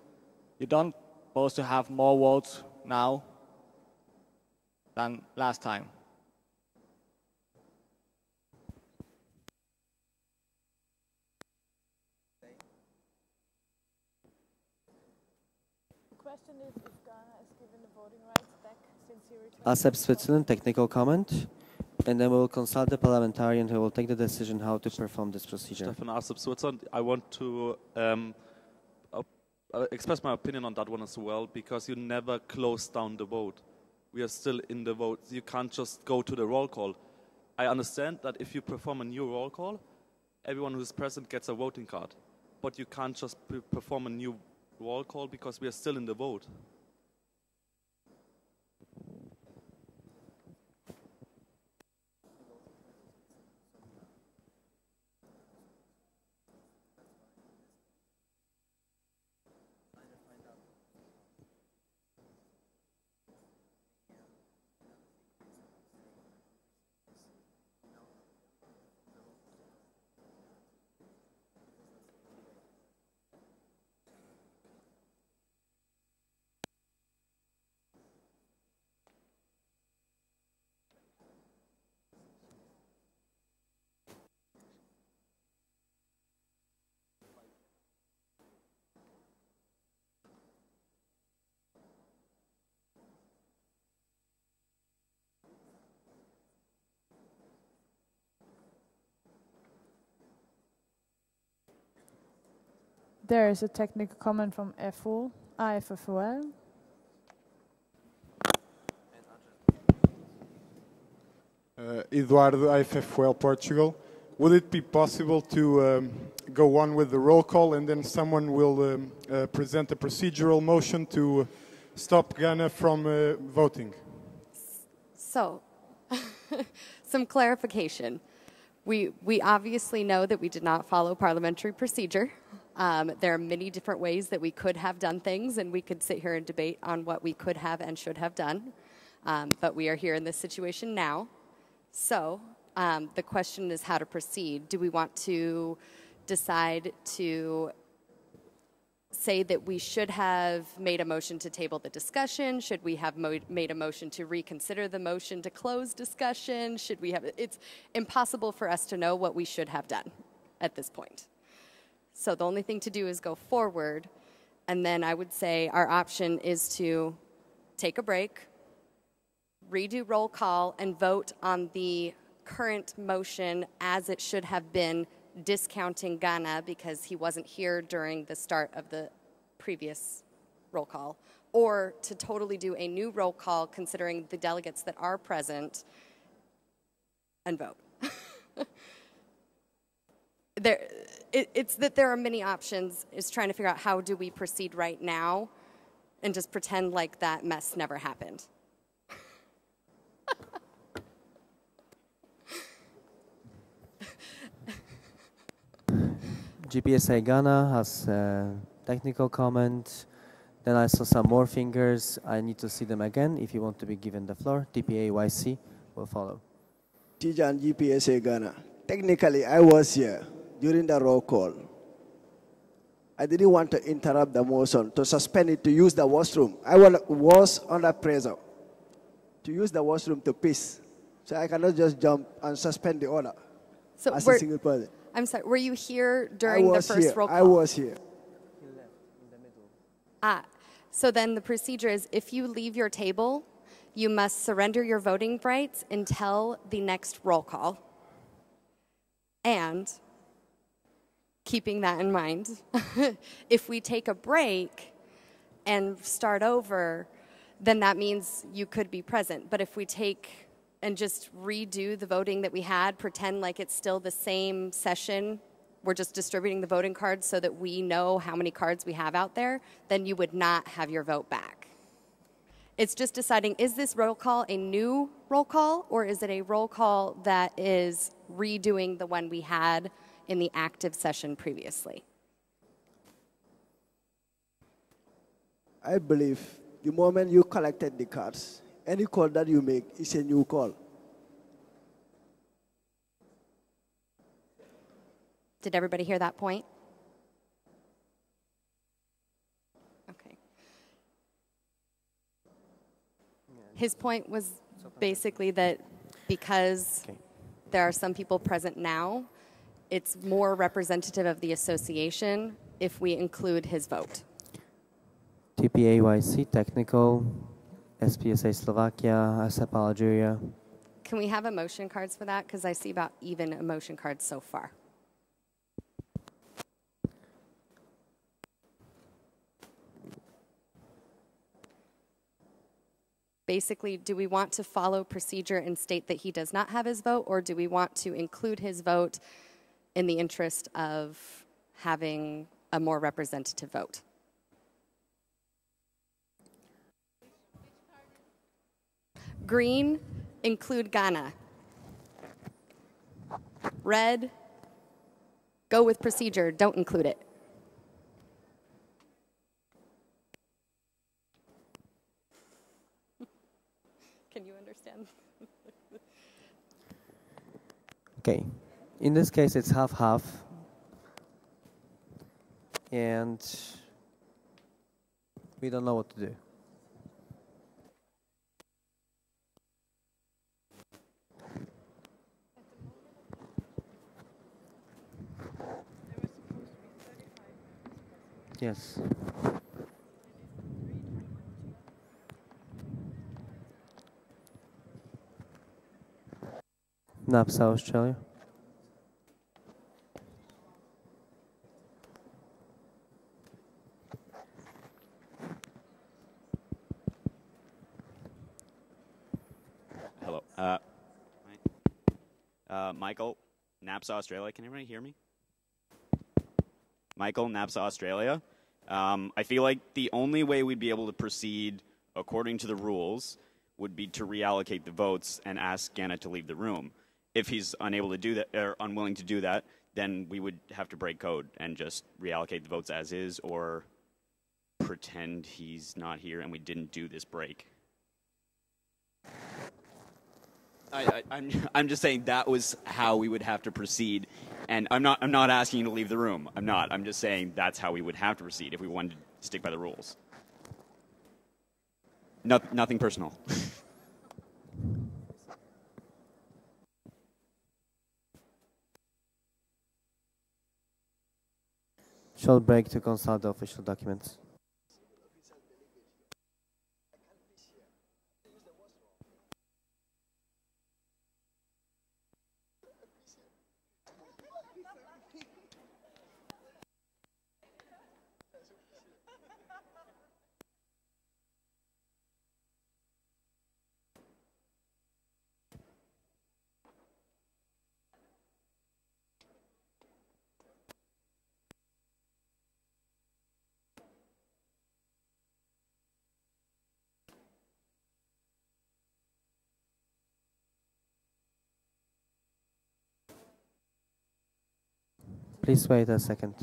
S: You don't supposed to have more votes now than last time.
C: ASEP Switzerland, technical comment, and then we'll consult the parliamentarian who will take the decision how to perform this procedure.
E: Stefan ASEP Switzerland, I want to express my opinion on that one as well, because you never close down the vote. We are still in the vote. You can't just go to the roll call. I understand that if you perform a new roll call, everyone who is present gets a voting card. But you can't just perform a new roll call because we are still in the vote.
T: There is a technical comment from FO, AFFOL.
B: Eduardo, AFFOL Portugal. Would it be possible to go on with the roll call and then someone will present a procedural motion to stop Ghana from voting?
O: So, some clarification. We obviously know that we did not follow parliamentary procedure. There are many different ways that we could have done things, and we could sit here and debate on what we could have and should have done. But we are here in this situation now. So the question is how to proceed. Do we want to decide to say that we should have made a motion to table the discussion? Should we have made a motion to reconsider the motion to close discussion? Should we have? It's impossible for us to know what we should have done at this point. So the only thing to do is go forward, and then I would say our option is to take a break, redo roll call, and vote on the current motion as it should have been, discounting Ghana because he wasn't here during the start of the previous roll call, or to totally do a new roll call considering the delegates that are present and vote. It's that there are many options. Is trying to figure out how do we proceed right now and just pretend like that mess never happened.
C: GPSA Ghana has technical comment. Then I saw some more fingers. I need to see them again. If you want to be given the floor, TPAYC will follow.
A: Tijan GPSA Ghana. Technically, I was here during the roll call. I didn't want to interrupt the motion, to suspend it, to use the washroom. I was under pressure to use the washroom to piss. So I cannot just jump and suspend the order
M: So
A: as a single person.
M: I'm sorry, were you here during the first roll call?
A: I was here.
M: So then the procedure is if you leave your table, you must surrender your voting rights until the next roll call. And keeping that in mind, if we take a break and start over, then that means you could be present. But if we take and just redo the voting that we had, pretend like it's still the same session, we're just distributing the voting cards so that we know how many cards we have out there, then you would not have your vote back. It's just deciding, is this roll call a new roll call, or is it a roll call that is redoing the one we had in the active session previously?
A: I believe the moment you collected the cards, any call that you make is a new call.
M: Did everybody hear that point? Okay. His point was basically that because there are some people present now, it's more representative of the association if we include his vote.
C: TPAYC, technical, SPSA Slovakia, ASEP Algeria.
M: Can we have emotion cards for that? Because I see about even emotion cards so far. Basically, do we want to follow procedure and state that he does not have his vote, or do we want to include his vote in the interest of having a more representative vote? Green, include Ghana. Red, go with procedure, don't include it. Can you understand?
C: Okay, in this case it's half-half, and we don't know what to do. Yes. NAPSA Australia.
P: Hello. Michael, NAPSA Australia. Can everybody hear me? Michael, NAPSA Australia. I feel like the only way we'd be able to proceed according to the rules would be to reallocate the votes and ask Gannett to leave the room. If he's unable to do that, or unwilling to do that, then we would have to break code and just reallocate the votes as is, or pretend he's not here and we didn't do this break. I'm just saying that was how we would have to proceed, and I'm not asking you to leave the room. I'm not. I'm just saying that's how we would have to proceed if we wanted to stick by the rules. Nothing personal.
C: Shall break to consult the official documents. Please wait a second.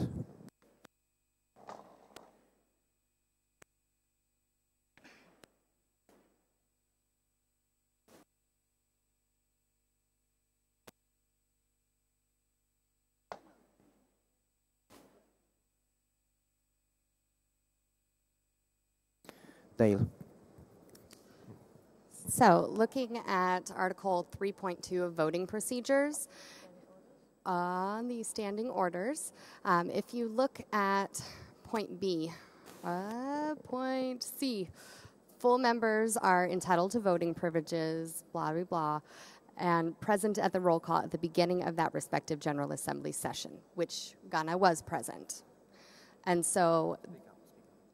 C: Dale.
M: So, looking at Article 3.2 of voting procedures on the standing orders, if you look at point B, point C, full members are entitled to voting privileges, blah, blah, blah, and present at the roll call at the beginning of that respective General Assembly session, which Ghana was present. And so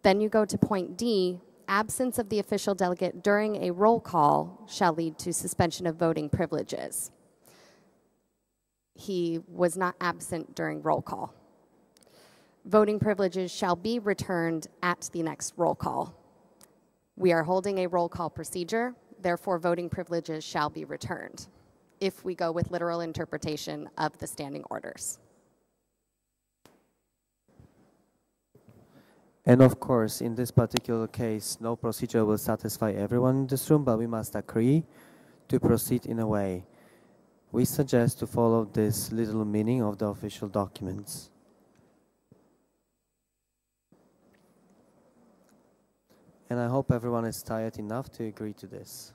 M: then you go to point D, absence of the official delegate during a roll call shall lead to suspension of voting privileges. He was not absent during roll call. Voting privileges shall be returned at the next roll call. We are holding a roll call procedure, therefore voting privileges shall be returned, if we go with literal interpretation of the standing orders.
C: And of course, in this particular case, no procedure will satisfy everyone in this room, but we must agree to proceed in a way. We suggest to follow this little meaning of the official documents. And I hope everyone is tired enough to agree to this,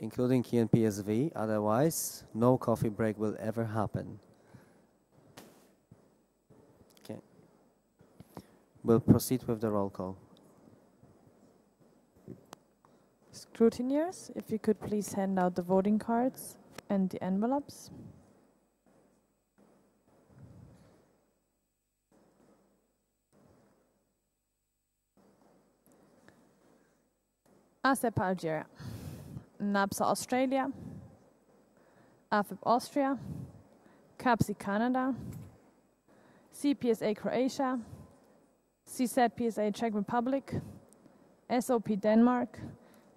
C: including KNPSV, otherwise no coffee break will ever happen. Okay. We'll proceed with the roll call.
T: Scrutineers, if you could please hand out the voting cards and the envelopes. ASEP Algeria, NAPSA Australia, AFIP Austria, CAPSI Canada, CPSA Croatia, CZPSA Czech Republic, SOP Denmark,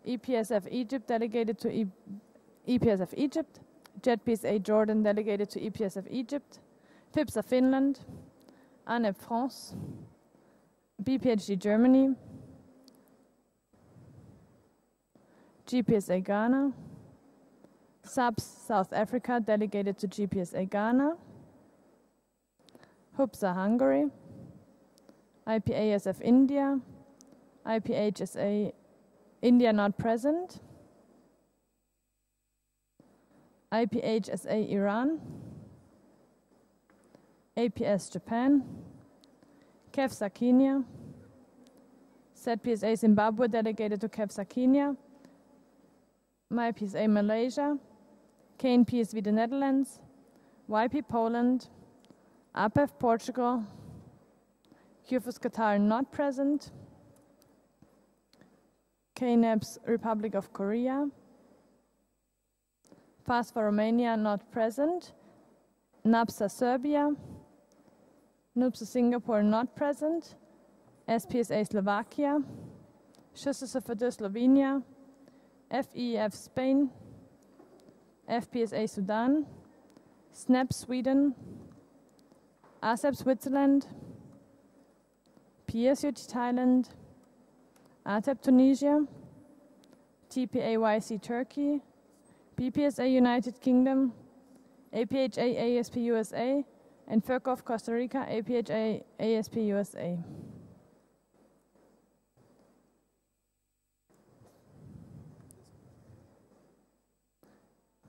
T: EPSF Egypt delegated to EPSF Egypt, JETPSA Jordan delegated to EPSF Egypt, FIPSA Finland, ANEP France, BPHD Germany, GPSA Ghana, SAPS South Africa delegated to GPSA Ghana, HUPSA Hungary, IPASF India, IPHSA India not present, IPHSA Iran, APS Japan, KEFSA Kenya, ZPSA Zimbabwe delegated to KEFSA Kenya, MyPSA Malaysia, KNPSV the Netherlands, YP Poland, APEF Portugal, QFUS Qatar not present, KNEPS Republic of Korea, FASFA Romania not present, NAPSA Serbia, NUPSA Singapore not present, SPSA Slovakia, SHSFD Slovenia, FEF Spain, FPSA Sudan, SNAP Sweden, ASEP Switzerland, PSUT Thailand, ATEP Tunisia, TPAYC Turkey, BPSA United Kingdom, APHA ASP USA, and FERCOF Costa Rica, APHA ASP USA.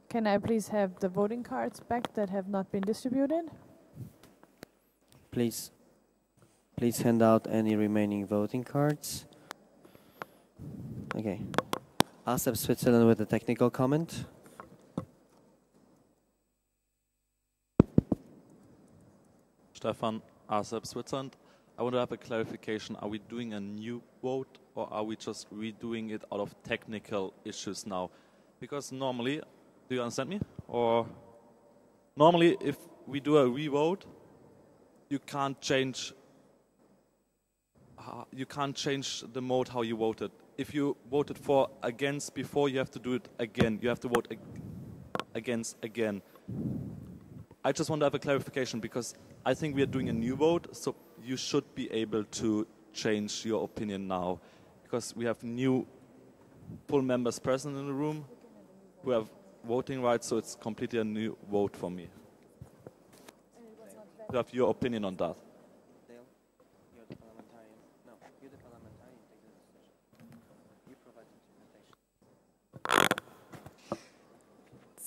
T: Can I please have the voting cards back that have not been distributed?
C: Please hand out any remaining voting cards. Okay. ASEP Switzerland with a technical comment.
E: Stefan, ASEP Switzerland. I want to have a clarification. Are we doing a new vote or are we just redoing it out of technical issues now? Because normally, do you understand me? Or normally, if we do a re-vote, you can't change the mode how you voted. If you voted for against before, you have to do it again. You have to vote against again. I just want to have a clarification because I think we are doing a new vote, so you should be able to change your opinion now because we have new full members present in the room who have voting rights, so it's completely a new vote for me. You have your opinion on that.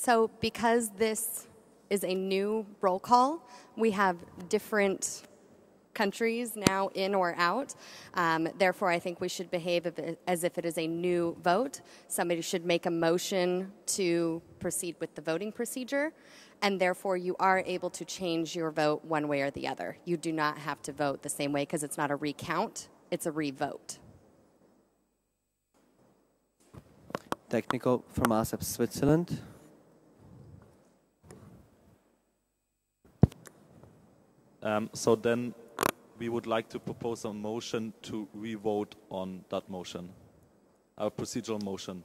M: So because this is a new roll call, we have different countries now in or out. Therefore, I think we should behave as if it is a new vote. Somebody should make a motion to proceed with the voting procedure, and therefore you are able to change your vote one way or the other. You do not have to vote the same way because it's not a recount, it's a revote.
C: Technical from ASEP Switzerland.
E: So then we would like to propose a motion to re-vote on that motion, our procedural motion,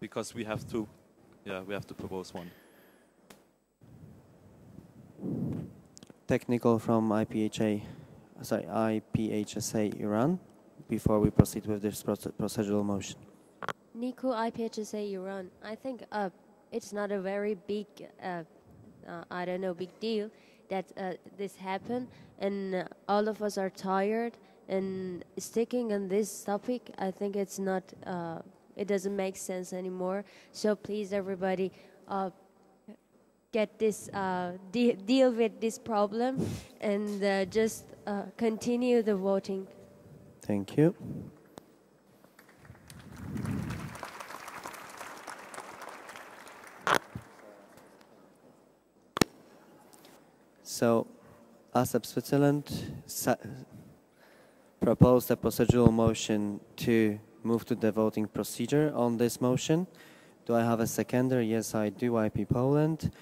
E: because we have to propose one.
C: Technical from IPHSA Iran, before we proceed with this procedural motion.
F: Nico, IPHSA Iran. I think it's not a very big, big deal that this happened, and all of us are tired, and sticking on this topic, I think it's not, it doesn't make sense anymore. So please, everybody, get this, deal with this problem, and just continue the voting.
C: Thank you. So, ASEP Switzerland proposed a procedural motion to move to the voting procedure on this motion. Do I have a seconder? Yes, I do. IP Poland.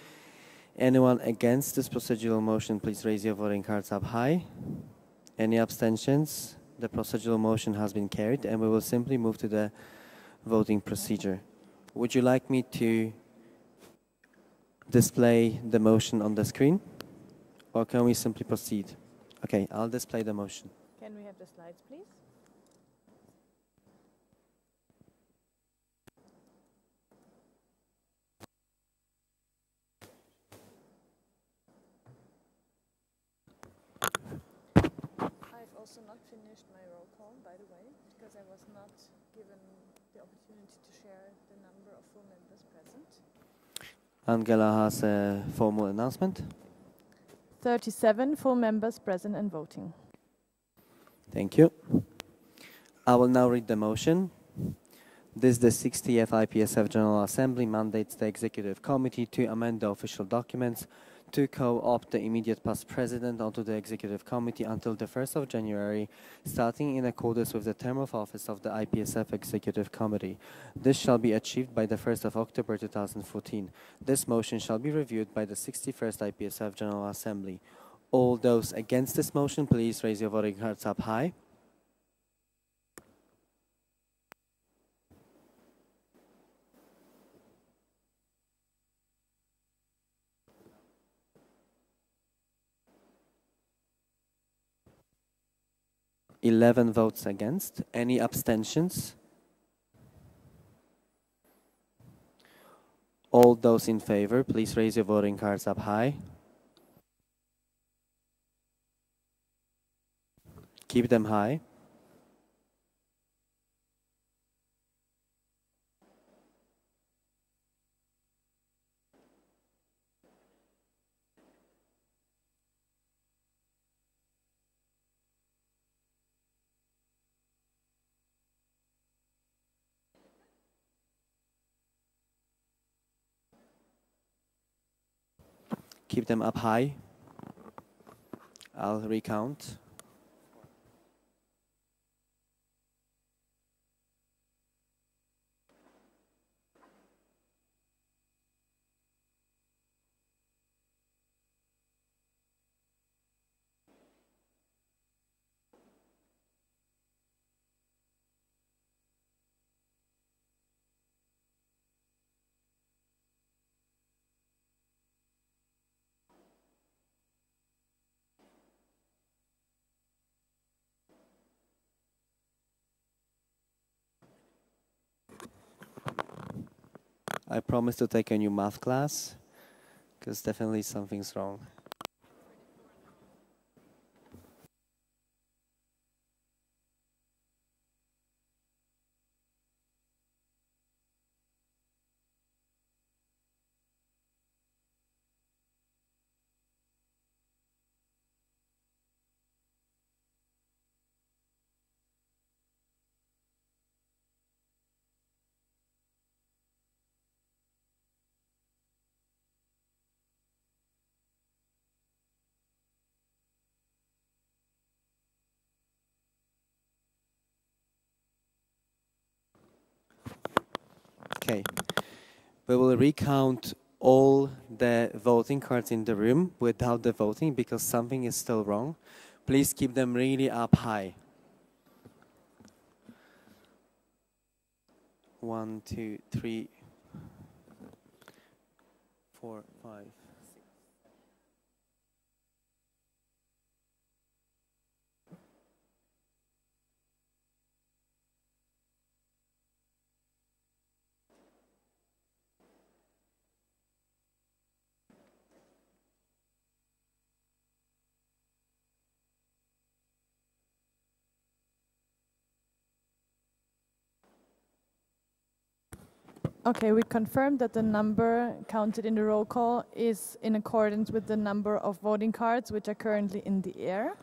C: Anyone against this procedural motion, please raise your voting cards up high. Any abstentions? The procedural motion has been carried, and we will simply move to the voting procedure. Would you like me to display the motion on the screen? Or can we simply proceed? Okay, I'll display the motion.
T: Can we have the slides, please? I've also not finished my roll call, by the way, because I was not given the opportunity to share the number of full members present.
C: Angela has a formal announcement.
T: 37 full members present and voting.
C: Thank you. I will now read the motion. This, the 60th IPSF General Assembly, mandates the Executive Committee to amend the official documents to co-opt the immediate past president onto the Executive Committee until the 1st of January, starting in accordance with the term of office of the IPSF Executive Committee. This shall be achieved by the 1st of October 2014. This motion shall be reviewed by the 61st IPSF General Assembly. All those against this motion, please raise your voting cards up high. Eleven votes against. Any abstentions? All those in favor, please raise your voting cards up high. Keep them high. Keep them up high. I'll recount. I promise to take a new math class, because definitely something's wrong. Okay. We will recount all the voting cards in the room without the voting because something is still wrong. Please keep them really up high. 1, 2, 3, 4, 5.
T: Okay, we confirmed that the number counted in the roll call is in accordance with the number of voting cards which are currently in the air.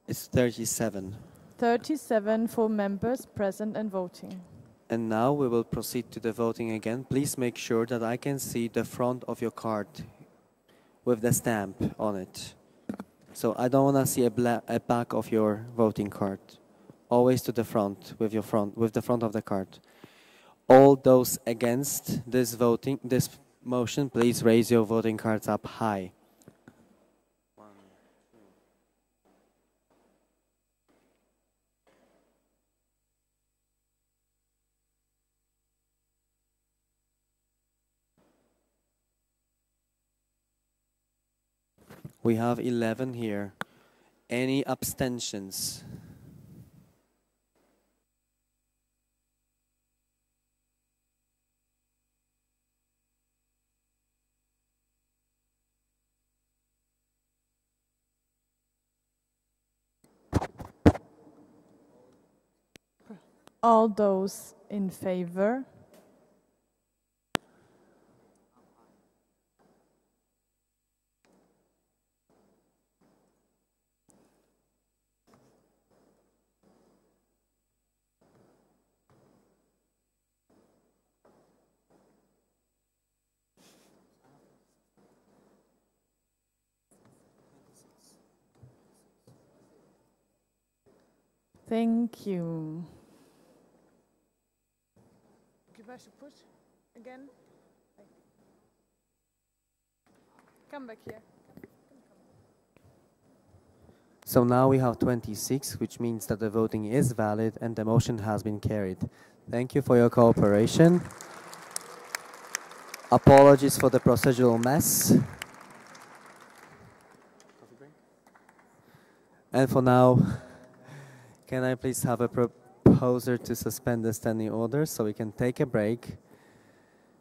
C: It's 37.
T: 37 full members present and voting.
C: And now we will proceed to the voting again. Please make sure that I can see the front of your card with the stamp on it. So I don't want to see a back of your voting card. Always to the front with the front of the card. All those against this motion, please raise your voting cards up high. We have 11 here. Any abstentions?
T: All those in favor? Thank you. I should push again. Come back here.
C: So now we have 26, which means that the voting is valid and the motion has been carried. Thank you for your cooperation. Apologies for the procedural mess. And for now, can I please have a proposer to suspend the standing order so we can take a break?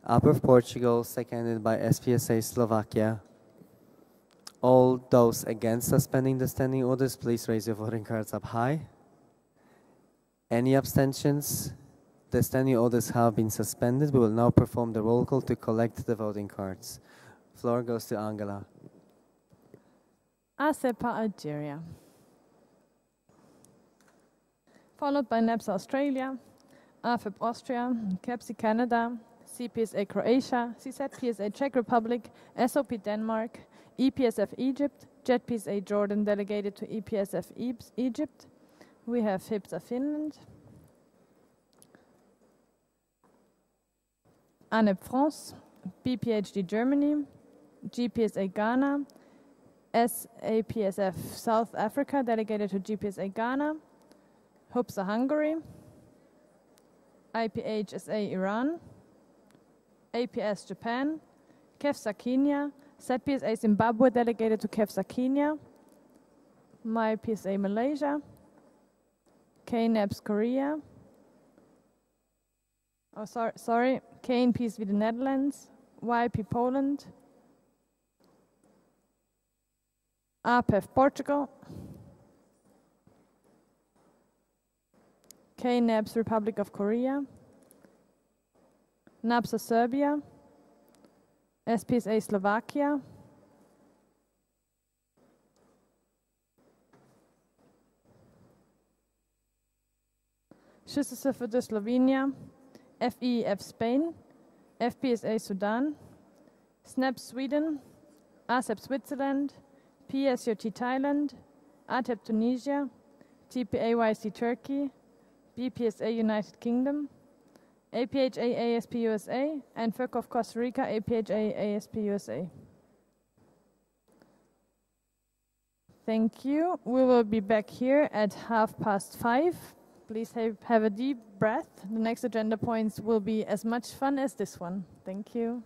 C: APEV Portugal, seconded by SPSA Slovakia. All those against suspending the standing orders, please raise your voting cards up high. Any abstentions? The standing orders have been suspended. We will now perform the roll call to collect the voting cards. Floor goes to Angela.
T: ASEPA Algeria. Followed by NEPS Australia, AFEP Austria, CAPSI Canada, CPSA Croatia, CSAT PSA Czech Republic, SOP Denmark, EPSF Egypt, JET-PSA Jordan delegated to EPSF Egypt. We have HIPSA Finland, ANEP France, BPHD Germany, GPSA Ghana, SAPSF South Africa delegated to GPSA Ghana, HOPSA Hungary, IPHSA Iran, APS Japan, KEFSA Kenya, ZPSA Zimbabwe delegated to KEFSA Kenya, MyPSA Malaysia, KNEPS Korea, KNPSV the Netherlands, YP Poland, APEV Portugal, KNEPS Republic of Korea, NAPSA Serbia, SPSA Slovakia, SHISSF de Slovenia, FEF Spain, FPSA Sudan, SNAP Sweden, ASEP Switzerland, PSUT Thailand, ATEP Tunisia, TPAYC Turkey, BPSA United Kingdom, APHA ASP USA, and FERC of Costa Rica, APHA ASP USA. Thank you. We will be back here at 5:30. Please have a deep breath. The next agenda points will be as much fun as this one. Thank you.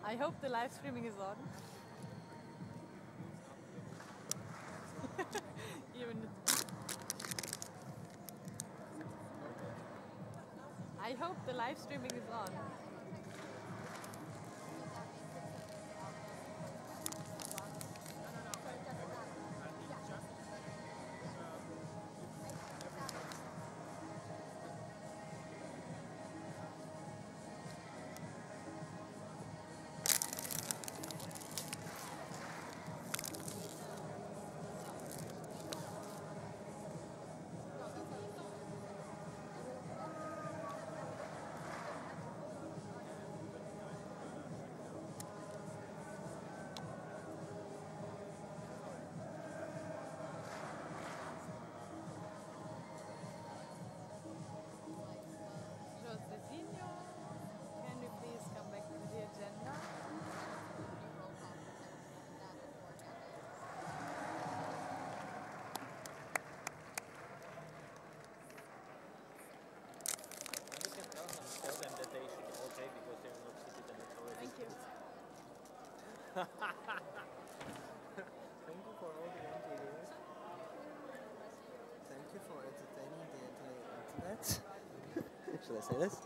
G: I hope the live streaming is on. Even I hope the live streaming is on. Josezinho, can you please come back to the agenda? Thank you.
L: Thank you for all the interviews. Thank you for entertaining the entire internet. Should I say this?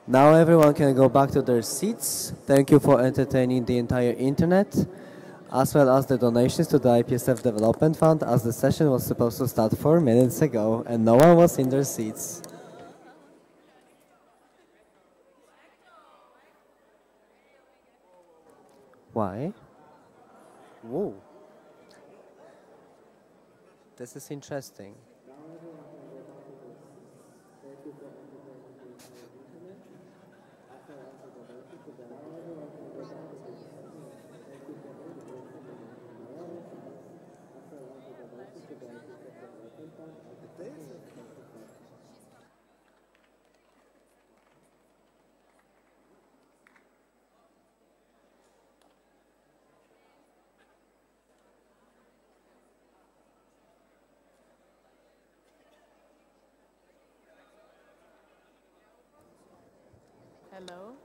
C: Now everyone can go back to their seats. Thank you for entertaining the entire internet, as well as the donations to the IPSF Development Fund, as the session was supposed to start 4 minutes ago and no one was in their seats. Why? Whoa. This is interesting.
G: Hello.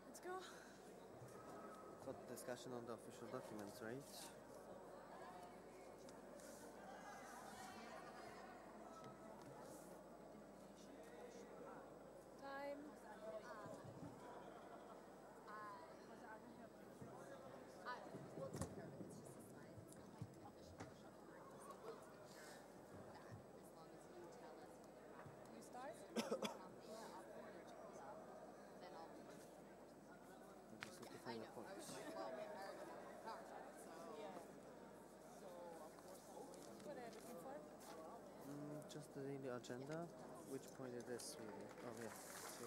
G: Let's go.
L: Got discussion on the official documents, right?
G: Time. You start?
L: Just need to find a point. Just in the agenda, which point it is really? Oh yeah, so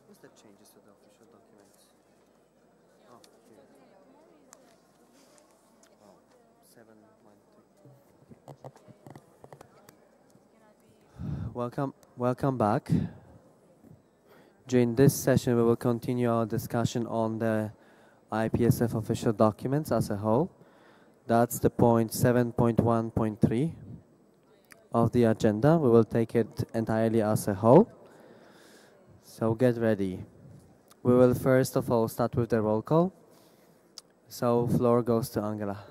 L: what's the changes to the official documents? Oh, here. Oh, 713.
C: Welcome back. During this session, we will continue our discussion on the IPSF official documents as a whole. That's the point 7.1.3 of the agenda. We will take it entirely as a whole. So get ready. We will first of all start with the roll call. So floor goes to Angela.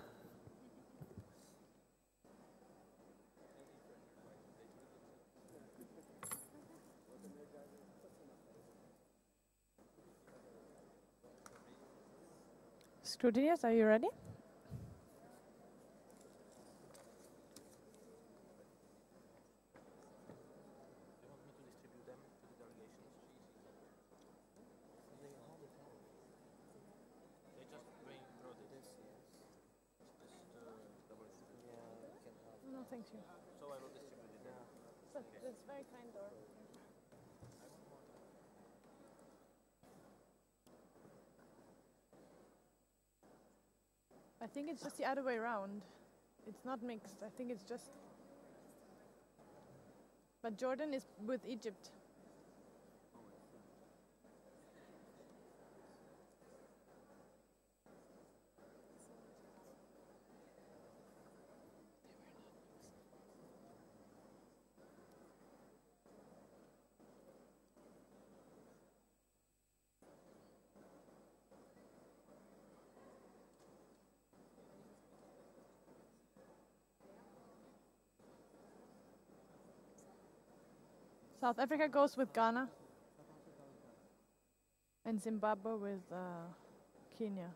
G: Scrutineers, are you ready? No, thank you. So I will distribute it. That's very kind, Dora. I think it's just the other way around. It's not mixed. I think it's just.
T: But Jordan is with Egypt. South Africa goes with Ghana. And Zimbabwe with Kenya.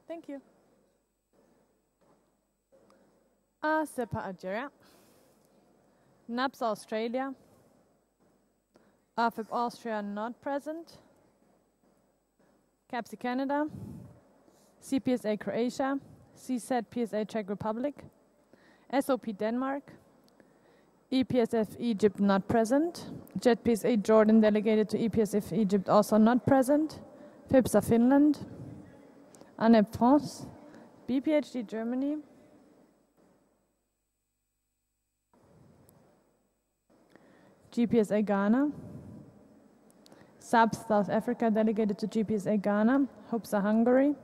T: Thank you. SEPA Algeria. NAPS Australia. AFIP Austria not present. CAPSI Canada. CPSA Croatia. CSET PSA Czech Republic. SOP Denmark. EPSF Egypt not present. JET PSA Jordan delegated to EPSF Egypt also not present. FIPSA Finland. ANEP France. BPHD Germany. GPSA Ghana. SAPS South Africa delegated to GPSA Ghana. HOPSA Hungary.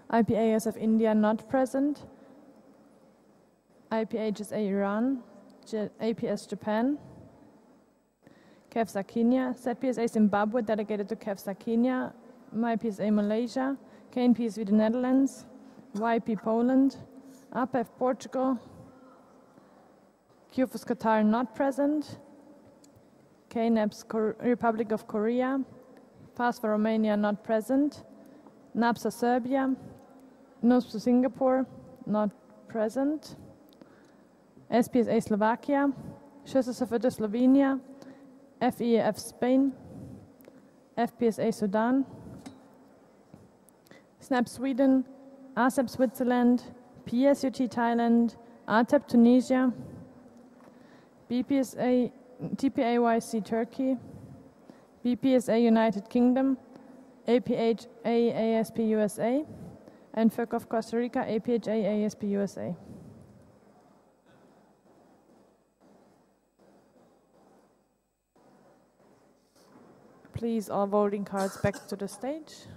T: IPASF India not present. IPHSA Iran. APS Japan. KEFSA Kenya. ZPSA Zimbabwe delegated to KEFSA Kenya. MyPSA Malaysia. KNPSV the Netherlands. YP Poland. APEF Portugal. QFUS Qatar not present. KNEPS Republic of Korea. FASFA Romania not present. NAPSA Serbia. NOSPA Singapore not present. SPSA Slovakia. SHSFD Slovenia. FEAF Spain. FPSA Sudan. SNAP Sweden. ASEP Switzerland. PSUT Thailand. ATEP Tunisia. BPSA TPAYC Turkey. BPSA United Kingdom. APHA ASP USA. And FERC of Costa Rica, APHA ASP USA. Please, all voting cards back to the stage.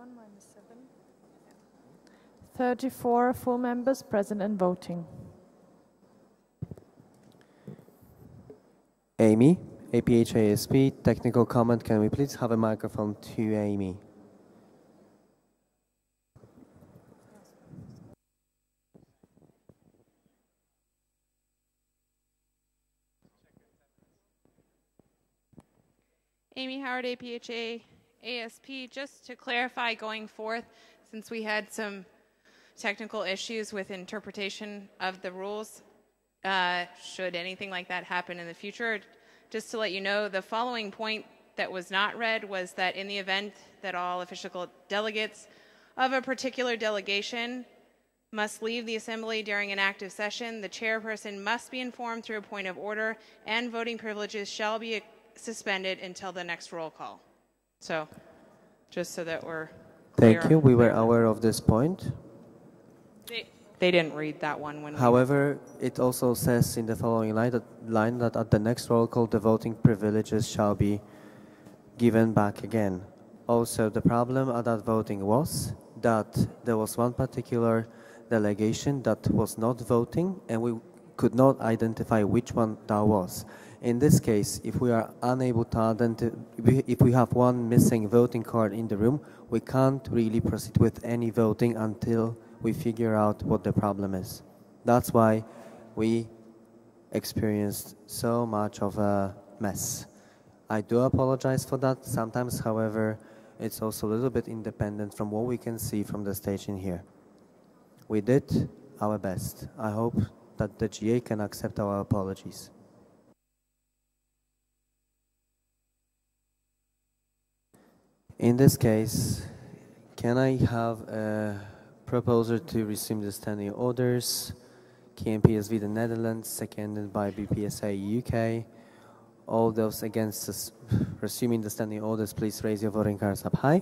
T: -7. 34 full members present and voting.
C: Amy, APHASP, technical comment. Can we please have a microphone to Amy?
U: Amy Howard, APHA ASP. Just to clarify going forth, since we had some technical issues with interpretation of the rules, should anything like that happen in the future, just to let you know, the following point that was not read was that in the event that all official delegates of a particular delegation must leave the assembly during an active session, the chairperson must be informed through a point of order, and voting privileges shall be suspended until the next roll call. So, just so that we're clear.
C: Thank you. We were aware of this point.
U: They didn't read that one when.
C: However, it also says in the following line that at the next roll call, the voting privileges shall be given back again. Also, the problem at that voting was that there was one particular delegation that was not voting, and we could not identify which one that was. In this case, if we are unable to identify, if we have one missing voting card in the room, we can't really proceed with any voting until we figure out what the problem is. That's why we experienced so much of a mess. I do apologize for that. Sometimes, however, it's also a little bit independent from what we can see from the stage in here. We did our best. I hope that the GA can accept our apologies. In this case, can I have a proposer to resume the standing orders? KNPSV the Netherlands, seconded by BPSA UK. All those against resuming the standing orders, please raise your voting cards up high.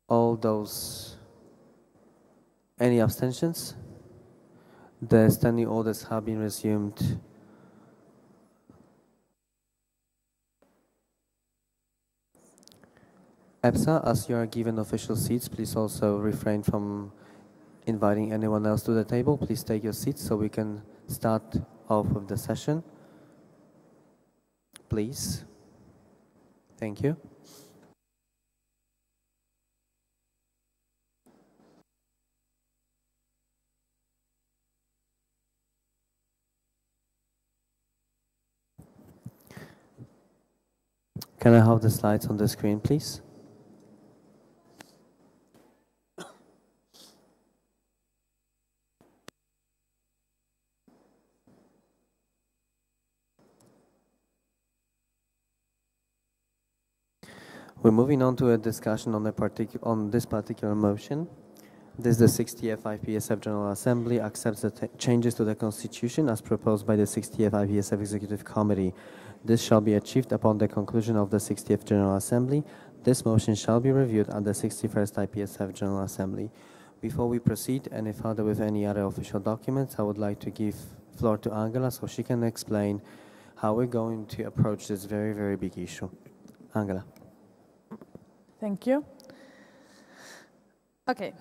C: All those, any abstentions? The standing orders have been resumed. EPSA, as you are given official seats, please also refrain from inviting anyone else to the table. Please take your seats so we can start off with the session. Please. Thank you. Can I have the slides on the screen, please? We're moving on to a discussion on, this particular motion. This is the 60th IPSF General Assembly accepts the changes to the Constitution as proposed by the 60th IPSF Executive Committee. This shall be achieved upon the conclusion of the 60th General Assembly. This motion shall be reviewed at the 61st IPSF General Assembly. Before we proceed any further with any other official documents, I would like to give floor to Angela so she can explain how we're going to approach this very, very big issue. Angela.
T: Thank you. Okay,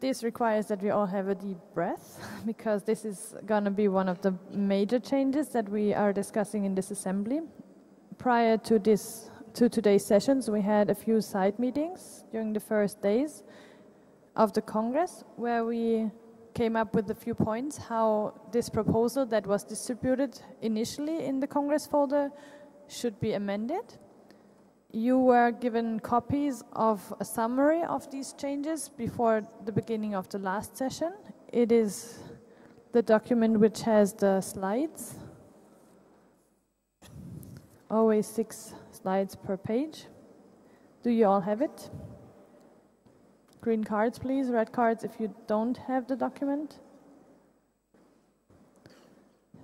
T: this requires that we all have a deep breath because this is going to be one of the major changes that we are discussing in this assembly. Prior to today's sessions, we had a few side meetings during the first days of the Congress where we came up with a few points how this proposal that was distributed initially in the Congress folder should be amended. You were given copies of a summary of these changes before the beginning of the last session. It is the document which has the slides, always 6 slides per page. Do you all have it? Green cards, please. Red cards if you don't have the document.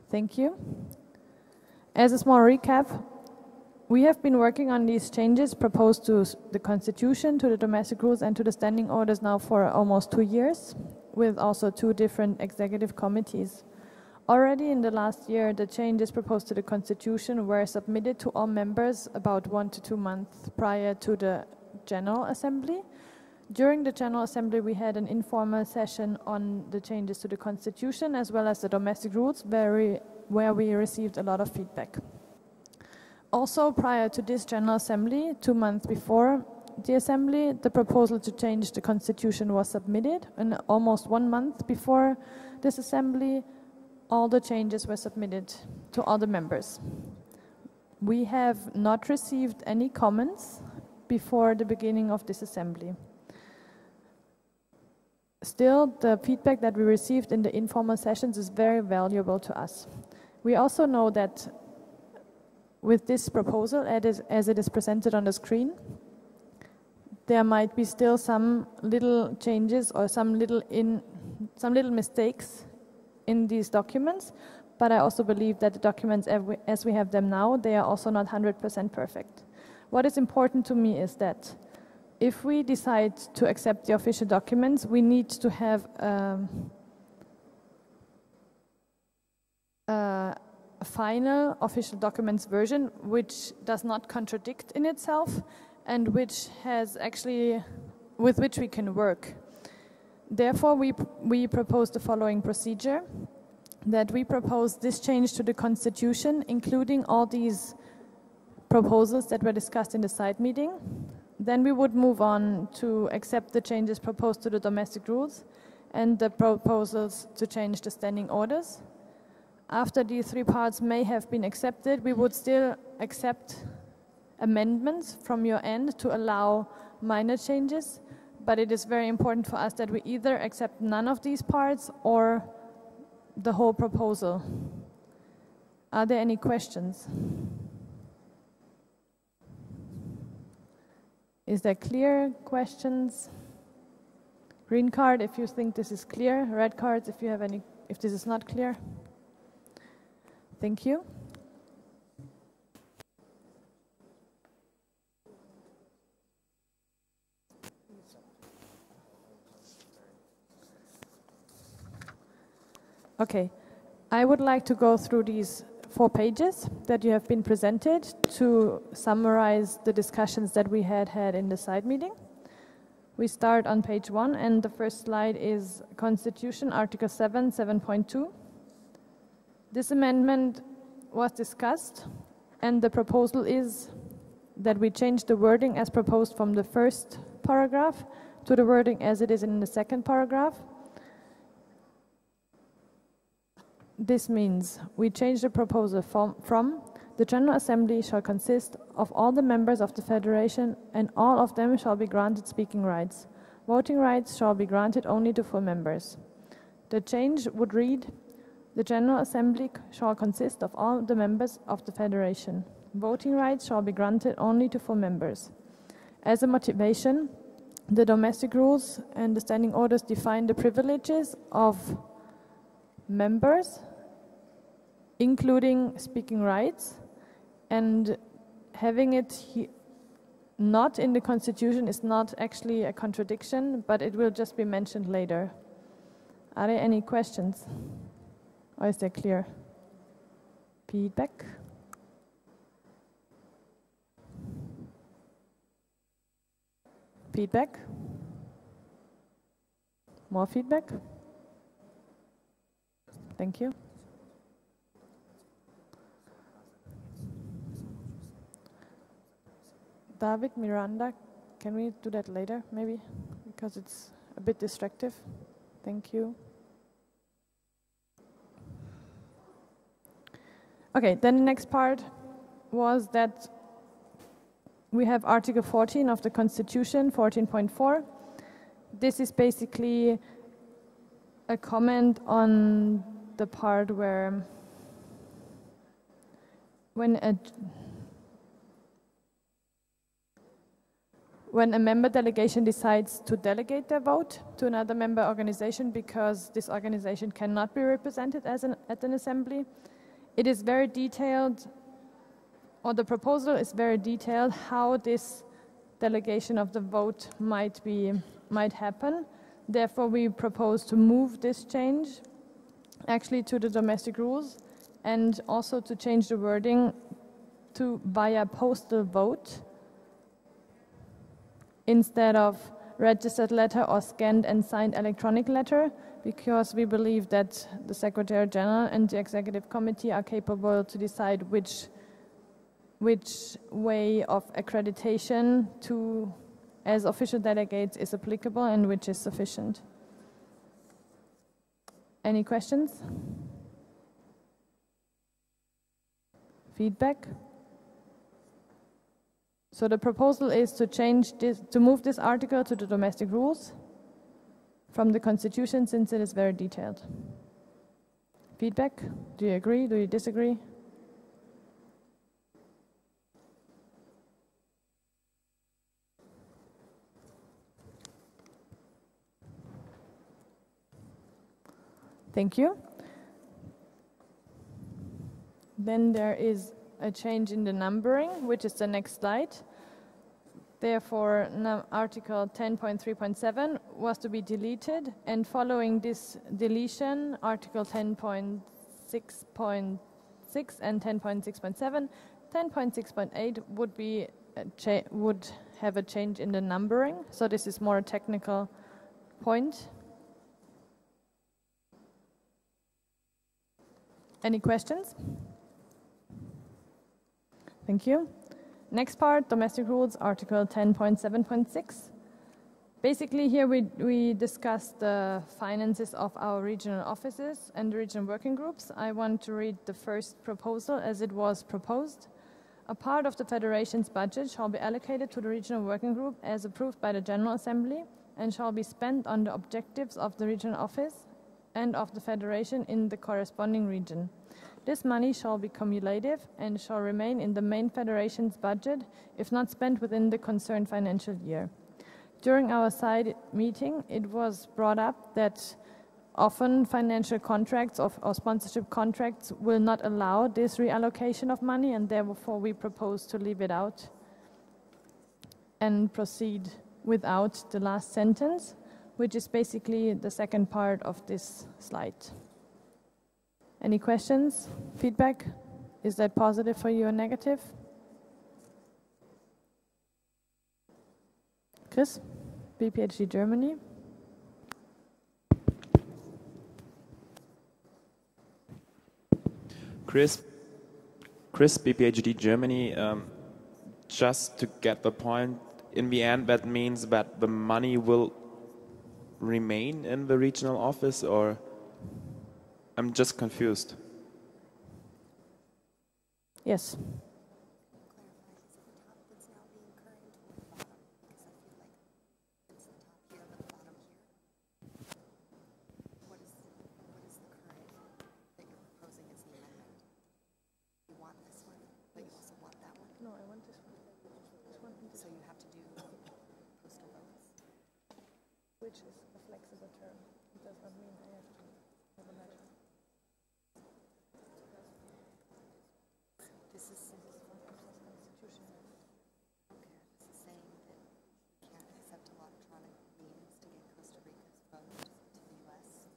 T: Thank you. As a small recap, we have been working on these changes proposed to the Constitution, to the domestic rules, and to the standing orders now for almost 2 years, with also 2 different executive committees. Already in the last year, the changes proposed to the Constitution were submitted to all members about 1 to 2 months prior to the General Assembly. During the General Assembly, we had an informal session on the changes to the Constitution as well as the domestic rules, where we received a lot of feedback. Also, prior to this General Assembly, 2 months before the Assembly, the proposal to change the Constitution was submitted, and almost 1 month before this Assembly, all the changes were submitted to all the members. We have not received any comments before the beginning of this Assembly. Still, the feedback that we received in the informal sessions is very valuable to us. We also know that with this proposal, as it is presented on the screen, there might be still some little changes or some little mistakes in these documents, but I also believe that the documents as we have them now, they are also not 100% perfect. What is important to me is that if we decide to accept the official documents, we need to have a final official documents version which does not contradict in itself and which has actually, with which we can work. Therefore, we propose the following procedure, that we propose this change to the Constitution, including all these proposals that were discussed in the side meeting. Then we would move on to accept the changes proposed to the domestic rules and the proposals to change the standing orders. After these 3 parts may have been accepted, we would still accept amendments from your end to allow minor changes, but it is very important for us that we either accept none of these parts or the whole proposal. Are there any questions? Is there clear questions? Green card if you think this is clear. Red cards if you have any, if this is not clear. Thank you. Okay, I would like to go through these 4 pages that you have been presented to summarize the discussions that we had in the side meeting. We start on page 1, and the first slide is Constitution, Article 7, 7.2. This amendment was discussed, and the proposal is that we change the wording as proposed from the first paragraph to the wording as it is in the second paragraph. This means we change the proposal from the General Assembly shall consist of all the members of the Federation, and all of them shall be granted speaking rights. Voting rights shall be granted only to full members. The change would read, the General Assembly shall consist of all the members of the Federation. Voting rights shall be granted only to full members. As a motivation, the domestic rules and the standing orders define the privileges of members, including speaking rights, and having it not in the Constitution is not actually a contradiction, but it will just be mentioned later. Are there any questions? Or is that clear? Feedback? Feedback? More feedback? Thank you. David, Miranda, can we do that later, maybe? Because it's a bit distractive. Thank you. Okay, then the next part was that we have Article 14 of the Constitution, 14.4. This is basically a comment on the part where when a member delegation decides to delegate their vote to another member organization because this organization cannot be represented at an assembly, it is very detailed, or the proposal is very detailed, how this delegation of the vote might happen. Therefore, we propose to move this change actually to the domestic rules, and also to change the wording to via postal vote instead of registered letter or scanned and signed electronic letter, because we believe that the Secretary General and the Executive Committee are capable to decide which way of accreditation to as official delegates is applicable and which is sufficient. Any questions? Feedback? So the proposal is to change this, to move this article to the domestic rules from the Constitution, since it is very detailed. Feedback? Do you agree? Do you disagree? Thank you. Then there is a change in the numbering, which is the next slide. Therefore, Article 10.3.7 was to be deleted, and following this deletion, Article 10.6.6 and 10.6.7, 10.6.8 would have a change in the numbering. So this is more a technical point. Any questions? Thank you. Next part, domestic rules, Article 10.7.6. Basically, here we discuss the finances of our regional offices and the regional working groups. I want to read the first proposal as it was proposed. A part of the Federation's budget shall be allocated to the regional working group as approved by the General Assembly and shall be spent on the objectives of the regional office and of the Federation in the corresponding region. This money shall be cumulative and shall remain in the main federation's budget if not spent within the concerned financial year. During our side meeting, it was brought up that often financial contracts or sponsorship contracts will not allow this reallocation of money, and therefore we propose to leave it out and proceed without the last sentence, which is basically the second part of this slide. Any questions? Feedback? Is that positive for you or negative? Chris, BPHD Germany.
J: Chris, BPHD Germany, just to get the point, in the end that means that the money will remain in the regional office, or I'm just confused.
T: Yes. Which is a flexible term. It does not mean I have to have a letter.
V: This is constitution. Okay, this is saying that you can't accept electronic means to get Costa Rica's vote to the U.S.,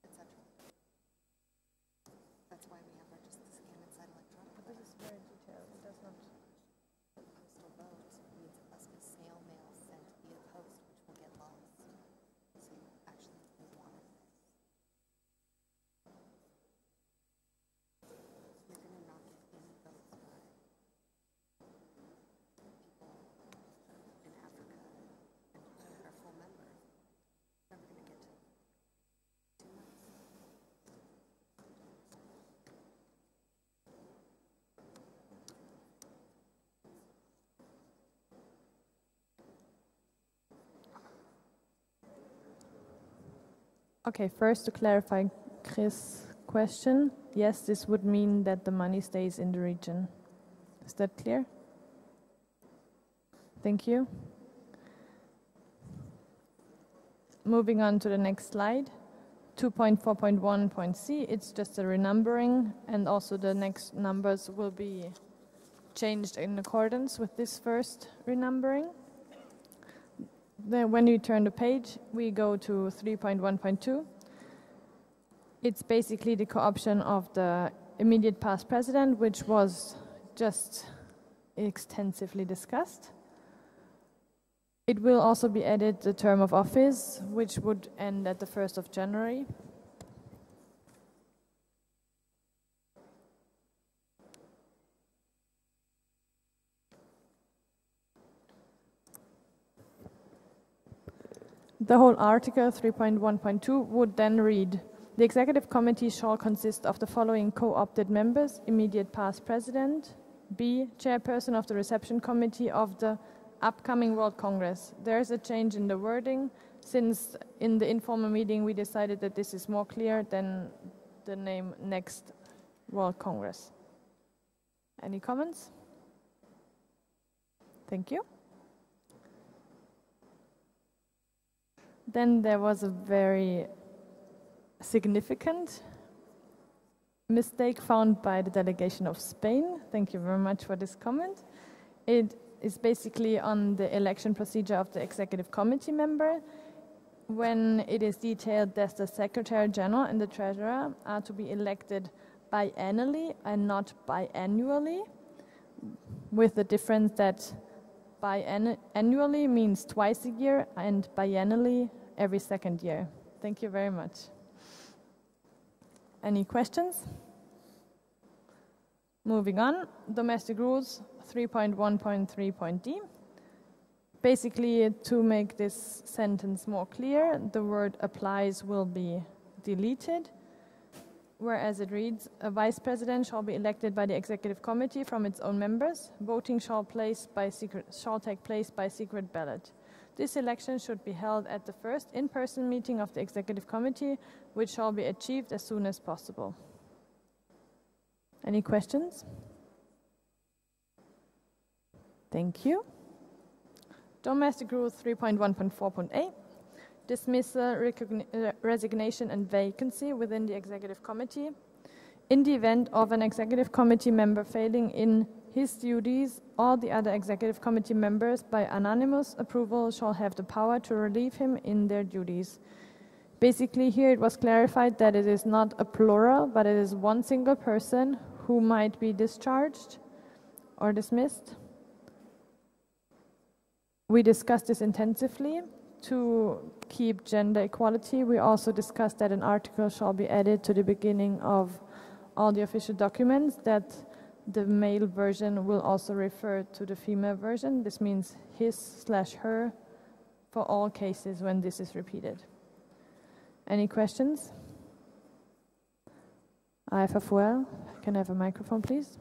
V: etc. That's why we have register scan inside electronic.
T: But this is very detailed. It does not.
V: Postal vote means it must be snail mail sent via post, which will get lost. So you actually want it. You're going to not get any votes by people in Africa and are full members. Never going to get to 2 months.
T: Okay, first to clarify Chris' question, yes, this would mean that the money stays in the region. Is that clear? Thank you. Moving on to the next slide, 2.4.1.c, it's just a renumbering, and also the next numbers will be changed in accordance with this first renumbering. Then when you turn the page, we go to 3.1.2. It's basically the co-option of the immediate past president, which was just extensively discussed. It will also be added the term of office, which would end at the 1st of January. The whole article 3.1.2 would then read, the executive committee shall consist of the following co-opted members: immediate past president, B, chairperson of the reception committee of the upcoming World Congress. There is a change in the wording, since in the informal meeting we decided that this is more clear than the name Next World Congress. Any comments? Thank you. Then there was a very significant mistake found by the delegation of Spain. Thank you very much for this comment. It is basically on the election procedure of the executive committee member, when it is detailed that the secretary general and the treasurer are to be elected biannually and not biannually, with the difference that biannually means twice a year and biannually every second year. Thank you very much. Any questions? Moving on, domestic rules 3.1.3.d. Basically, to make this sentence more clear, the word applies will be deleted, whereas it reads, a vice president shall be elected by the executive committee from its own members. Voting shall take place by secret ballot. This election should be held at the first in-person meeting of the executive committee, which shall be achieved as soon as possible. Any questions? Thank you. Domestic Rules 3.1.4.a. Dismissal, resignation and vacancy within the Executive Committee. In the event of an Executive Committee member failing in his duties, all the other Executive Committee members by unanimous approval shall have the power to relieve him in their duties. Basically here it was clarified that it is not a plural, but it is one single person who might be discharged or dismissed. We discussed this intensively to keep gender equality. We also discussed that an article shall be added to the beginning of all the official documents, that the male version will also refer to the female version. This means his/her for all cases when this is repeated. Any questions? IFFUL, can I have a microphone, please?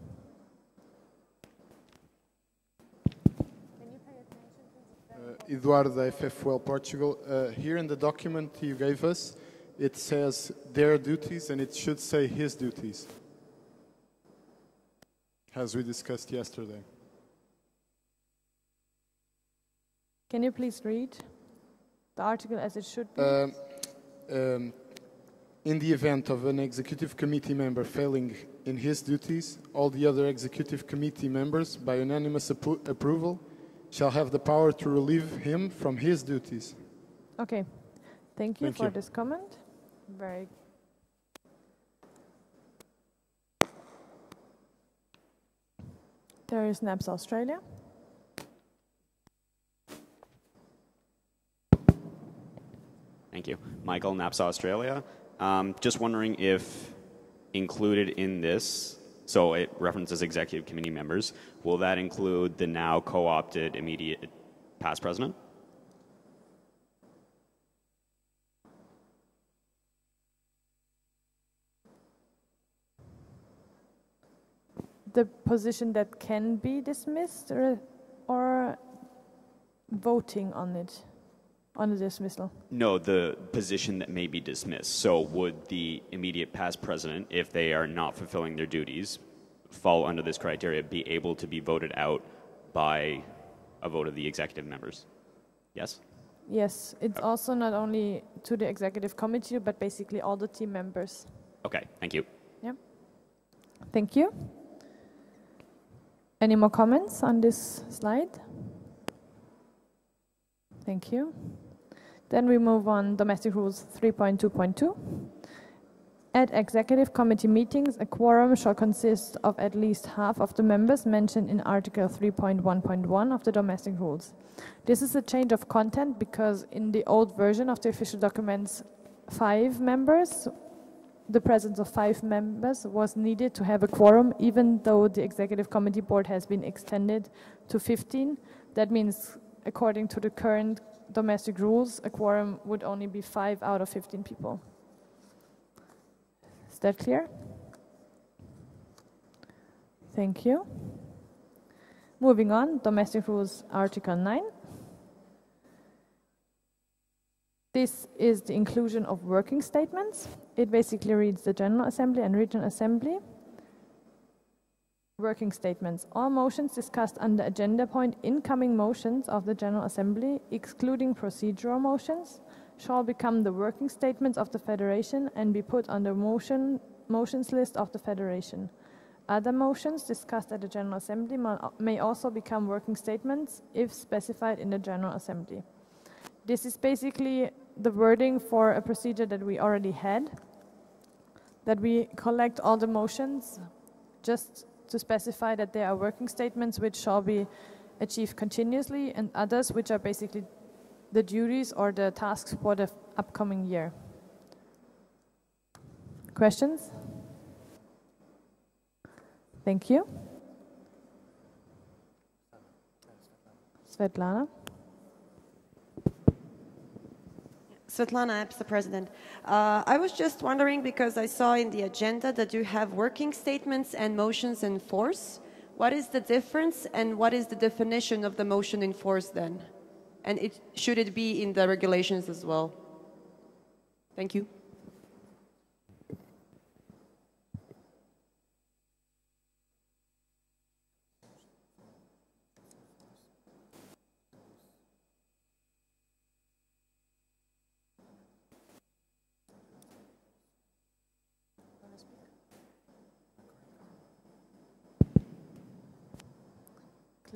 B: Eduardo, FFUL Portugal. Here in the document you gave us, it says their duties and it should say his duties, as we discussed yesterday.
T: Can you please read the article as it should be?
B: In the event of an executive committee member failing in his duties, all the other executive committee members, by unanimous approval, shall have the power to relieve him from his duties.
T: Okay, thank you for this comment. Very. There is NAPS Australia.
P: Thank you. Michael, NAPS Australia. Just wondering if included in this, so it references executive committee members, will that include the now co-opted immediate past president?
T: The position that can be dismissed or voting on it, on the dismissal?
P: No, the position that may be dismissed. So would the immediate past president, if they are not fulfilling their duties, fall under this criteria, be able to be voted out by a vote of the executive members? Yes?
T: Yes, it's also not only to the executive committee, but basically all the team members.
P: Okay, thank you.
T: Yeah. Thank you. Any more comments on this slide? Thank you. Then we move on Domestic Rules 3.2.2. At executive committee meetings, a quorum shall consist of at least half of the members mentioned in Article 3.1.1 of the Domestic Rules. This is a change of content because in the old version of the official documents, 5 members, the presence of 5 members was needed to have a quorum, even though the executive committee board has been extended to 15. That means, according to the current domestic rules, a quorum would only be 5 out of 15 people. Is that clear? Thank you. Moving on, Domestic Rules Article 9. This is the inclusion of working statements. It basically reads the General Assembly and Regional Assembly. Working statements. All motions discussed under agenda point incoming motions of the General Assembly, excluding procedural motions, shall become the working statements of the Federation and be put on the motions list of the Federation. Other motions discussed at the General Assembly may also become working statements if specified in the General Assembly. This is basically the wording for a procedure that we already had, that we collect all the motions just to specify that there are working statements which shall be achieved continuously and others which are basically the duties or the tasks for the upcoming year. Questions? Thank you. Svetlana.
H: Svetlana Epps, the president. I was just wondering, because I saw in the agenda that you have working statements and motions in force. What is the difference and what is the definition of the motion in force then? And should it be in the regulations as well? Thank you.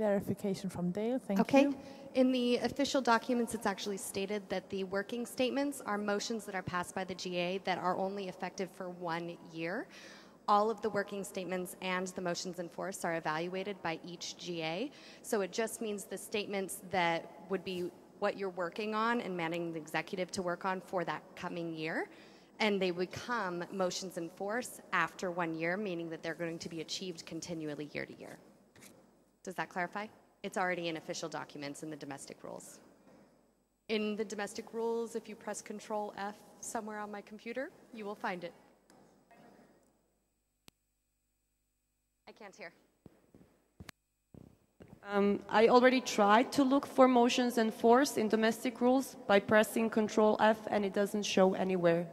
T: clarification from Dale. Thank
M: Okay.
T: you.
M: In the official documents, it's actually stated that the working statements are motions that are passed by the GA that are only effective for 1 year. All of the working statements and the motions in force are evaluated by each GA. So it just means the statements that would be what you're working on and mandating the executive to work on for that coming year. And they become motions in force after 1 year, meaning that they're going to be achieved continually year to year. Does that clarify? It's already in official documents in the domestic rules. In the domestic rules, if you press Control F somewhere on my computer, you will find it. I can't hear.
H: I already tried to look for motions in force in domestic rules by pressing Control F, and it doesn't show anywhere.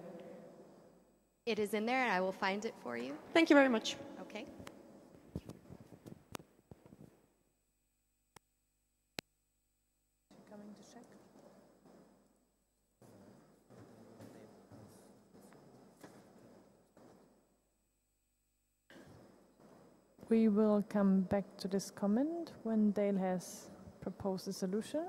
M: It is in there, and I will find it for you.
H: Thank you very much.
M: Okay.
T: We will come back to this comment when Dale has proposed a solution.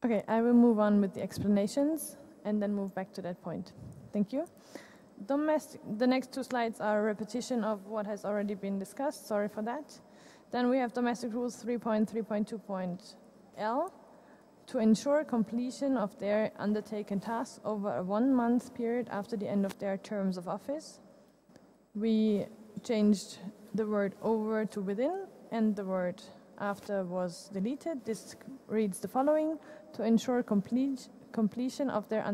T: Okay, I will move on with the explanations and then move back to that point. Thank you. The next two slides are a repetition of what has already been discussed. Sorry for that. Then we have domestic rules 3.3.2.L to ensure completion of their undertaken tasks over a 1 month period after the end of their terms of office. We changed the word over to within, and the word after was deleted. This reads the following: to ensure completion of their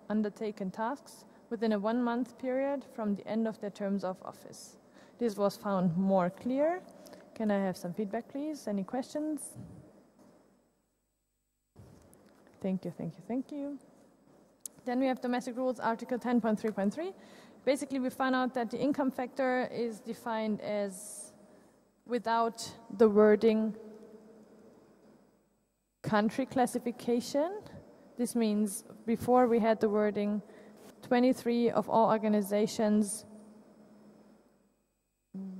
T: undertaken tasks within a 1 month period from the end of their terms of office. This was found more clear. Can I have some feedback, please? Any questions? Thank you, thank you, thank you. Then we have domestic rules, Article 10.3.3. Basically, we found out that the income factor is defined as without the wording country classification. This means before we had the wording 23 of all organizations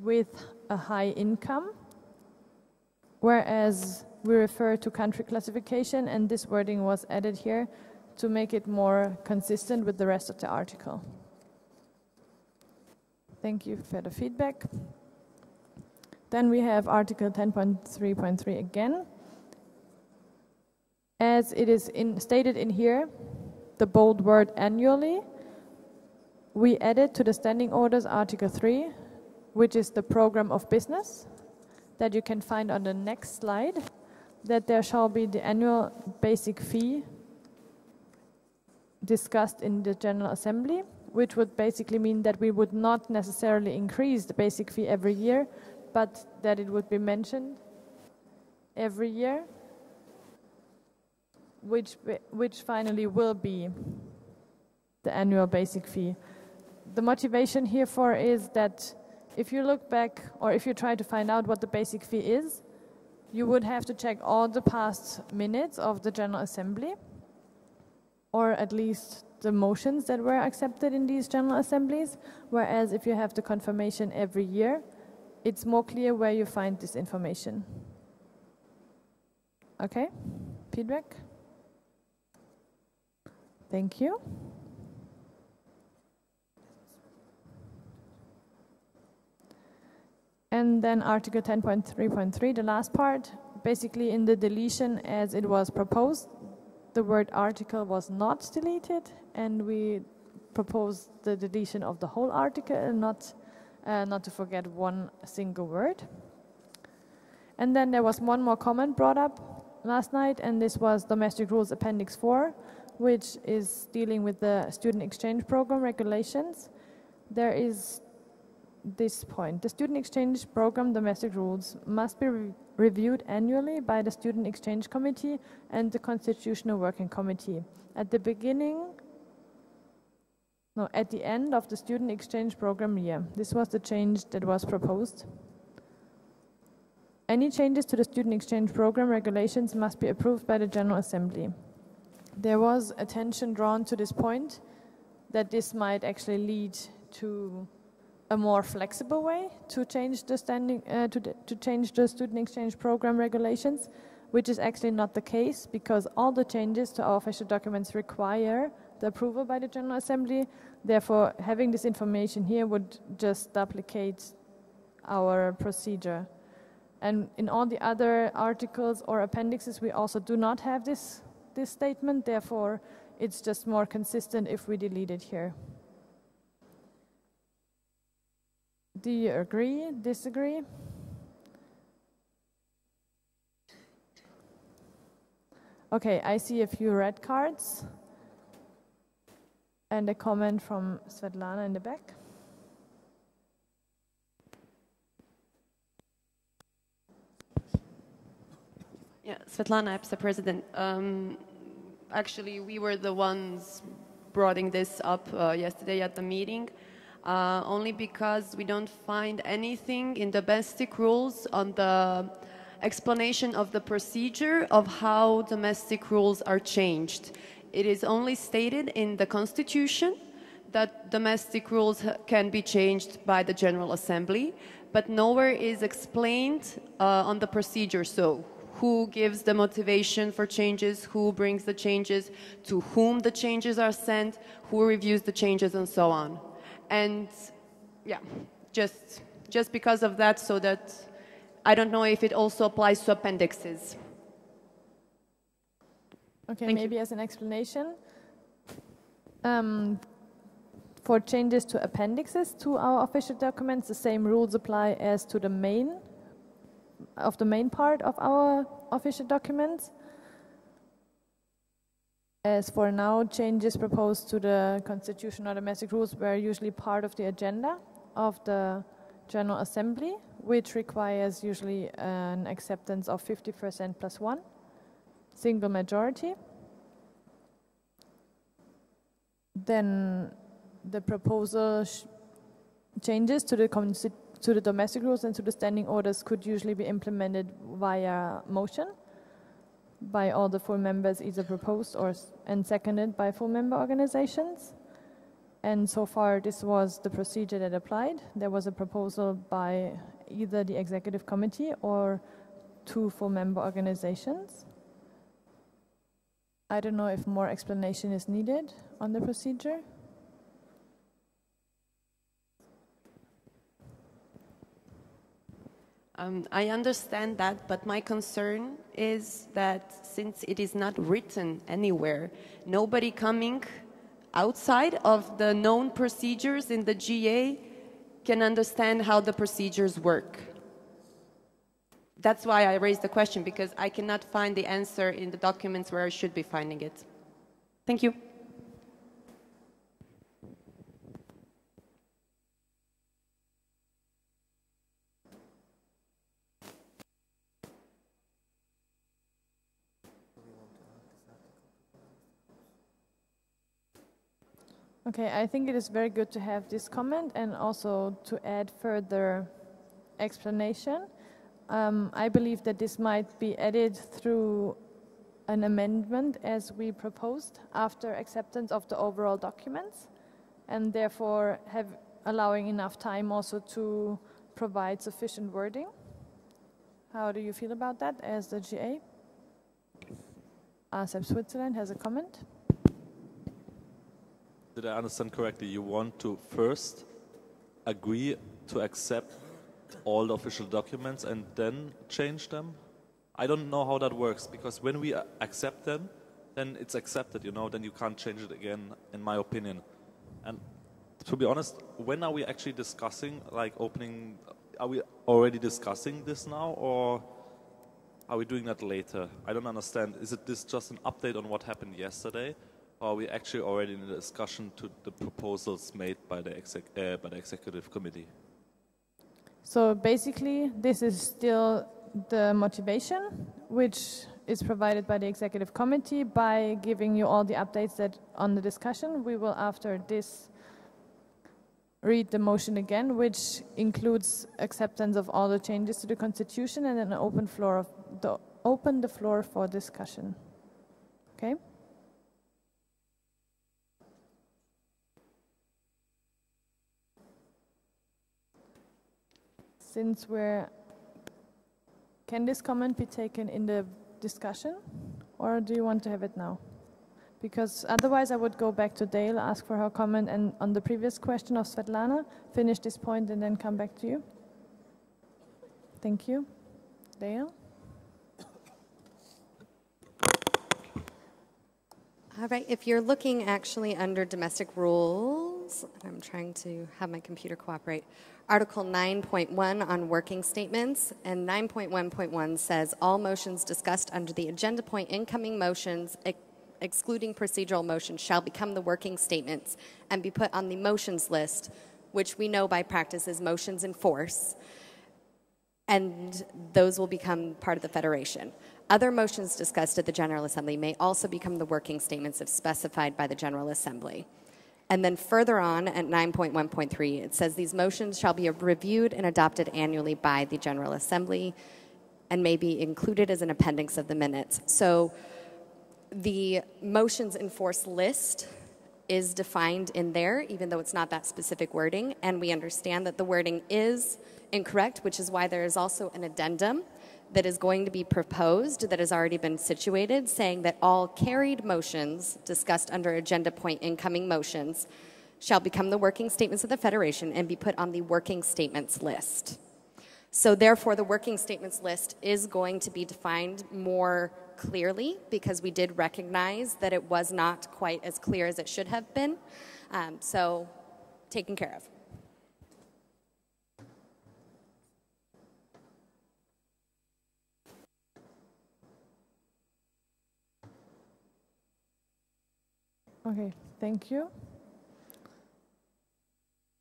T: with a high income, whereas we refer to country classification, and this wording was added here to make it more consistent with the rest of the article. Thank you for the feedback. Then we have Article 10.3.3 again. As it is stated in here, the bold word annually, we added to the standing orders Article 3, which is the program of business, that you can find on the next slide, that there shall be the annual basic fee discussed in the General Assembly, which would basically mean that we would not necessarily increase the basic fee every year, but that it would be mentioned every year, which finally will be the annual basic fee. The motivation herefore is that if you look back, or if you try to find out what the basic fee is, you would have to check all the past minutes of the General Assembly, or at least the motions that were accepted in these General Assemblies, whereas if you have the confirmation every year, it's more clear where you find this information. Okay, feedback? Thank you. And then Article 10.3.3, the last part, basically in the deletion as it was proposed, the word article was not deleted, and we propose the deletion of the whole article and not to forget one single word. And then there was one more comment brought up last night, and this was Domestic Rules Appendix 4, which is dealing with the Student Exchange Program regulations. There is this point. The Student Exchange Program domestic rules must be reviewed annually by the Student Exchange Committee and the Constitutional Working Committee. At the end of the Student Exchange Program year. This was the change that was proposed. Any changes to the Student Exchange Program regulations must be approved by the General Assembly. There was attention drawn to this point that this might actually lead to a more flexible way to change the change the Student Exchange Program regulations, which is actually not the case because all the changes to our official documents require the approval by the General Assembly. Therefore, having this information here would just duplicate our procedure. And in all the other articles or appendixes, we also do not have this statement. Therefore, it's just more consistent if we delete it here. Do you agree, disagree? Okay, I see a few red cards. And a comment from Svetlana in the back.
H: Yeah, Svetlana, EPSA president. Actually, we were the ones bringing this up yesterday at the meeting, only because we don't find anything in domestic rules on the explanation of the procedure of how domestic rules are changed. It is only stated in the Constitution that domestic rules can be changed by the General Assembly, but nowhere is explained on the procedure. So who gives the motivation for changes, who brings the changes, to whom the changes are sent, who reviews the changes, and so on. And yeah, just because of that, so that I don't know if it also applies to appendixes.
T: Okay, maybe as an explanation, for changes to appendixes to our official documents, the same rules apply as to the main part of our official documents. As for now, changes proposed to the Constitution or domestic rules were usually part of the agenda of the General Assembly, which requires usually an acceptance of 50% plus 1. Single majority. Then the proposal changes to the domestic rules and to the standing orders could usually be implemented via motion by all the full members, either proposed and seconded by full member organizations. And so far, this was the procedure that applied. There was a proposal by either the executive committee or 2 full member organizations. I don't know if more explanation is needed on the procedure.
H: I understand that, but my concern is that since it is not written anywhere, nobody coming outside of the known procedures in the GA can understand how the procedures work. That's why I raised the question, because I cannot find the answer in the documents where I should be finding it. Thank you.
T: Okay, I think it is very good to have this comment and also to add further explanation. I believe that this might be added through an amendment as we proposed after acceptance of the overall documents, and therefore allowing enough time also to provide sufficient wording. How do you feel about that as the GA? ASEP Switzerland has a comment.
E: Did I understand correctly? You want to first agree to accept all the official documents and then change them? I don't know how that works, because when we accept them, then it's accepted, then you can't change it again, in my opinion. And to be honest, when are we actually discussing, like opening, are we already discussing this now, or are we doing that later? I don't understand. Is it this just an update on what happened yesterday, or are we actually already in the discussion to the proposals made by the executive committee?
T: So basically, this is still the motivation, which is provided by the executive committee by giving you all the updates that on the discussion. We will, after this, read the motion again, which includes acceptance of all the changes to the constitution and an open the floor for discussion. Okay? Can this comment be taken in the discussion, or do you want to have it now? Because otherwise I would go back to Dale, ask for her comment, and on the previous question of Svetlana, finish this point and then come back to you. Thank you. Dale?
M: All right, if you're looking actually under domestic rules, I'm trying to have my computer cooperate. Article 9.1 on working statements, and 9.1.1 says all motions discussed under the agenda point incoming motions, excluding procedural motions, shall become the working statements and be put on the motions list, which we know by practice is motions in force, and those will become part of the federation. Other motions discussed at the General Assembly may also become the working statements if specified by the General Assembly. And then further on at 9.1.3, it says these motions shall be reviewed and adopted annually by the General Assembly and may be included as an appendix of the minutes. So the motions in force list is defined in there, even though it's not that specific wording, and we understand that the wording is incorrect, which is why there is also an addendum that is going to be proposed that has already been situated, saying that all carried motions discussed under agenda point incoming motions shall become the working statements of the Federation and be put on the working statements list. So therefore, the working statements list is going to be defined more clearly because we did recognize that it was not quite as clear as it should have been. So taken care of.
T: Okay, thank you.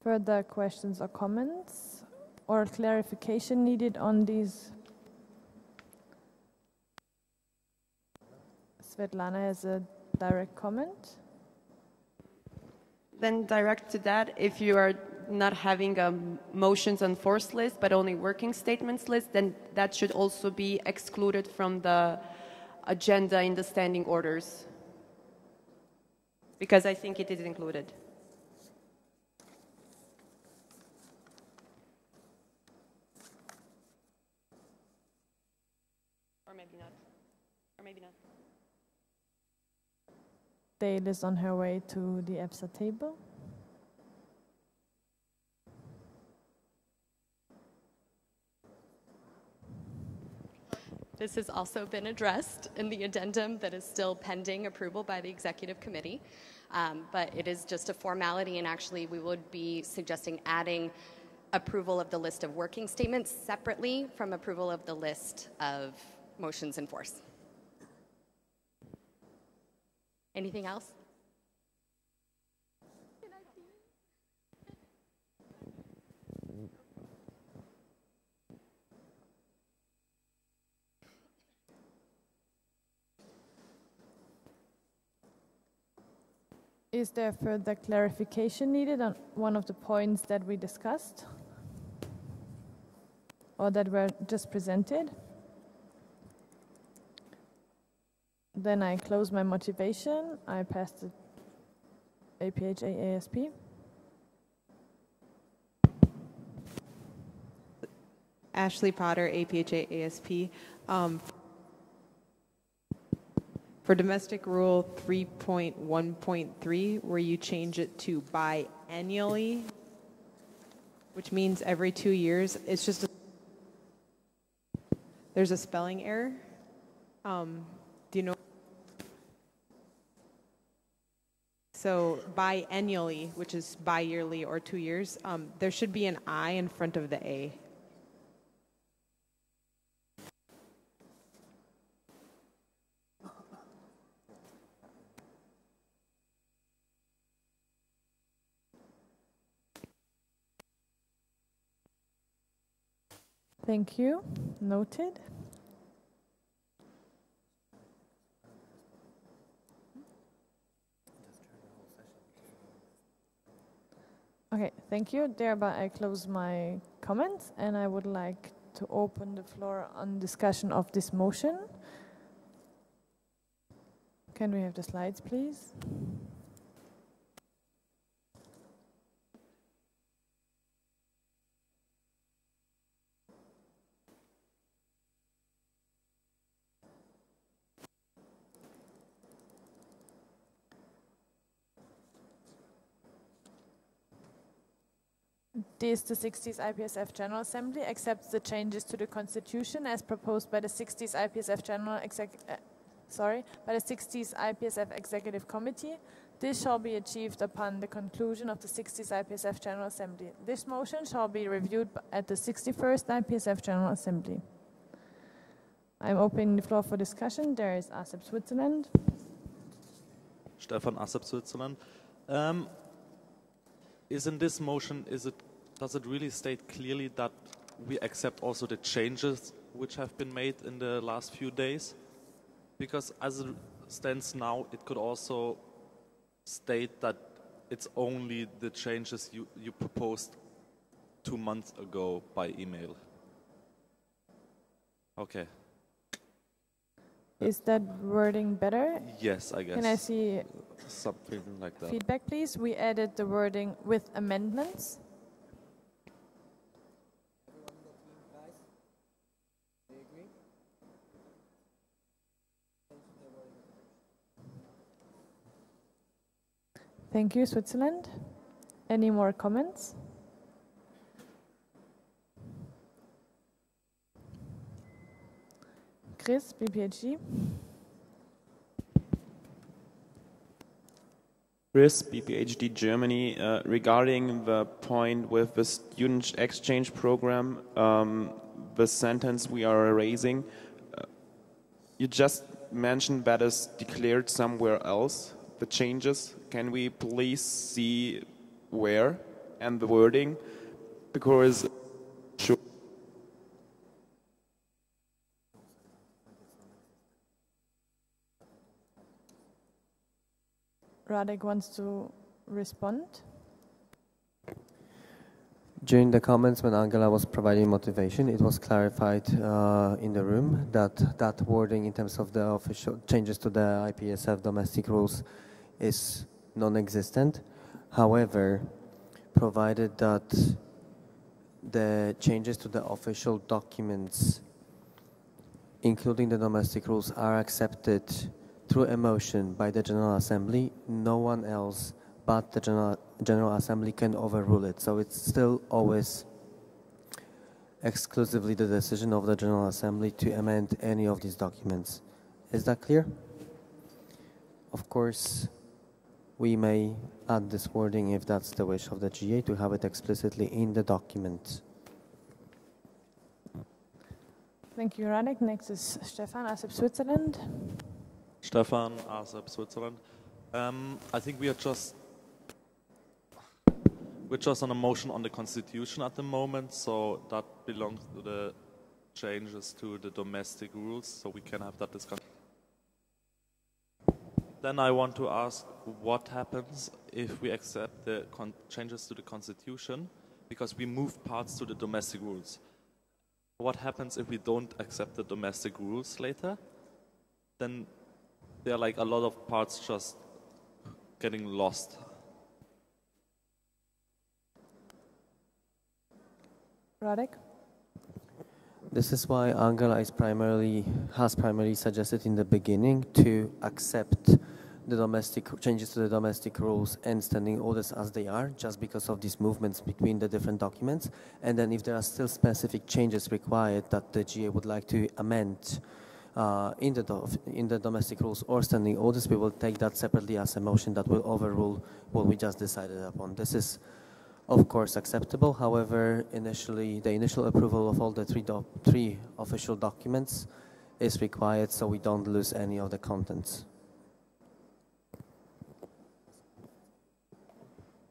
T: Further questions or comments or clarification needed on these? Svetlana has a direct comment.
H: Then direct to that, if you are not having a motions on force list, but only working statements list, then that should also be excluded from the agenda in the standing orders. Because I think it is included. Or maybe not. Or maybe not.
T: Dale is on her way to the EBSA table.
M: This has also been addressed in the addendum that is still pending approval by the executive committee, but it is just a formality, and actually we would be suggesting adding approval of the list of working statements separately from approval of the list of motions in force. Anything else?
T: Is there further clarification needed on one of the points that we discussed or that were just presented? Then I close my motivation. I pass the APHA ASP.
Q: Ashley Potter, APHA ASP. For domestic rule 3.1.3, where you change it to biennially, which means every 2 years, it's just there's a spelling error. Do you know? So biennially, which is bi-yearly or 2 years, there should be an I in front of the A.
T: Thank you. Noted. Okay, thank you. Thereby I close my comments and I would like to open the floor on discussion of this motion. Can we have the slides, please? This, the 60th IPSF General Assembly, accepts the changes to the Constitution as proposed by the 60th IPSF by the 60th IPSF Executive Committee. This shall be achieved upon the conclusion of the 60th IPSF General Assembly. This motion shall be reviewed at the 61st IPSF General Assembly. I'm opening the floor for discussion. There is ASEP Switzerland.
E: Stefan, ASEP Switzerland. Is in this motion, does it really state clearly that we accept also the changes which have been made in the last few days? Because as it stands now, it could also state that it's only the changes you proposed 2 months ago by email. Okay.
T: Is that wording better?
E: Yes, I guess.
T: Can I see
E: something like that?
T: Feedback, please. We added the wording with amendments. Thank you, Switzerland. Any more comments? Chris, BPHD.
J: Chris, BPHD Germany, regarding the point with the student exchange program, the sentence we are erasing, you just mentioned that is declared somewhere else, the changes. Can we please see where and the wording? Because
T: Radek wants to respond.
C: During the comments when Angela was providing motivation, it was clarified in the room that that wording in terms of the official changes to the IPSF domestic rules is non-existent. However, provided that the changes to the official documents, including the domestic rules, are accepted through a motion by the General Assembly, no one else but the General Assembly can overrule it. So it's still always exclusively the decision of the General Assembly to amend any of these documents. Is that clear? Of course, we may add this wording if that's the wish of the GA to have it explicitly in the document.
T: Thank you, Radek. Next is Stefan, ASEP Switzerland.
E: Stefan, ASEP Switzerland. I think we're just on a motion on the Constitution at the moment, so that belongs to the changes to the domestic rules, so we can have that discussion. Then I want to ask what happens if we accept the changes to the Constitution, because we moved parts to the domestic rules. What happens if we don't accept the domestic rules later? Then there are like a lot of parts just getting lost.
T: Radek?
C: This is why Angela has primarily suggested in the beginning to accept the domestic changes to the domestic rules and standing orders as they are, just because of these movements between the different documents. And then if there are still specific changes required that the GA would like to amend in the domestic rules or standing orders, we will take that separately as a motion that will overrule what we just decided upon. This is, of course, acceptable. However, the initial approval of all the three official documents is required, so we don't lose any of the contents.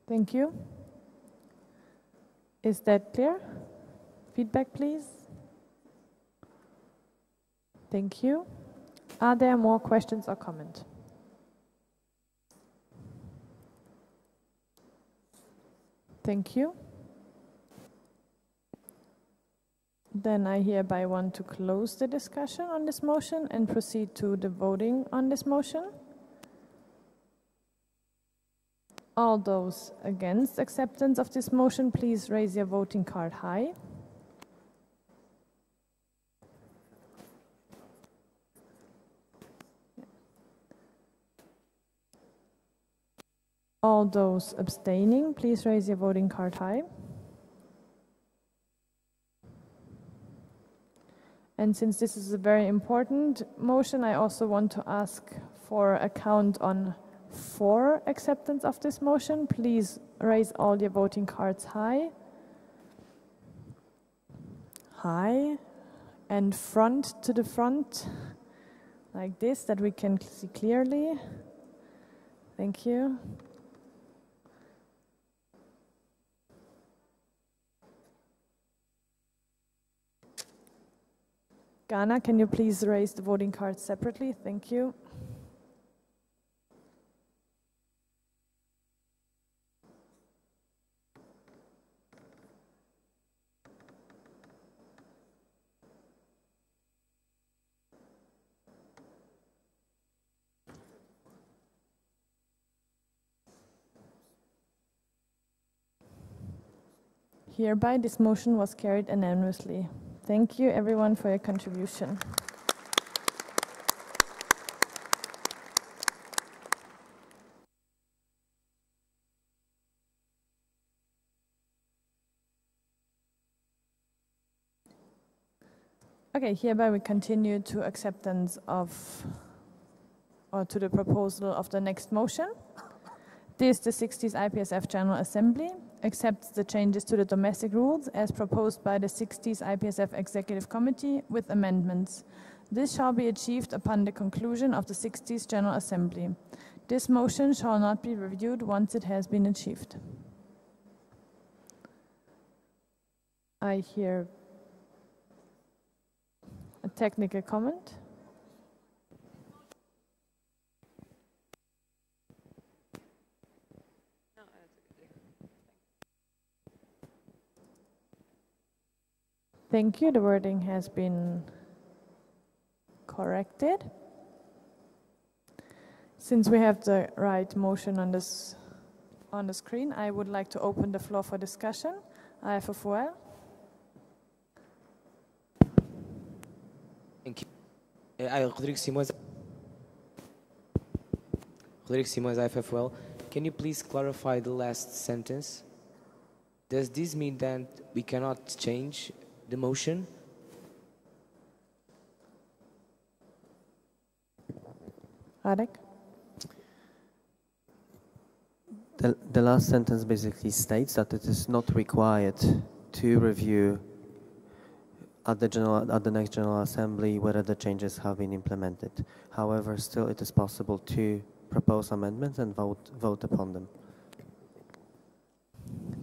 T: Thank you. Is that clear? Feedback, please. Thank you. Are there more questions or comments? Thank you. Then I hereby want to close the discussion on this motion and proceed to the voting on this motion. All those against acceptance of this motion, please raise your voting card high. All those abstaining, please raise your voting card high. And since this is a very important motion, I also want to ask for a count on for acceptance of this motion. Please raise all your voting cards high. High. And front to the front, like this, that we can see clearly. Thank you. Ghana, can you please raise the voting cards separately? Thank you. Hereby, this motion was carried unanimously. Thank you, everyone, for your contribution. Okay, hereby we continue to acceptance of, or to the proposal of the next motion. This, the 60s IPSF General Assembly, accepts the changes to the domestic rules as proposed by the 60s IPSF Executive Committee with amendments. This shall be achieved upon the conclusion of the 60s General Assembly. This motion shall not be reviewed once it has been achieved. I hear a technical comment. Thank you. The wording has been corrected. Since we have the right motion on the screen, I would like to open the floor for discussion. IFFOL.
D: Thank you. Rodrigo Simões, IFFOL. Can you please clarify the last sentence? Does this mean that we cannot change the motion?
T: Radek?
C: The last sentence basically states that it is not required to review at the next General Assembly whether the changes have been implemented. However, still it is possible to propose amendments and vote upon them.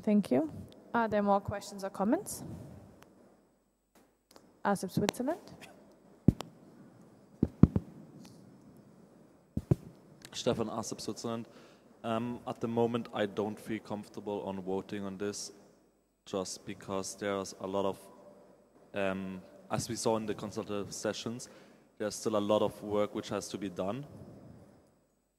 T: Thank you. Are there more questions or comments? ASEP Switzerland.
E: Stefan, ASEP Switzerland. At the moment, I don't feel comfortable on voting on this, just because there's a lot of, as we saw in the consultative sessions, there's still a lot of work which has to be done.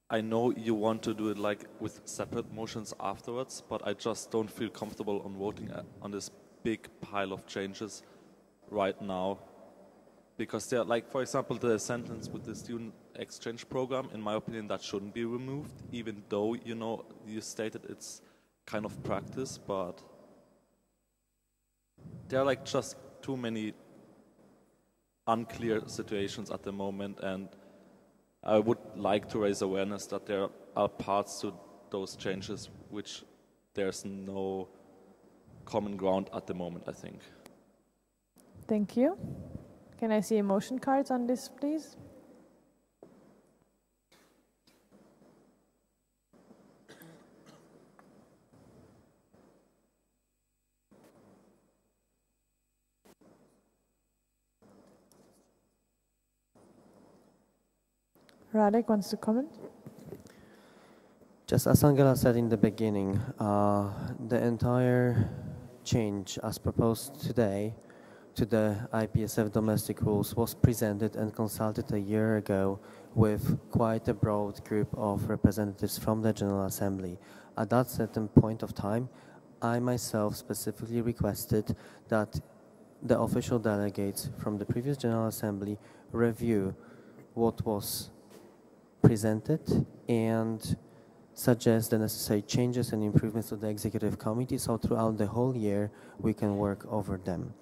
E: I know you want to do it like with separate motions afterwards, but I just don't feel comfortable on voting on this big pile of changes right now, because they're like, for example, the sentence with the student exchange program, in my opinion, that shouldn't be removed, even though, you know, you stated it's kind of practice, but there are like just too many unclear situations at the moment, and I would like to raise awareness that there are parts to those changes which there's no common ground at the moment, I think.
I: Thank you. Can I see emotion cards on this, please? Radek wants to comment.
C: Just as Angela said in the beginning, the entire change as proposed today to the IPSF domestic rules was presented and consulted a year ago with quite a broad group of representatives from the General Assembly. At that certain point of time, I myself specifically requested that the official delegates from the previous General Assembly review what was presented and suggest the necessary changes and improvements to the executive committee, so throughout the whole year we can work over them.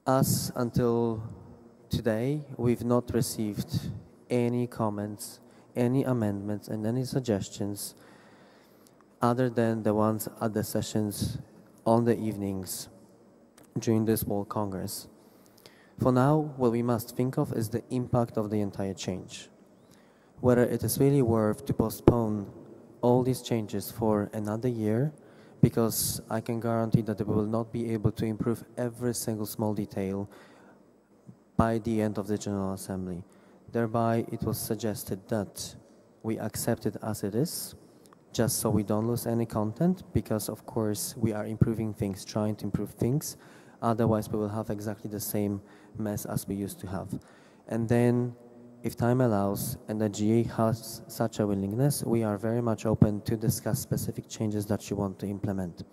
C: As until today, we've not received any comments, any amendments, and any suggestions other than the ones at the sessions on the evenings during this World Congress. For now, what we must think of is the impact of the entire change. Whether it is really worth to postpone all these changes for another year, because I can guarantee that we will not be able to improve every single small detail by the end of the General Assembly. Thereby, it was suggested that we accept it as it is, just so we don't lose any content, because of course we are improving things, trying to improve things. Otherwise, we will have exactly the same mess as we used to have. And then, if time allows and the GA has such a willingness, we are very much open to discuss specific changes that you want to implement,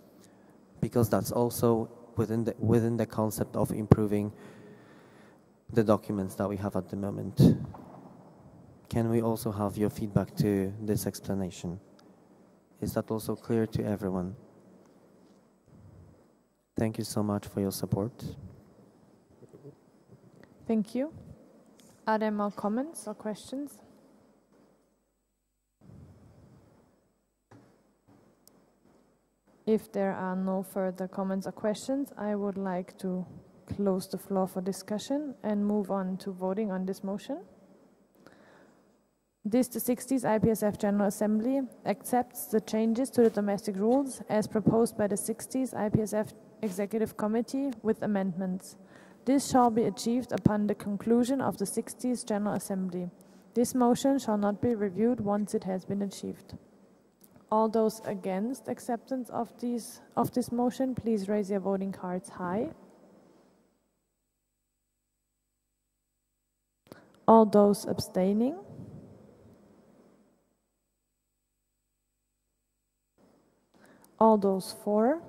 C: because that's also within the concept of improving the documents that we have at the moment. Can we also have your feedback to this explanation? Is that also clear to everyone? Thank you so much for your support.
I: Thank you. Are there more comments or questions? If there are no further comments or questions, I would like to close the floor for discussion and move on to voting on this motion. The 60s IPSF General Assembly accepts the changes to the domestic rules as proposed by the 60s IPSF Executive Committee with amendments. This shall be achieved upon the conclusion of the 60th General Assembly. This motion shall not be reviewed once it has been achieved. All those against acceptance of this motion, please raise your voting cards high. All those abstaining. All those for,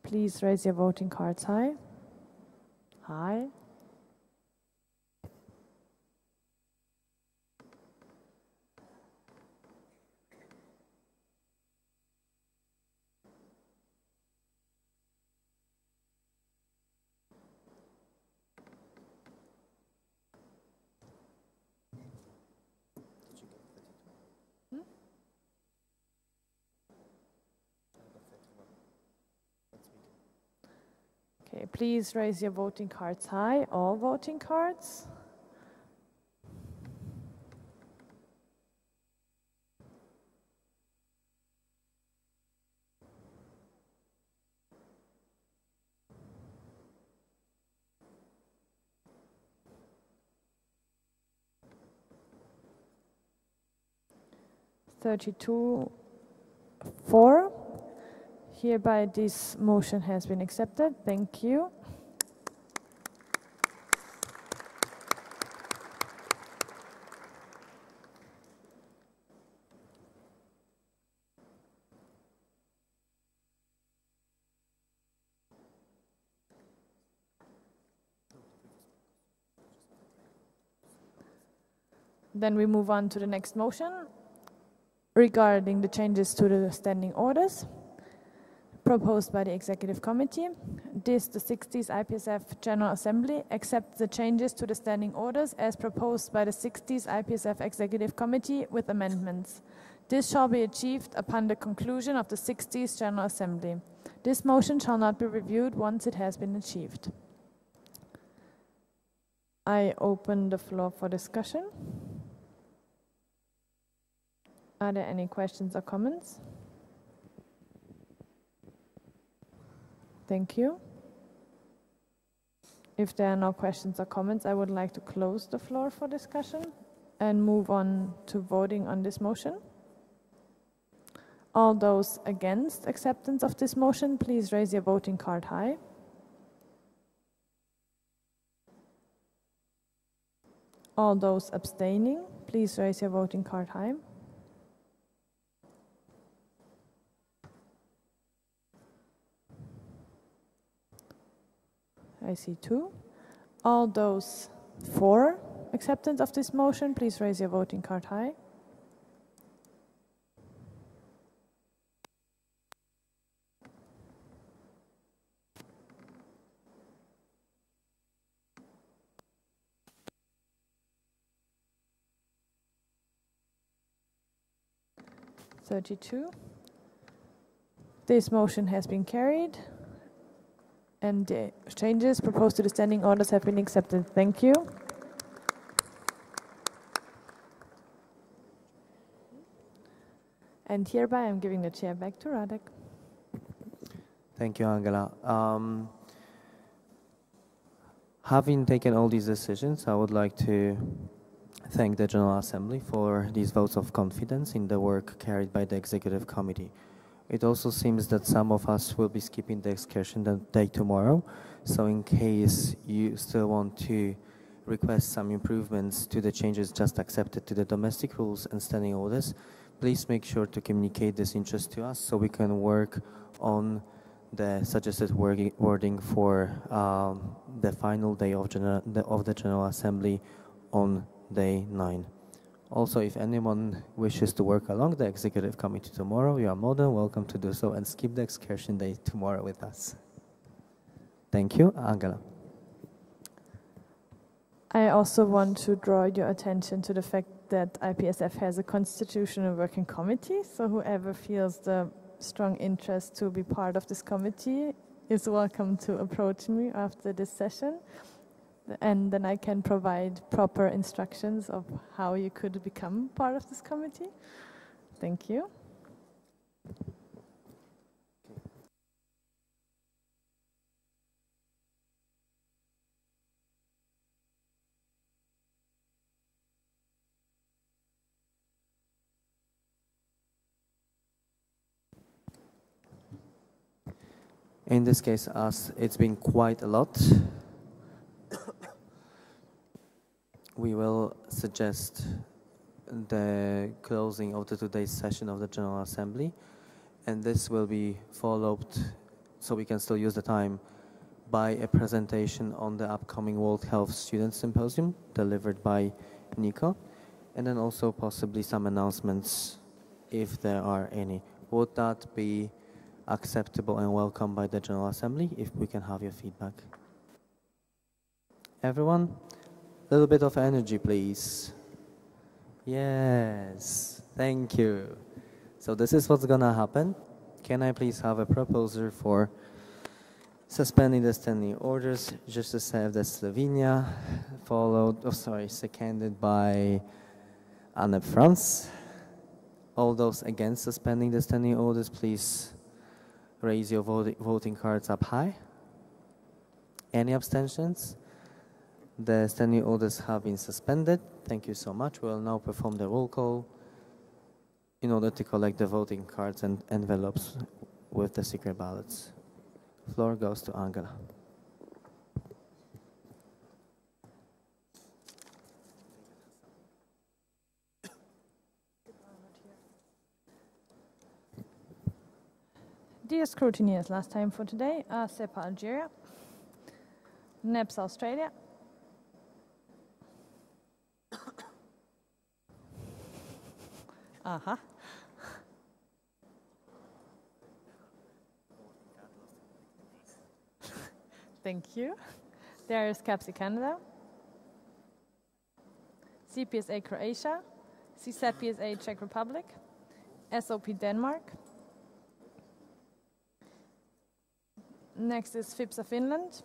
I: please raise your voting cards high. High. Okay, please raise your voting cards high, all voting cards. (32) Hereby this motion has been accepted. Thank you. Then we move on to the next motion regarding the changes to the standing orders. proposed by the Executive Committee. This, the 60th IPSF General Assembly, accepts the changes to the standing orders as proposed by the 60th IPSF Executive Committee with amendments. This shall be achieved upon the conclusion of the 60th General Assembly. This motion shall not be reviewed once it has been achieved. I open the floor for discussion. Are there any questions or comments? Thank you. If there are no questions or comments, I would like to close the floor for discussion and move on to voting on this motion. All those against acceptance of this motion, please raise your voting card high. All those abstaining, please raise your voting card high. I see 2. All those for acceptance of this motion, please raise your voting card high. (32). This motion has been carried. And the changes proposed to the standing orders have been accepted. Thank you. And hereby I'm giving the chair back to Radek.
C: Thank you, Angela. Having taken all these decisions, I would like to thank the General Assembly for these votes of confidence in the work carried by the Executive Committee. It also seems that some of us will be skipping the excursion day tomorrow, so in case you still want to request some improvements to the changes just accepted to the domestic rules and standing orders, please make sure to communicate this interest to us so we can work on the suggested wording for the final day of the General Assembly on day 9. Also, if anyone wishes to work along the Executive Committee tomorrow, you are more than welcome to do so and skip the excursion day tomorrow with us. Thank you. Angela.
I: I also want to draw your attention to the fact that IPSF has a constitutional working committee, so whoever feels the strong interest to be part of this committee is welcome to approach me after this session. And then I can provide proper instructions of how you could become part of this committee. Thank you.
C: In this case, as it's been quite a lot, we will suggest the closing of the today's session of the General Assembly, and this will be followed, so we can still use the time, by a presentation on the upcoming World Health Student Symposium delivered by Nico, and then also possibly some announcements if there are any. Would that be acceptable and welcome by the General Assembly if we can have your feedback? Everyone? A little bit of energy, please. Yes, thank you. So this is what's gonna happen. Can I please have a proposer for suspending the standing orders? Justishev de Slovenia, seconded by Anne France. All those against suspending the standing orders, please raise your voting cards up high. Any abstentions? The standing orders have been suspended. Thank you so much. We will now perform the roll call in order to collect the voting cards and envelopes with the secret ballots. Floor goes to Angela.
I: Dear scrutineers, last time for today are SEPA Algeria, NEPS Australia, Thank you. There is CAPSI Canada, CPSA Croatia, CZPSA Czech Republic, SOP Denmark. Next is FIPSA Finland,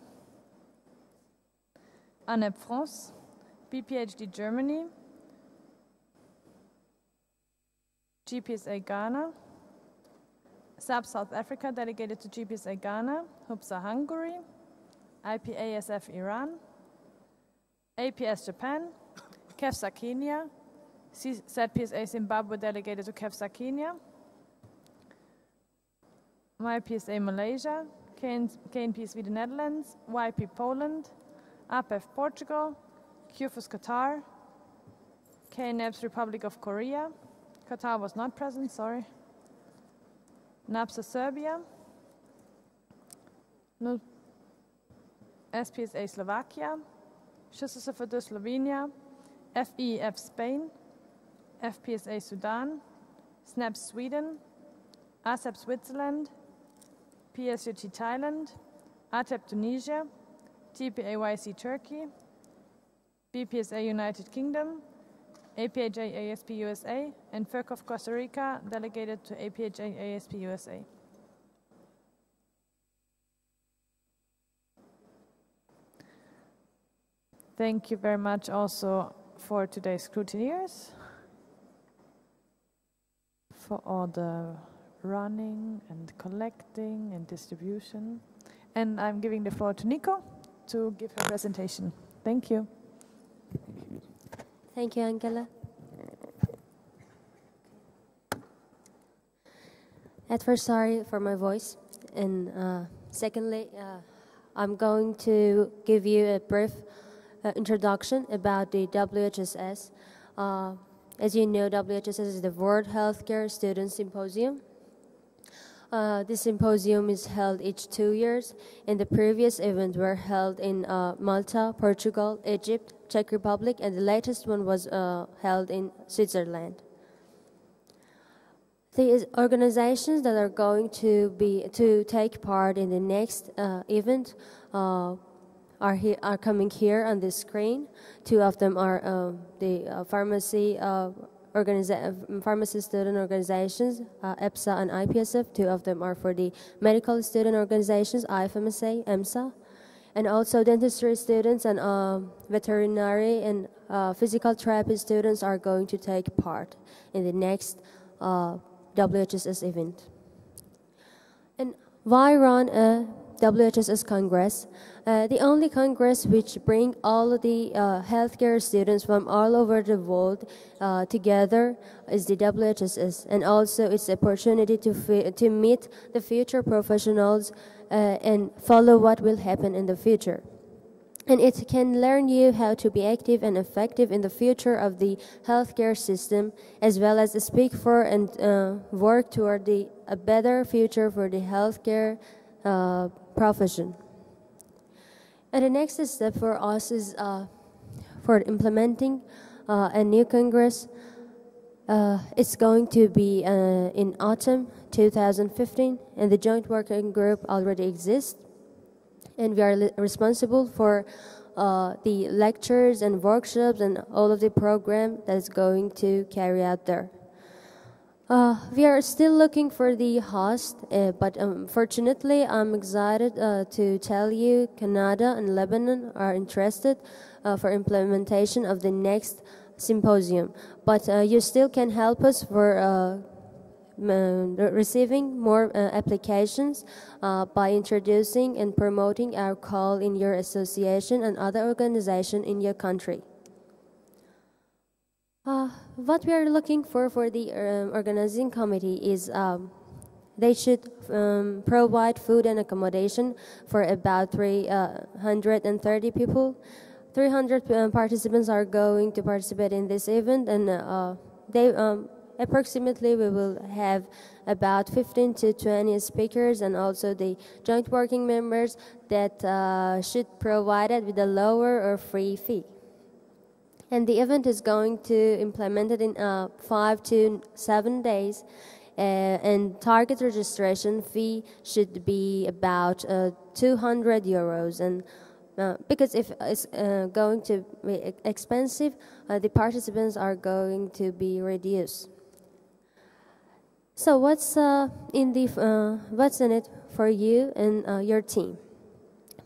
I: ANEP France, BPHD Germany, GPSA Ghana, SAP South Africa delegated to GPSA Ghana, HUPSA Hungary, IPASF Iran, APS Japan, KEFSA Kenya, ZPSA Zimbabwe delegated to KEFSA Kenya, MyPSA Malaysia, KNPSV the Netherlands, YP Poland, APEF Portugal, QFUS Qatar, KNEPS Republic of Korea, Qatar was not present, sorry, NAPSA Serbia, SPSA Slovakia, SHSFD Slovenia, FEF Spain, FPSA Sudan, SNAP Sweden, ASEP Switzerland, PSUT Thailand, ATEP Tunisia, TPAYC Turkey, BPSA United Kingdom, APHA ASP USA, and FERCOF Costa Rica delegated to APHA ASP USA. Thank you very much also for today's scrutineers, for all the running and collecting and distribution. And I'm giving the floor to Nico to give her presentation. Thank you.
F: Thank you, Angela. At first, sorry for my voice. And secondly, I'm going to give you a brief introduction about the WHSS. As you know, WHSS is the World Healthcare Students Symposium. This symposium is held each 2 years, and the previous events were held in Malta, Portugal, Egypt, Czech Republic, and the latest one was held in Switzerland. The organizations that are going to take part in the next event are coming here on the screen. 2 of them are the pharmacy student organizations, EPSA and IPSF. 2 of them are for the medical student organizations, IFMSA, EMSA, and also dentistry students and veterinary and physical therapy students are going to take part in the next WHSS event. And why run a WHSS Congress? The only Congress which bring all of the healthcare students from all over the world together is the WHSS, and also it's an opportunity to meet the future professionals and follow what will happen in the future. And it can learn you how to be active and effective in the future of the healthcare system, as well as speak for and work toward a better future for the healthcare profession. And the next step for us is for implementing a new Congress. It's going to be in autumn 2015, and the joint working group already exists. And we are responsible for the lectures and workshops and all of the program that is going to carry out there. We are still looking for the host, but unfortunately, I'm excited to tell you Canada and Lebanon are interested for implementation of the next symposium. But you still can help us for receiving more applications by introducing and promoting our call in your association and other organization in your country. What we are looking for the organizing committee is they should provide food and accommodation for about 330 people. 300 participants are going to participate in this event, and approximately we will have about 15 to 20 speakers and also the joint working members that should provide it with a lower or free fee. And the event is going to implement it in 5 to 7 days, and target registration fee should be about 200 euros. And because if it's going to be expensive, the participants are going to be reduced. So what's in it for you and your team?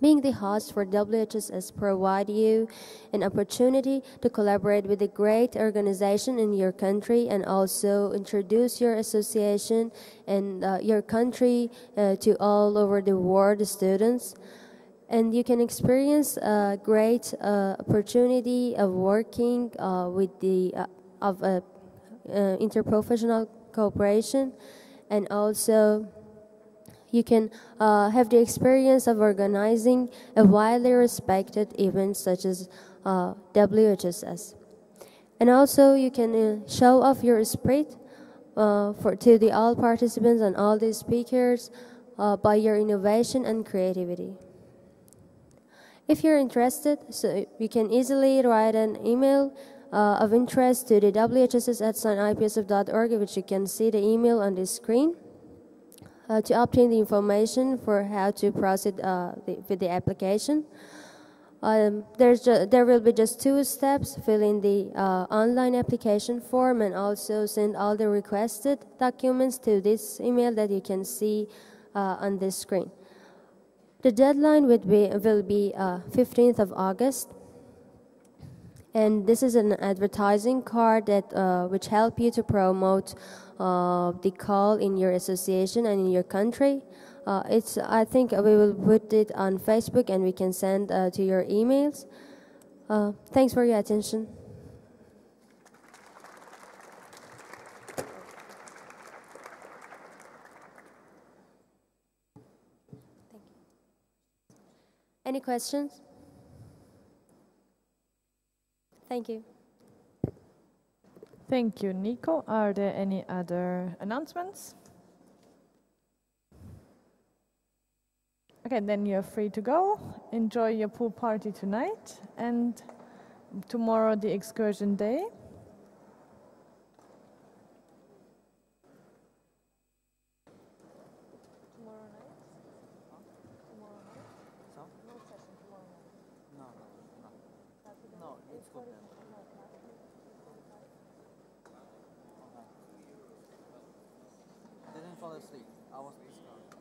F: Being the host for WHSS provide you an opportunity to collaborate with a great organization in your country and also introduce your association and your country to all over the world students. And you can experience a great opportunity of working with the interprofessional cooperation, and also you can have the experience of organizing a widely respected event such as WHSS. And also you can show off your spirit to the all participants and all the speakers by your innovation and creativity. If you're interested, so you can easily write an email of interest to the whss@ipsf.org, which you can see the email on the screen, to obtain the information for how to proceed with the application. There will be just 2 steps: fill in the online application form and also send all the requested documents to this email that you can see on this screen. The deadline will be 15th of August. And this is an advertising card that which help you to promote the call in your association and in your country. I think we will put it on Facebook and we can send to your emails. Thanks for your attention. Any questions? Thank you.
I: Thank you, Nico. Are there any other announcements? Okay, then you're free to go. Enjoy your pool party tonight and tomorrow the excursion day.
L: Didn't fall asleep. I was disturbed.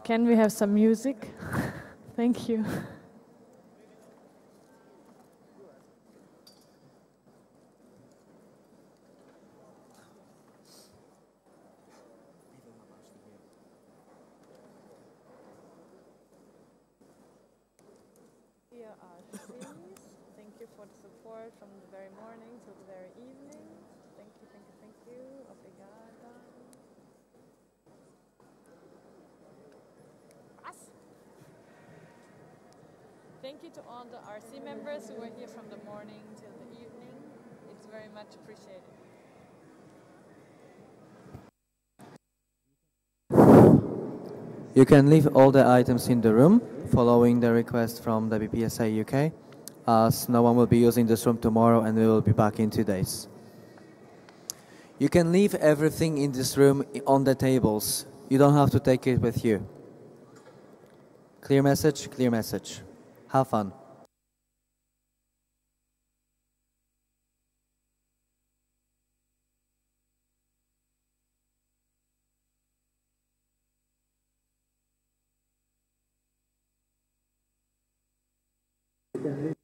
I: Can we have some music? Thank you. Here are trees. Thank you for the support from the very morning till the very evening. Thank you, thank you, thank you. Obrigada. Thank you to all the RC members who were here from the morning till the evening. It's very much appreciated.
C: You can leave all the items in the room following the request from the BPSA UK, as no one will be using this room tomorrow and we will be back in 2 days. You can leave everything in this room on the tables. You don't have to take it with you. Clear message, clear message. Have fun.
A: You can leave